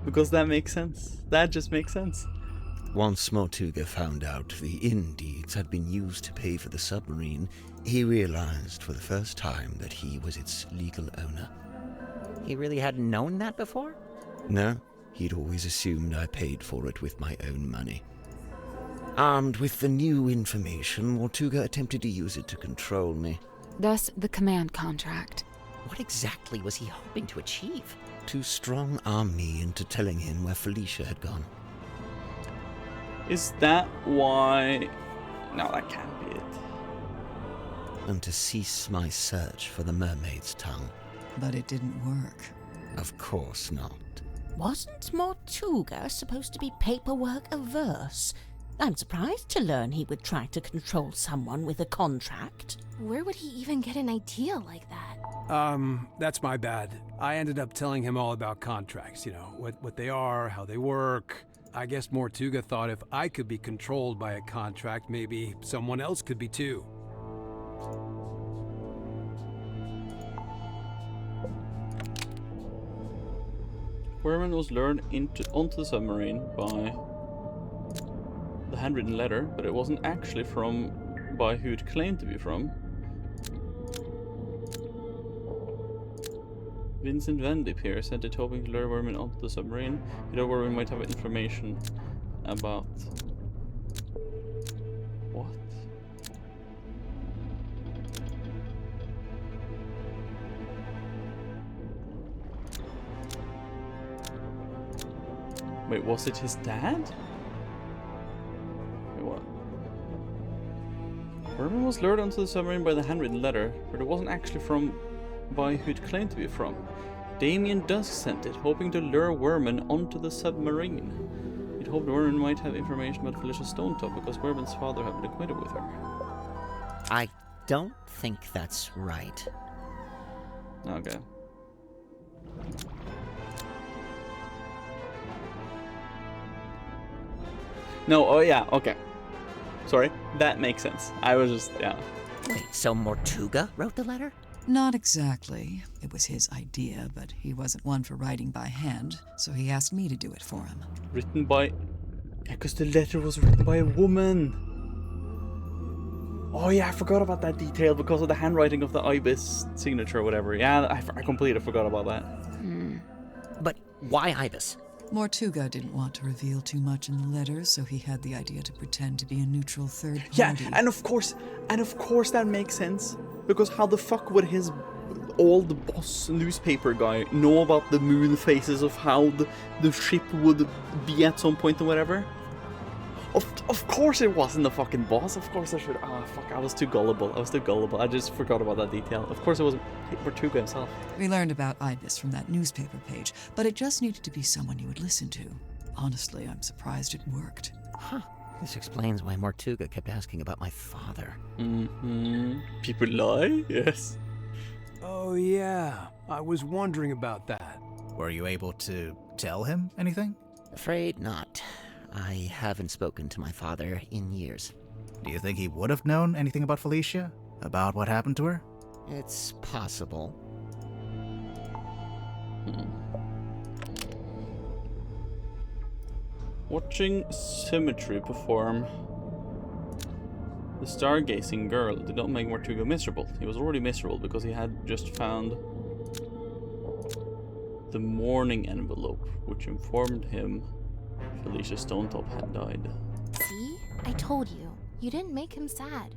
Because that makes sense. That just makes sense. Once Mortuga found out the indeeds had been used to pay for the submarine, he realized for the first time that he was its legal owner. He really hadn't known that before? No, he'd always assumed I paid for it with my own money. Armed with the new information, Mortuga attempted to use it to control me. Thus, the command contract. What exactly was he hoping to achieve? To strong-arm me into telling him where Felicia had gone. Is that why... No, that can't be it. And to cease my search for the mermaid's tongue. But it didn't work. Of course not. Wasn't Mortuga supposed to be paperwork averse? I'm surprised to learn he would try to control someone with a contract. Where would he even get an idea like that? That's my bad. I ended up telling him all about contracts, you know, what they are, how they work. I guess Mortuga thought if I could be controlled by a contract, maybe someone else could be too. Werman was lured onto the submarine by the handwritten letter, but it wasn't actually by who it claimed to be from. Vincent Van Dijk here sent it hoping to lure Werman onto the submarine. You know, Werman might have information about... What? Wait, was it his dad? Wait, what? Werman was lured onto the submarine by the handwritten letter, but it wasn't actually by who it claimed to be from. Damien Dusk sent it, hoping to lure Werman onto the submarine. He'd hoped Werman might have information about Felicia Stonetop because Werman's father had been acquainted with her. I don't think that's right. Okay. No, oh yeah, okay. Sorry, that makes sense. I was just, yeah. Wait, so Mortuga wrote the letter? Not exactly. It was his idea, but he wasn't one for writing by hand, so he asked me to do it for him. Written by... Yeah, because the letter was written by a woman. Oh yeah, I forgot about that detail because of the handwriting of the Ibis signature or whatever. Yeah, I completely forgot about that. But why Ibis? Mortuga didn't want to reveal too much in the letters, so he had the idea to pretend to be a neutral third party. Yeah, and of course that makes sense. Because how the fuck would his old boss newspaper guy know about the moon phases of how the ship would be at some point or whatever? Of course it wasn't the fucking boss. Of course I should. Ah, fuck, I was too gullible. I just forgot about that detail. Of course it was Mortuga himself. We learned about Ibis from that newspaper page, but it just needed to be someone you would listen to. Honestly, I'm surprised it worked. Huh. This explains why Mortuga kept asking about my father. Mm-hmm. People lie? Yes. Oh, yeah. I was wondering about that. Were you able to tell him anything? Afraid not. I haven't spoken to my father in years. Do you think he would have known anything about Felicia? About what happened to her? It's possible. Watching Symmetry perform the stargazing girl did not make Mortuga miserable. He was already miserable because he had just found the mourning envelope, which informed him Felicia Stonetop had died. See? I told you. You didn't make him sad.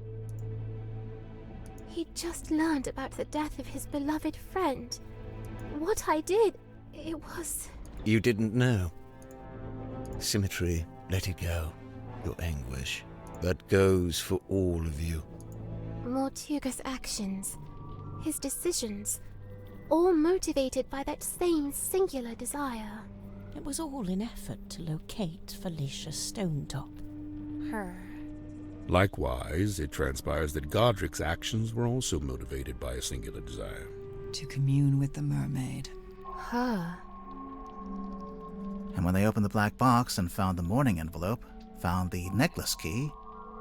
He just learned about the death of his beloved friend. What I did, it was... You didn't know. Symmetry, let it go. Your anguish. That goes for all of you. Mortuga's actions, his decisions, all motivated by that same singular desire. It was all in effort to locate Felicia Stonetop. Her. Likewise, it transpires that Godric's actions were also motivated by a singular desire. To commune with the mermaid. Her. And when they opened the black box and found the mourning envelope, found the necklace key,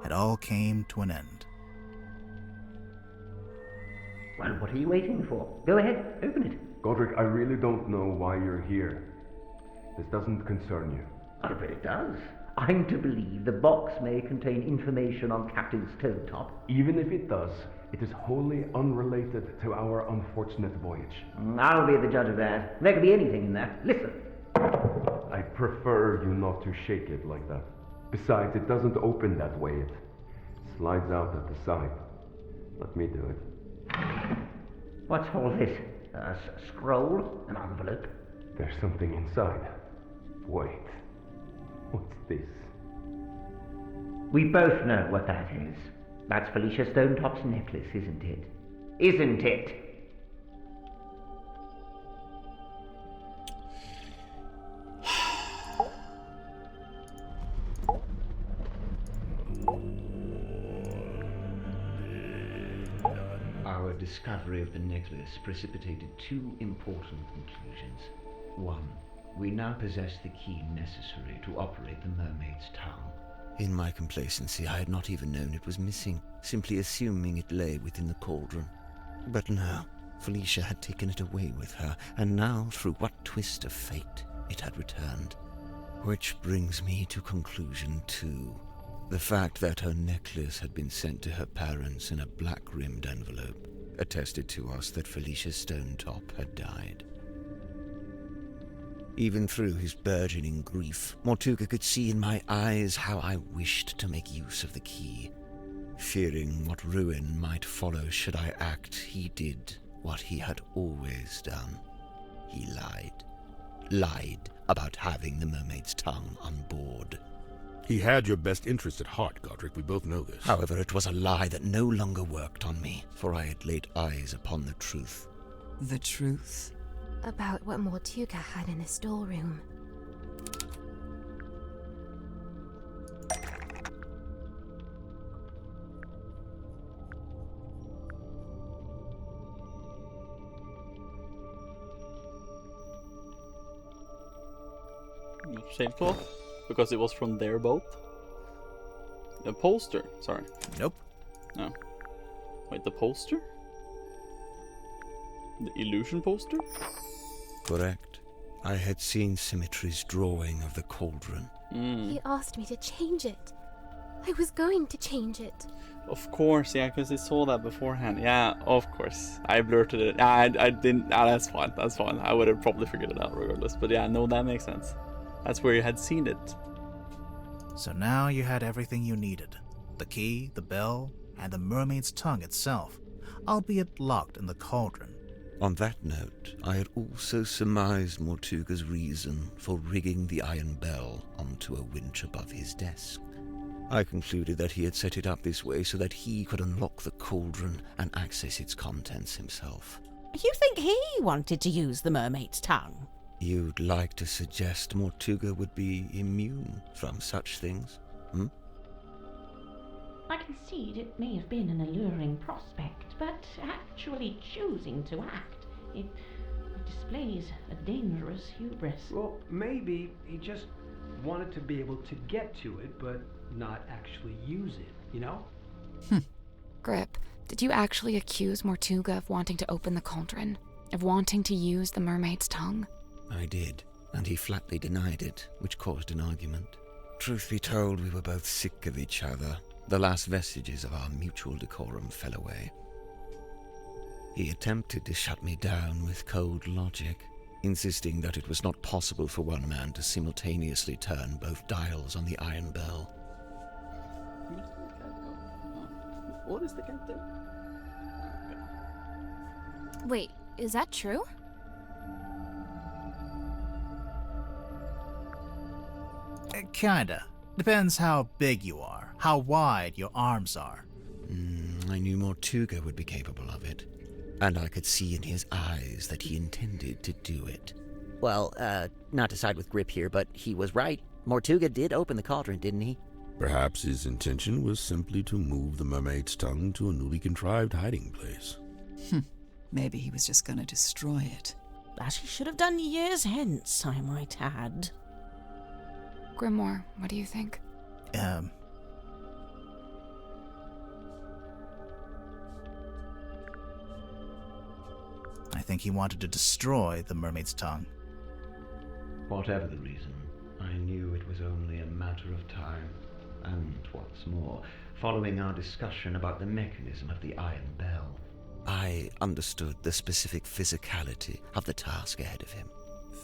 it all came to an end. Well, what are you waiting for? Go ahead, open it. Godric, I really don't know why you're here. This doesn't concern you. Oh, but it does. I'm to believe the box may contain information on Captain Stonetop. Even if it does, it is wholly unrelated to our unfortunate voyage. I'll be the judge of that. There could be anything in that. Listen. I prefer you not to shake it like that. Besides, it doesn't open that way. It slides out at the side. Let me do it. What's all this? A scroll? An envelope? There's something inside. Wait. What's this? We both know what that is. That's Felicia Stonetop's necklace, isn't it? Isn't it? Our discovery of the necklace precipitated two important conclusions. One, we now possess the key necessary to operate the Mermaid's tongue. In my complacency, I had not even known it was missing, simply assuming it lay within the cauldron. But no, Felicia had taken it away with her, and now, through what twist of fate, it had returned. Which brings me to conclusion 2. The fact that her necklace had been sent to her parents in a black-rimmed envelope attested to us that Felicia Stonetop had died. Even through his burgeoning grief, Mortuga could see in my eyes how I wished to make use of the key. Fearing what ruin might follow should I act, he did what he had always done. He lied. Lied about having the Mermaid's tongue on board. He had your best interest at heart, Godric. We both know this. However, it was a lie that no longer worked on me, for I had laid eyes upon the truth. The truth? About what Mortuga had in the storeroom. Tablecloth? Because it was from their boat? The poster, sorry. Nope. No. Wait, the poster? The illusion poster? Correct. I had seen Symmetry's drawing of the cauldron. He asked me to change it. I was going to change it. Of course, yeah, because he saw that beforehand. Yeah, of course. I blurted it. I didn't. That's fine. That's fine. I would have probably figured it out regardless. But yeah, no, that makes sense. That's where you had seen it. So now you had everything you needed. The key, the bell, and the mermaid's tongue itself, albeit locked in the cauldron. On that note, I had also surmised Mortuga's reason for rigging the iron bell onto a winch above his desk. I concluded that he had set it up this way so that he could unlock the cauldron and access its contents himself. You think he wanted to use the mermaid's tongue? You'd like to suggest Mortuga would be immune from such things, hmm? I concede it may have been an alluring prospect, but actually choosing to act, it displays a dangerous hubris. Well, maybe he just wanted to be able to get to it, but not actually use it, you know? Grip, did you actually accuse Mortuga of wanting to open the cauldron? Of wanting to use the mermaid's tongue? I did, and he flatly denied it, which caused an argument. Truth be told, we were both sick of each other. The last vestiges of our mutual decorum fell away. He attempted to shut me down with cold logic, insisting that it was not possible for one man to simultaneously turn both dials on the iron bell. What is the captain? Wait, is that true? Kinda. Depends how big you are, how wide your arms are. I knew Mortuga would be capable of it, and I could see in his eyes that he intended to do it. Well, not to side with Grip here, but he was right. Mortuga did open the cauldron, didn't he? Perhaps his intention was simply to move the mermaid's tongue to a newly contrived hiding place. Maybe he was just gonna destroy it. That he should have done years hence, I might add. Grimoire, what do you think? I think he wanted to destroy the mermaid's tongue. Whatever the reason, I knew it was only a matter of time. And what's more, following our discussion about the mechanism of the iron bell, I understood the specific physicality of the task ahead of him.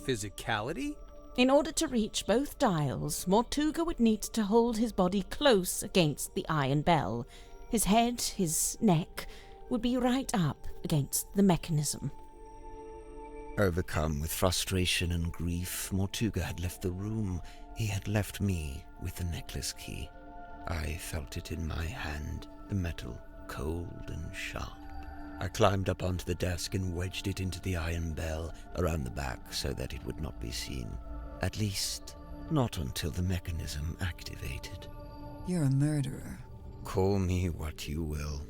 Physicality? In order to reach both dials, Mortuga would need to hold his body close against the iron bell. His head, his neck, would be right up against the mechanism. Overcome with frustration and grief, Mortuga had left the room. He had left me with the necklace key. I felt it in my hand, the metal cold and sharp. I climbed up onto the desk and wedged it into the iron bell around the back so that it would not be seen. At least, not until the mechanism activated. You're a murderer. Call me what you will.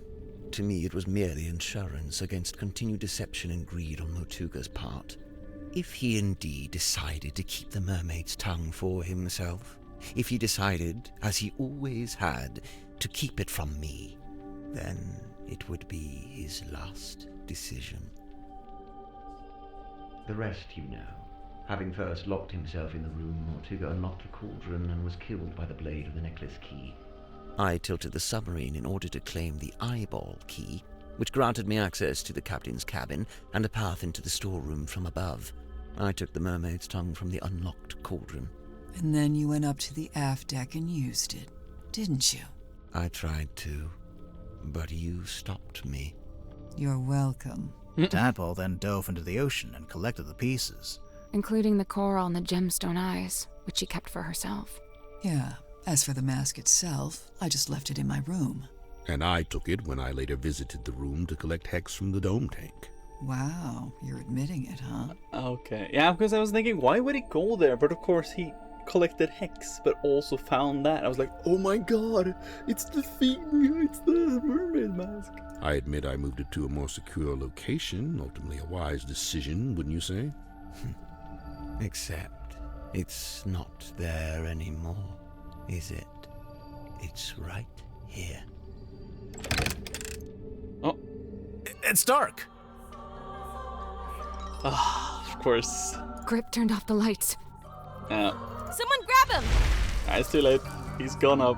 To me, it was merely insurance against continued deception and greed on Mortuga's part. If he indeed decided to keep the mermaid's tongue for himself, if he decided, as he always had, to keep it from me, then it would be his last decision. the rest you know. Having first locked himself in the room, Mortuga unlocked the cauldron and was killed by the blade of the necklace key. I tilted the submarine in order to claim the eyeball key, which granted me access to the captain's cabin and a path into the storeroom from above. I took the mermaid's tongue from the unlocked cauldron. And then you went up to the aft deck and used it, didn't you? I tried to, but you stopped me. You're welcome. Tadpole then dove into the ocean and collected the pieces. Including the coral and the gemstone eyes, which she kept for herself. Yeah. As for the mask itself, I just left it in my room. And I took it when I later visited the room to collect hex from the dome tank. Wow, you're admitting it, huh? Okay. Yeah, because I was thinking, why would he go there? But of course he collected hex, but also found that. I was like, oh my god, it's the thing, it's the mermaid mask. I admit I moved it to a more secure location, ultimately a wise decision, wouldn't you say? Except, it's not there anymore, is it? It's right here. Oh. It's dark! Ah, of course. Grip turned off the lights. Yeah. Someone grab him! It's too late. He's gone up.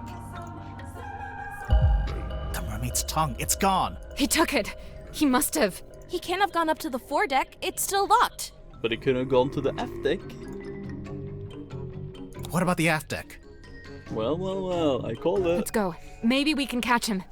The mermaid's tongue, it's gone! He took it! He must have. He can't have gone up to the foredeck. It's still locked. But he could have gone to the F deck. What about the aft deck? Well, I called it. Let's go. Maybe we can catch him.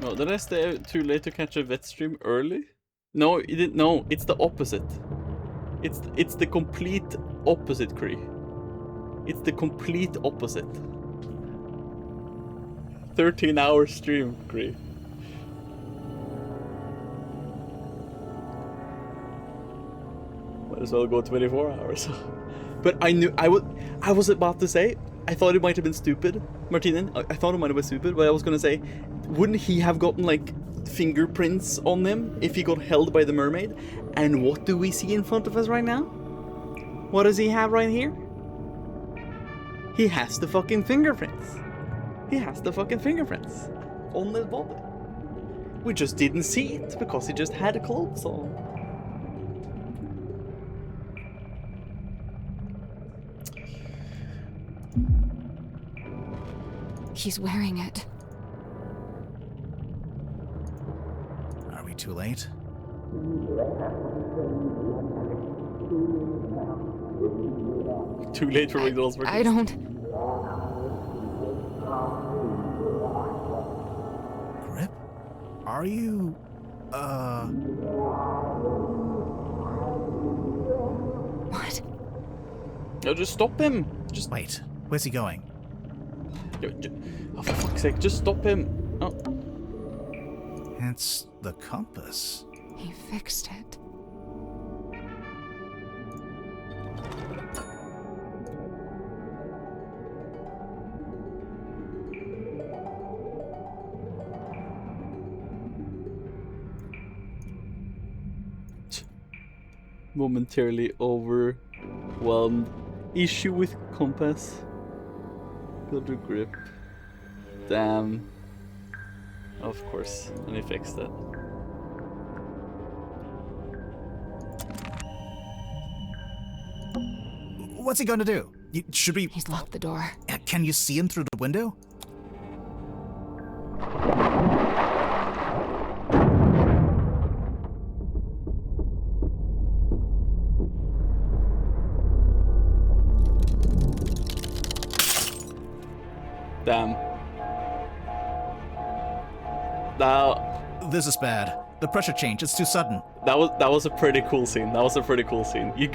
No, did I stay too late to catch a vet stream early? No, you didn't. No, it's the opposite. It's the complete opposite, Cree. It's the complete opposite. 13-hour stream, Cree. Might as well go 24 hours. But I knew I was about to say, I thought it might have been stupid, Martinen. I thought it might have been stupid, but I was gonna say, wouldn't he have gotten like fingerprints on them if he got held by the mermaid? And what do we see in front of us right now? What does he have right here? He has the fucking fingerprints. He has the fucking fingerprints on his body. We just didn't see it because he just had clothes on. He's wearing it. Are we too late? Too late for McDonald's burgers. I don't... Grip? Are you... What? No, just stop him. Just wait. Where's he going? Oh, for fuck's sake, just stop him. Oh. It's the compass. He fixed it. Momentarily overwhelmed. Issue with compass. Go to grip. Damn. Of course. And he fixed it. What's he gonna do? Should we... He's locked the door. Can you see him through the window? Damn. Now... This is bad. The pressure change, it's too sudden. That was a pretty cool scene. That was a pretty cool scene. You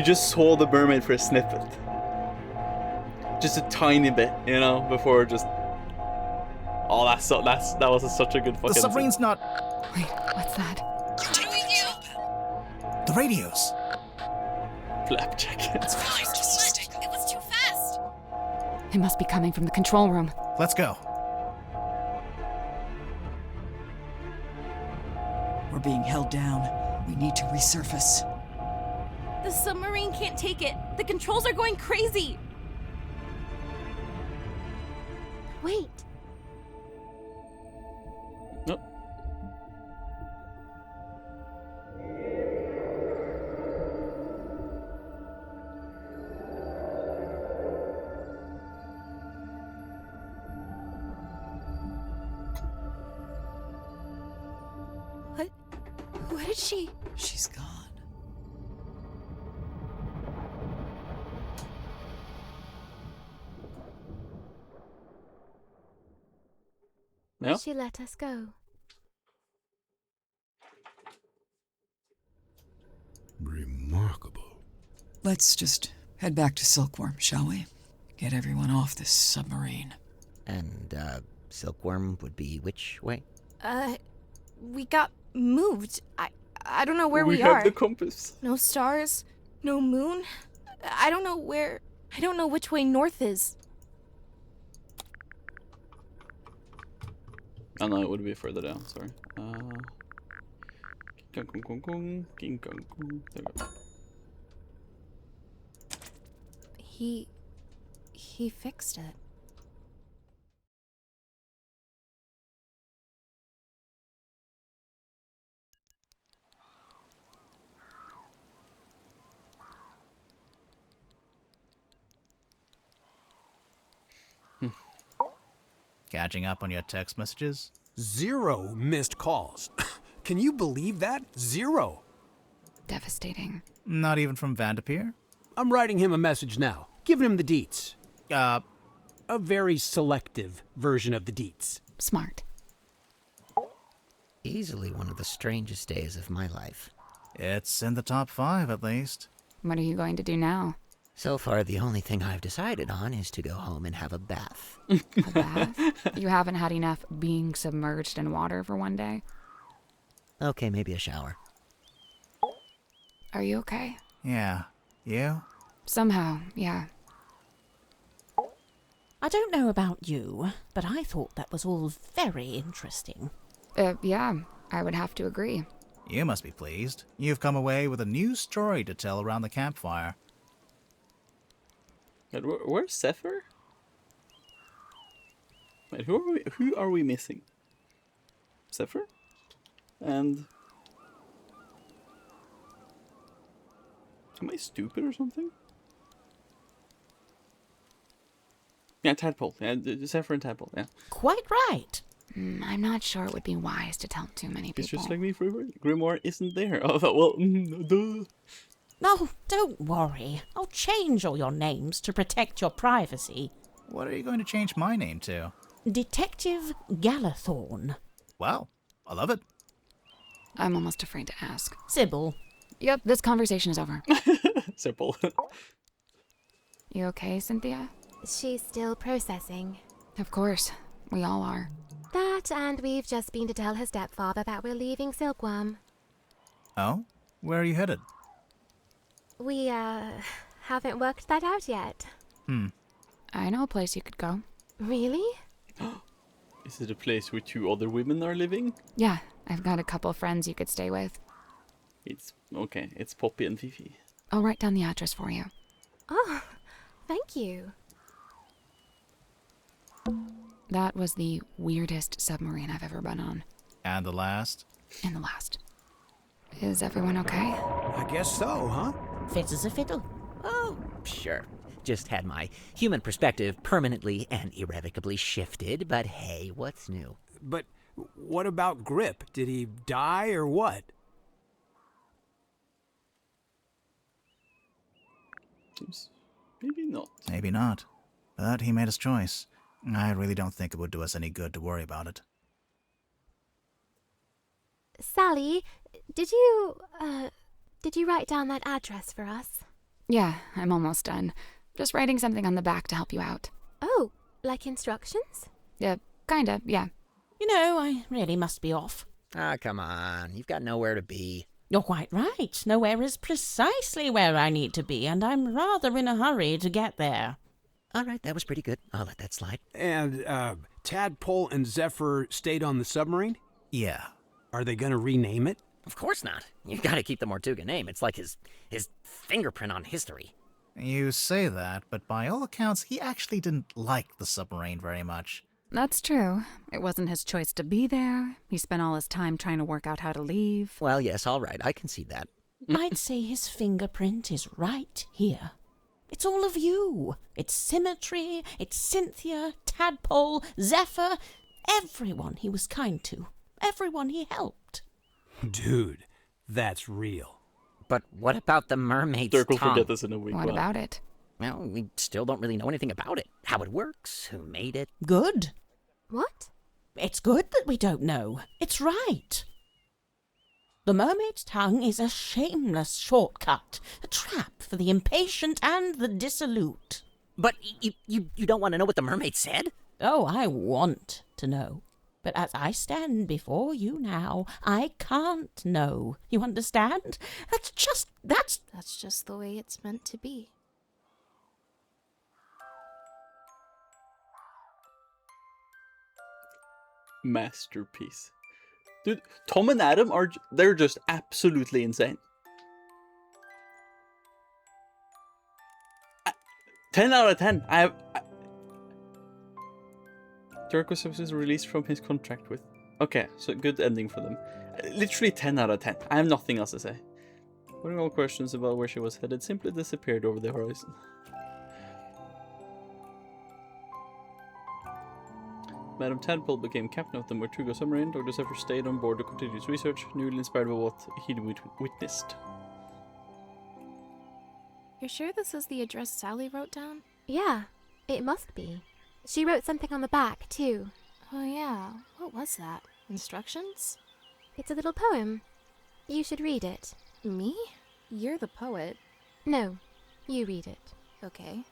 just saw the mermaid for a snippet. Just a tiny bit, you know, before just... Oh, that was such a good fucking The submarine's scene. not... Wait, what's that? The radios. Flapjack. It was too fast. It must be coming from the control room. Let's go. We're being held down. We need to resurface. The submarine can't take it. The controls are going crazy. Wait. No. What did she... She's gone. No? She let us go. Remarkable. Let's just head back to Silkworm, shall we? Get everyone off this submarine. And, Silkworm would be which way? We got moved. I don't know where we have are. the compass. No stars, no moon. I don't know where... I don't know which way north is. Oh no, it would be further down, sorry. There we go. He fixed it. Catching up on your text messages? 0 missed calls. Can you believe that? 0. Devastating. Not even from Vanderpeer? I'm writing him a message now, giving him the deets. A very selective version of the deets. Smart. Easily one of the strangest days of my life. It's in the top 5, at least. What are you going to do now? So far, the only thing I've decided on is to go home and have a bath. A bath? You haven't had enough being submerged in water for one day? Okay, maybe a shower. Are you okay? Yeah. You? Somehow, yeah. I don't know about you, but I thought that was all very interesting. Yeah, I would have to agree. You must be pleased. You've come away with a new story to tell around the campfire. But where's Zephyr? Wait, who are we missing? Zephyr? And... Am I stupid or something? Yeah, Tadpole. Yeah, Zephyr and Tadpole, yeah. Quite right. I'm not sure it would be wise to tell too many people. It's just like me forever. Grimoire isn't there. Oh, well, duh. No, don't worry. I'll change all your names to protect your privacy. What are you going to change my name to? Detective Galathorn. Wow, I love it. I'm almost afraid to ask. Sybil. Yep, this conversation is over. Sybil. You okay, Cynthia? She's still processing. Of course. We all are. That, and we've just been to tell her stepfather that we're leaving Silkworm. Oh? Where are you headed? We, haven't worked that out yet. I know a place you could go. Really? Is it a place where 2 other women are living? Yeah, I've got a couple friends you could stay with. It's okay. It's Poppy and Fifi. I'll write down the address for you. Oh, thank you. That was the weirdest submarine I've ever been on. And the last? And the last. Is everyone okay? I guess so, huh? Fit as a fiddle. Oh, sure. Just had my human perspective permanently and irrevocably shifted, but hey, what's new? But what about Grip? Did he die or what? Maybe not. Maybe not. But he made his choice. I really don't think it would do us any good to worry about it. Sally, did you write down that address for us? Yeah, I'm almost done. Just writing something on the back to help you out. Oh, like instructions? Kinda, yeah. You know, I really must be off. Ah, come on. You've got nowhere to be. You're quite right. Nowhere is precisely where I need to be, and I'm rather in a hurry to get there. All right, that was pretty good. I'll let that slide. And, Tadpole and Zephyr stayed on the submarine? Yeah. Are they gonna rename it? Of course not. You gotta keep the Mortuga name. It's like his fingerprint on history. You say that, but by all accounts, he actually didn't like the submarine very much. That's true. It wasn't his choice to be there. He spent all his time trying to work out how to leave. Well, yes, all right. I can see that. I'd say his fingerprint is right here. It's all of you. It's Symmetry, it's Cynthia, Tadpole, Zephyr, everyone he was kind to, everyone he helped. Dude, that's real. But what about the mermaid's Dirk will tongue? forget this in a week. What about it? Well, we still don't really know anything about it. How it works, who made it. Good. What? It's good that we don't know. It's right. The mermaid's tongue is a shameless shortcut, a trap for the impatient and the dissolute. But you don't want to know what the mermaid said? Oh, I want to know. But as I stand before you now, I can't know. You understand? That's just the way it's meant to be. Masterpiece. Dude, Tom and Adam they're just absolutely insane. 10 out of 10. Dirk was released from his contract with. Okay, so good ending for them. Literally 10 out of 10. I have nothing else to say. Putting all questions about where she was headed simply disappeared over the horizon. Madame Tadpole became captain of the Mortuga submarine, Dr. Zephyr stayed on board to continue his research, newly inspired by what he'd witnessed. You're sure this is the address Sally wrote down? Yeah, it must be. She wrote something on the back, too. Oh yeah, what was that? Instructions? It's a little poem. You should read it. Me? You're the poet. No, you read it. Okay.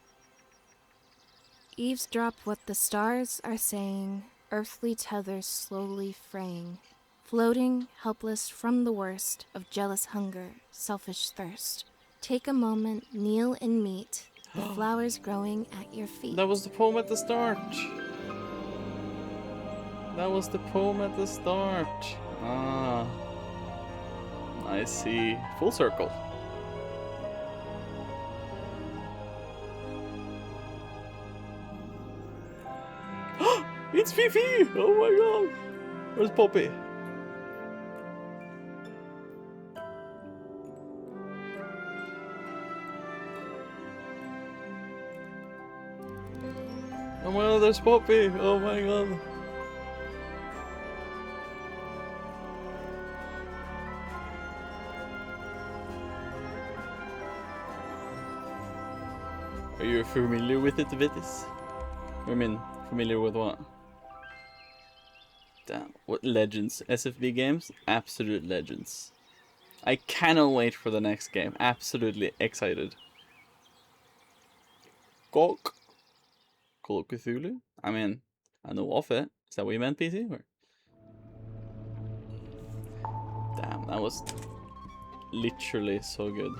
Eavesdrop what the stars are saying, earthly tethers slowly fraying, floating, helpless from the worst of jealous hunger, selfish thirst. Take a moment, kneel and meet the flowers growing at your feet. That was the poem at the start. That was the poem at the start. Ah. I see. Full circle. It's Fifi! Oh my god! Where's Poppy? Oh my god, there's Poppy! Oh my god. Are you familiar with it, Vitis? I mean, familiar with what? Damn, what legends. SFB games? Absolute legends. I cannot wait for the next game. Absolutely excited. Gok. Call of Cthulhu? I mean, I know of it. Is that what you meant, PC? Or? Damn, that was literally so good.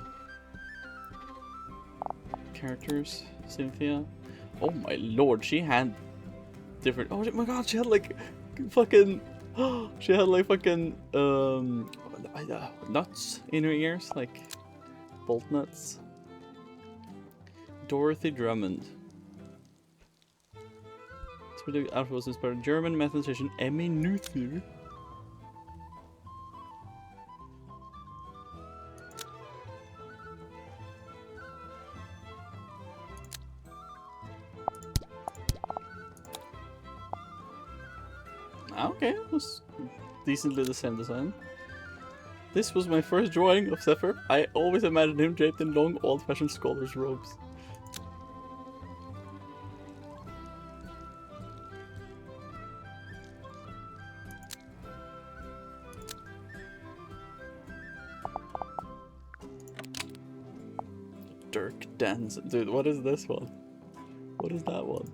Characters, Cynthia. Oh my lord, she had different. Oh my god, she had like fucking. She had like fucking nuts in her ears, like bolt nuts. Dorothy Drummond. The outfit was inspired German mathematician Emmy Noether. Okay, it was decently the same design. This was my first drawing of Zephyr. I always imagined him draped in long, old-fashioned scholar's robes. Dirk Dance. Dude, what is this one? What is that one?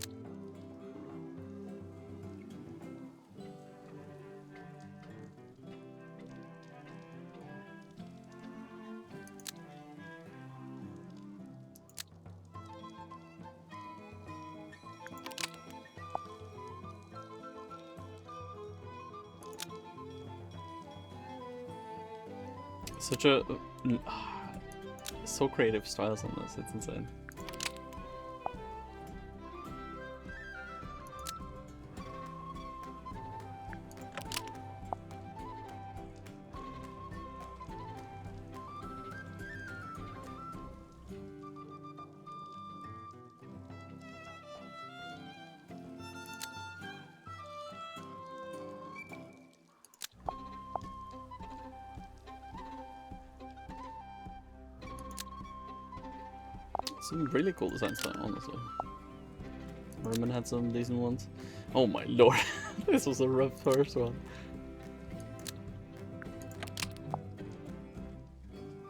Such a so creative styles on this, it's insane. Some really cool designs though, honestly. Merman had some decent ones. Oh my lord, this was a rough first one.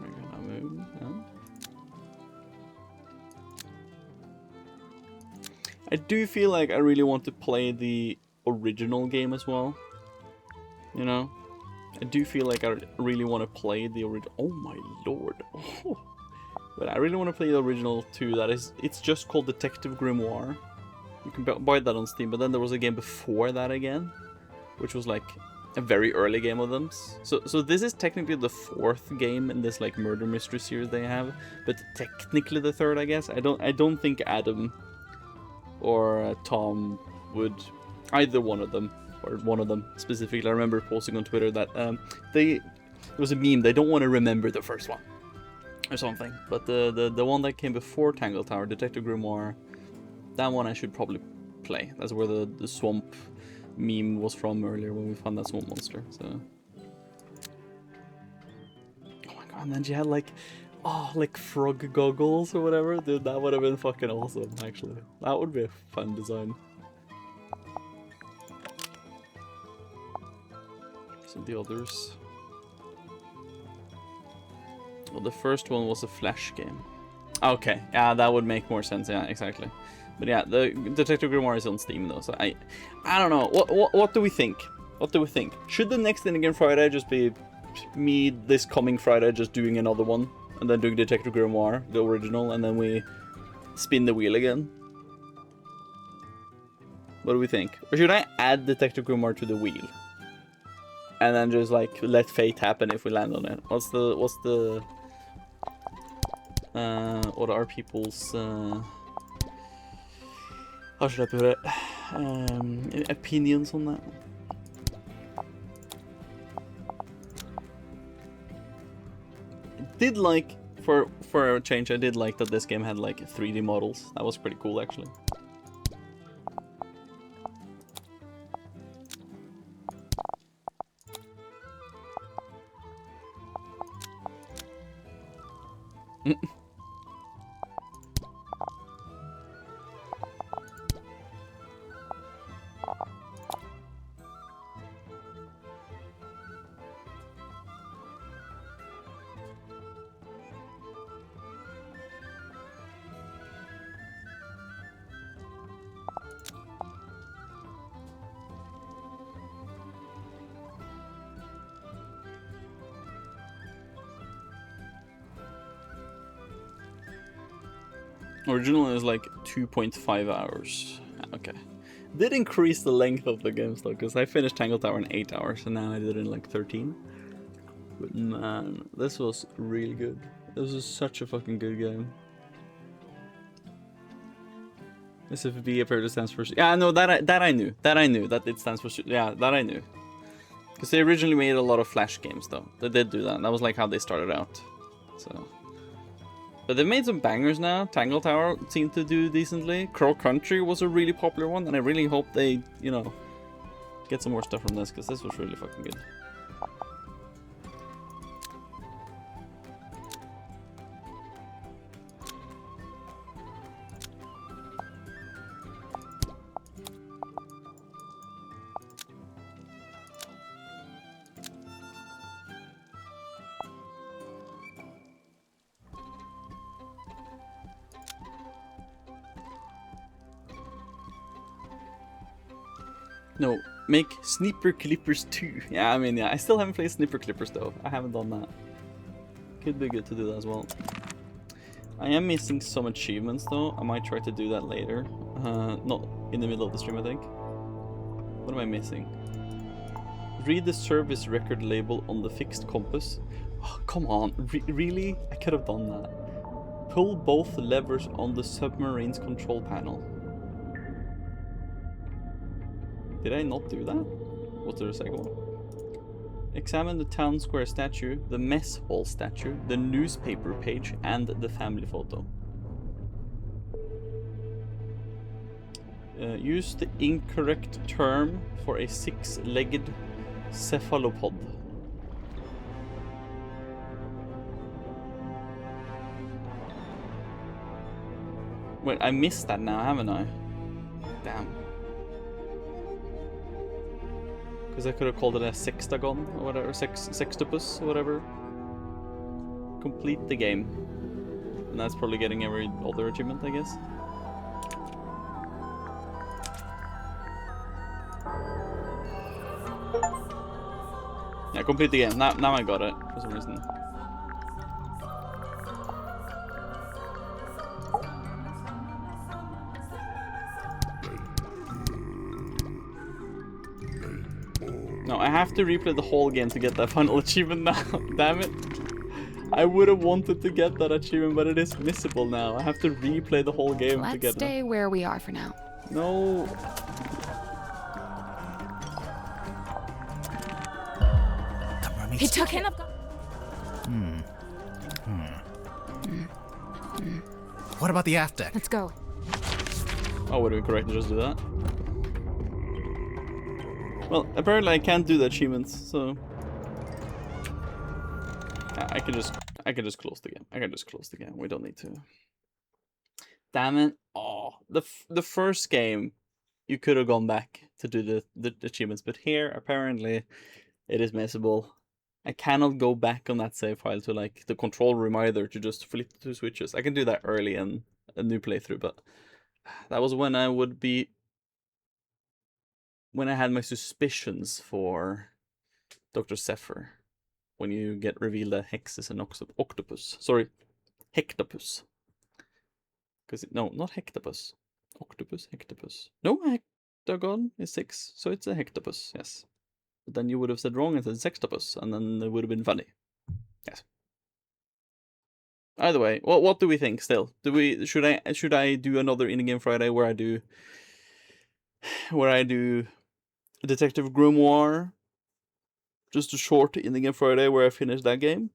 We're gonna move, yeah. I do feel like I really want to play the original game as well. You know? I do feel like I really want to play the original. Oh my lord. Oh. But I really want to play the original too. That is, it's just called Detective Grimoire. You can buy that on Steam. But then there was a game before that again, which was like a very early game of them. So this is technically the fourth game in this like murder mystery series they have, but technically the third, I guess. I don't think Adam or Tom would, either one of them, or one of them specifically. I remember posting on Twitter that it was a meme. They don't want to remember the first one or something, but the one that came before Tangle Tower, Detective Grimoire, that one I should probably play. That's where the swamp meme was from earlier when we found that swamp monster. So, oh my god! And then she had like, like frog goggles or whatever. Dude, that would have been fucking awesome. Actually, that would be a fun design. So the others. Well, the first one was a Flash game. Okay, yeah, that would make more sense. Yeah, exactly. But yeah, the Detective Grimoire is on Steam though, so I don't know. What do we think? What do we think? Should the next Indie Game Friday just be me this coming Friday just doing another one and then doing Detective Grimoire, the original, and then we spin the wheel again? What do we think? Or should I add Detective Grimoire to the wheel and then just like let fate happen if we land on it? What are people's how should I put it? Opinions on that? I did like, for a change, I did like that this game had like 3D models. That was pretty cool actually. Original is like 2.5 hours. Okay. Did increase the length of the games though, because I finished Tangle Tower in 8 hours and now I did it in like 13. But man, this was really good. This was such a fucking good game. SFB apparently stands for... Yeah, no, that I knew. That I knew. That it stands for... Yeah, that I knew. Because they originally made a lot of Flash games though. They did do that. That was like how they started out. So... But they've made some bangers now. Tangle Tower seemed to do decently. Crow Country was a really popular one, and I really hope they, you know, get some more stuff from this, because this was really fucking good. No, make Sniper Clippers 2. Yeah, I mean, yeah, I still haven't played Sniper Clippers though. I haven't done that. Could be good to do that as well. I am missing some achievements though. I might try to do that later. Not in the middle of the stream, I think. What am I missing? Read the service record label on the fixed compass. Oh, come on, really? I could have done that. Pull both levers on the submarine's control panel. Did I not do that? What's the second one? Examine the town square statue, the mess hall statue, the newspaper page, and the family photo. Use the incorrect term for a 6-legged cephalopod. Wait, I missed that now, haven't I? Damn. Because I could have called it a sextagon or whatever, sextopus or whatever. Complete the game. And that's probably getting every other achievement, I guess. Yeah, complete the game. Now I got it for some reason. No, I have to replay the whole game to get that final achievement now. Damn it. I would have wanted to get that achievement, but it is missable now. I have to replay the whole game to get it. Let's stay where we are for now. No. He took him. What about the aft deck? Let's go. Oh, would it be correct to just do that? Well, apparently I can't do the achievements, so I can just close the game. I can just close the game. We don't need to. Damn it! Oh, the first game, you could have gone back to do the achievements, but here apparently it is messable. I cannot go back on that save file to like the control room either to just flip the 2 switches. I can do that early in a new playthrough, but that was when I would be when I had my suspicions for Dr. Zephyr. When you get revealed that Hex is an octopus. Sorry, Hectopus. Because no, not Hectopus. Octopus, Hectopus. No, Hectagon is 6, so it's a Hectopus, yes. But then you would have said wrong and said Sextopus, and then it would have been funny. Yes. Either way, well, what do we think still? Should I do another in-game Friday where I do Detective Grimoire? Just a short in-game Friday where I finish that game?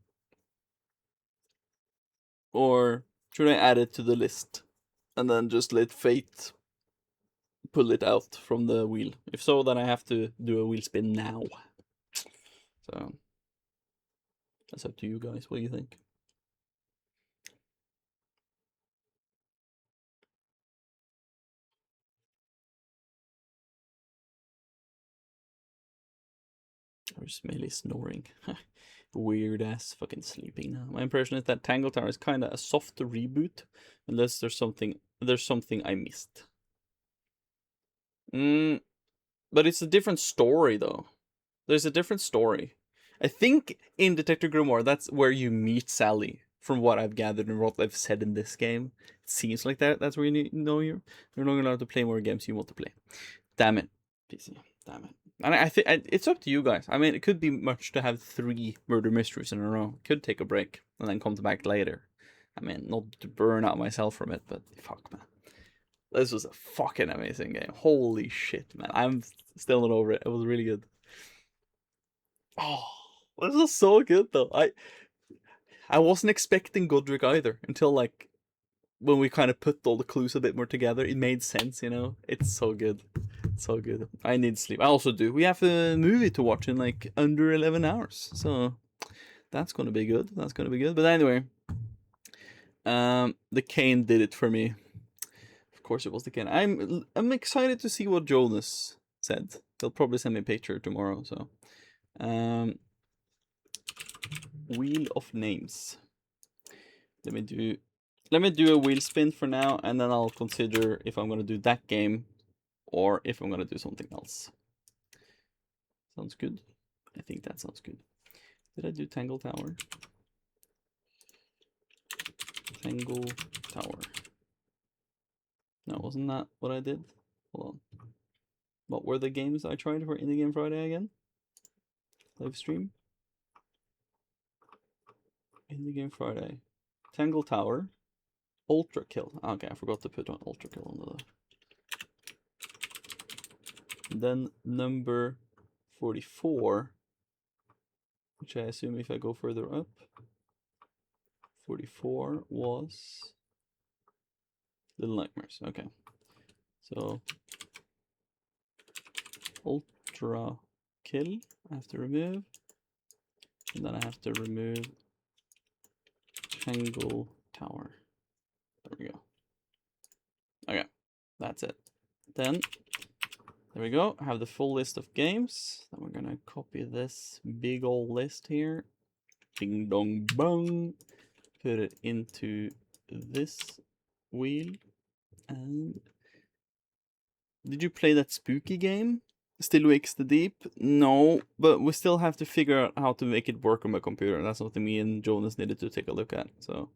Or should I add it to the list and then just let fate pull it out from the wheel? If so, then I have to do a wheel spin now. So that's up to you guys. What do you think? Or Smelly snoring. Weird ass fucking sleeping now. My impression is that Tangle Tower is kinda a soft reboot, unless there's something I missed. But it's a different story though. There's a different story. I think in Detective Grimoire that's where you meet Sally, from what I've gathered and what I've said in this game. It seems like that's where you're not allowed to play more games you want to play. Damn it. PC. Damn it. And I think it's up to you guys. I mean, it could be much to have 3 murder mysteries in a row. Could take a break and then come back later. I mean, not to burn out myself from it, but fuck, man. This was a fucking amazing game. Holy shit, man. I'm still not over it. It was really good. Oh, this was so good, though. I wasn't expecting Godric either until, like, when we kind of put all the clues a bit more together. It made sense, you know? It's so good. So good. I need sleep. I also do. We have a movie to watch in like under 11 hours. So that's going to be good. That's going to be good. But anyway, the cane did it for me. Of course it was the cane. I'm excited to see what Jonas said. He'll probably send me a picture tomorrow. So Wheel of Names. Let me do a wheel spin for now, and then I'll consider if I'm going to do that game or if I'm gonna do something else. Sounds good. I think that sounds good. Did I do Tangle Tower? Tangle Tower. No, wasn't that what I did? Hold on. What were the games I tried for Indie Game Friday again? Live stream? Indie Game Friday. Tangle Tower. Ultra Kill. Okay, I forgot to put on Ultra Kill on the... Then number 44, which I assume if I go further up, 44 was Little Nightmares. Okay, so Ultra Kill I have to remove, and then I have to remove Tangle Tower. There we go. Okay, that's it. Then there we go. I have the full list of games. Then we're gonna copy this big old list here. Ding dong bong. Put it into this wheel. And did you play that spooky game? Still Wakes the Deep? No, but we still have to figure out how to make it work on my computer. That's something me and Jonas needed to take a look at. So,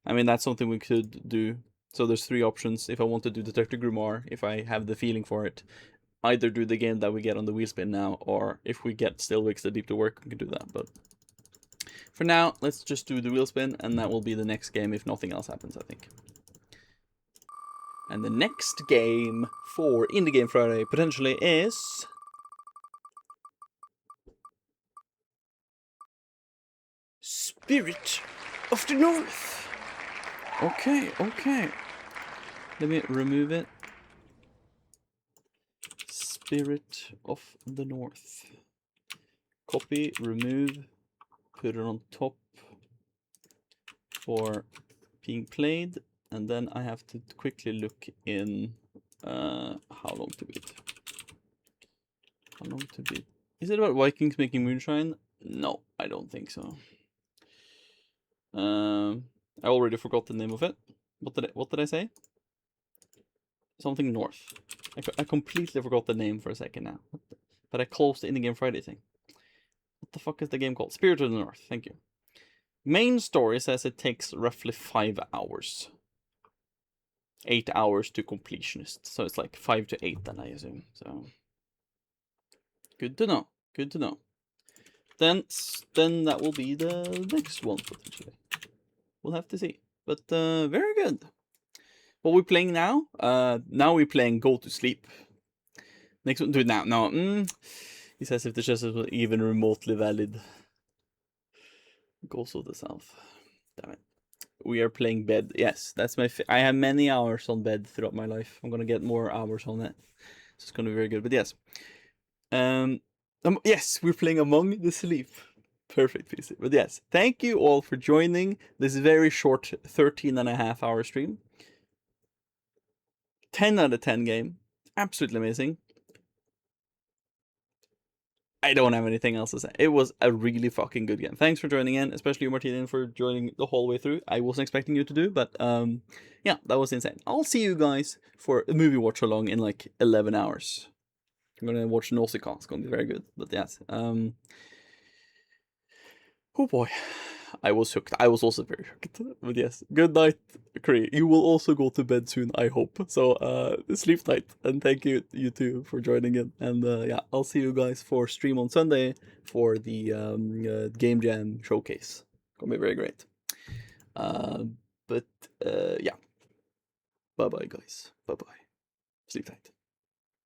I mean, that's something we could do. So there's 3 options. If I want to do Detective Grimoire, if I have the feeling for it, either do the game that we get on the wheel spin now, or if we get Still Wakes the Deep to work, we can do that. But for now, let's just do the wheel spin, and that will be the next game if nothing else happens, I think. And the next game for Indie Game Friday potentially is... Spirit of the North. Okay, okay. Let me remove it. Spirit of the North. Copy, remove, put it on top for being played, and then I have to quickly look in how long to beat. How long to beat? Is it about Vikings making moonshine? No, I don't think so. I already forgot the name of it. What did I say? Something North. I completely forgot the name for a second now. But I closed the in-game Friday thing. What the fuck is the game called? Spirit of the North. Thank you. Main story says it takes roughly 5 hours. 8 hours to completionist. So it's like 5 to 8 then, I assume. So good to know. Good to know. Then that will be the next one potentially. We'll have to see. But very good. What we're playing now? Now we're playing Go to Sleep. Next one, do it now. No, he says if the chess is even remotely valid. Goes of the South. Damn it. We are playing bed. Yes, that's my. I have many hours on bed throughout my life. I'm gonna get more hours on it. So it's gonna be very good. But yes, yes, we're playing Among the Sleep. Perfect, PC. But yes, thank you all for joining this very short 13.5-hour stream. 10 out of 10 game. Absolutely amazing. I don't have anything else to say. It was a really fucking good game. Thanks for joining in, especially you, Martina, for joining the whole way through. I wasn't expecting you to do, but yeah, that was insane. I'll see you guys for a movie watch along in like 11 hours. I'm gonna watch Nausicaa. It's gonna be very good. But yes, oh boy, I was hooked. I was also very hooked. But yes, good night, Cree. You will also go to bed soon, I hope. So sleep tight, and thank you two for joining in. And yeah, I'll see you guys for stream on Sunday for the Game Jam showcase. Gonna be very great. But yeah, bye bye guys. Bye bye. Sleep tight.